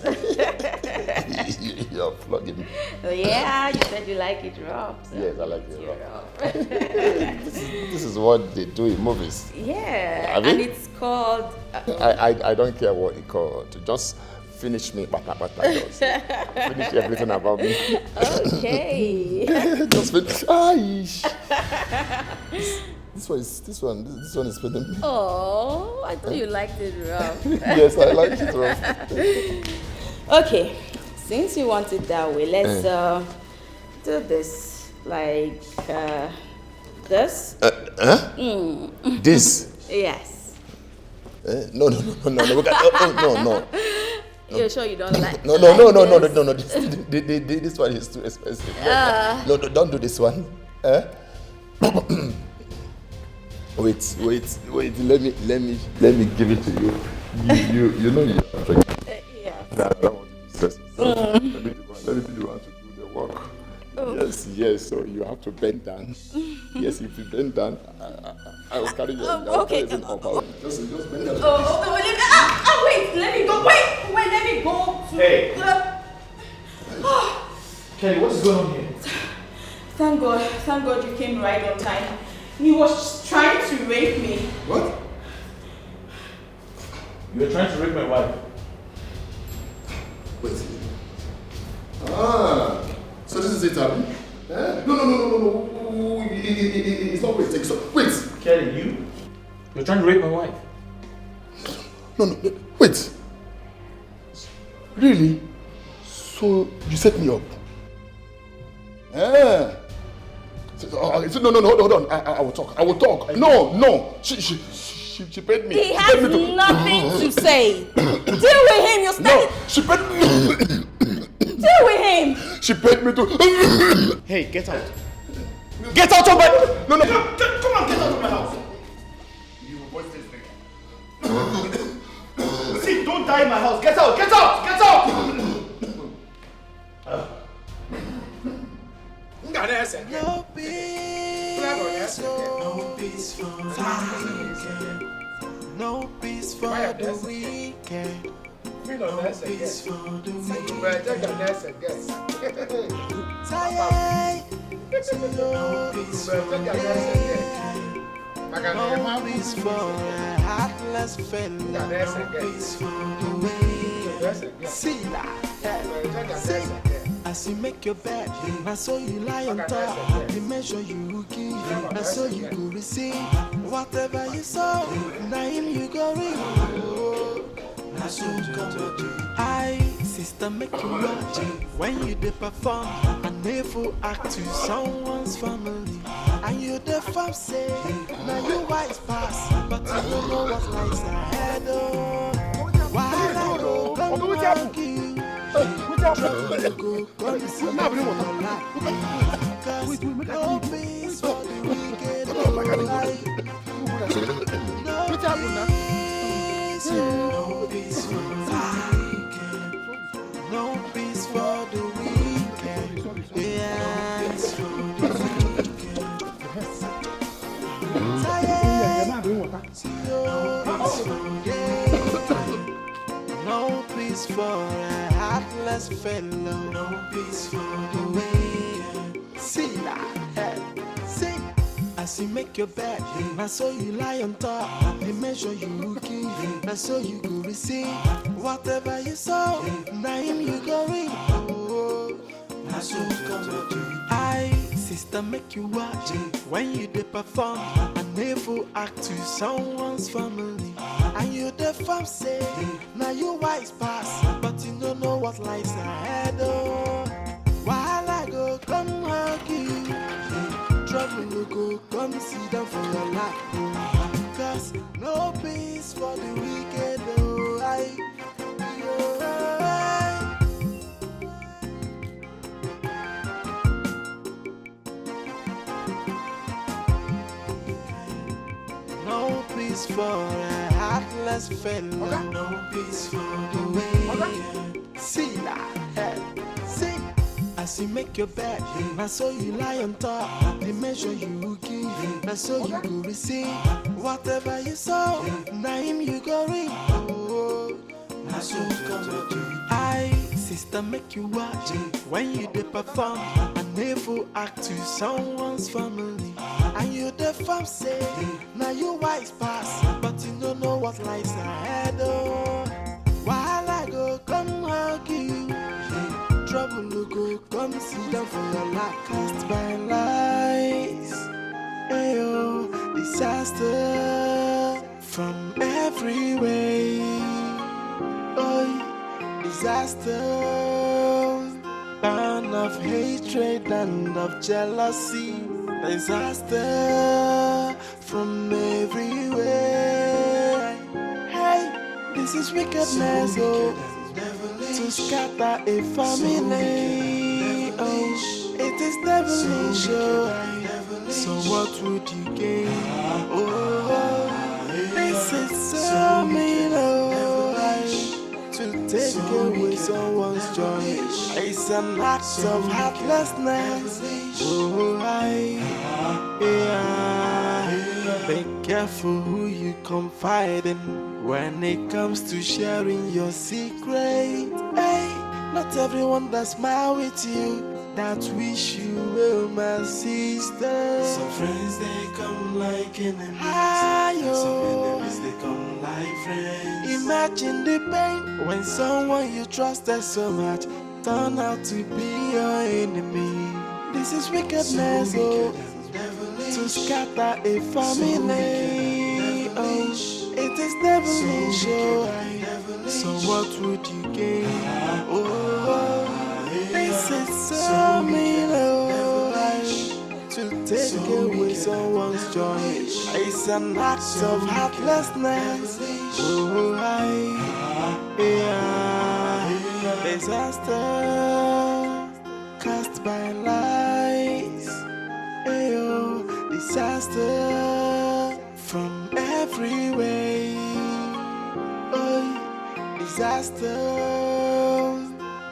You're flogging me. Yeah, you said you like it rough. So yes, I like it rough. rough. This is what they do in movies. Yeah, and it's called... I don't care what it's called. Just finish me, bata. Just finish everything about me. Okay. Just finish. This one is spending me. Oh, I thought you liked it rough. Yes, I like it rough. Okay, since you want it that way, let's do this like this. This? Yes. No. No. You're sure you don't like? No. This one is too expensive. No, don't do this one. Wait. Let me give it to you. You know you are pregnant. Yeah. I don't want to stress. Let me be the one to do the work. Oh. Yes. So you have to bend down. Yes, if you bend down, I will carry you. Okay. Just bend down. Wait, let me go. Wait, let me go. Hey. Kelly, what's going on here? Thank God you came right on time. He was trying to rape me. What? You were trying to rape my wife. Wait. So this is it, Abby? No. It's not wait. Wait. Kelly, you're trying to rape my wife. No. Wait. Really? So you set me up? So, no, hold on. I will talk. No. She paid me. He has nothing to say. Deal with him. You're standing. No, she paid me. deal with him. She paid me to... Hey, get out. Get out of my... No. Come on, get out of my house. You will this thing. See, don't die in my house. Get out. Get out. Get out. No peace, no peace for the weekend. No peace for the weekend. No peace for the weekend. Tired, no peace for the weekend. No peace for a heartless fellow. No peace for the weekend. See that? See. As you make your bed, I saw you lie on top. The measure you give, I saw you go receive. Whatever you saw, now him you go read. I saw you come to do. Sister, make you watch when you dey perform. I never act to someone's family. And you the fam say, now you wise pass, but you don't know what lies ahead. While I go, come on, you. No peace for the wicked. No peace for the wicked. Yes, for the wicked. No peace for a heartless fellow. No peace for the way. See that? See. As you make your bed, I saw you lie on top. The measure you give, I saw you go receive. Whatever you saw, now him you go read. I saw you come to do. Sister, make you watch when you dey perform. I never act to someone's family. And you the fam say, now you wise pass, but you don't know what lies ahead. While I go, come hug you. Trouble will go, come sit down for your lap. Cause no peace for the wicked. No peace for a heartless fellow. No peace for the way. See that? See. As you make your bed, I saw you lie on top. The measure you give, I saw you go receive. Whatever you saw, now him you go read. I saw you come to do. Sister, make you watch when you dey perform. I never act to someone's family. And you the fam say, now you wise pass, but you don't know what lies ahead. While I go, come hug you. Trouble will go, come sit down for your lap. Cast by lies, ayo, disaster from every way. Oh, disaster, burn of hatred and of jealousy. Disaster from everywhere. Hey, this is wickedness, oh, to scatter a family. Oh, it is devilish, oh. So what would you gain? Oh, this is so mean, oh, to take away someone's joy. It's an act of heartlessness. Oh, be careful who you confide in when it comes to sharing your secret. Hey, not everyone that smile with you that wish you well, my sister. Some friends they come like enemies. Some enemies they come like friends. Imagine the pain when someone you trusted so much turn out to be your enemy. This is wickedness, oh, to scatter a family. Oh, it is devilish, oh. So what would you gain? Oh, this is so mean, oh, to take away someone's joy. It's an act of heartlessness. Oh, disaster. by lies. Ayo, disaster from every way. Oh, disaster,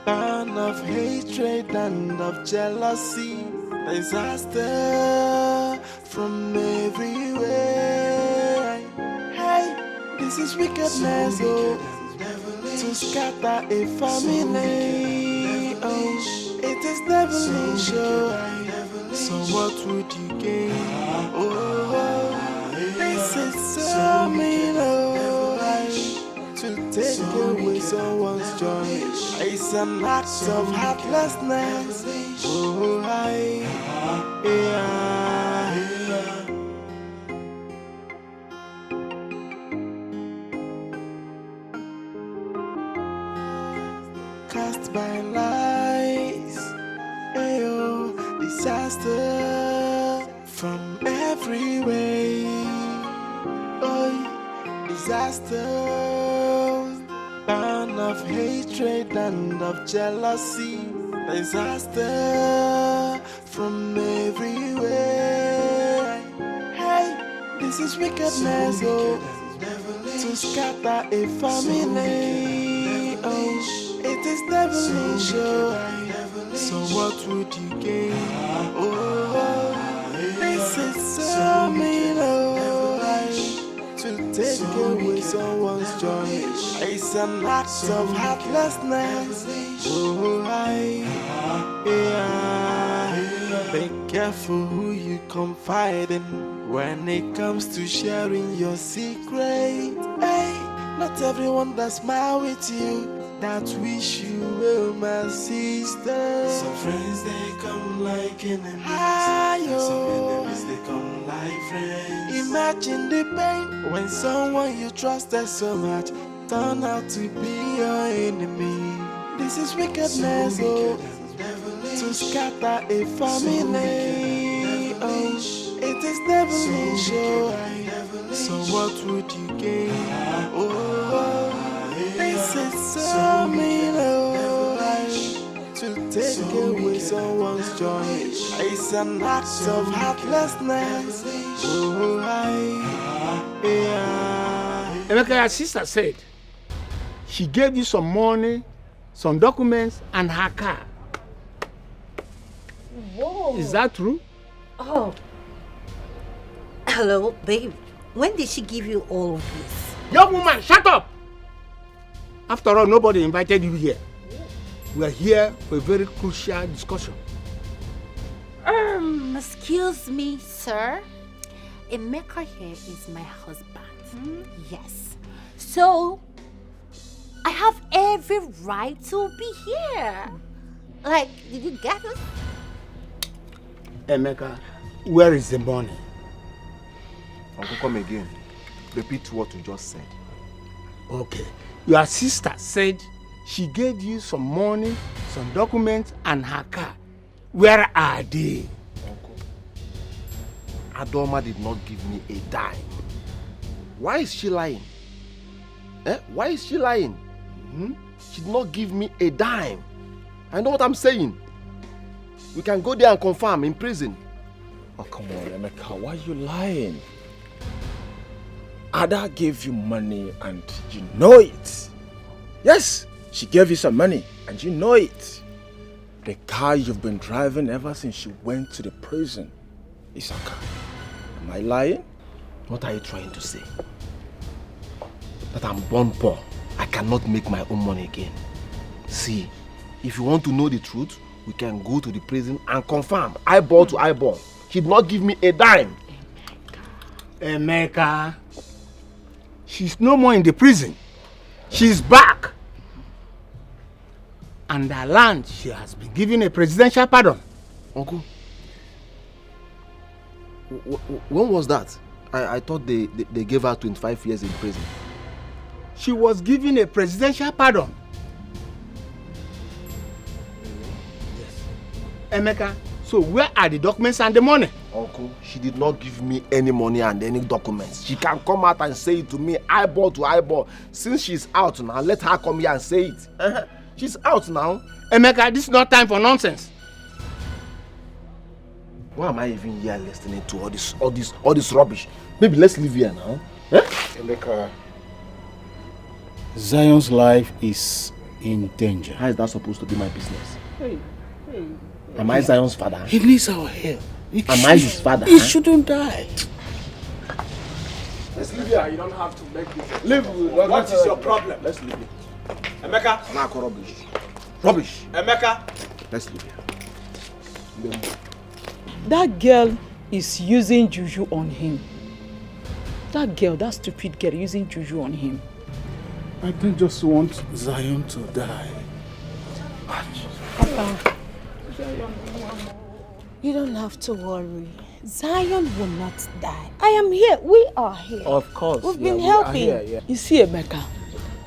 burn of hatred and of jealousy. Disaster from everywhere. Hey, this is wickedness, oh, to scatter a family. Oh, it is devilish, oh. So what would you gain? Oh, this is so mean, oh, to take away someone's joy. It's an act of heartlessness. Oh, yeah. Cast by lies. Ayo, disaster from every way. Oh, disaster, burn of hatred and of jealousy. Disaster from everywhere. Hey, this is wickedness, oh, to scatter a family. Oh, it is devilish, oh. So what would you gain? Oh, this is so mean, oh, to take away someone's joy. It's an act of heartlessness. Oh, yeah. Be careful who you confide in when it comes to sharing your secret. Hey, not everyone that smile with you that wish you well, my sister. Some friends they come like enemies, some enemies they come like friends. Imagine the pain when someone you trusted so much turn out to be your enemy. This is wickedness, oh, to scatter a family. Oh, it is devilish, oh. So what would you gain? Oh, this is so mean, oh, to take away someone's joy. It's an act of heartlessness. Oh, yeah. Emeka, your sister said she gave you some money, some documents, and her car. Whoa. Is that true? Oh. Hello, babe. When did she give you all of this? Young woman, shut up! After all, nobody invited you here. We are here for a very crucial discussion. Excuse me, sir. Emeka here is my husband. Yes. So, I have every right to be here. Like, did you get it? Emeka, where is the money? Uncle, come again. Repeat what you just said. Okay. Your sister said she gave you some money, some documents, and her car. Where are they? Uncle, Adoma did not give me a dime. Why is she lying? Why is she lying? She did not give me a dime. I know what I'm saying. We can go there and confirm in prison. Oh, come on, Emeka, why are you lying? Ada gave you money and you know it. Yes, she gave you some money and you know it. The car you've been driving ever since you went to the prison is a car. Am I lying? What are you trying to say? That I'm born poor. I cannot make my own money again. See, if you want to know the truth, we can go to the prison and confirm eyeball to eyeball. She did not give me a dime. Emeka, she's no more in the prison. She's back. And the land, she has been given a presidential pardon. Uncle, when was that? I thought they gave her 25 years in prison. She was given a presidential pardon. Yes. Emeka, so where are the documents and the money? Uncle, she did not give me any money and any documents. She can come out and say it to me eyeball to eyeball. Since she's out now, let her come here and say it. She's out now. Emeka, this is not time for nonsense. Why am I even here listening to all this rubbish? Maybe let's leave here now. Eh? Emeka, Zion's life is in danger. How is that supposed to be my business? Hey. Am I Zion's father? He needs our help. Am I his father? He shouldn't die. Let's leave here. You don't have to make this. Leave. What is your problem? Let's leave it. Emeka. Nah, rubbish. Rubbish. Emeka. Let's leave here. That girl is using juju on him. That girl, that stupid girl, using juju on him. I don't just want Zion to die. Papa, you don't have to worry. Zion will not die. I am here. We are here. Of course. We've been helping. You see Emeka?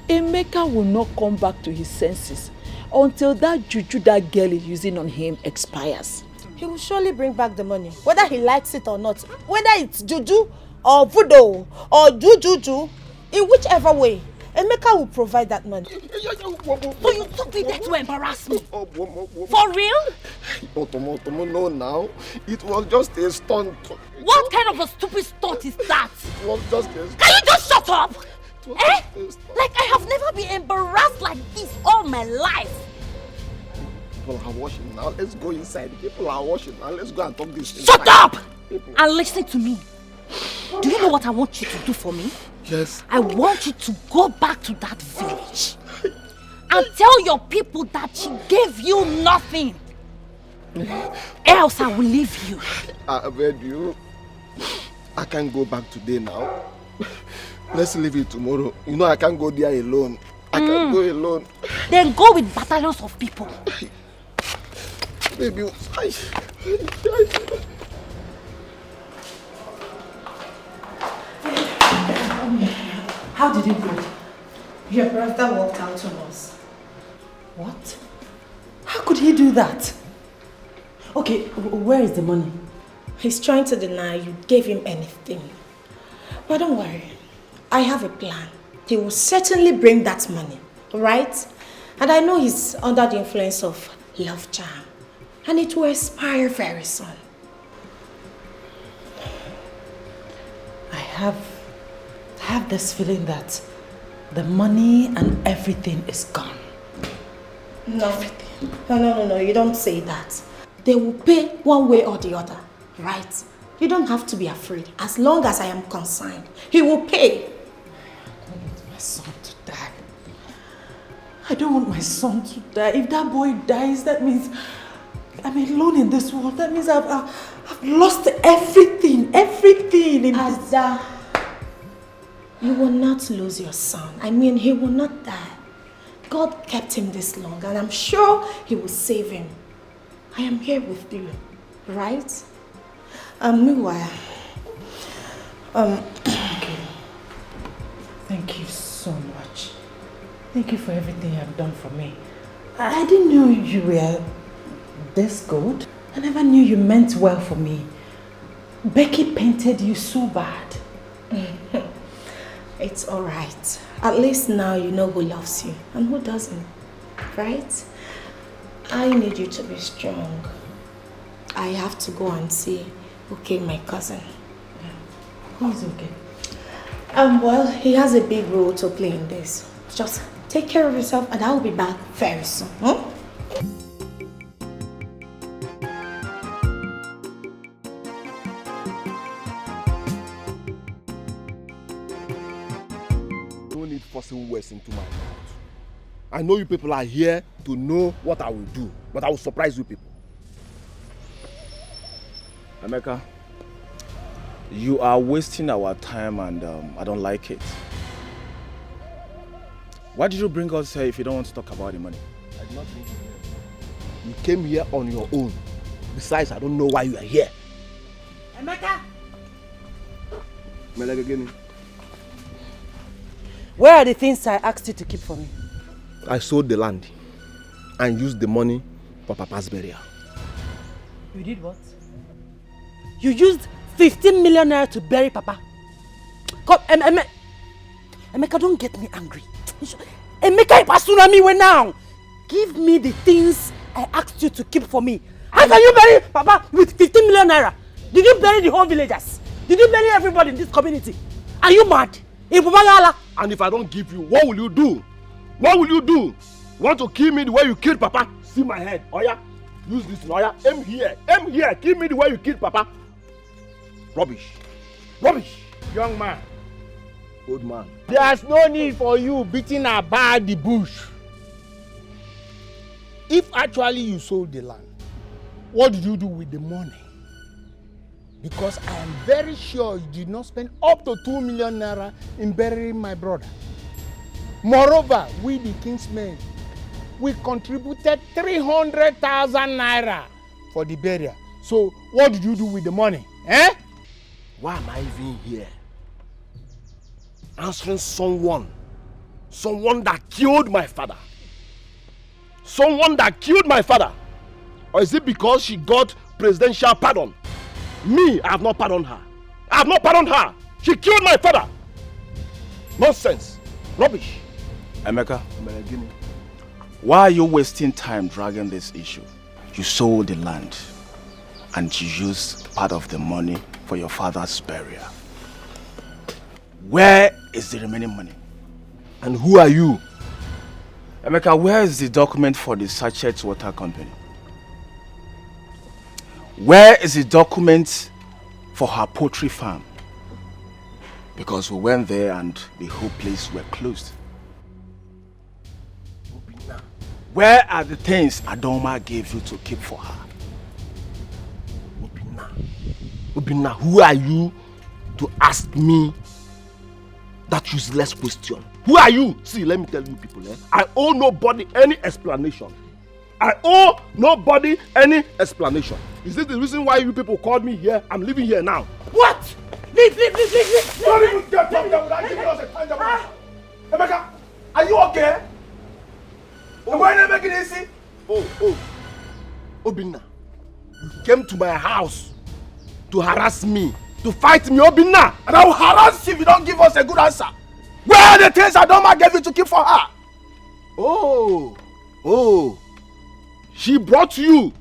Emeka will not come back to his senses until that juju that girl is using on him expires. He will surely bring back the money, whether he likes it or not. Whether it's juju or voodoo or juju, in whichever way, Emeka will provide that money. So you took me there to embarrass me? For real? No, now. It was just a stunt. What kind of a stupid stunt is that? It was just a stunt. Can you just shut up? Eh? Like I have never been embarrassed like this all my life. People are washing now. Let's go inside. People are washing now. Let's go and talk this. Shut up! And listen to me. Do you know what I want you to do for me? Yes. I want you to go back to that village and tell your people that she gave you nothing. Else I will leave you. I beg you. I can't go back today now. Let's leave it tomorrow. You know I can't go there alone. I can't go alone. Then go with battalions of people. Baby, How did it go? Your brother walked out on us. What? How could he do that? Okay, where is the money? He's trying to deny you gave him anything. But don't worry. I have a plan. He will certainly bring that money, right? And I know he's under the influence of love charm. And it will expire very soon. I have this feeling that the money and everything is gone. No, no, you don't say that. They will pay one way or the other, right? You don't have to be afraid. As long as I am concerned, he will pay. I don't want my son to die. I don't want my son to die. If that boy dies, that means I'm alone in this world. That means I've lost everything in Ada, you will not lose your son. I mean, he will not die. God kept him this long, and I'm sure he will save him. I am here with you, right? Meanwhile, Thank you so much. Thank you for everything you have done for me. I didn't know you were this good. I never knew you meant well for me. Becky painted you so bad. It's alright. At least now you know who loves you and who doesn't, right? I need you to be strong. I have to go and see Okay, my cousin. Who is okay? Well, he has a big role to play in this. Just take care of yourself and I'll be back very soon. Don't need forcing words into my mouth. I know you people are here to know what I will do, but I will surprise you people. Emeka, you are wasting our time and I don't like it. Why did you bring us here if you don't want to talk about the money? I did not bring you here. You came here on your own. Besides, I don't know why you are here. Emeka! Melegagini. Where are the things I asked you to keep for me? I sold the land and used the money for Papa's burial. You did what? You used 15 million naira to bury Papa. Come, Emeka, don't get me angry. Emeka, you now. Give me the things I asked you to keep for me. How can you bury Papa with 15 million naira? Did you bury the whole villagers? Did you bury everybody in this community? Are you mad? And if I don't give you, what will you do? What will you do? Want to kill me the way you killed Papa? See my head. Oh yeah? Use this. Oh yeah? Aim here. Aim here. Kill me the way you killed Papa. Rubbish. Rubbish. Young man. Old man. There's no need for you beating about the bush. If actually you sold the land, what did you do with the money? Because I am very sure you did not spend up to 2 million naira in burying my brother. Moreover, we the kingsmen, we contributed 300,000 naira for the burial. So what did you do with the money? Eh? Why am I even here? Answering someone that killed my father. Someone that killed my father. Or is it because she got presidential pardon? Me, I have not pardoned her. I have not pardoned her. She killed my father. Nonsense. Rubbish. Emeka, why are you wasting time dragging this issue? You sold the land and you used part of the money for your father's burial. Where is the remaining money? And who are you? Emeka, where is the document for the Sachet Water Company? Where is the document for her poultry farm? Because we went there and the whole place were closed. Where are the things Adoma gave you to keep for her? Obinna, who are you to ask me that useless question? Who are you? See, let me tell you people, I owe nobody any explanation. I owe nobody any explanation. Is this the reason why you people called me here? I'm living here now. What? Leave. Don't even get talking without giving us a tangible answer. Emeka, are you okay? Am I not making it easy? Obinna, you came to my house to harass me, to fight me, Obinna. And I will harass you if you don't give us a good answer. Where are the things Adoma gave you to keep for her? Oh. She brought you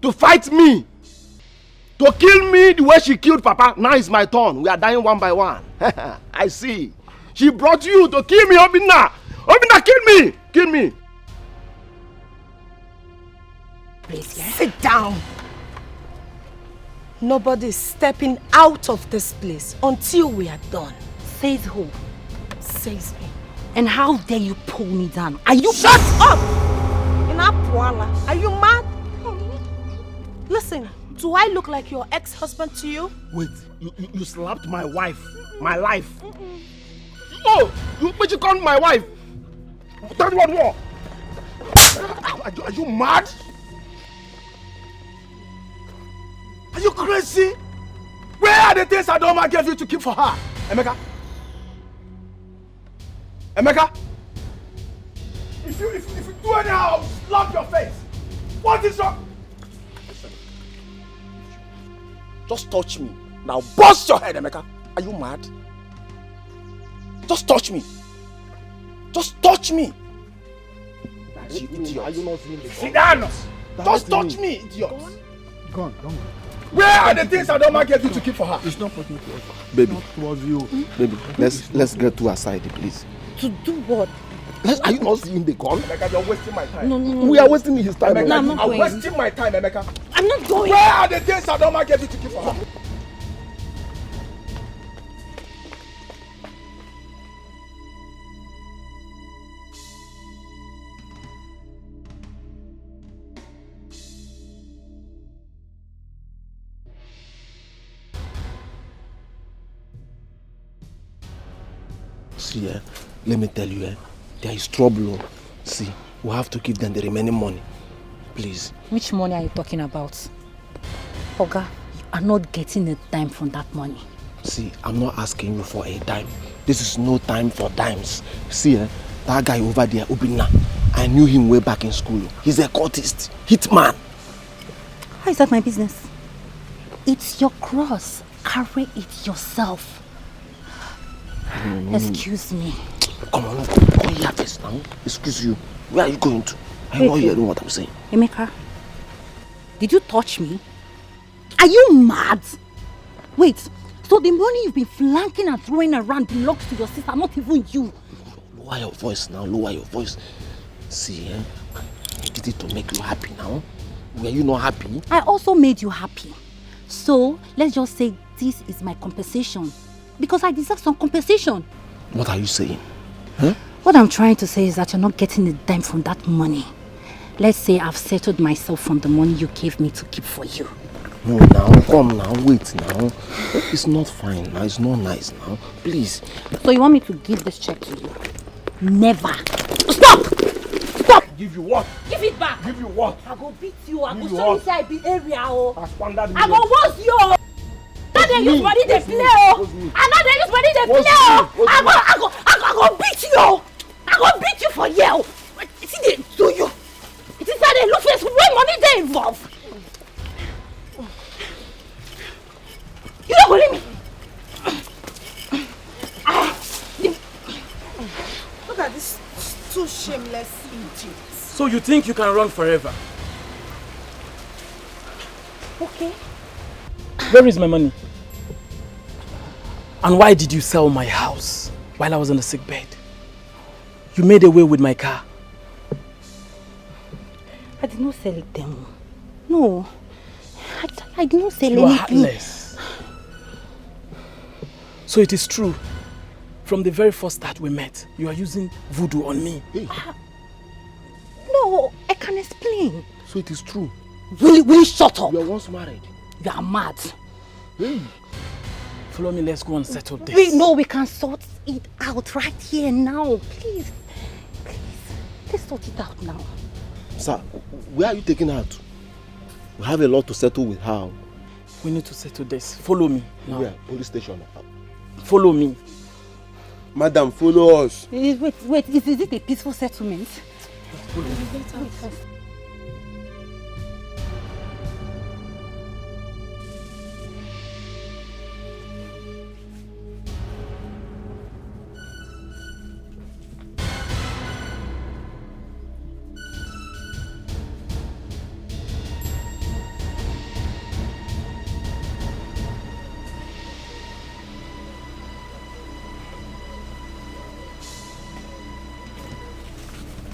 to fight me, to kill me the way she killed Papa. Now it's my turn. We are dying one by one. I see. She brought you to kill me, Obinna. Obinna, kill me. Please, sit down. Nobody's stepping out of this place until we are done. Says who? Says me. And how dare you pull me down? Are you— Shut up! Are you mad? Listen, do I look like your ex-husband to you? Wait, you slapped my wife, my life. Oh, you called my wife. Tell me what more. Are you mad? Are you crazy? Where are the things Adoma gave you to keep for her? Emeka? If you do anyhow, I'll slap your face. What is wrong? Listen. Just touch me. Now bust your head, Emeka. Are you mad? Just touch me. Just touch me. You idiot. Are you not seeing the Sit down. Just touch me, idiot. Go on. Where are the things Adoma gave you to keep for her? It's not pointing to us. Baby. Not towards you. Baby, let's get to her side, please. To do what? Are you not seeing the gun? Emeka, you're wasting my time. No. We are wasting his time. Emeka, No, I'm not I'm going. wasting my time, Emeka. I'm not going. Where are the things Adoma gave you to keep for her? See, let me tell you, there is trouble. See, we have to give them the remaining money. Please. Which money are you talking about? Oga, you are not getting a dime from that money. See, I'm not asking you for a dime. This is no time for dimes. See, that guy over there, Obinna, I knew him way back in school. He's a cultist, hitman. How is that my business? It's your cross. Carry it yourself. Excuse me. Come on, go here first now. Excuse you. Where are you going to? I'm not hearing what I'm saying. Emeka, Did you touch me? Are you mad? Wait, so the money you've been flanking and throwing around belongs to your sister, not even you. Lower your voice now, lower your voice. See, I did it to make you happy now. Were you not happy? I also made you happy. So, let's just say this is my compensation. Because I deserve some compensation. What are you saying? Huh? What I'm trying to say is that you're not getting a dime from that money. Let's say I've settled myself from the money you gave me to keep for you. No, now, come now, wait now. It's not fine now, it's not nice now. Please. So you want me to give this check to you? Never. Stop! Stop! Give you what? Give it back! Give you what? I go beat you. I go you show you what? say I be area. Oh. I go wash you. Now they use money they play. Oh. And now they use money they play. Oh. I go beat you. I go beat you for you. What is it they do you? It is how they look for when money they involve. You don't believe me. Look at this two shameless idiots. So you think you can run forever? Okay. Where is my money? And why did you sell my house while I was on the sick bed? You made away with my car. I did not sell it them. No. I did not sell anything. You are heartless. So it is true. From the very first start we met, you are using voodoo on me. Hey. No, I can explain. So it is true. Will you shut up? You are once married. You are mad. Hey. Follow me, let's go and settle this. We can sort it out right here now. Please. Let's sort it out now. Sir, where are you taking her to? We have a lot to settle with her. We need to settle this. Follow me now. Where? Police station. Follow me. Madam, follow us. Wait, is it a peaceful settlement?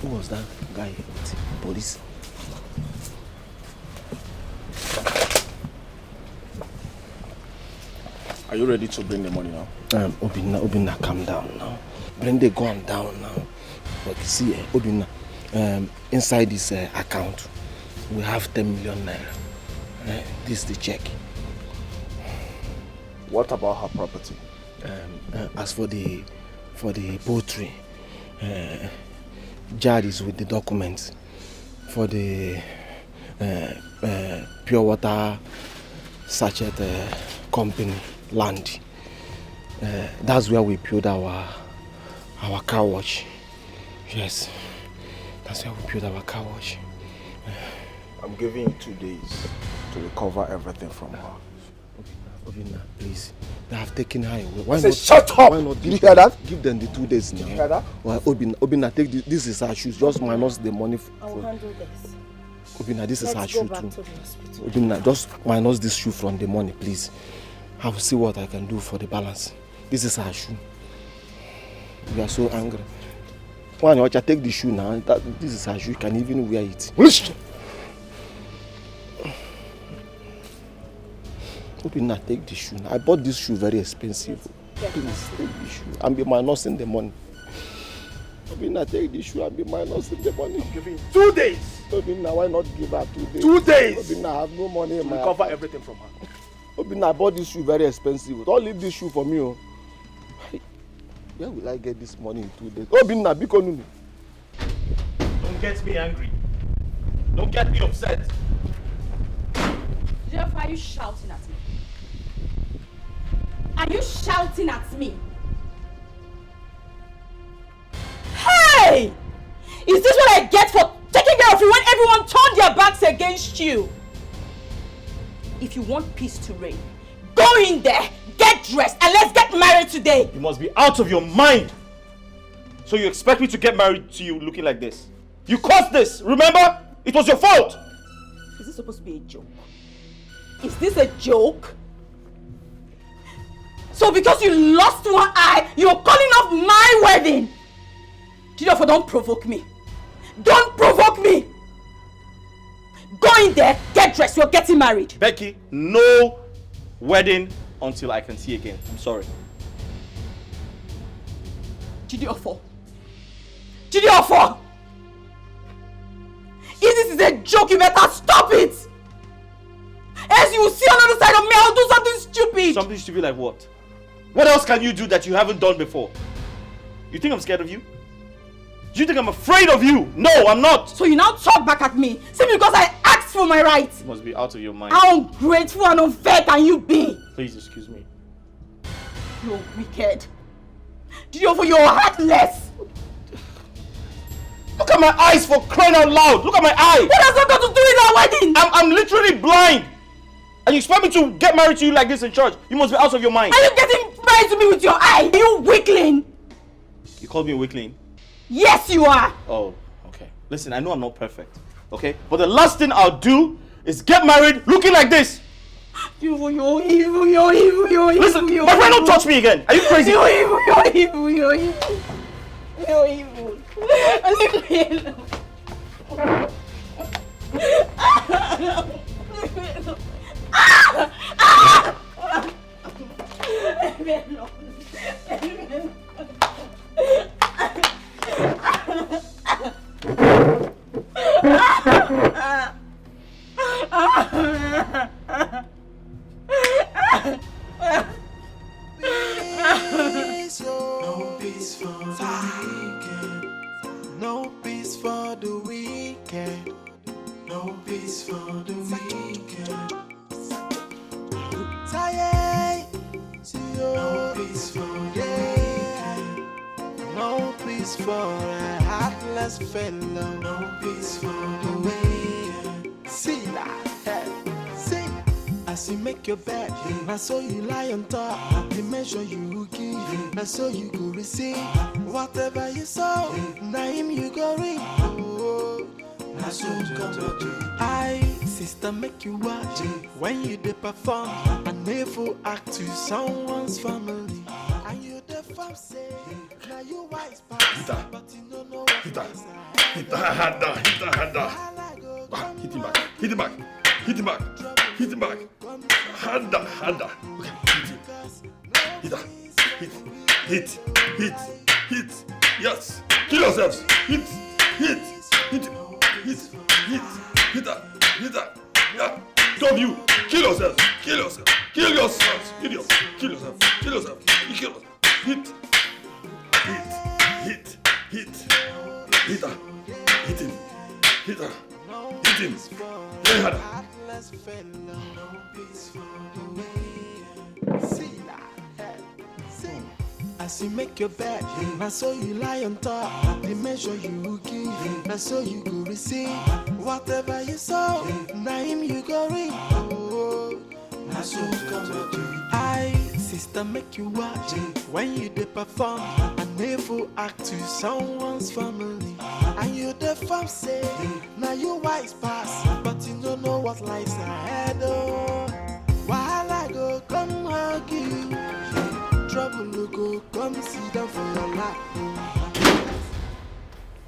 Who was that guy with police? Are you ready to bring the money now? Obinna, calm down now. Bring the gun down now. But see, Obinna, inside this account, we have 10 million naira. This is the check. What about her property? As for the poultry, Jad is with the documents for the pure water sachet company land. That's where we build our car wash. Yes, that's where we build our car wash. I'm giving you 2 days to recover everything from her. Obinna, please. They have taken her away. Why not? Shut up! Why not? Did you hear that? Give them the 2 days now. Did you hear that? Well, Obinna, take this is her shoes. Just minus the money. I will handle this. Obinna, this is her Let's shoe go back too. to the hospital. Obinna, just minus this shoe from the money, please. I will see what I can do for the balance. This is her shoe. We are so angry. Why not? Take the shoe now. This is her shoe. You can even wear it. Obinna, take the shoe. I bought this shoe very expensive. Please, take the shoe and be minusing the money. Obinna, take the shoe and be minusing the money. I'm giving you 2 days. Obinna, why not give her 2 days? 2 days. Obinna, I have no money in my recover account. everything from her. Obinna, I bought this shoe very expensive. Don't leave this shoe for me. Oh. Where will I get this money in 2 days? Obinna, Biko. Don't get me angry. Don't get me upset. Jeff, are you shouting at me? Are you shouting at me? Hey! Is this what I get for taking care of you when everyone turned their backs against you? If you want peace to reign, go in there, get dressed, and let's get married today. You must be out of your mind. So you expect me to get married to you looking like this? You caused this, remember? It was your fault. Is this supposed to be a joke. Is this a joke? So because you lost one eye, you're calling off my wedding? Therefore, don't provoke me. Don't provoke me! Go in there, get dressed, you're getting married. Becky, no wedding until I can see again. I'm sorry. Jidiofo. Jidiofo! If this is a joke, you better stop it! Else you will see on the other side of me, I'll do something stupid! Something stupid like what? What else can you do that you haven't done before? You think I'm scared of you? Do you think I'm afraid of you? No, I'm not! So you now talk back at me, simply because I asked for my rights! You must be out of your mind. How ungrateful and unfair can you be? Please excuse me. You're wicked. Jidiofo, you're heartless! Look at my eyes, for crying out loud! Look at my eye! What has that got to do with our wedding? I'm literally blind! And you expect me to get married to you like this in church? You must be out of your mind. Are you getting married to me with your eye? You weakling! You called me a weakling? Yes, you are! Oh, okay. Listen, I know I'm not perfect, okay? But the last thing I'll do is get married looking like this! You're evil, you're evil, you're evil. Listen, my friend, don't touch me again! Are you crazy? You're evil, you're evil, you're evil. You're evil. Leave me alone. Leave me alone. Leave me alone. Leave me alone. No peace for the weekend. No peace for the weekend. No peace for the weekend. No peace for the weekend. No peace for a heartless fellow. No peace for the weekend. See that? See. As you make your bed, I saw you lie on top. The measure you give, I saw you go receive. Whatever you sow, now him you go reap. Oh, I saw you come to. I, sister, make you watch when you dey perform. A never act to someone's family. And you the farm say, now you wise past, but you don't know what Hit him back. Hit him back. Hit him back. Hit him back. Harder. Okay, hit him. Hit. Yes. Kill yourselves. Hit her. Yeah. Stop you. Kill yourselves. Hit. Hit him. Very harder. As you make your bed, I saw you lie on top. The measure you give, I saw you go receive. Whatever you sow, now him you go reap. Oh, I saw you come to. I, sister, make you watch when you dey perform. A never act to someone's family. And you the farm say, now you wise pass, but you don't know what lies ahead. Oh, while I go come hug you. Trouble will go, come sit down for your lap.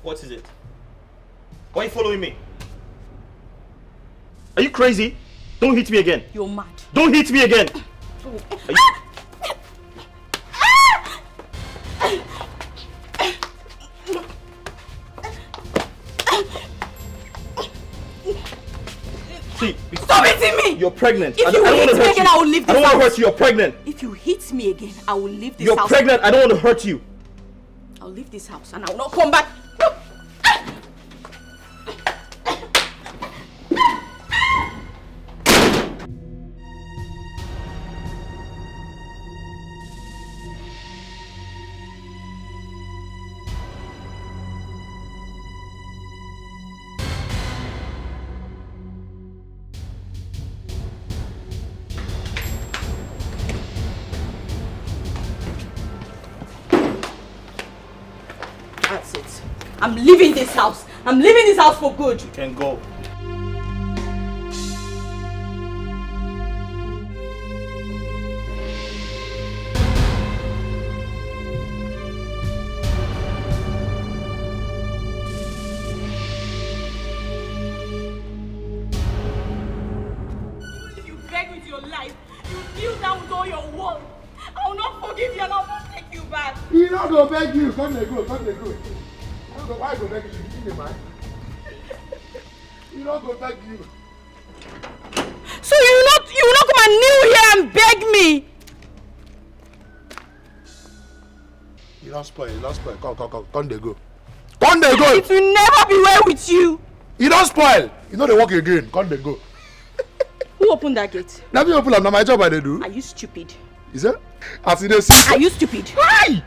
What is it? Why are you following me? Are you crazy? Don't hit me again. You're mad. Don't hit me again. See, stop hitting me! You're pregnant. If you hit me again, I will leave this house. I don't want to hurt you. You're pregnant. If you hit me again, I will leave this house. You're pregnant. I don't want to hurt you. I'll leave this house and I will not come back. That's it. I'm leaving this house. I'm leaving this house for good. You can go. life. You kneel down with all your world. I will not forgive you and I will not take you back. He not go beg you. Come they go. Why go beg you? You think the man? He not go beg you. So you will not come and kneel here and beg me? You don't spoil. Come they go. Come they go. It will never be well with you. You don't spoil. You know they walk again. Come they go. Who opened that gate? Let me open up. Now my job I they do. Are you stupid? Is it? As they see. Are you stupid? Why?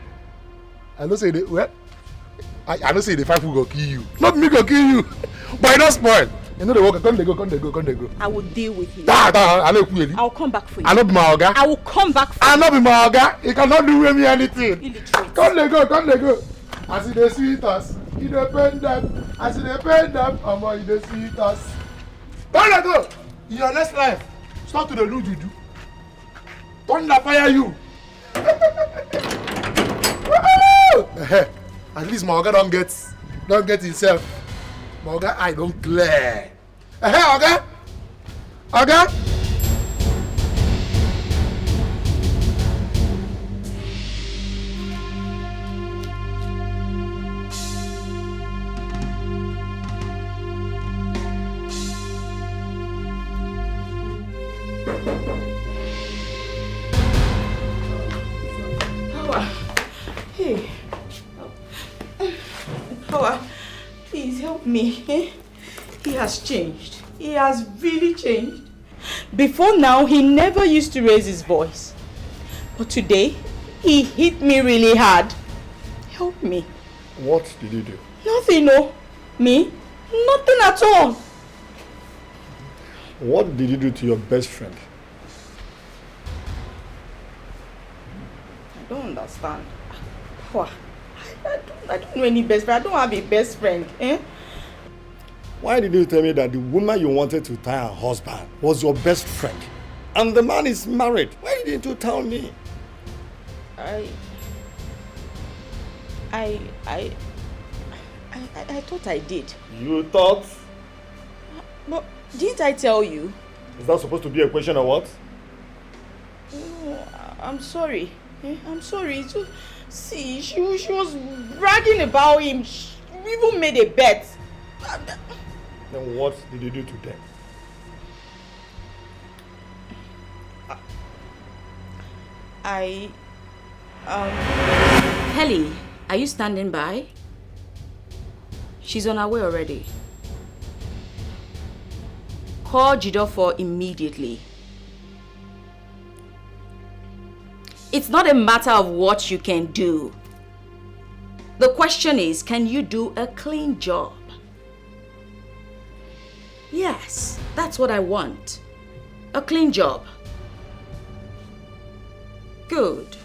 I don't say they well. I don't say the five will go kill you. Not me go kill you. But you don't spoil. You know they walk. Come they go. I will deal with you. I know really. I will come back for you. I not be my oga. I will come back for you. I not be my oga. You cannot do with me anything. Illiterate. Come they go. As they sweet us, you depend them. As they depend them, you they sweet us. Come they go. In your next life, start to the do juju. Thunder fire you. At least my oga don't get himself. My oga eye don't clear. Oga. Hey. Hawa, please help me. He has changed. He has really changed. Before now, he never used to raise his voice. But today, he hit me really hard. Help me. What did you do? Nothing, no. Me? Nothing at all. What did you do to your best friend? I don't understand. Hawa, I don't know any best friend. I don't have a best friend. Why did you tell me that the woman you wanted to tie her husband was your best friend? And the man is married. Why didn't you tell me? I thought I did. You thought? But didn't I tell you? Is that supposed to be a question or what? No, I'm sorry. I'm sorry. See, she was bragging about him. She even made a bet. Then what did you do to them? Kelly, are you standing by? She's on her way already. Call Jidofor immediately. It's not a matter of what you can do. The question is, can you do a clean job? Yes, that's what I want. A clean job. Good.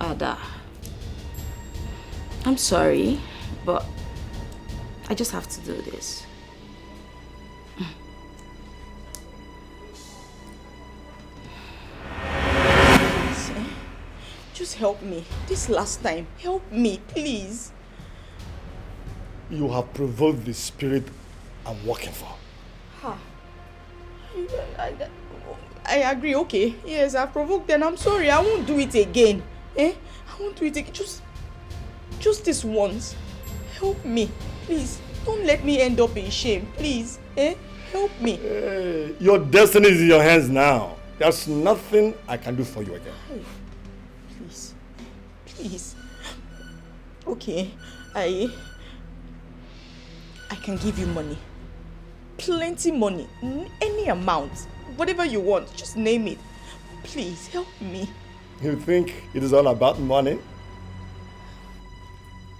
Ada, I'm sorry, but I just have to do this. Just help me. This last time. Help me, please. You have provoked the spirit I'm working for. I agree, okay. Yes, I've provoked them. I'm sorry. I won't do it again. I won't do it again. Just this once. Help me. Please. Don't let me end up in shame. Please. Help me. Your destiny is in your hands now. There's nothing I can do for you again. Please. Please. Okay. I can give you money. Plenty money. Any amount. Whatever you want. Just name it. Please, help me. You think it is all about money?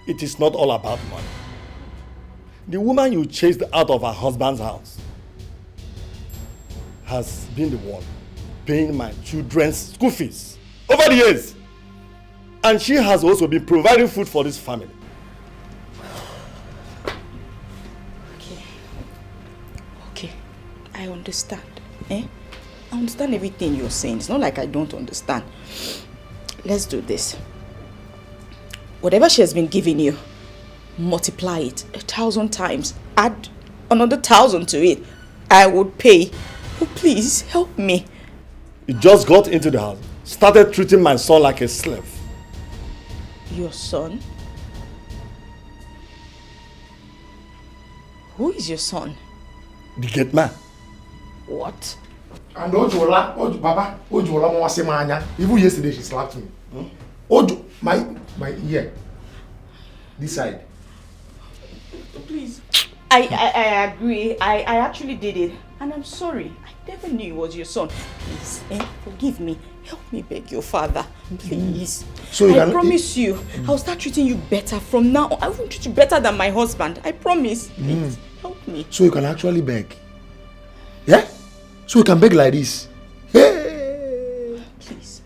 It is not all about money. The woman you chased out of her husband's house has been the one paying my children's school fees over the years. And she has also been providing food for this family. Okay. I understand. I understand everything you're saying. It's not like I don't understand. Let's do this. Whatever she has been giving you, multiply it 1,000 times. Add another 1,000 to it. I would pay. Oh, please, help me. You just got into the house, started treating my son like a slave. Your son? Who is your son? The gate man. What? And Ojola, Baba, Ojola Mwasemanya. Even yesterday she slapped me. Ojo, my ear. This side. Please. I agree. I actually did it. And I'm sorry. I never knew it was your son. Please, forgive me. Help me beg your father. Please. So I promise you, I'll start treating you better from now on. I will treat you better than my husband. I promise. Please, help me. So you can actually beg. Yeah? So you can beg like this. Hey! Please.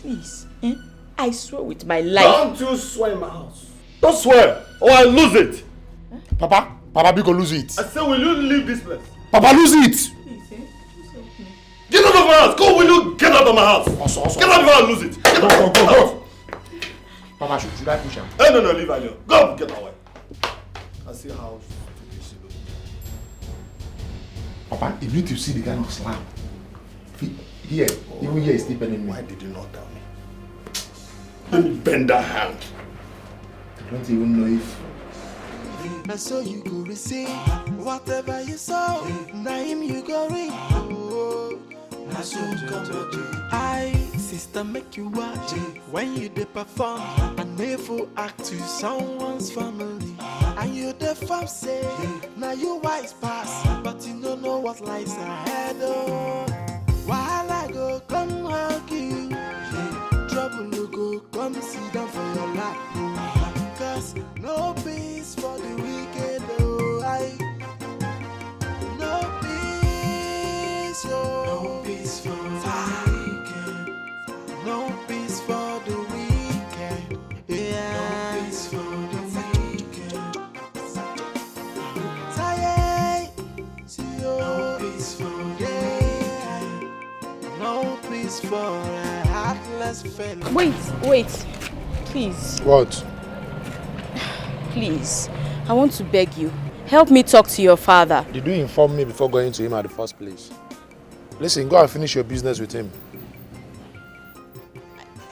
Please. I swear with my life. Don't you swear in my house. Don't swear or I'll lose it. Papa, we go lose it. I said, will you leave this place? Papa, lose it. Get out of my house! Go, will you get out of my house? Also. Get out before I lose it! Get out! Go. Papa, should I push him? No, leave her alone. Go, get away. I see how stupid she looks. Papa, you need to see the kind of slap. Here, even here is still penning me. Why did you not tell me? Let me bend that hand. I don't even know if... And so you go receive whatever you saw. Name you go read. I so come to I, sister, make you watch when you dey perform and never act to someone's family. And you the fam say, now you wise pass, but you don't know what lies ahead. Oh, while I go come hug you, trouble you go come sit down for your life. Cause no peace for the wicked. Oh, no peace, no peace for the wicked. No peace for the wicked. Yeah. No peace for the wicked. No peace for the no peace for a heartless fellow. Wait. Please. What? Please. I want to beg you. Help me talk to your father. Did you inform me before going to him at the first place? Listen, go and finish your business with him.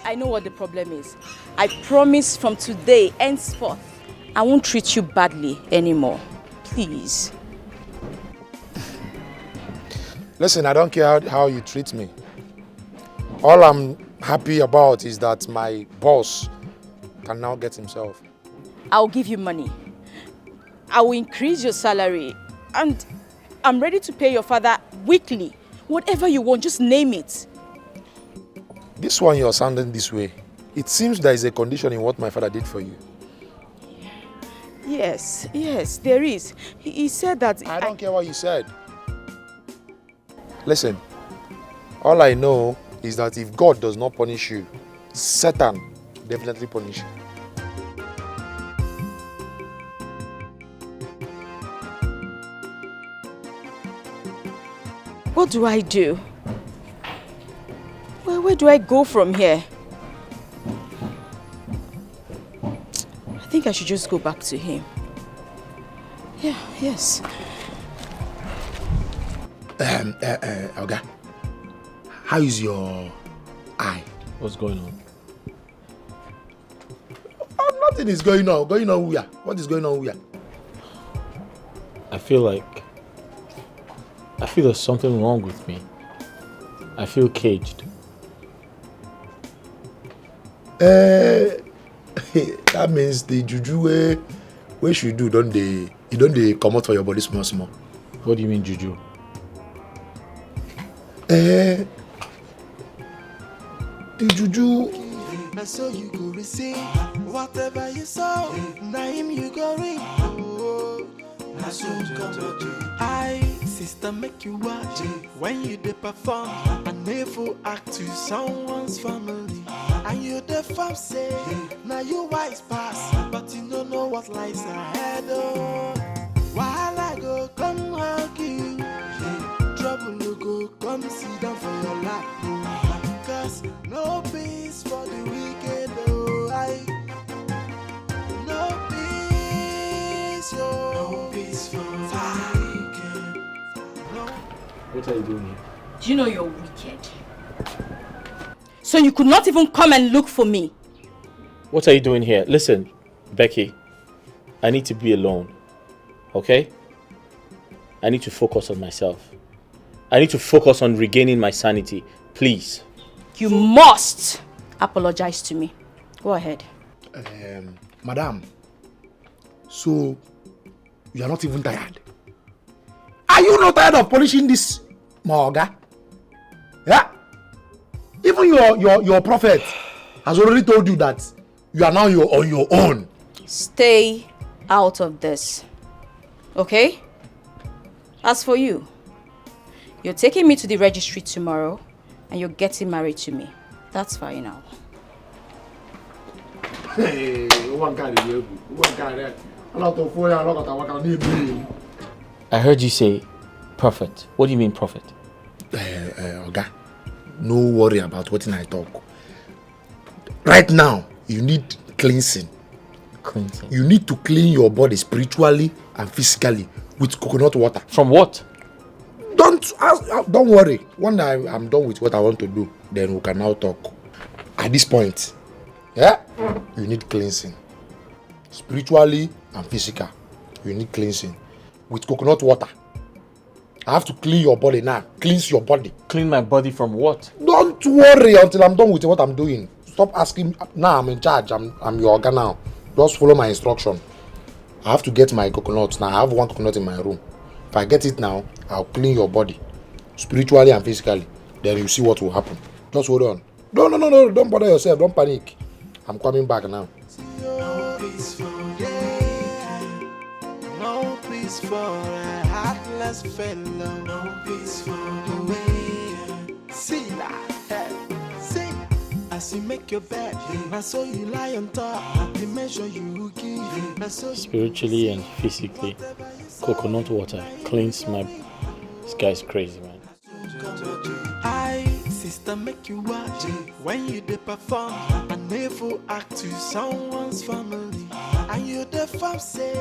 I know what the problem is. I promise from today, henceforth, I won't treat you badly anymore. Please. Listen, I don't care how you treat me. All I'm happy about is that my boss can now get himself. I'll give you money. I will increase your salary. And I'm ready to pay your father weekly. Whatever you want, just name it. This one you're sounding this way. It seems there is a condition in what my father did for you. Yes, there is. He said that... I don't care what you said. Listen, all I know is that if God does not punish you, Satan definitely punish you. What do I do? Where do I go from here? I think I should just go back to him. Yes. Oga, how is your eye? What's going on? Oh, nothing is going on. Going on where? What is going on where? I feel there's something wrong with me. I feel caged. That means the juju we should do, don't they come out for your body small. What do you mean juju? The juju. And so you go receive whatever you saw. Name you go read. I so come to I, sister, make you watch when you dey perform and never act to someone's family. And you the fam say, now you wise pass, but you don't know what lies ahead. Oh, while I go come hug you, trouble you go come sit down for your life. Cause no peace for the wicked. Oh, What are you doing here? Do you know you're wicked? So you could not even come and look for me? What are you doing here? Listen, Becky, I need to be alone, okay? I need to focus on myself. I need to focus on regaining my sanity, please. You must apologize to me. Go ahead. Madam, so you are not even tired? Are you not tired of polishing this Maoga? Yeah? Even your prophet has already told you that you are now on your own. Stay out of this. Okay? As for you, you're taking me to the registry tomorrow and you're getting married to me. That's final. Hey, I heard you say prophet. What do you mean prophet? Oga, no worry about what I talk. Right now, you need cleansing. Cleansing? You need to clean your body spiritually and physically with coconut water. From what? Don't worry. When I'm done with what I want to do, then we can now talk. At this point, yeah, you need cleansing. Spiritually and physical, you need cleansing with coconut water. I have to clean your body now. Cleanse your body. Clean my body from what? Don't worry until I'm done with what I'm doing. Stop asking. Now I'm in charge. I'm your organ now. Just follow my instruction. I have to get my coconuts now. I have one coconut in my room. If I get it now, I'll clean your body, spiritually and physically. Then you see what will happen. Just hold on. No. Don't bother yourself. Don't panic. I'm coming back now. No peace for a heartless fellow. No peace for the way. See that? See? As you make your bed, I saw you lie on top. The measure you give. Spiritually and physically, coconut water cleans my... This guy's crazy, man. Sister, make you watch when you dey perform an evil act to someone's family. And you the fam say,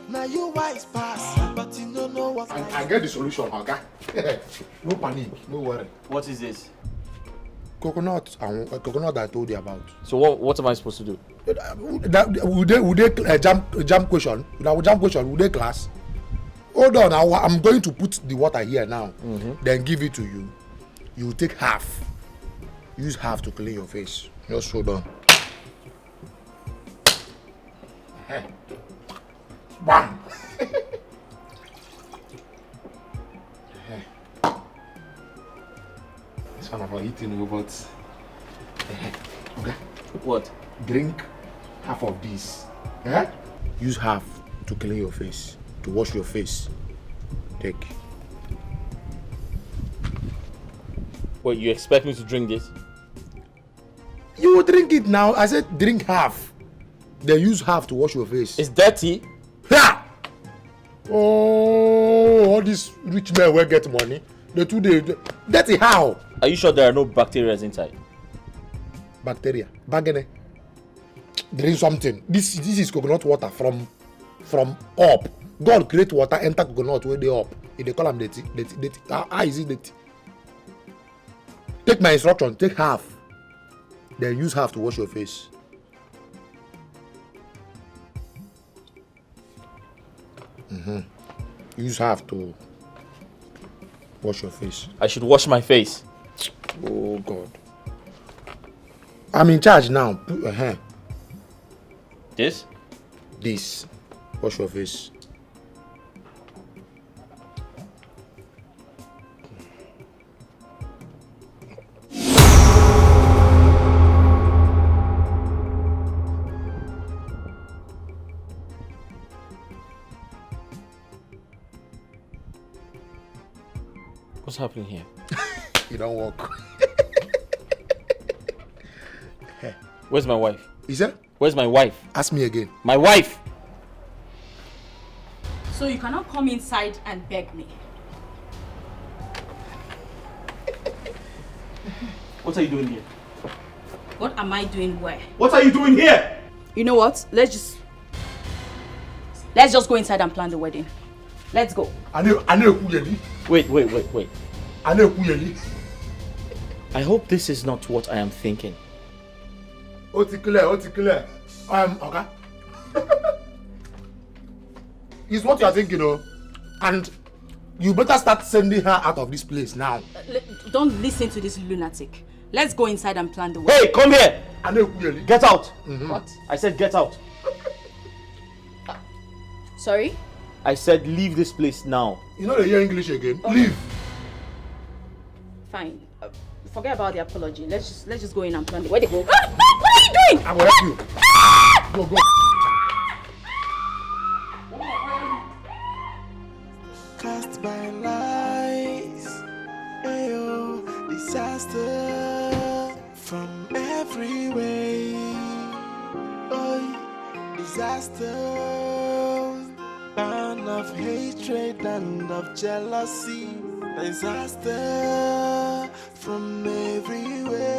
now you wise pass, but you don't know what. I get the solution, okay? No panic, no worry. What is this? Coconut I told you about. So what am I supposed to do? Would they jam question? Jam question, would they class? Hold on, I'm going to put the water here now. Then give it to you. You take half. Use half to clean your face. Just hold on. Bam! This one I'm eating, but okay. What? Drink half of this. Use half to clean your face, to wash your face. Take. Wait, you expect me to drink this? You will drink it now. I said drink half. Then use half to wash your face. It's dirty. Ha! Oh, all these rich men will get money. The 2 days. Dirty how? Are you sure there are no bacteria inside? Bacteria. Bagene. Drink something. This is coconut water from up. God create water, enter coconut where they up. If they call them dirty. How is it dirty? Take my instruction, take half. Then use half to wash your face. Use half to wash your face. I should wash my face. Oh God. I'm in charge now. This? This. Wash your face. What's happening here? You don't walk. Where's my wife? Is that? Where's my wife? Ask me again. My wife! So you cannot come inside and beg me. What are you doing here? What am I doing where? What are you doing here? You know what? Let's just go inside and plan the wedding. Let's go. Wait. I hope this is not what I am thinking. Okay. It's what you are thinking, and you better start sending her out of this place now. Don't listen to this lunatic. Let's go inside and plan the way. Hey, come here! Get out! What? I said get out. Sorry? I said leave this place now. You know they hear English again. Leave. Fine. Forget about the apology. Let's just go in and plan the way. What are you doing? I will help you. Go. Cast by lies, ayo, disaster from every way. Oh, disaster, burn of hatred and of jealousy. Disaster from everywhere.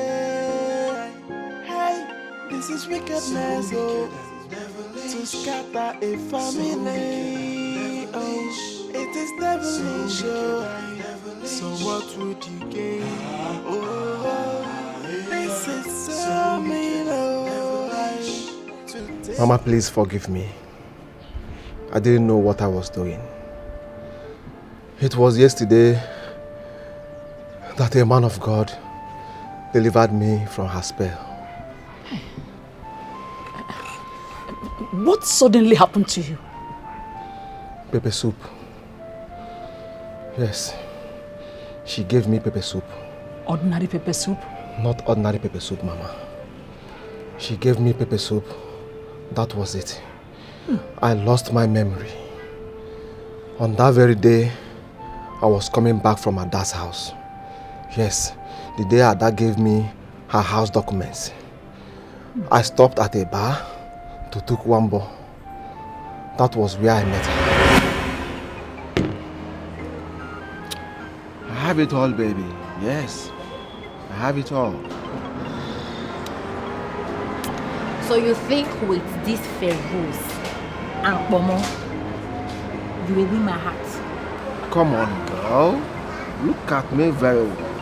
Hey, this is wickedness, oh, to scatter a family. Oh, it is devilish, oh. So what would you gain? Oh, this is so mean, oh. Mama, please forgive me. I didn't know what I was doing. It was yesterday that a man of God delivered me from her spell. What suddenly happened to you? Pepper soup. Yes, she gave me pepper soup. Ordinary pepper soup? Not ordinary pepper soup, Mama. She gave me pepper soup. That was it. I lost my memory. On that very day, I was coming back from her dad's house. Yes, the day her dad gave me her house documents. I stopped at a bar to take one ball. That was where I met her. I have it all, baby. Yes, I have it all. So you think with this Feruz and Pomo, you will win my heart? Come on, girl. Look at me very well.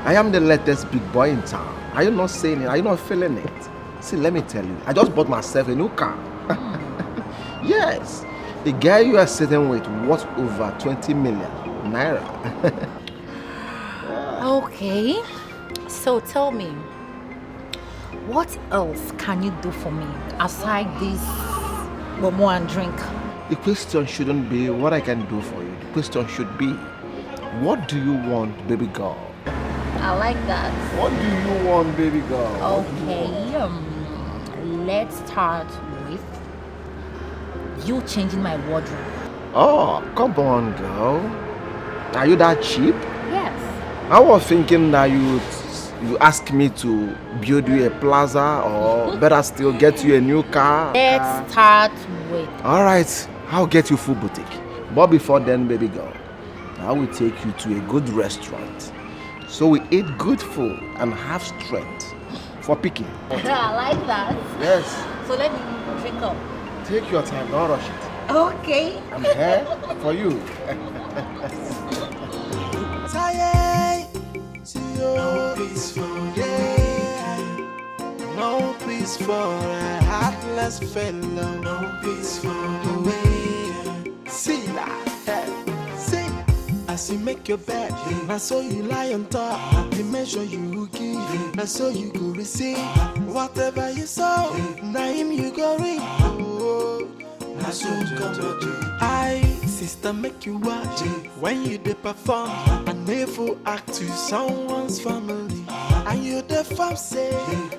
I am the latest big boy in town. Are you not saying it? Are you not feeling it? See, let me tell you. I just bought myself a new car. Yes. The guy you are sitting with worth over 20 million naira. Okay. So tell me, what else can you do for me aside this Momo and drink? The question shouldn't be what I can do for you. The question should be, what do you want, baby girl? I like that. What do you want, baby girl? Okay, let's start with you changing my wardrobe. Oh, come on, girl. Are you that cheap? Yes. I was thinking that you ask me to build you a plaza or better still get you a new car. Let's start with... Alright, I'll get you full boutique. But before then, baby girl, I will take you to a good restaurant. So we eat good food and have strength for picking. I like that. Yes. So let me drink up. Take your time, don't rush it. Okay. I'm here for you. No peace for no peace for a heartless fellow. No peace for the way. See that? See, as you make your bed, I saw you lie on top. The measure you give, I saw you go receive. Whatever you saw, now him you go reap. I so come to I, sister, make you watch when you dey perform. A never act to someone's family. And you the fam say,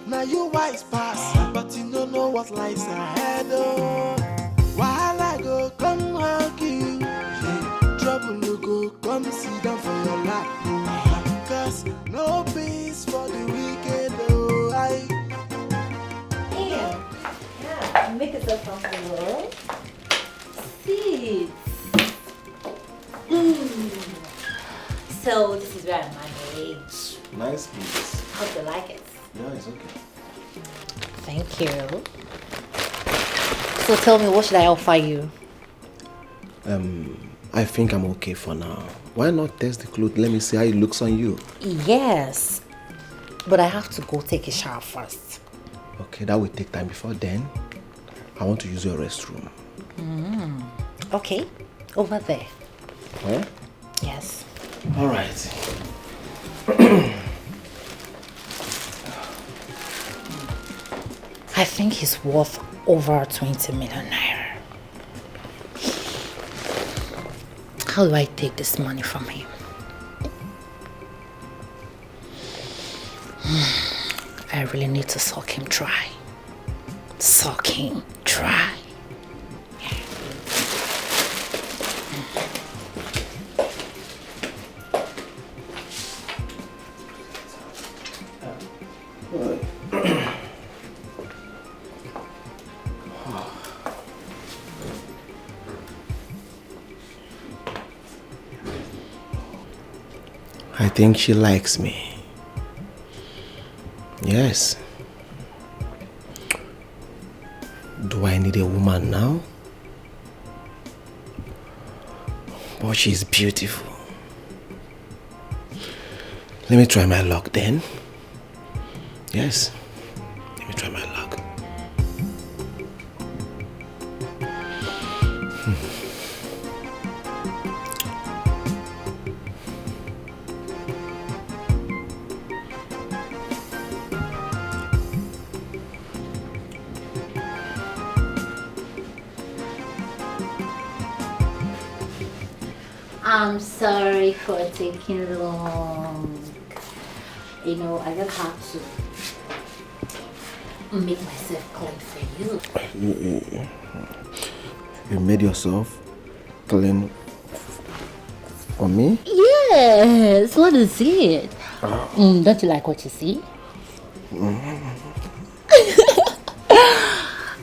now you wise pass, but you don't know what lies ahead. Oh, while I go come hug you, trouble you go come sit down for your lap. Cause no peace for the wicked. Oh, Yeah, make yourself comfortable. Sit. So this is where I manage. Nice piece. Hope you like it. Yeah, it's okay. Thank you. So tell me, what should I offer you? I I think I'm okay for now. Why not test the clothes? Let me see how it looks on you. Yes, but I have to go take a shower first. Okay, that will take time. Before then, I want to use your restroom. Okay, over there. Where? Yes. All right. I think he's worth over 20 million naira. How do I take this money from him? I really need to suck him dry. Suck him dry. I think she likes me. Yes. Do I need a woman now? But she's beautiful. Let me try my luck then. Yes. Let me try my luck. I'm sorry for taking long. You know, I just have to make myself clean for you. You made yourself clean for me? Yes, what is it? Don't you like what you see?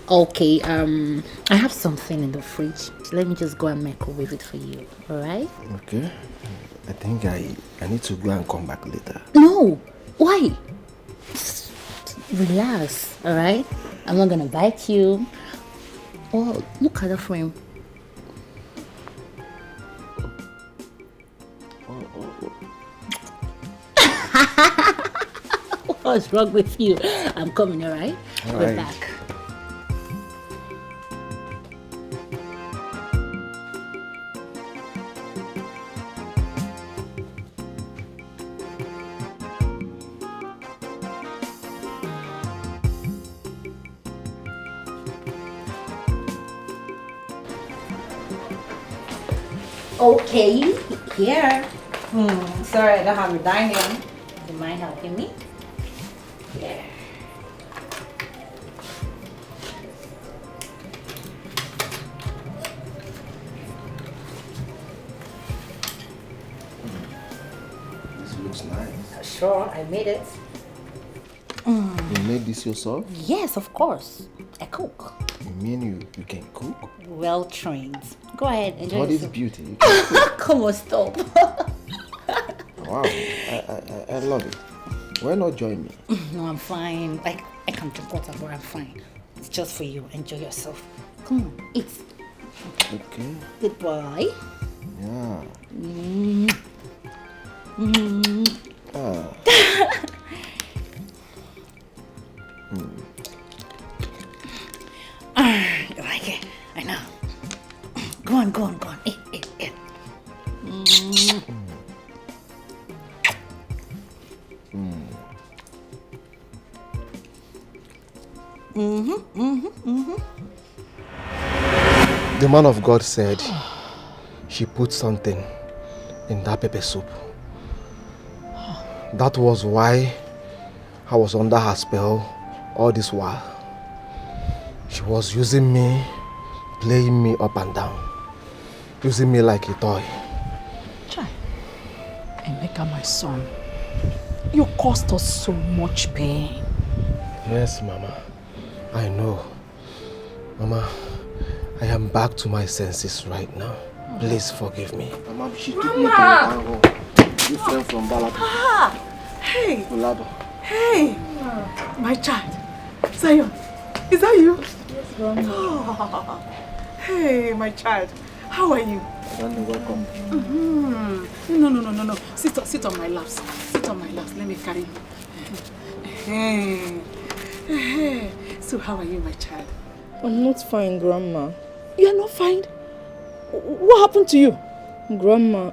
Okay, I have something in the fridge. Let me just go and microwave it for you, alright? Okay. I think I need to go and come back later. No! Why? Just relax, alright? I'm not gonna bite you. Oh, look at the frame. What's wrong with you? I'm coming, alright? We're back. Okay, here. Sorry, I don't have a dining. Do you mind helping me? Yeah. This looks nice. Sure, I made it. You made this yourself? Yes, of course. I cook. You mean you can cook? Well trained. Go ahead, enjoy All this yourself. beauty. You can cook. Come on, stop. Wow, I love it. Why not join me? No, I'm fine. Like, I can drink water, but I'm fine. It's just for you. Enjoy yourself. Come on, eat. Okay. Good boy. Yeah. Ah. You like it? I know. Go on. Eat. The man of God said she put something in that pepper soup. That was why I was under her spell all this while. She was using me, playing me up and down, using me like a toy. Chai, Emeka, my son, you caused us so much pain. Yes, Mama, I know. Mama, I am back to my senses right now. Please forgive me. Mama, she took me to Mama! Different from Balata. Ah! Hey! Hey! My child. Zion, is that you? Yes, Grandma. Oh, hey, my child. How are you? Welcome. No. Sit on my laps. Sit on my laps. Let me carry you. So how are you, my child? I'm not fine, Grandma. You are not fine? What happened to you? Grandma,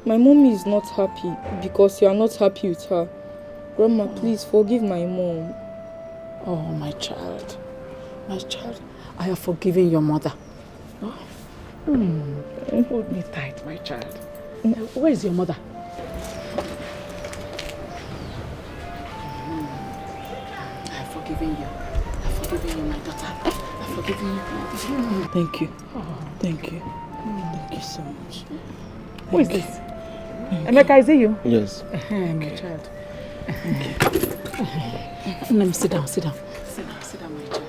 my mommy is not happy because you are not happy with her. Grandma, please forgive my mom. Oh, my child. My child, I have forgiven your mother. Oh. Hold me tight, my child. Where is your mother? I have forgiven you. I have forgiven you, my daughter. I have forgiven you. Thank you. Oh. Thank you. Thank you so much. Who is this? Emeka, is it you? Yes. My child. Let me sit down, sit down, my child.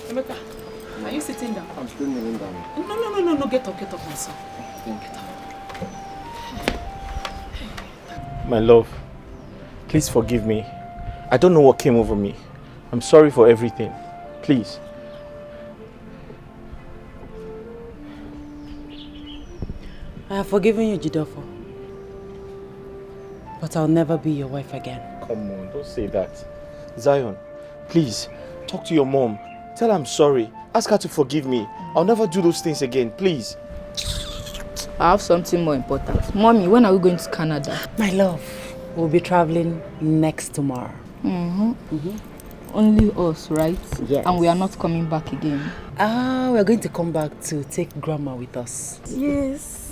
Emeka, are you sitting down? I'm still kneeling down. No, get up, my son. Get up. My love, please forgive me. I don't know what came over me. I'm sorry for everything. Please. I have forgiven you, Jidofo. But I'll never be your wife again. Come on, don't say that. Zion, please, talk to your mom. Tell her I'm sorry. Ask her to forgive me. I'll never do those things again, please. I have something more important. Mommy, when are we going to Canada? My love, we'll be traveling next tomorrow. Only us, right? Yes. And we are not coming back again. We're going to come back to take Grandma with us. Yes.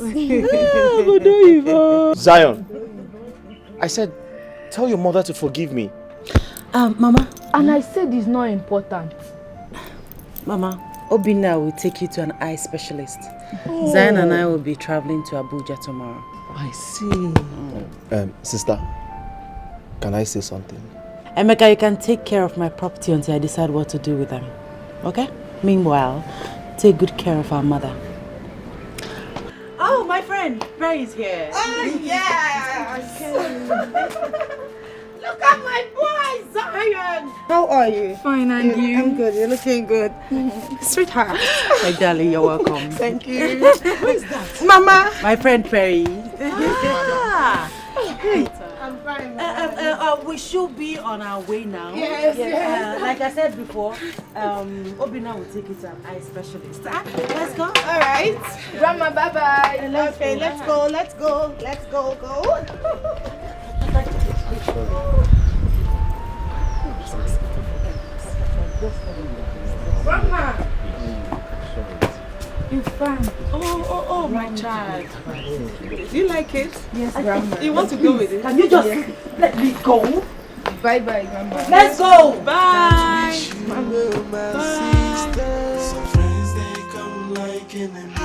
Zion, I said, tell your mother to forgive me. Mama. And I said it's not important. Mama, Obina will take you to an eye specialist. Zion and I will be traveling to Abuja tomorrow. I see. Sister, can I say something? Emeka, you can take care of my property until I decide what to do with them. Okay? Meanwhile, take good care of our mother. Oh, my friend, Ray is here. Oh, yes! Look at my boy, Zion! How are you? Fine, and you? I'm good, you're looking good. Sweetheart. My darling, you're welcome. Thank you. Who is that? Mama! My friend Perry. Hey. I'm fine, we should be on our way now. Yes. Like I said before, Obina will take you to an eye specialist. Let's go. All right. Grandma, bye-bye. Okay, let's go. Go. Grandma! You're fine. Oh, my child. Do you like it? Yes, Grandma. You want to go with it? Can you just let me go? Bye-bye, Grandma. Let's go. Bye. Some friends they come like enemies.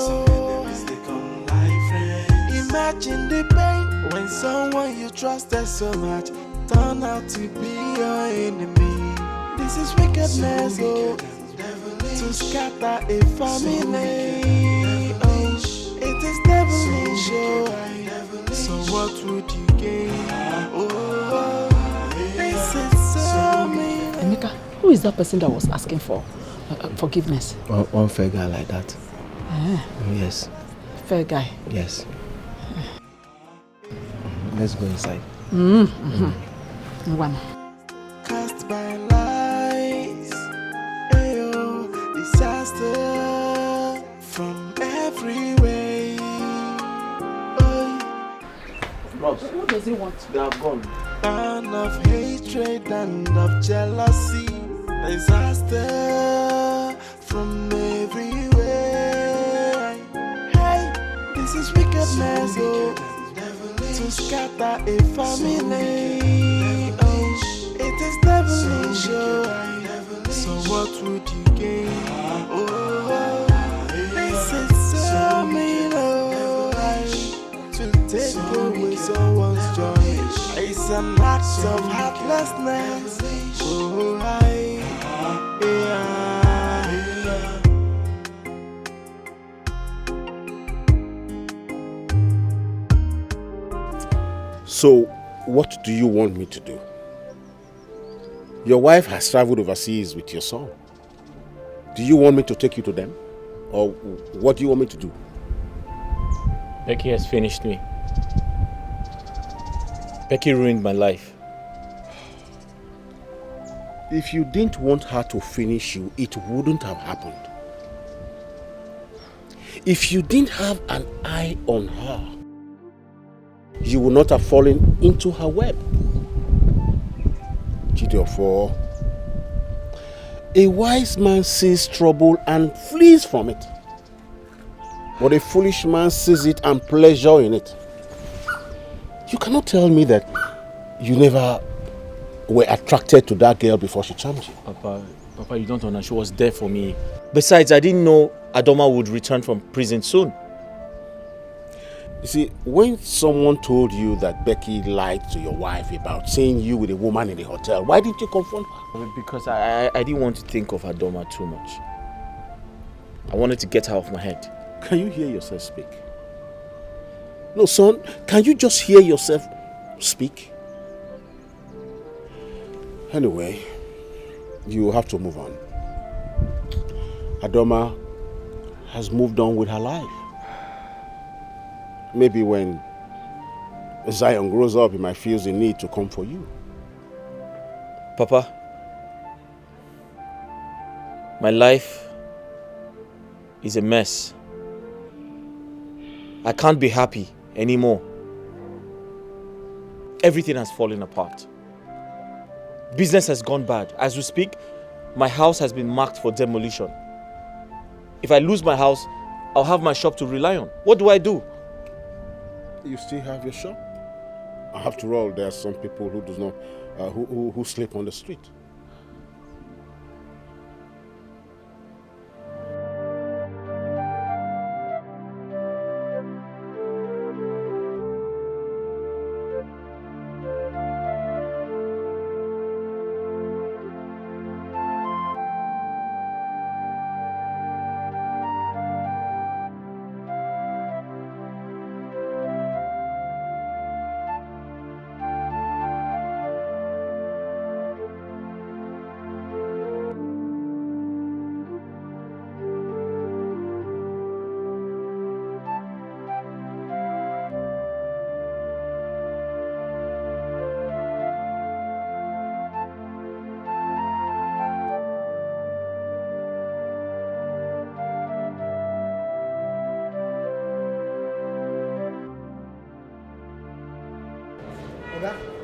Some enemies they come like friends. Imagine the pain when someone you trusted so much turn out to be your enemy. This is wickedness, to scatter a family. It is devilish, so what would you gain? This is so mean. Emeka, who is that person that was asking for forgiveness? One fair guy like that. Yes. Fair guy. Yes. Let's go inside. One. Cast by lies, ayo, disaster from every way. What does he want? They are gone. Burn of hatred and of jealousy, disaster from everywhere. Hey, this is wickedness, to scatter a family. It is devilish, so what would you gain? This is so mean, to take away someone's joy. It's an act of heartlessness. So, what do you want me to do? Your wife has traveled overseas with your son. Do you want me to take you to them? Or what do you want me to do? Becky has finished me. Becky ruined my life. If you didn't want her to finish you, it wouldn't have happened. If you didn't have an eye on her, you would not have fallen into her web. Therefore, a wise man sees trouble and flees from it. But a foolish man sees it and pleasure in it. You cannot tell me that you never were attracted to that girl before she charmed you. Papa, you don't understand. She was there for me. Besides, I didn't know Adoma would return from prison soon. You see, when someone told you that Becky lied to your wife about seeing you with a woman in the hotel, why didn't you confront her? Because I didn't want to think of Adoma too much. I wanted to get her off my head. Can you hear yourself speak? No, son, can you just hear yourself speak? Anyway, you have to move on. Adoma has moved on with her life. Maybe when Zion grows up, he might feel the need to come for you. Papa, my life is a mess. I can't be happy anymore. Everything has fallen apart. Business has gone bad. As we speak, my house has been marked for demolition. If I lose my house, I'll have my shop to rely on. What do I do? You still have your shop? After all, there are some people who do not, who sleep on the street.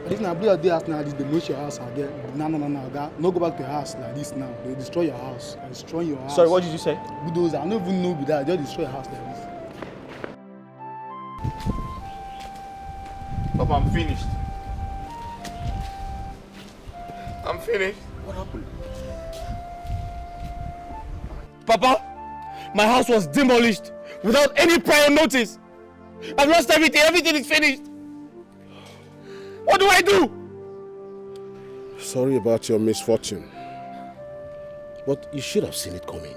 This now, blue day house now. This demolish your house again. No, Oga. No go back to your house like this now. They destroy your house. They destroy your house. Sorry, what did you say? Bulldozer. I don't even know with that. They just destroy your house like this. Papa, I'm finished. I'm finished. What happened? Papa, my house was demolished without any prior notice. I've lost everything. Everything is finished. What do I do? Sorry about your misfortune. But you should have seen it coming.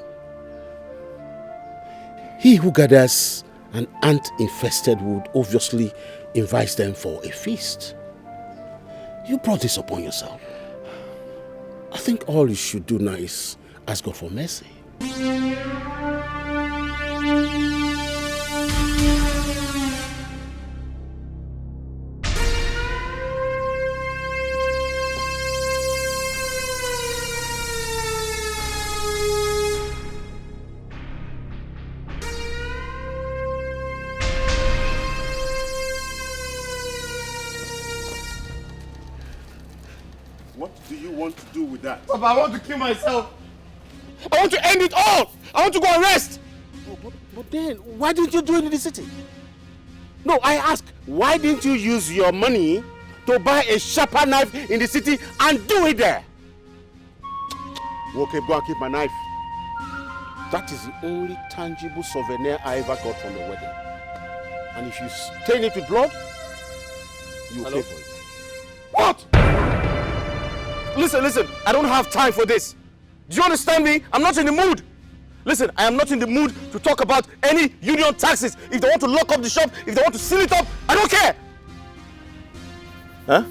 He who gathers an ant-infested wood obviously invites them for a feast. You brought this upon yourself. I think all you should do now is ask God for mercy. What do you want to do with that? Papa, I want to kill myself. I want to end it all. I want to go and rest. Oh, but then, why didn't you do it in the city? No, I ask, why didn't you use your money to buy a sharper knife in the city and do it there? Okay, go and keep my knife. That is the only tangible souvenir I ever got from the wedding. And if you stain it with blood, you will pay for it. What? Listen, I don't have time for this. Do you understand me? I'm not in the mood. Listen, I am not in the mood to talk about any union taxes. If they want to lock up the shop, if they want to seal it up, I don't care. Huh?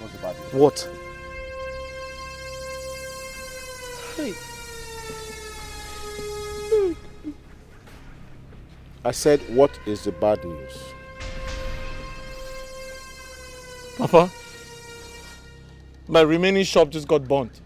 What's the bad news? What? Hey. I said, what is the bad news? Papa, my remaining shop just got burnt.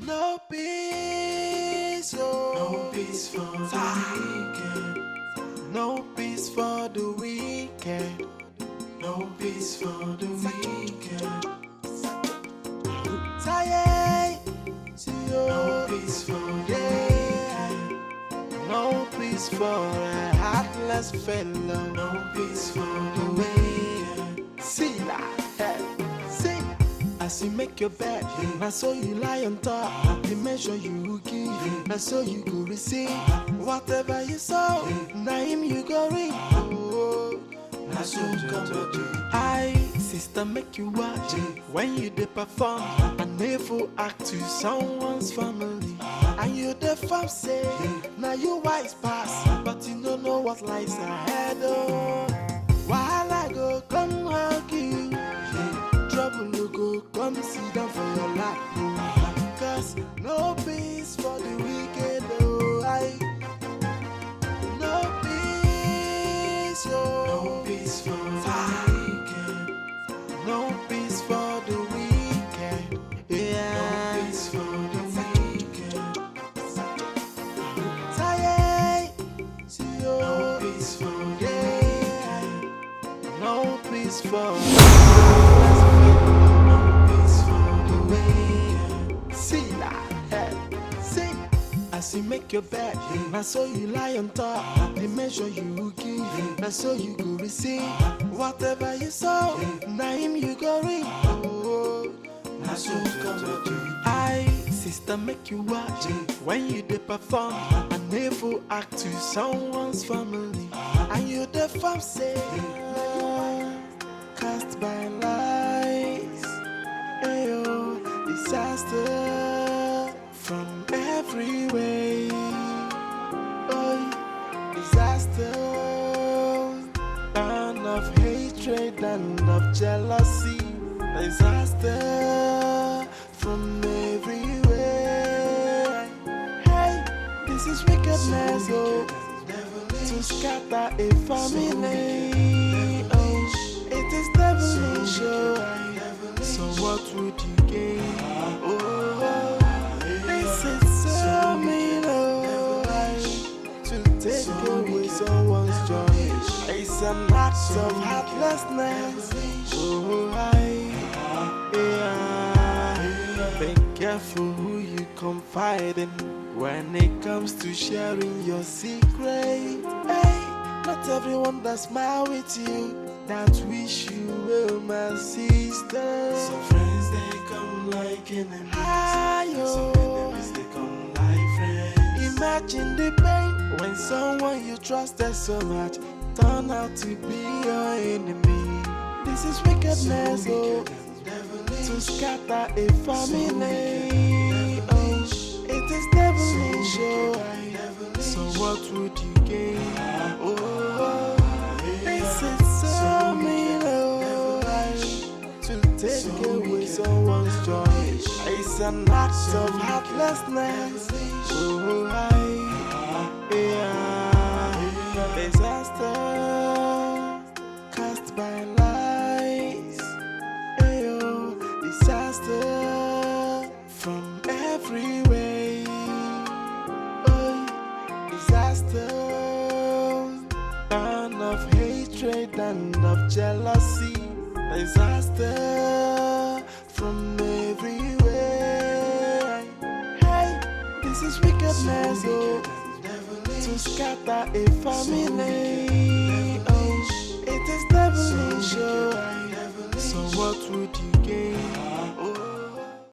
No peace, oh. No peace for the weekend. No peace for the weekend. No peace for the weekend. Tired, no peace for the weekend. No peace for a heartless fellow. No peace for the weekend. See that, see. As you make your bed, I saw you lie on top. The measure you give, I saw you go receive. Whatever you saw, now him you go reap. Oh, I so come to do. I, sister, make you watch when you dey perform. A never act to someone's family. And you the fam say, now you wise pass, but you don't know what lies ahead. Oh, while I go come hug you. Trouble you go come sit down for your lap, oh. Cause no peace for the wicked, oh. No peace, oh. No peace for the weekend. No peace for the weekend. Yeah. No peace for the weekend. Tired, see you. No peace for the weekend. No peace for as you make your bed, I saw you lie on top. The measure you give, I saw you go receive. Whatever you saw, now him you go reap. Oh, I so come to do. I, sister, make you watch when you dey perform. I never act to someone's family. And you the fam say, cast by lies, ayo, disaster from every way. Oh, disaster, and of hatred and of jealousy. Disaster from everywhere. Hey, this is wickedness, oh, to scatter a family. Oh, it is devilish, oh. So what would you gain? Oh, this is so mean, oh, to take away someone's joy. It's an act of heartlessness. Oh, be careful who you confide in when it comes to sharing your secret. Hey, not everyone that smile with you that wish you well, my sister. Some friends they come like enemies. Some enemies they come like friends. Imagine the pain when someone you trusted so much turn out to be your enemy. This is wickedness, oh, to scatter a family. Oh, it is devilish, oh. So what would you gain? Oh, this is so mean, oh, to take away someone's joy. It's an act of heartlessness. Oh, disaster cast by lies. Ayo, disaster from every way. Oh, disaster and of hatred and of jealousy. Disaster from everywhere. Hey, this is wickedness, oh, to scatter a family. Oh, it is devilish. So what would you gain